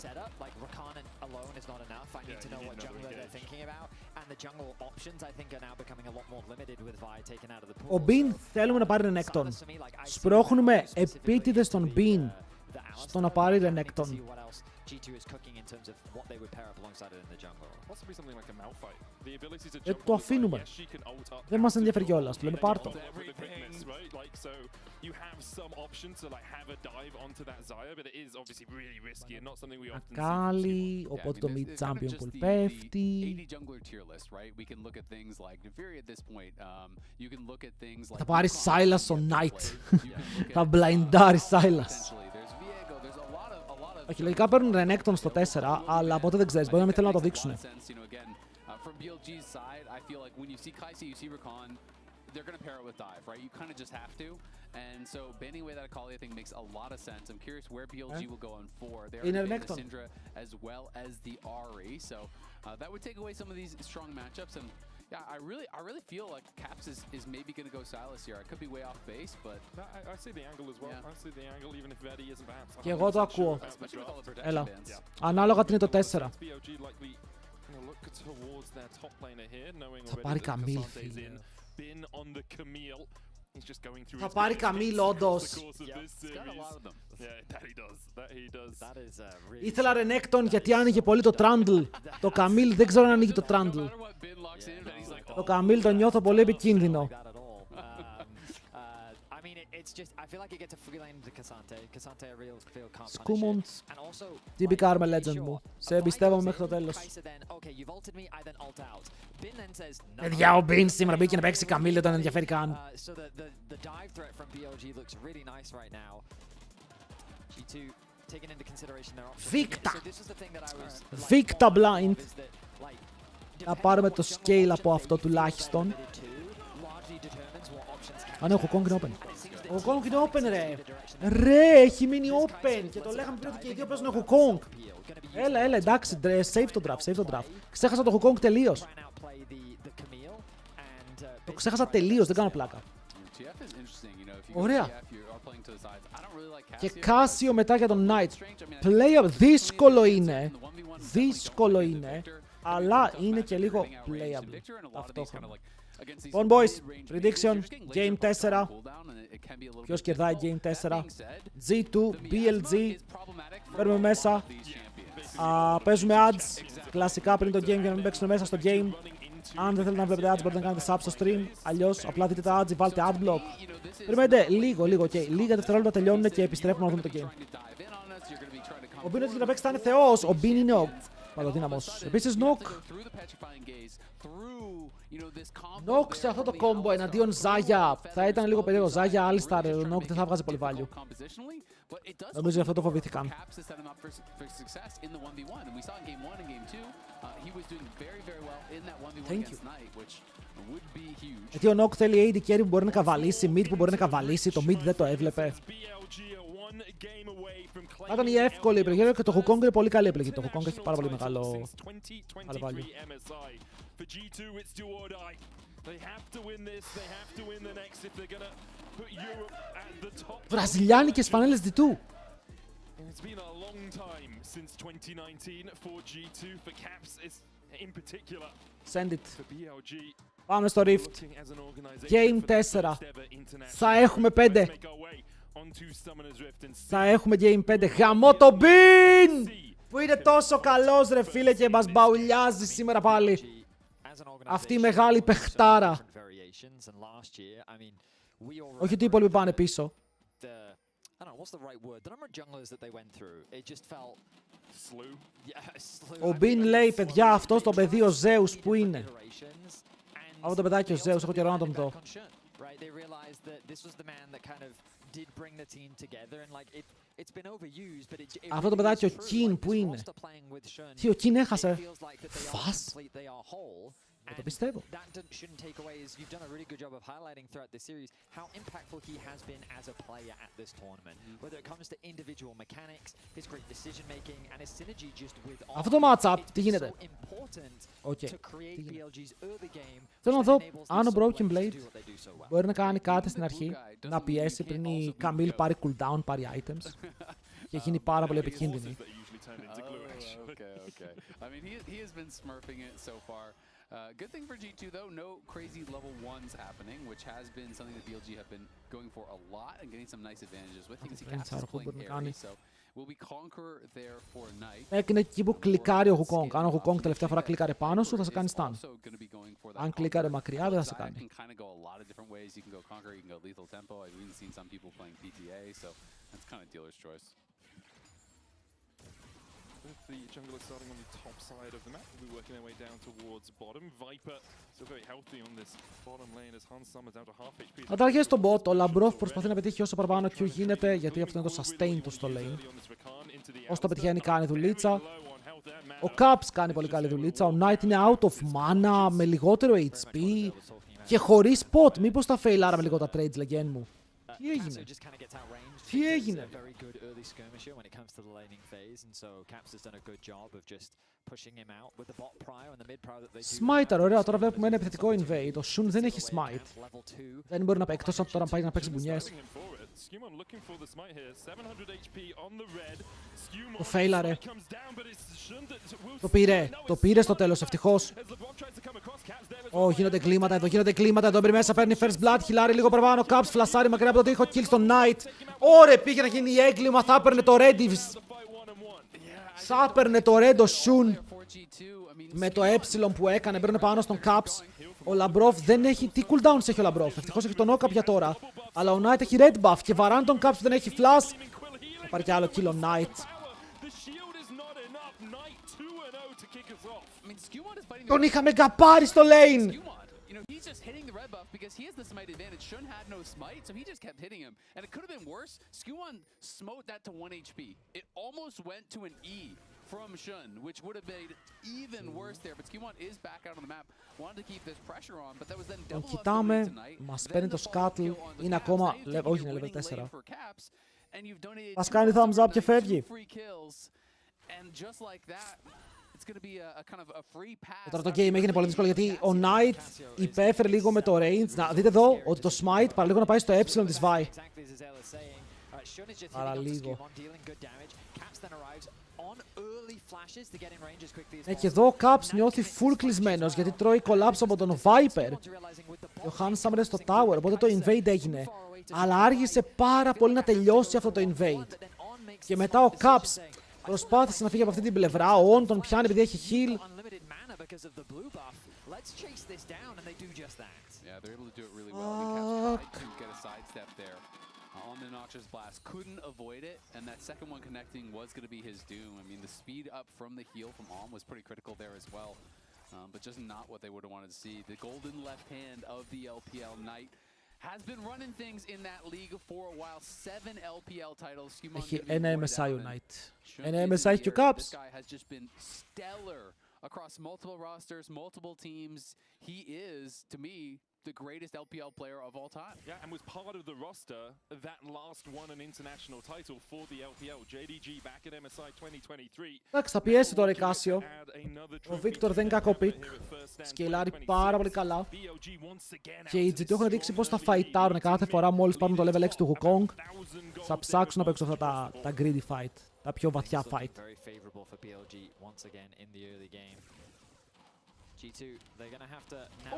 setup. Like Rakan alone is not enough. I need to know what jungler they're thinking about. And the jungle options, I think, are now becoming a lot more limited with Vi taken out of the pool. Ο Bean θέλουμε να πάρει Renekton. Σπρώχνουμε επίτηδες τον Bean στο να πάρει Renekton. G2 is cooking in terms of what they would pair up alongside it in the jungle. Possibly something like a Malphite. The ability to Το αφήνουμε. Δεν μας ενδιαφέρει κιόλας. Του λέμε πάρ' το. So you have some options to like have a dive onto that Xayah, but it is obviously really risky and not something we often see. Ακάλι, οπότε το mid champion που πέφτει. Θα πάρει Silas στο Knight. Θα μπλαϊντάρει Silas. Όχι, λογικά παίρνουν Renekton στο 4, αλλά ποτέ δεν ξέρεις, μπορεί να μην θέλουν να το δείξουν. They're going to pair it with dive, right? You kind of just have to. And so banning away that Akali, I think, makes a lot of sense. I'm curious where BLG will go on 4. They're going to the Syndra as well as the Ahri. So that would take away some of these strong matchups. And yeah, I really feel like Caps is maybe going to go Silas here. I could be way off base, but... I see the angle as well. Yeah. I see the angle even if Vedi isn't perhaps... Και εγώ το ακούω. Έλα. Ανάλογα τι είναι το 4. Θα πάρει Καμίλ, φίλε. Θα πάρει Καμίλ, όντως. Ήθελα Renekton γιατί άνοιγε πολύ το Trundle. Το Καμίλ δεν ξέρω αν ανοίγει το Trundle. Το Καμίλ το νιώθω πολύ επικίνδυνο. Σκούμοντς. TB Karma Legend μου. Σε εμπιστεύομαι μέχρι το τέλος. Παιδιά, ο Bean σήμερα μπήκε να παίξει Καμίλ, δεν τον ενδιαφέρει καν. Βίκτα! Βίκτα blind. Να πάρουμε το scale από αυτό τουλάχιστον. Α, ναι, ο Hukong είναι open. Ο Hukong είναι open, ρε. Ρε, έχει μείνει open. Και το λέγαμε πριν ότι και οι δύο παίζουν Hukong. Έλα, εντάξει, save το draft, save το draft. Ξέχασα το Hukong τελείως. Το ξέχασα τελείως, δεν κάνω πλάκα. Ωραία. Και Casio μετά για τον Knight. Playable, δύσκολο είναι. Δύσκολο είναι. Αλλά είναι και λίγο playable ταυτόχρονα. Λοιπόν, boys, prediction, Game 4. Ποιος κερδάει Game 4? G2, BLG. Παίρνουμε μέσα. Παίζουμε ads. Κλασικά πριν το game για να μην παίξουμε μέσα στο game. Αν δεν θέλετε να βλέπετε ads, μπορείτε να κάνετε sub στο stream. Αλλιώς, απλά δείτε τα ads, βάλτε adblock. Περιμένετε λίγο, okay. Λίγα δευτερόλεπτα τελειώνουν και επιστρέφουμε να δούμε το game. Ο Bean ότι να παίξει θα είναι θεός. Ο Bean είναι ο παντοδύναμος. Επίσης, Nock σε αυτό το combo εναντίον Xayah θα ήταν λίγο περίεργο. Xayah, Alistar, Nock δεν θα βγάζει πολύ value. Νομίζω γι' αυτό το φοβήθηκαν. Thank you. Γιατί ο Nock θέλει AD carry που μπορεί να καβαλήσει, mid που μπορεί να καβαλήσει, το mid δεν το έβλεπε. Θα ήταν η εύκολη επιλογή και το Hukong είναι πολύ καλή επιλογή. Το Hukong έχει πάρα πολύ μεγάλο value. Βραζιλιάνικες φανέλες D2. Send it. Πάμε στο Rift. Game 4. Θα έχουμε 5. Θα έχουμε Game 5. Γαμώ το Bean! Που είναι τόσο καλός, ρε φίλε, και μας μπαουλιάζει σήμερα πάλι. Αυτή η μεγάλη παιχτάρα. Όχι ότι οι υπόλοιποι πάνε πίσω. Ο Bean λέει, παιδιά, αυτός το παιδί ο Zeus που είναι. Αυτό το παιδάκι ο Zeus, έχω καιρό να τον δω. right? They realized that this was the man that kind of did bring the team together, and like it's been overused, but it Αυτό το παιδάκι ο Κιν που είναι. Τι ο Κιν έχασε. Φας. Δεν το πιστεύω. That shouldn't take away is you've done a really good job of highlighting throughout this series how impactful he has been as a player at this tournament. Whether it comes to individual mechanics, his great decision making, and his synergy just with Αυτό το matchup τι γίνεται. Okay. Θέλω να δω αν ο Broken Blade μπορεί να κάνει κάτι στην αρχή, να πιέσει πριν η Camille πάρει cooldown, πάρει items και γίνει πάρα πολύ επικίνδυνη. Okay. I mean, he has been smurfing it so far. Good thing for G2 though, no crazy level 1s happening, which has been something that BLG have been going for a lot and getting some nice advantages with. You can see Caps is playing airy, so will we conquer there for Knight? Έκανε εκεί που κλικάρει ο Wukong. Αν ο Wukong τελευταία φορά κλικάρει πάνω σου, θα σε κάνει stun. Αν κλικάρει μακριά, δεν θα σε κάνει. Can kind of go a lot of different ways. You can go conquer, you can go lethal tempo. I've even seen some people playing PTA, so that's kind of dealer's choice. The jungler starting on the top side of the map, will be working their way down towards bottom. Viper still very healthy on this bottom lane as Hans Summer's down to half HP. Καταρχήν στον bot, ο Labrov προσπαθεί να πετύχει όσο παραπάνω Q γίνεται, γιατί αυτό είναι το sustain του στο lane. Όσο το πετυχαίνει κάνει δουλίτσα. Ο Caps κάνει πολύ καλή δουλίτσα. Ο Knight είναι out of mana, με λιγότερο HP και χωρίς pot. Μήπως τα failάρα με λιγότερα trades, λεγέν μου. Τι έγινε. Τι έγινε. Smiter, ωραία, τώρα βλέπουμε ένα επιθετικό invade. Ο Shun δεν έχει smite. Δεν μπορεί να παίξει, εκτός από τώρα πάει να παίξει μπουνιές. Το φέιλαρε. Το πήρε στο τέλος, ευτυχώς. Γίνονται κλίματα εδώ μπει μέσα, παίρνει first blood, χιλάρει λίγο παραπάνω, Caps φλασάρει μακριά από το τείχο, kill στον Knight. Ωραία, πήγε να γίνει έγκλημα, θα έπαιρνε το red. Θα έπαιρνε το red ο Shun. Με το ε που έκανε, παίρνει πάνω στον Caps. Ο Labrov δεν έχει, τι cooldowns έχει ο Labrov, ευτυχώς έχει τον knock-up για τώρα. Αλλά ο Knight έχει red buff και βαράνε τον Caps που δεν έχει flash. Θα πάρει κι άλλο kill ο Knight. Τον είχαμε γκαπάρει στο lane! He's just hitting the red buff because he has the smite advantage. Shun had no smite, so he just kept hitting him. And it could have been worse. Skuon smote that to 1 HP. It almost went to an E from Shun, which would have made even worse there. But Skuon is back out on the map. Wanted to keep this pressure on, but that was then double up κοιτάμε, μας παίρνει το Scuttle, είναι ακόμα, όχι είναι level 4. Μας κάνει thumbs up και φεύγει. Τώρα το game έγινε πολύ δύσκολο γιατί ο Knight υπέφερε λίγο με το range. Να δείτε εδώ ότι το smite παραλίγο να πάει στο ε της Vi. Παραλίγο. Και εδώ ο Caps νιώθει full κλεισμένος γιατί τρώει collapse από τον Viper. Και ο Hans Summer στο tower, οπότε το invade έγινε. Αλλά άργησε πάρα πολύ να τελειώσει αυτό το invade. Και μετά ο Caps προσπάθησε να φύγει από αυτή την πλευρά, ο On τον πιάνει επειδή έχει heal. On the Noxious Blast, couldn't avoid it, and that second one connecting was going to be his doom. I mean, the speed up from the heal from Om was pretty critical there as well, but just not what they would have wanted to see. The golden left hand of the LPL Knight has been running things in that league for a while. 7 LPL titles. Έχει ένα MSI ο Knight. Ένα MSI και ο Caps. This guy has just been stellar across multiple rosters, multiple teams. He is, to me, the greatest LPL player of all time. Yeah, and was part of the roster that last won an international title for the LPL. JDG back at MSI 2023. Εντάξει, θα πιέσει τώρα η Casio. Ο Victor δεν είναι κακό pick. Σκελάρει πάρα πολύ καλά. Και οι G2 έχουν δείξει πώς θα φαϊτάρουν κάθε φορά μόλις πάρουν το level 6 του Wukong. Θα ψάξουν να παίξουν αυτά τα greedy fight. Τα πιο βαθιά fight.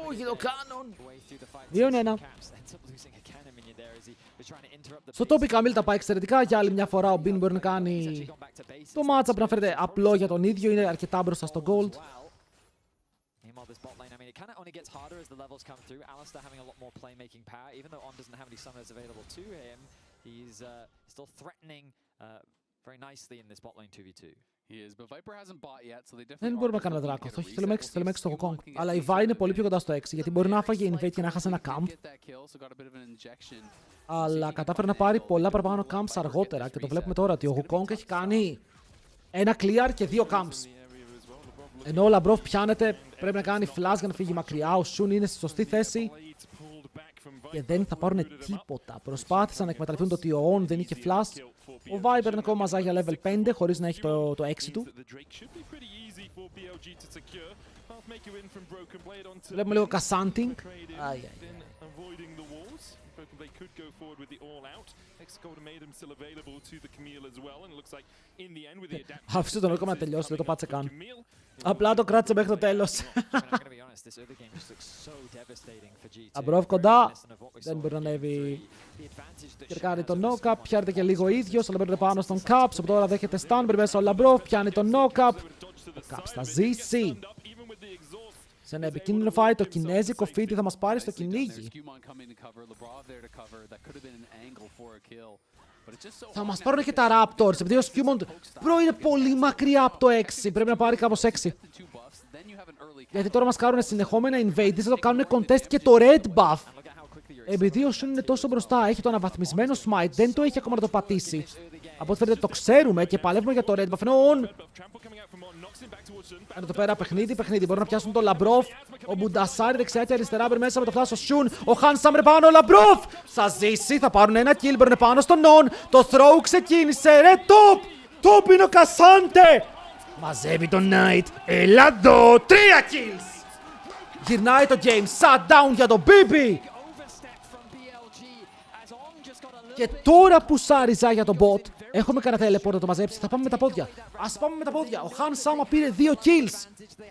Όχι το κάνουν! 2-1. Στο top η Camille τα πάει εξαιρετικά. Για άλλη μια φορά ο Bin μπορεί να κάνει το matchup να φέρεται απλό για τον ίδιο. Είναι αρκετά μπροστά στο gold. This bot lane, I mean, it kind of only gets harder as the levels come through. Alistair having a lot more playmaking power, even though On doesn't have any summoners available to him. He's still threatening very nicely in this bot lane 2v2. Δεν μπορούμε να κάνουμε δράκο. Όχι, θέλουμε 6, θέλουμε 6 στο Wukong. Αλλά η Vi είναι πολύ πιο κοντά στο 6, γιατί μπορεί να φάγε invade και να χάσει ένα camp. Αλλά κατάφερε να πάρει πολλά παραπάνω camps αργότερα και το βλέπουμε τώρα ότι ο Wukong έχει κάνει ένα clear και 2 camps. Ενώ ο Labrov πιάνεται, πρέπει να κάνει flash για να φύγει μακριά. Ο Shun είναι στη σωστή θέση και δεν θα πάρουν τίποτα. Προσπάθησαν να εκμεταλλευτούν το ότι ο On δεν είχε flash. Ο Vi παίρνει ακόμα μαζά για level 5 χωρίς να έχει το 6 του. Βλέπουμε λίγο cassanting. Άφησε τον Ρόκο να τελειώσει, δεν το πάτσε καν. Απλά το κράτησε μέχρι το τέλος. Labrov κοντά, δεν μπορεί να ανέβει και κάνει τον knock-up, πιάνεται και λίγο ίδιος, αλλά μπαίνουν πάνω στον Caps, από τώρα δέχεται stun, μπαίνει μέσα ο Labrov, πιάνει τον knock-up. Ο Caps θα ζήσει. Σε ένα επικίνδυνο fight, το κινέζικο φίτι θα μας πάρει στο κυνήγι. Θα μας πάρουν και τα Raptors, επειδή ο Skewmon είναι πολύ μακριά από το 6, πρέπει να πάρει κάπως 6. Γιατί τώρα μας κάνουν συνεχόμενα invade, θα το κάνουν contest και το red buff. Επειδή ο Shun είναι τόσο μπροστά, έχει το αναβαθμισμένο smite, δεν το έχει ακόμα να το πατήσει. Από ό,τι φαίνεται το ξέρουμε και παλεύουμε για το red buff, ενώ on. Εδώ πέρα παιχνίδι. Μπορούν να πιάσουν τον Labrov. Ο Μπουντασάρι δεξιά και αριστερά μπαίνει μέσα με το flash ο Shun. Ο Handsome πάνω, ο Labrov. Θα ζήσει, θα πάρουν ένα kill, μπαίνουν πάνω στον on. Το throw ξεκίνησε, ρε top. Top είναι ο Κασάντε. Μαζεύει τον Knight. Έλα εδώ, 3 kills. Γυρνάει το game, shutdown για τον BB. Και τώρα που σάριζα για τον bot, έχουμε κανένα teleport να το μαζέψει. Θα πάμε με τα πόδια. Ας πάμε με τα πόδια. Ο Handsama πήρε 2 kills.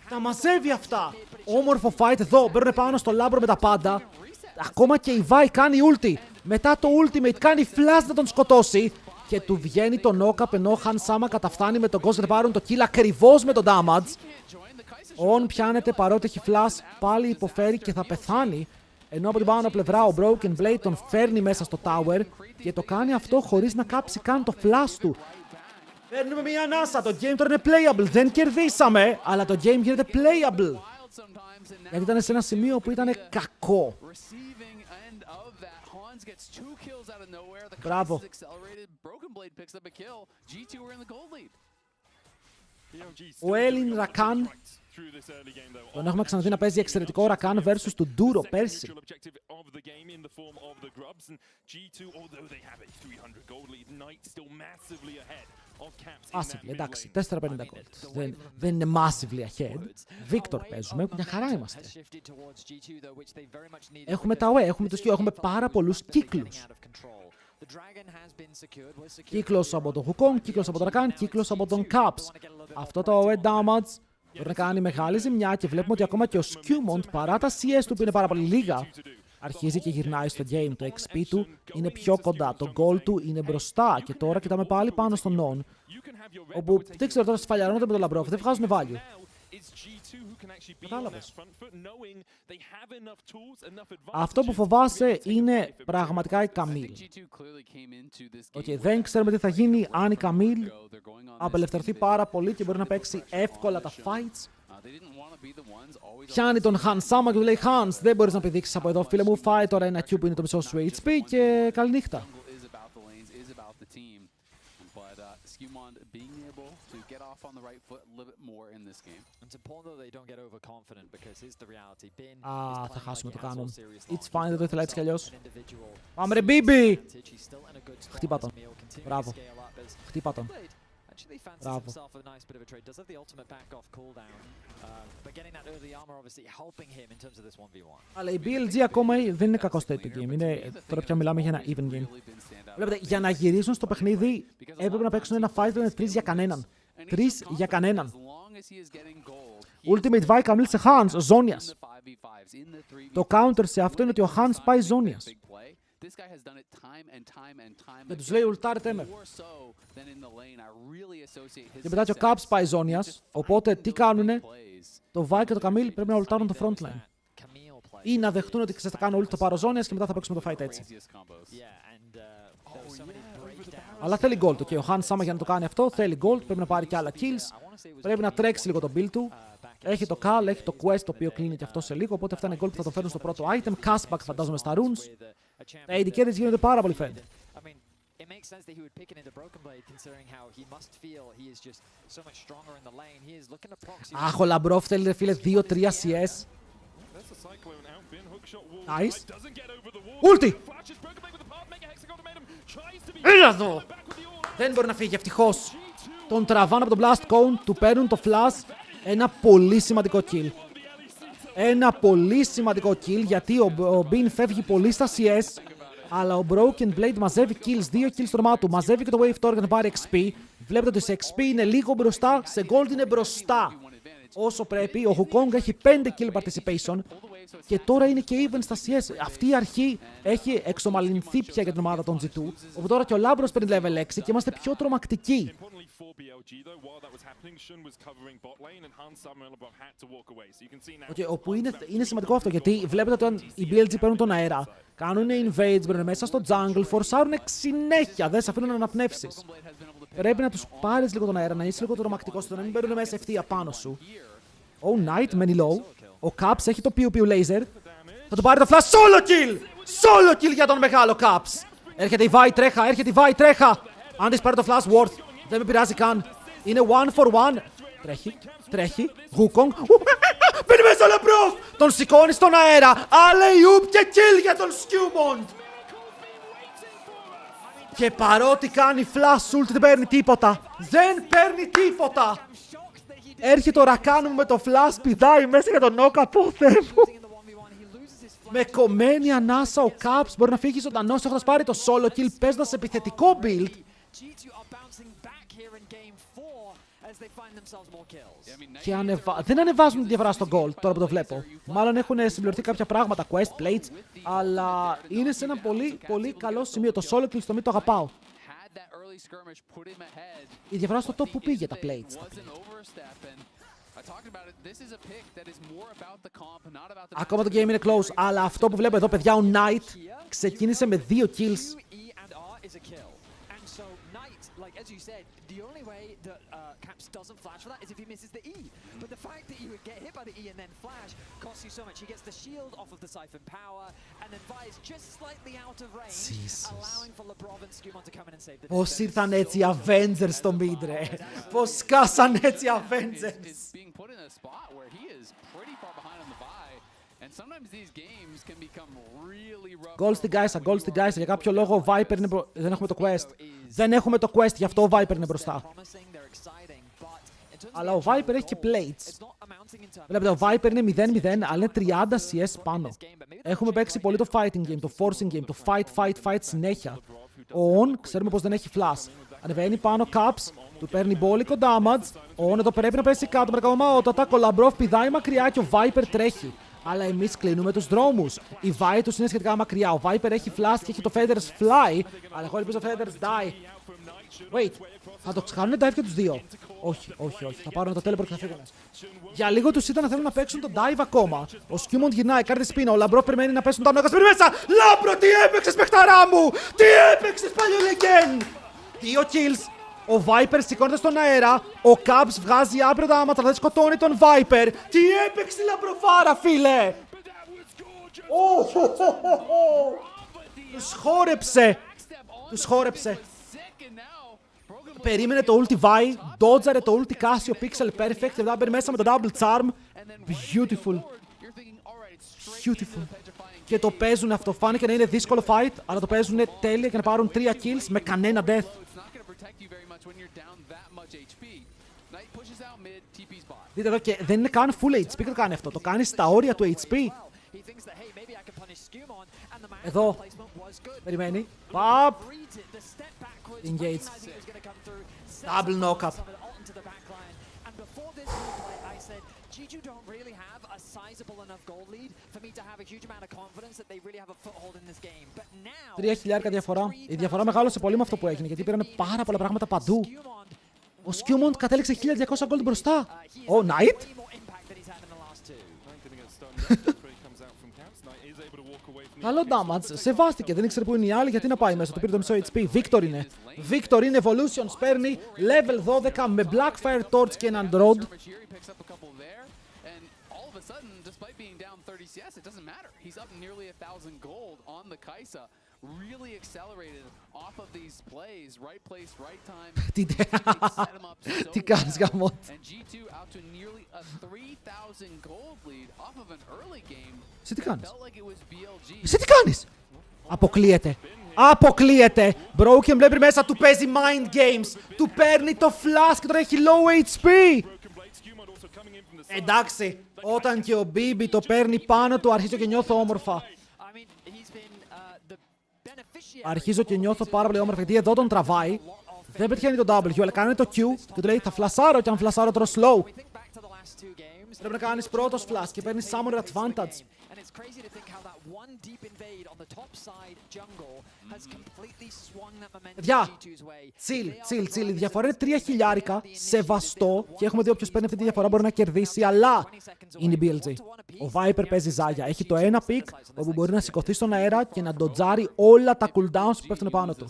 Τα μαζεύει αυτά. Όμορφο fight εδώ. Μπαίνουν πάνω στο Labrov με τα πάντα. Ακόμα και η Vi κάνει ulti. Μετά το ultimate κάνει flash να τον σκοτώσει. Και του βγαίνει το knock-up ενώ ο Handsama καταφθάνει με τον Ghost να πάρουν το kill ακριβώς με το damage. On πιάνεται παρότι έχει flash. Πάλι υποφέρει και θα πεθάνει. Ενώ από την πάνω πλευρά ο Broken Blade τον φέρνει μέσα στο tower και το κάνει αυτό χωρίς να κάψει καν το flash του. Παίρνουμε μια ανάσα, το game τώρα είναι playable, δεν κερδίσαμε, αλλά το game γίνεται playable. Γιατί ήταν σε ένα σημείο που ήταν κακό. Μπράβο. Ο Έλλην Ρακάν τον έχουμε ξαναδεί να παίζει εξαιρετικό Ρακάν versus του Ντούρο πέρσι. Massively, εντάξει, 450 gold. Δεν είναι massively ahead. Victor παίζουμε, μια χαρά είμαστε. Έχουμε τα OE, έχουμε το Q, έχουμε πάρα πολλούς κύκλους. Κύκλος από τον Wukong, κύκλος από τον Rakan, κύκλος από τον Caps. Αυτό το OE damage μπορεί να κάνει μεγάλη ζημιά και βλέπουμε ότι ακόμα και ο Skewmon, παρά τα CS του που είναι πάρα πολύ λίγα, αρχίζει και γυρνάει στο game. Το XP του είναι πιο κοντά, το goal του είναι μπροστά και τώρα κοιτάμε πάλι πάνω στον on. Όπου δεν ξέρω τώρα σφαλιαρώνονται με τον Labrov, δεν βγάζουν value. Κατάλαβες. Αυτό που φοβάσαι είναι πραγματικά η Καμίλ. Δεν ξέρουμε τι θα γίνει αν η Καμίλ απελευθερωθεί πάρα πολύ και μπορεί να παίξει εύκολα τα fights. Πιάνει τον Handsama και του λέει Hans, δεν μπορείς να πηδήξεις από εδώ φίλε μου, φάει τώρα ένα Q που είναι το μισό σου HP και καληνύχτα. Θα χάσουμε το κάνον. It's fine, δεν το ήθελα έτσι κι αλλιώς. Πάμε ρε Μπίμπι! Χτύπα τον. Μπράβο. Χτύπα τον. Μπράβο. Αλλά η BLG ακόμα δεν είναι κακό state game. Τώρα πια μιλάμε για ένα even game. Βλέπετε, για να γυρίσουν στο παιχνίδι έπρεπε να παίξουν ένα fight που είναι 3 για κανέναν. 3 για κανέναν. Ultimate Vi Camille σε Hans, ο Ζόνιας. Το counter σε αυτό είναι ότι ο Hans πάει Ζόνιας. Και τους λέει ουλτάρετε με. Και μετά και ο Caps πάει Ζόνιας. Οπότε τι κάνουνε? Το Vi και το Camille πρέπει να ουλτάρουν το frontline. Ή να δεχτούν ότι θα κάνω ult το πάρω Ζόνιας και μετά θα παίξουμε το fight έτσι. Αλλά θέλει gold. Και ο Hans Sama για να το κάνει αυτό θέλει gold. Πρέπει να πάρει και άλλα kills. Πρέπει να τρέξει λίγο το build του. Έχει το call, έχει το quest το οποίο κλείνει και αυτό σε λίγο. Οπότε αυτά είναι gold που θα το φέρουν στο πρώτο item. Cashback φαντάζομαι στα runes. Τα AD carries γίνονται πάρα πολύ fed. It makes sense that he would pick it into Broken Blade, considering how he must feel he is just so much stronger in the lane. He is looking to proxy. Αχ, ο Λαμπρόφ θέλει ρε φίλε 2-3 CS. Nice. Ulti! Έλα εδώ! Δεν μπορεί να φύγει, ευτυχώς. Τον τραβάνε από το Blast Cone, του παίρνουν το Flash. Ένα πολύ σημαντικό kill. Ένα πολύ σημαντικό kill, γιατί ο Bean φεύγει πολύ στα CS. Αλλά ο Broken Blade μαζεύει kills, 2 kills στο όνομά του. Μαζεύει και το Wave Torque για να πάρει XP. Βλέπετε ότι σε XP είναι λίγο μπροστά, σε Gold είναι μπροστά. Όσο πρέπει, ο Wukong έχει 5 kill participation. Και τώρα είναι και even στα CS. Αυτή η αρχή έχει εξομαλυνθεί πια για την ομάδα των G2. Όπου τώρα και ο Λάμπρος παίρνει level 6 και είμαστε πιο τρομακτικοί. Okay, όπου είναι σημαντικό αυτό, γιατί βλέπετε ότι όταν οι BLG παίρνουν τον αέρα, κάνουν invades, μπαίνουν μέσα στο jungle, φορσάρουν συνέχεια, δεν σε αφήνουν να αναπνεύσεις. Πρέπει να τους πάρεις λίγο τον αέρα, να είσαι λίγο τρομακτικός, να μην παίρνουν μέσα ευθεία πάνω σου. Oh, Knight μένει low. Ο Caps έχει το Pew Pew Laser. Θα του πάρει το flash. Solo kill! Solo kill για τον μεγάλο Caps. Έρχεται η Vi, τρέχα, έρχεται η Vi, τρέχα. Αν της πάρει το flash, worth. Δεν με πειράζει καν. Είναι 1-for-1. Τρέχει. Wukong. Μπαίνει μέσα ο Λαμπρόφ. Τον σηκώνει στον αέρα. Alley-oop και kill για τον Skewmond. Και παρότι κάνει flash ult δεν παίρνει τίποτα. Δεν παίρνει τίποτα. Έρχεται ο Ρακάνου με το flash, πηδάει μέσα για τον knock από Θεέ μου. Με κομμένη ανάσα ο Caps μπορεί να φύγει ζωντανός έχοντας πάρει το solo kill παίζοντας επιθετικό build. Και δεν ανεβάζουν τη διαφορά στο gold τώρα που το βλέπω. Μάλλον έχουν συμπληρωθεί κάποια πράγματα, quest, plates, αλλά είναι σε ένα πολύ πολύ καλό σημείο. Το solo kill στο mid το αγαπάω. Η διαφορά στο top που πήγε τα plates. Ακόμα το game είναι close, αλλά αυτό που βλέπω εδώ παιδιά, ο Knight ξεκίνησε με 2 kills. As you said, the only way that Caps doesn't flash for that is if he misses the E. But the fact that you would get hit by the E and then flash costs you so much. He gets the shield off of the Siphon power, and then Vi is just slightly out of range, allowing for Labrov and Skewmon to come in and save the day. Πώς ήρθαν έτσι οι Avengers στο mid, ρε. Πώς σκάσαν έτσι οι Avengers. Gold στην Gaisa, gold στην Gaisa. Για κάποιο λόγο ο Viper είναι δεν έχουμε το quest. Δεν έχουμε το quest, γι' αυτό ο Viper είναι μπροστά. Αλλά ο Viper έχει και plates. Βλέπετε, ο Viper είναι 0-0, αλλά είναι 30 CS πάνω. Έχουμε παίξει πολύ το fighting game, το forcing game, το fight συνέχεια. Ο On, ξέρουμε πως δεν έχει flash. Ανεβαίνει πάνω Caps, του παίρνει μπόλικο damage. Ο On εδώ πρέπει να πέσει κάτω με ακόμα ο Attack, ο Labrov πηδάει μακριά και ο Viper τρέχει. Αλλά εμείς κλείνουμε τους δρόμους. Η Vi τους είναι σχετικά μακριά. Ο Viper έχει flash και έχει το Feathers fly. Αλλά εγώ ελπίζω το Feathers die. Wait, θα το κάνουν dive και τους δύο. Όχι. Θα πάρουν το teleport και θα φύγουν. Για λίγο τους ήταν να θέλουν να παίξουν το dive ακόμα. Ο Skewmond γυρνάει, κάνει τη σπίνα. Ο Labrov περιμένει να πέσουν τα νόκας. Μπαίνει μέσα! Λάμπρο, τι έπαιξες παιχταρά μου! Τι έπαιξες παλιολεγγέν! 2 kills. Ο Viper σηκώνεται στον αέρα. Ο Caps βγάζει άπειρο δάματα, θα σκοτώνει τον Viper. Τι έπαιξε λαμπροφάρα, φίλε! Τους χόρεψε. Περίμενε το ulti Vi, dodgeαρε το ulti Casio Pixel Perfect και μετά μπαίνει μέσα με το double charm. Beautiful. Και το παίζουν αυτό. Φάνηκε να είναι δύσκολο fight, αλλά το παίζουν τέλεια και να πάρουν 3 kills με κανένα death. Δείτε εδώ και δεν είναι καν full HP και το κάνει αυτό. Το κάνει στα όρια του HP. Εδώ. Περιμένει. Παπ. Engage. Double knock-up. G2 don't really have a sizable enough goal lead for me to have a huge amount of confidence that they really have a foothold in this game. But now 3.000 διαφορά. Η διαφορά μεγάλωσε πολύ με αυτό που έγινε, γιατί πήραν πάρα πολλά πράγματα παντού. Ο Skewmond κατέληξε 1200 gold μπροστά. Ο Knight. Καλό damage. Σεβάστηκε. Δεν ήξερε που είναι οι άλλοι. Γιατί να πάει μέσα. Το πήρε το μισό HP. Victor είναι. Victor είναι. Evolutions παίρνει. Level 12 με Blackfire Torch και έναν Drod. Really accelerated off of these plays, right place, right time. Τι κάνεις γαμότ. And G2 out to nearly a 3,000 gold lead off of an early game. Εσύ τι κάνεις. Felt like it was BLG. Εσύ τι κάνεις. Αποκλείεται. Αποκλείεται. Broken βλέπει μέσα του παίζει mind games. Του παίρνει το flash και τώρα έχει low HP. Εντάξει. Όταν και ο Bibi το παίρνει πάνω του αρχίζω και νιώθω όμορφα. Αρχίζω και νιώθω πάρα πολύ όμορφα γιατί εδώ τον τραβάει. Δεν πετυχαίνει το W, αλλά κάνει το Q και του λέει θα φλασάρω και αν φλασάρω τώρα slow. Πρέπει να κάνεις πρώτος flash και παίρνεις summoner advantage. Παιδιά, chill. Η διαφορά είναι 3 χιλιάρικα, σεβαστό και έχουμε δει όποιος παίρνει αυτή τη διαφορά μπορεί να κερδίσει, αλλά είναι η BLG. Ο Viper παίζει ζάγια. Έχει το ένα pick όπου μπορεί να σηκωθεί στον αέρα και να ντοτζάρει όλα τα cooldowns που πέφτουν πάνω του.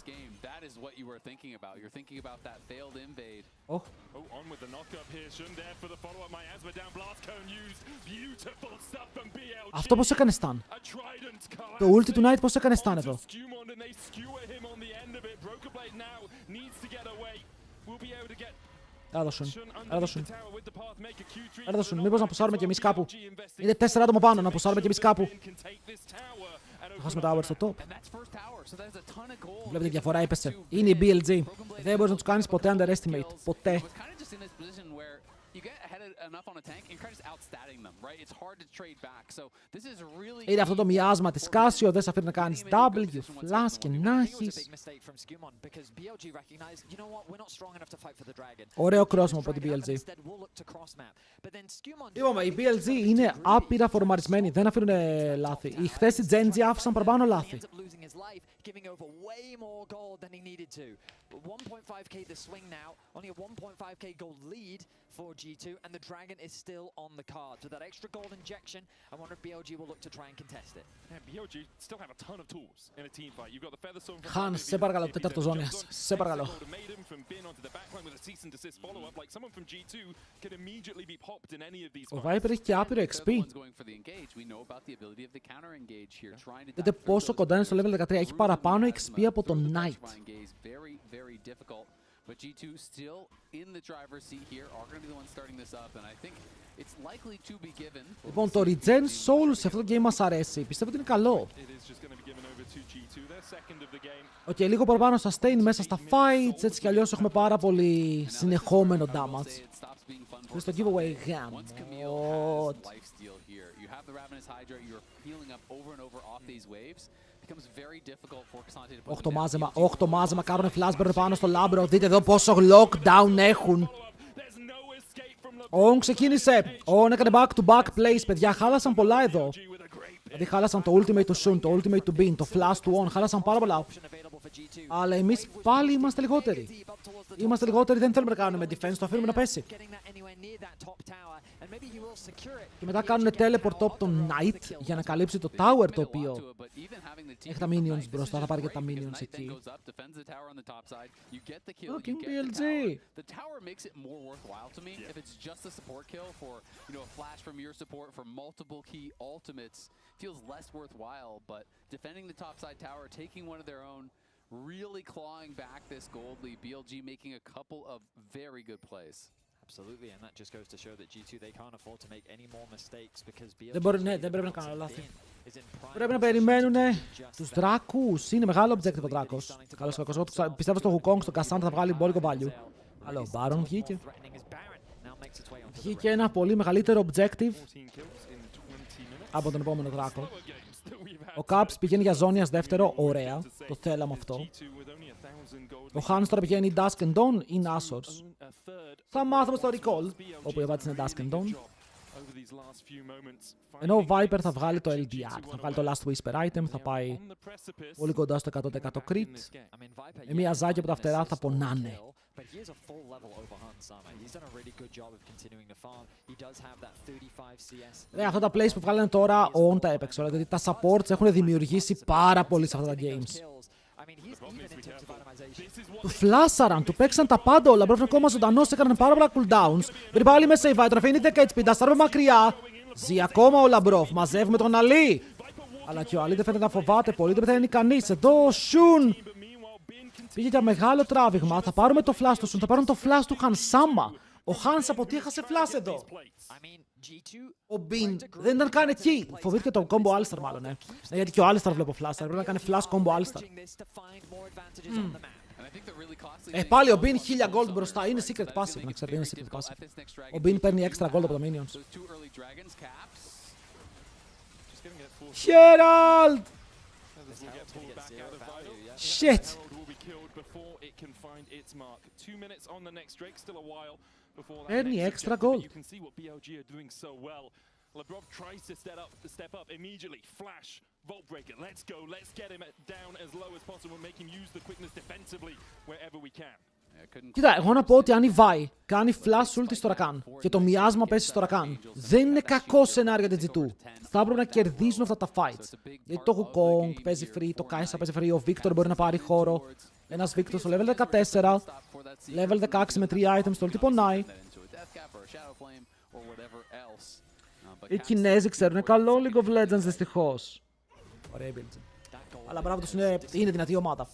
Αυτό πώς έκανε stun. Το ulti του Knight πώς έκανε stun εδώ. Έλα δώσουν. Μήπως να πουσάρουμε κι εμείς κάπου. Είναι 4 άτομα πάνω, να πουσάρουμε κι εμείς κάπου. Θα χάσουμε τα hours στο top. Βλέπετε τη διαφορά έπεσε. Είναι η BLG. Δεν μπορείς να τους κάνεις ποτέ underestimate. Ποτέ. Είναι αυτό το μοιάσμα της Casio, δεν σε αφήνει να κάνεις W, flash και να έχεις. Ωραίο κρόσιμο από την BLG. Είπαμε, η BLG είναι άπειρα φορμαρισμένη, δεν αφήνουν λάθη. Οι χθες οι Genji άφησαν παραπάνω λάθη. 1.5k the swing now, only a 1.5k gold lead for G2, and the Dragon is still on the card. So that extra gold injection, I wonder if BLG will look to try and contest it. Yeah, BLG still have a ton of tools in a team fight. You've got the feather stone from Hans, σε παρακαλώ, τέταρτο ζώνιας. Σε παρακαλώ. Ο Viper έχει και άπειρο XP. Δείτε πόσο κοντά είναι στο level 13. Έχει παραπάνω XP από τον Knight. But G2 still in the driver's seat here are going to be the ones starting this up, and I think it's likely to be given. Λοιπόν, το regen soul σε αυτό το game μας αρέσει. Πιστεύω ότι είναι καλό. Οκ, λίγο παραπάνω sustain μέσα στα fights, έτσι κι αλλιώς έχουμε πάρα πολύ συνεχόμενο damage. Και στο giveaway γαμώτ. Όχι το μάζεμα, κάνουν flashburn πάνω στο λάμπρο. Δείτε εδώ πόσο lockdown έχουν. On ξεκίνησε. On έκανε back to back plays, παιδιά. Χάλασαν πολλά εδώ. Δηλαδή χάλασαν το ultimate του Shun, το ultimate του Bin, το flash του On. Χάλασαν πάρα πολλά. Αλλά εμείς πάλι είμαστε λιγότεροι. Είμαστε λιγότεροι, δεν θέλουμε να κάνουμε defense, το αφήνουμε να πέσει. Και μετά κάνουν teleport top τον Knight για να καλύψει το tower το οποίο έχει τα minions μπροστά, θα πάρει και τα minions εκεί. Okay, BLG. Feels less worthwhile, but defending the topside tower, taking one of their own, really clawing back this gold lead. BLG making a couple of very good plays. Absolutely, and that just goes to show that G2 they can't afford to make any more mistakes because BLG. Δεν πρέπει να κάνουν λάθη. Πρέπει να περιμένουν τους δράκους. Είναι μεγάλο objective ο δράκος. Καλώς κακώς. Πιστεύω στο Wukong, στο Cassandra θα βγάλει μπόλικο value. Αλλά ο Baron βγήκε. Βγήκε ένα πολύ μεγαλύτερο objective από τον επόμενο δράκο. Ο Caps πηγαίνει για ζώνιας δεύτερο, ωραία, το θέλαμε αυτό. Ο Hans τώρα πηγαίνει Dusk and Dawn ή Nassors. Θα μάθουμε στο recall, όπου η απάντηση είναι Dusk and Dawn. Ενώ ο Viper θα βγάλει το LDR, θα βγάλει το Last Whisper item, θα πάει πολύ κοντά στο 100% crit. Με μια ζάκια από τα φτερά θα πονάνε. Αυτά τα plays που βγάλανε τώρα, on τα έπαιξε όλα, γιατί τα supports έχουν δημιουργήσει πάρα πολύ σε αυτά τα games. Του φλάσαραν, του παίξαν τα πάντα όλα. Μπρόφουν ακόμα ζωντανός, έκαναν πάρα πολλά cooldowns. Πριν πάλι με save item, αφήνει 10 HP, νταστάρουμε μακριά. Ζει ακόμα ο Λαμπρόφ, μαζεύουμε τον Αλή. Αλλά και ο Αλή δεν φαίνεται να φοβάται πολύ, δεν πεθαίνει κανείς. Εδώ ο Σουν πήγε για μεγάλο τράβηγμα. Θα πάρουμε το flash του Σουν, θα πάρουν το flash του Χανσάμα. Ο Χάνς από τι έχασε flash εδώ. Ο Μπιν δεν ήταν καν εκεί. Φοβήθηκε το combo Alistar μάλλον, ναι, γιατί και ο Alistar βλέπω flash. Πρέπει να κάνει flash combo Alistar. Πάλι ο Μπιν 1000 gold μπροστά. Είναι secret passive, να ξέρετε, είναι secret passive. Ο Μπιν παίρνει extra gold από τα minions. Herald! Shit! Παίρνει extra gold. Labrov tries to step up immediately. Flash, Vault Breaker, let's go, let's get him down as low as possible, make him use the quickness defensively wherever we can. Κοίτα, εγώ να πω ότι αν η Vi κάνει flash ulti στο Rakan και το μοιάσμα πέσει στο Rakan, δεν είναι κακό σενάριο για την G2. Θα έπρεπε να κερδίσουν αυτά τα fights. Γιατί το Wukong παίζει free, το Kai'Sa παίζει free, ο Victor μπορεί να πάρει χώρο. Ένας Victor στο level 14, level 16 με 3 items, το τι πονάει. Οι Κινέζοι ξέρουν καλό League of Legends δυστυχώς. Ωραία build. Αλλά μπράβο τους, είναι δυνατή ομάδα.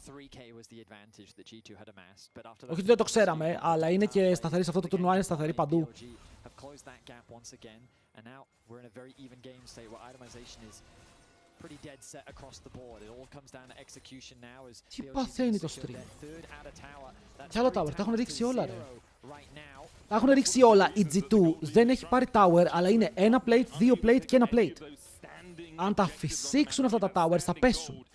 Όχι ότι δεν το ξέραμε, αλλά είναι και σταθερή σε αυτό το τουρνουά, είναι σταθερή παντού. Τι παθαίνει το stream. Κι άλλο tower, τα έχουν ρίξει όλα ρε. Τα έχουν ρίξει όλα. Η G2 δεν έχει πάρει tower, αλλά είναι ένα plate, δύο plate και ένα plate. Αν τα φυσήξουν αυτά τα towers θα πέσουν.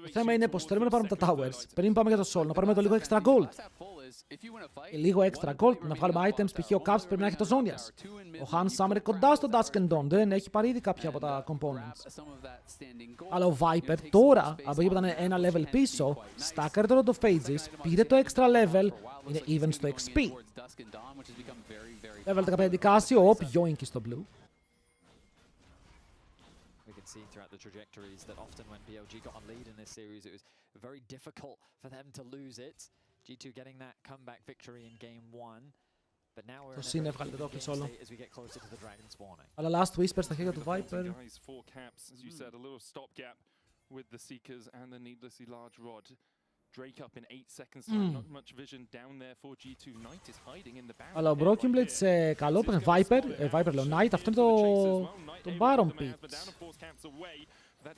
Το θέμα είναι πως θέλουμε να πάρουμε τα towers πριν πάμε για το soul, να πάρουμε το λίγο extra gold. Και λίγο extra gold, να βγάλουμε items, π.χ. ο Caps πρέπει να έχει το Zonias. Ο Hans Summer κοντά στο Dusk and Dawn, δεν έχει πάρει ήδη κάποια από τα components. Αλλά ο Viper τώρα, από εκεί που ήταν ένα level πίσω, στάκαρε τώρα το Phases, πήρε το extra level, είναι even στο XP. Level 15 Casio, yoink στο blue. See throughout the trajectories that often when BLG got on lead in this series, it was very difficult for them to lose it. G2 getting that comeback victory in game 1. But now we're in a very even game state as we get closer to the dragon spawning. Αλλά last whisper στα χέρια του Viper. Four caps, as you said, a little stopgap with the Seekers and the needlessly large rod. Drake up in 8 seconds, not much vision down there for G2. Knight is hiding in the back. Αλλά ο Broken Blade σε καλό Viper λέω Knight, αυτό είναι το Baron Pit.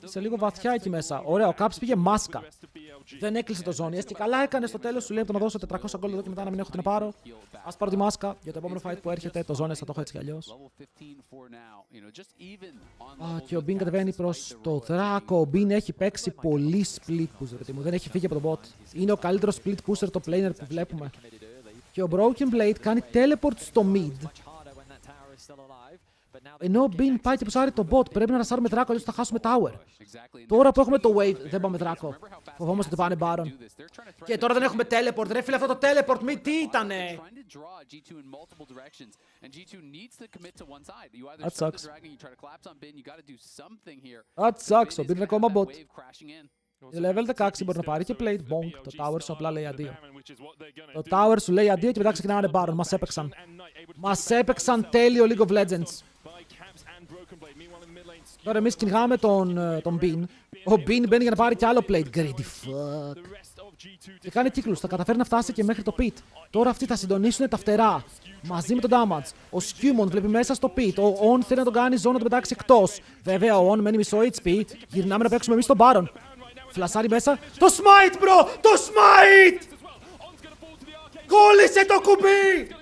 Σε λίγο βαθιά εκεί μέσα. Ωραία, ο Caps πήγε μάσκα. Δεν έκλεισε το Zonias και καλά έκανε στο τέλος, σου λέει να δώσω 400 gold εδώ και μετά να μην έχω την πάρω. Ας πάρω τη μάσκα για το επόμενο fight που έρχεται, το Zonias θα το έχω έτσι κι αλλιώς. Και ο Bin κατεβαίνει προς το Δράκο. Ο Bin έχει παίξει πολύ split pusher, δεν έχει φύγει από τον bot. Είναι ο καλύτερος split pusher, το planer που βλέπουμε. Και ο Broken Blade κάνει teleport στο mid. Ενώ ο Bin πάει και προσάρει το bot, πρέπει να ρασάρουμε Δράκο, αλλιώς θα χάσουμε tower. Τώρα που έχουμε το wave, δεν πάμε Δράκο. Φοβόμαστε ότι πάνε Baron. Και τώρα δεν έχουμε teleport, ρε φίλε, αυτό το teleport, μη τι ήτανε. That sucks. That sucks, ο Bin είναι ακόμα bot. Level 16 μπορεί να πάρει και plate bonk. Το tower σου απλά λέει αντίο. Το tower σου λέει αντίο και μετά ξεκινάνε Baron. Μας έπαιξαν. Μας έπαιξαν τέλειο League of Legends. Τώρα εμείς κυνηγάμε τον Bin. Ο Bin μπαίνει για να πάρει και άλλο plate. Greedy fuck. Και κάνει κύκλους. Θα καταφέρει να φτάσει και μέχρι το pit. Τώρα αυτοί θα συντονίσουν τα φτερά. Μαζί με τον damage. Ο Skewmon βλέπει μέσα στο pit. Ο On θέλει να τον κάνει zone να τον πετάξει εκτός. Βέβαια ο On μένει μισό HP. Γυρνάμε να παίξουμε εμείς τον Baron. Φλασάρει μέσα. Το smite, bro! Το smite! Κόλλησε το κουμπί!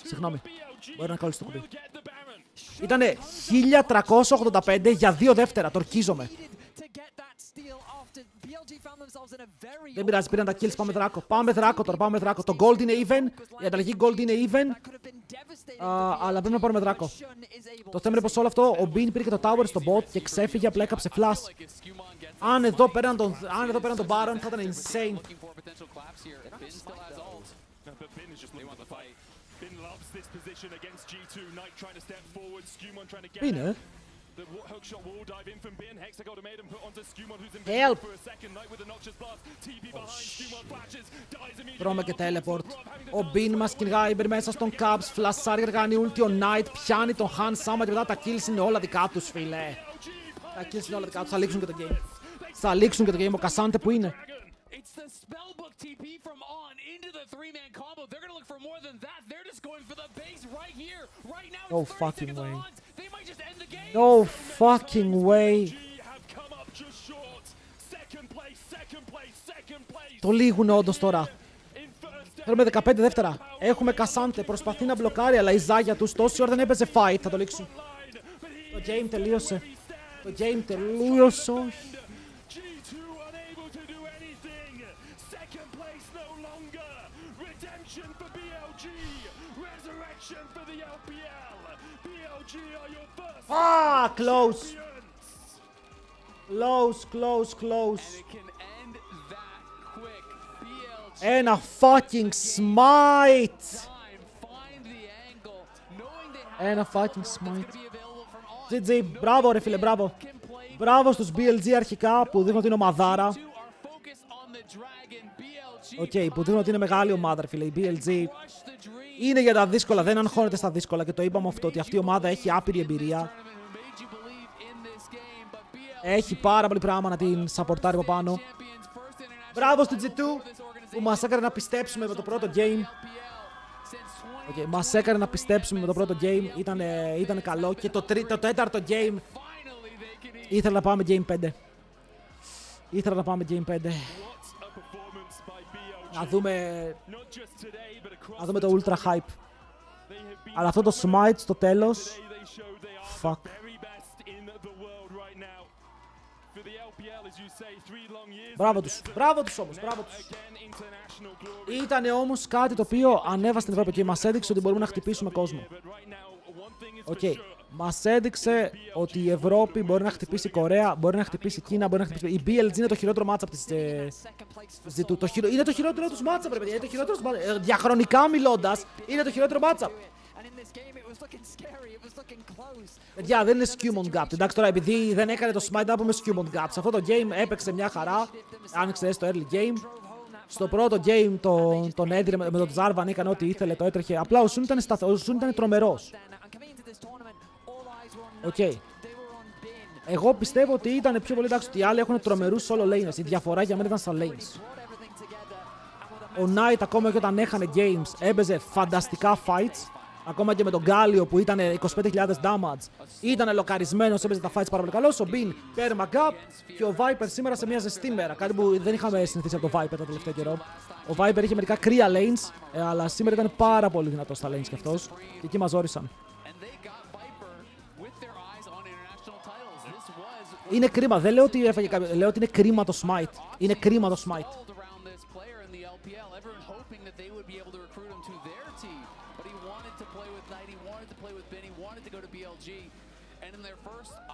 Συγγνώμη. Μπορεί να κόλλησε το κουμπί. Ήτανε 1385 για 2 δεύτερα. Το ορκίζομαι. Δεν πειράζει, πήραν τα kills, πάμε δράκο. Πάμε δράκο τώρα, πάμε δράκο. Το gold είναι even, η ανταλλαγή gold είναι even. Αλλά πρέπει να πάρουμε δράκο. Το θέμα είναι πως όλο αυτό, ο Bin πήρε και το tower στο bot και ξέφυγε, απλά έκαψε flash. Αν εδώ πέραν τον Baron θα ήταν insane. Είναι. Help! Τρώμε και teleport. Ο Bin μας κυνηγάει μέσα στον Caps. Φλασάρει, κάνει ulti ο Knight. Πιάνει τον Han Sama και μετά τα kills είναι όλα δικά τους, φίλε. Τα kills είναι όλα δικά τους. Θα λήξουν και το game. Θα λήξουν και το game. Ο Κασάντε που είναι. It's the spellbook TP from On into the three-man combo. They're gonna look for more than that. They're just going for the base right here, right now. No fucking way. They might just end the game. No fucking way. Το λήγουνε όντως τώρα. Θέλουμε 15 δεύτερα. Έχουμε Κασάντε. Προσπαθεί να μπλοκάρει, αλλά η ζάγια τους τόση ώρα δεν έπαιζε fight. Θα το λήξουν. Το game τελείωσε. Το game τελείωσε. Ah, close. Close. Ένα fucking smite. Ένα fucking smite. GG, μπράβο ρε φίλε, μπράβο. Μπράβο στους BLG αρχικά που δείχνουν ότι είναι ομαδάρα. Οκ, που δείχνουν ότι είναι μεγάλη ομάδα ρε φίλε. Η BLG είναι για τα δύσκολα, δεν αγχώνεται στα δύσκολα και το είπαμε αυτό ότι αυτή η ομάδα έχει άπειρη εμπειρία. Έχει πάρα πολύ πράγμα να την σαπορτάρει από πάνω. Μπράβο στη G2 που μας έκανε να πιστέψουμε με το πρώτο game. Okay, μας έκανε να πιστέψουμε με το πρώτο game. Ήταν καλό και το τέταρτο game ήθελα να πάμε game 5. Να δούμε το ultra hype. Αλλά αυτό το smite στο τέλος. Fuck. Μπράβο τους όμως. Ήτανε όμως κάτι το οποίο ανέβασε στην Ευρώπη και μας έδειξε ότι μπορούμε να χτυπήσουμε κόσμο. Μας έδειξε ότι η Ευρώπη μπορεί να χτυπήσει η Κορέα, μπορεί να χτυπήσει η Κίνα, μπορεί να χτυπήσει... Η BLG είναι το χειρότερο matchup της G2. Είναι το χειρότερο τους matchup, ρε παιδιά. Διαχρονικά μιλώντας, είναι το χειρότερο matchup. Παιδιά, δεν είναι Skewmon Gap. Εντάξει, τώρα επειδή δεν έκανε το smite, να πούμε Skewmon Gap. Σε αυτό το game έπαιξε μια χαρά. Άνοιξε στο early game. Στο πρώτο game τον έδιρε με τον Zarvan, έκανε ό,τι ήθελε, το έτρεχε. Απλά ο Sun ήταν τρομερός. Εγώ πιστεύω ότι ήταν πιο πολύ εντάξει ότι οι άλλοι έχουν τρομερούς solo laners. Η διαφορά για μένα ήταν στα lanes. Ο Knight ακόμα και όταν έχανε games έπαιζε φανταστικά fights. Ακόμα και με τον Γκάλιο που ήταν 25.000 damage. Ήταν λοκαρισμένος, έπαιζε τα fights πάρα πολύ καλώς. Ο Bin perma gap και ο Viper σήμερα σε μια ζεστή μέρα. Κάτι που δεν είχαμε συνηθίσει από το Viper τα τελευταία καιρό. Ο Viper είχε μερικά κρύα lanes, αλλά σήμερα ήταν πάρα πολύ δυνατός στα lanes κι αυτός. Και εκεί μας ζόρισαν. Είναι κρίμα, δεν λέω ότι έφαγε κάποιο, λέω ότι είναι κρίμα το smite. Είναι κρίμα το smite.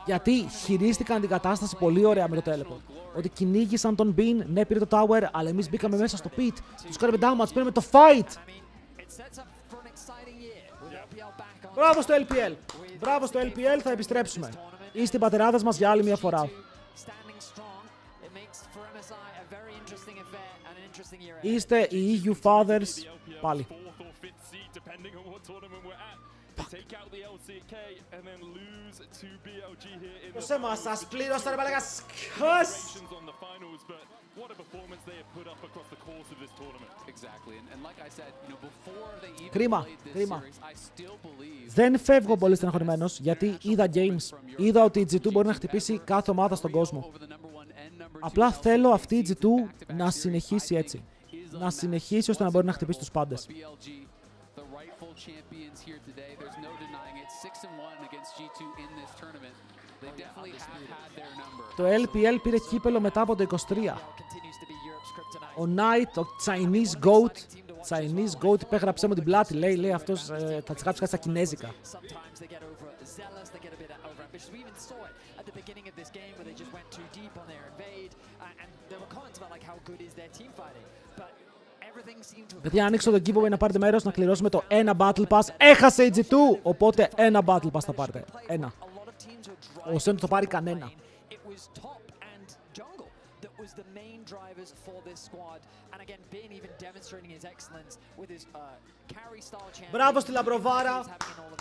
Γιατί χειρίστηκαν την κατάσταση πολύ ωραία με το teleport. Ότι κυνήγησαν τον Bin, ναι πήρε το tower, αλλά εμείς μπήκαμε μέσα στο pit. Τους κάναμε damage, πήραμε το fight. Μπράβο στο LPL. Μπράβο στο LPL, θα επιστρέψουμε. Είστε οι πατεράδες μας για άλλη μια φορά. Είστε οι EU Fathers πάλι. Προσέ μας, σας πλήρωσα ρε παλέγα σκος! Κρίμα, κρίμα. Δεν φεύγω πολύ στεναχωρημένος γιατί είδα games. Είδα ότι η G2 μπορεί να χτυπήσει κάθε ομάδα στον κόσμο. Απλά θέλω αυτή η G2 να συνεχίσει έτσι. Να συνεχίσει ώστε να μπορεί να χτυπήσει τους πάντες. Το LPL πήρε κύπελο μετά από το 23. Ο Knight, ο Chinese Goat υπέγραψε μου την πλάτη, λέει αυτός θα της γράψει κάτι στα κινέζικα. Παιδιά, ανοίξω το giveaway να πάρετε μέρος, να κληρώσουμε το ένα Battle Pass. Έχασε η G2, οπότε ένα Battle Pass θα πάρετε. Ένα. Ο Σεν το πάρει κανένα. Μπράβο στη Λαμπροβάρα.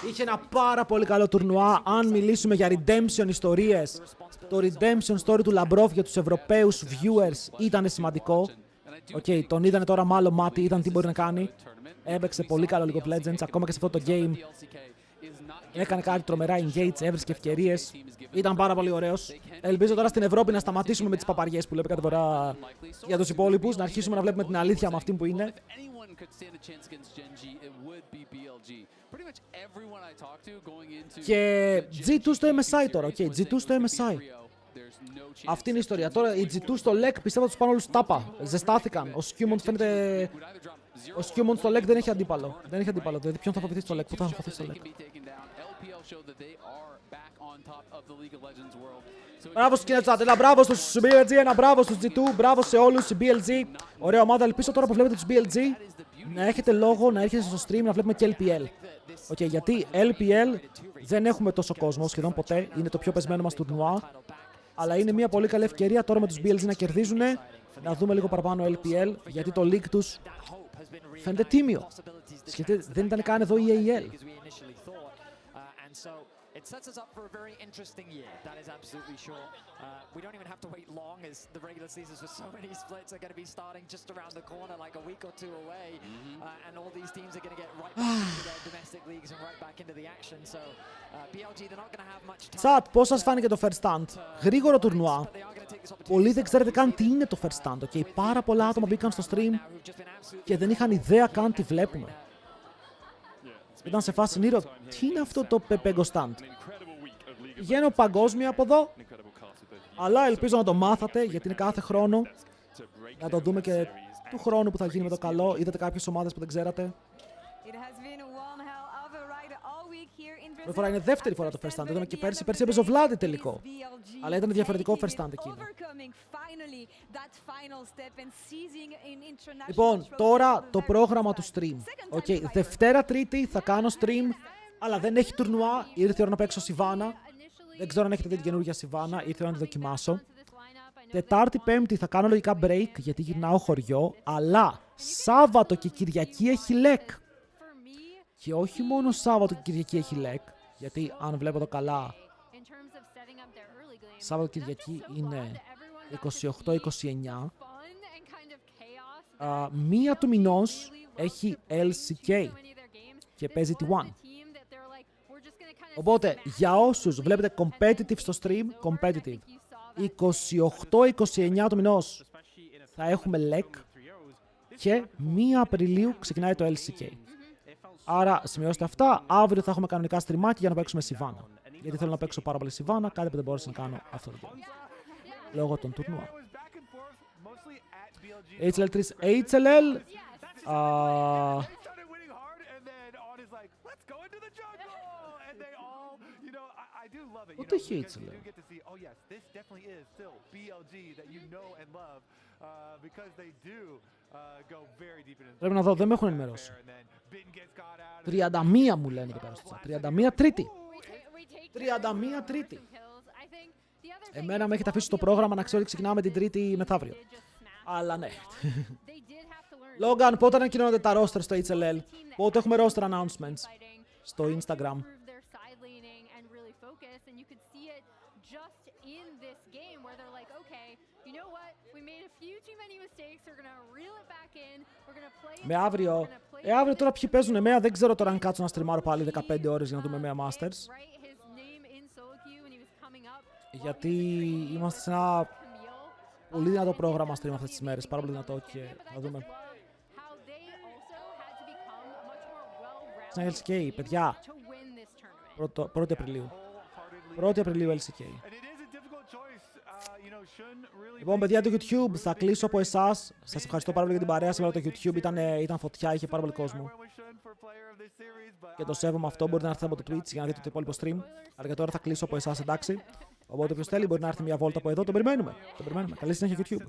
Είχε ένα πάρα πολύ καλό τουρνουά. Αν μιλήσουμε για redemption ιστορίες, το redemption story του Λαμπρόφ για τους Ευρωπαίους viewers ήταν σημαντικό. Τον είδανε τώρα μάλλον μάτι, είδαν τι μπορεί να κάνει. Έπαιξε πολύ καλό League of Legends, ακόμα και σε αυτό το game. Έκανε κάτι τρομερά engage, έβρισκε ευκαιρίες. Ήταν πάρα πολύ ωραίος. Ελπίζω τώρα στην Ευρώπη να σταματήσουμε με τις παπαριές που λέμε κάθε φορά για τους υπόλοιπους, να αρχίσουμε να βλέπουμε την αλήθεια με αυτήν που είναι. Και G2 στο MSI τώρα, G2 στο MSI. Αυτή είναι η ιστορία. Τώρα οι G2 στο LEC πιστεύω τους πάνε όλους τάπα. Ζεστάθηκαν. Ο Skewmont φαίνεται... Ο Skewmont στο LEC δεν έχει αντίπαλο. Δηλαδή ποιον θα φοβηθεί στο LEC, πού θα φοβηθεί στο LEC. Μπράβο στους Kinechat, ένα μπράβο στους BLG, ένα μπράβο στους G2, μπράβο σε όλους οι BLG. Ωραία ομάδα, ελπίζω τώρα που βλέπετε τους BLG να έχετε λόγο να έρχεστε στο stream να βλέπουμε και LPL. Γιατί LPL δεν έχουμε τόσο κόσμο σχεδόν ποτέ, είναι το πιο πεσμένο μας τουρνουά. Αλλά είναι μια πολύ καλή ευκαιρία τώρα με τους BLG να κερδίζουν, να δούμε λίγο παραπάνω LPL, γιατί το league τους φαίνεται τίμιο. Γιατί δεν ήταν καν εδώ η AEL. It sets us up for a very interesting year, that is absolutely sure. We don't even have to wait long as the regular seasons for so many splits are going to be starting just around the corner, like a week or two away. And all these teams are going to get right back into their domestic leagues and right back into the action. So BLG, they're not going to have much time. Chat, πώς σας φάνηκε το first stand? Γρήγορο τουρνουά. Πολλοί δεν ξέρετε καν τι είναι το first stand. Πάρα πολλά άτομα μπήκαν στο stream και δεν είχαν ιδέα καν τι βλέπουμε. Ήταν σε φάση Νίρο, τι είναι αυτό το Pepego Stand? Πηγαίνω παγκόσμια από εδώ, αλλά ελπίζω να το μάθατε, γιατί είναι κάθε χρόνο. Να το δούμε και του χρόνου που θα γίνει με το καλό. Είδατε κάποιες ομάδες που δεν ξέρατε. Πρώτη φορά είναι δεύτερη φορά το first stand. Είδαμε και πέρσι έπαιζε ο Βλάντι τελικό. Αλλά ήταν διαφορετικό first stand εκείνο. Λοιπόν, τώρα το πρόγραμμα του stream. Δευτέρα Τρίτη θα κάνω stream, αλλά δεν έχει τουρνουά. Ήρθε η ώρα να παίξω Σιβάνα. Δεν ξέρω αν έχετε δει την καινούργια Σιβάνα. Ήρθε η ώρα να τη δοκιμάσω. Τετάρτη Πέμπτη θα κάνω λογικά break, γιατί γυρνάω χωριό. Αλλά Σάββατο και Κυριακή έχει LEC. Και όχι μόνο Σάββατο και Κυριακή έχει LEC, γιατί αν βλέπω το καλά, Σάββατο και Κυριακή είναι 28-29. Μία του μηνός έχει LCK και παίζει T1. Οπότε, για όσους βλέπετε competitive στο stream, competitive, 28-29 του μηνός θα έχουμε LEC και 1 Απριλίου ξεκινάει το LCK. Άρα, σημειώστε αυτά. Αύριο θα έχουμε κανονικά στριμάκι για να παίξουμε Σιβάνα. Γιατί θέλω να παίξω πάρα πολύ Σιβάνα, κάτι που δεν μπορούσα να κάνω αυτό το game. Λόγω των τουρνουά. HLL 3, HLL. Ούτε έχει HLL. Πρέπει να δω, δεν με έχουν ενημερώσει. 31 μου λένε και πέρα στο chat. 31 Τρίτη. 31 Τρίτη. Εμένα με έχετε αφήσει το πρόγραμμα να ξέρω ότι ξεκινάμε την Τρίτη μεθαύριο. Αλλά ναι. Λόγκαν, πότε ανακοινώνονται τα roster στο HLL? Πότε έχουμε roster announcements στο Instagram? Με αύριο. Αύριο τώρα ποιοι παίζουν εμένα, δεν ξέρω τώρα αν κάτσω να στριμάρω πάλι 15 ώρες για να δούμε εμένα Masters. Γιατί είμαστε σε ένα πολύ δυνατό πρόγραμμα stream αυτές τις μέρες, πάρα πολύ δυνατό και να δούμε. Στην LCK, παιδιά, 1η Απριλίου. 1η Απριλίου LCK. Λοιπόν, παιδιά του YouTube, θα κλείσω από εσάς. Σας ευχαριστώ πάρα πολύ για την παρέα. Σήμερα το YouTube ήταν φωτιά, είχε πάρα πολύ κόσμο. Και το σέβομαι αυτό. Μπορείτε να έρθετε από το Twitch για να δείτε το υπόλοιπο stream. Αλλά για τώρα θα κλείσω από εσάς, εντάξει. Οπότε όποιος θέλει μπορεί να έρθει μια βόλτα από εδώ. Τον περιμένουμε. Καλή συνέχεια YouTube.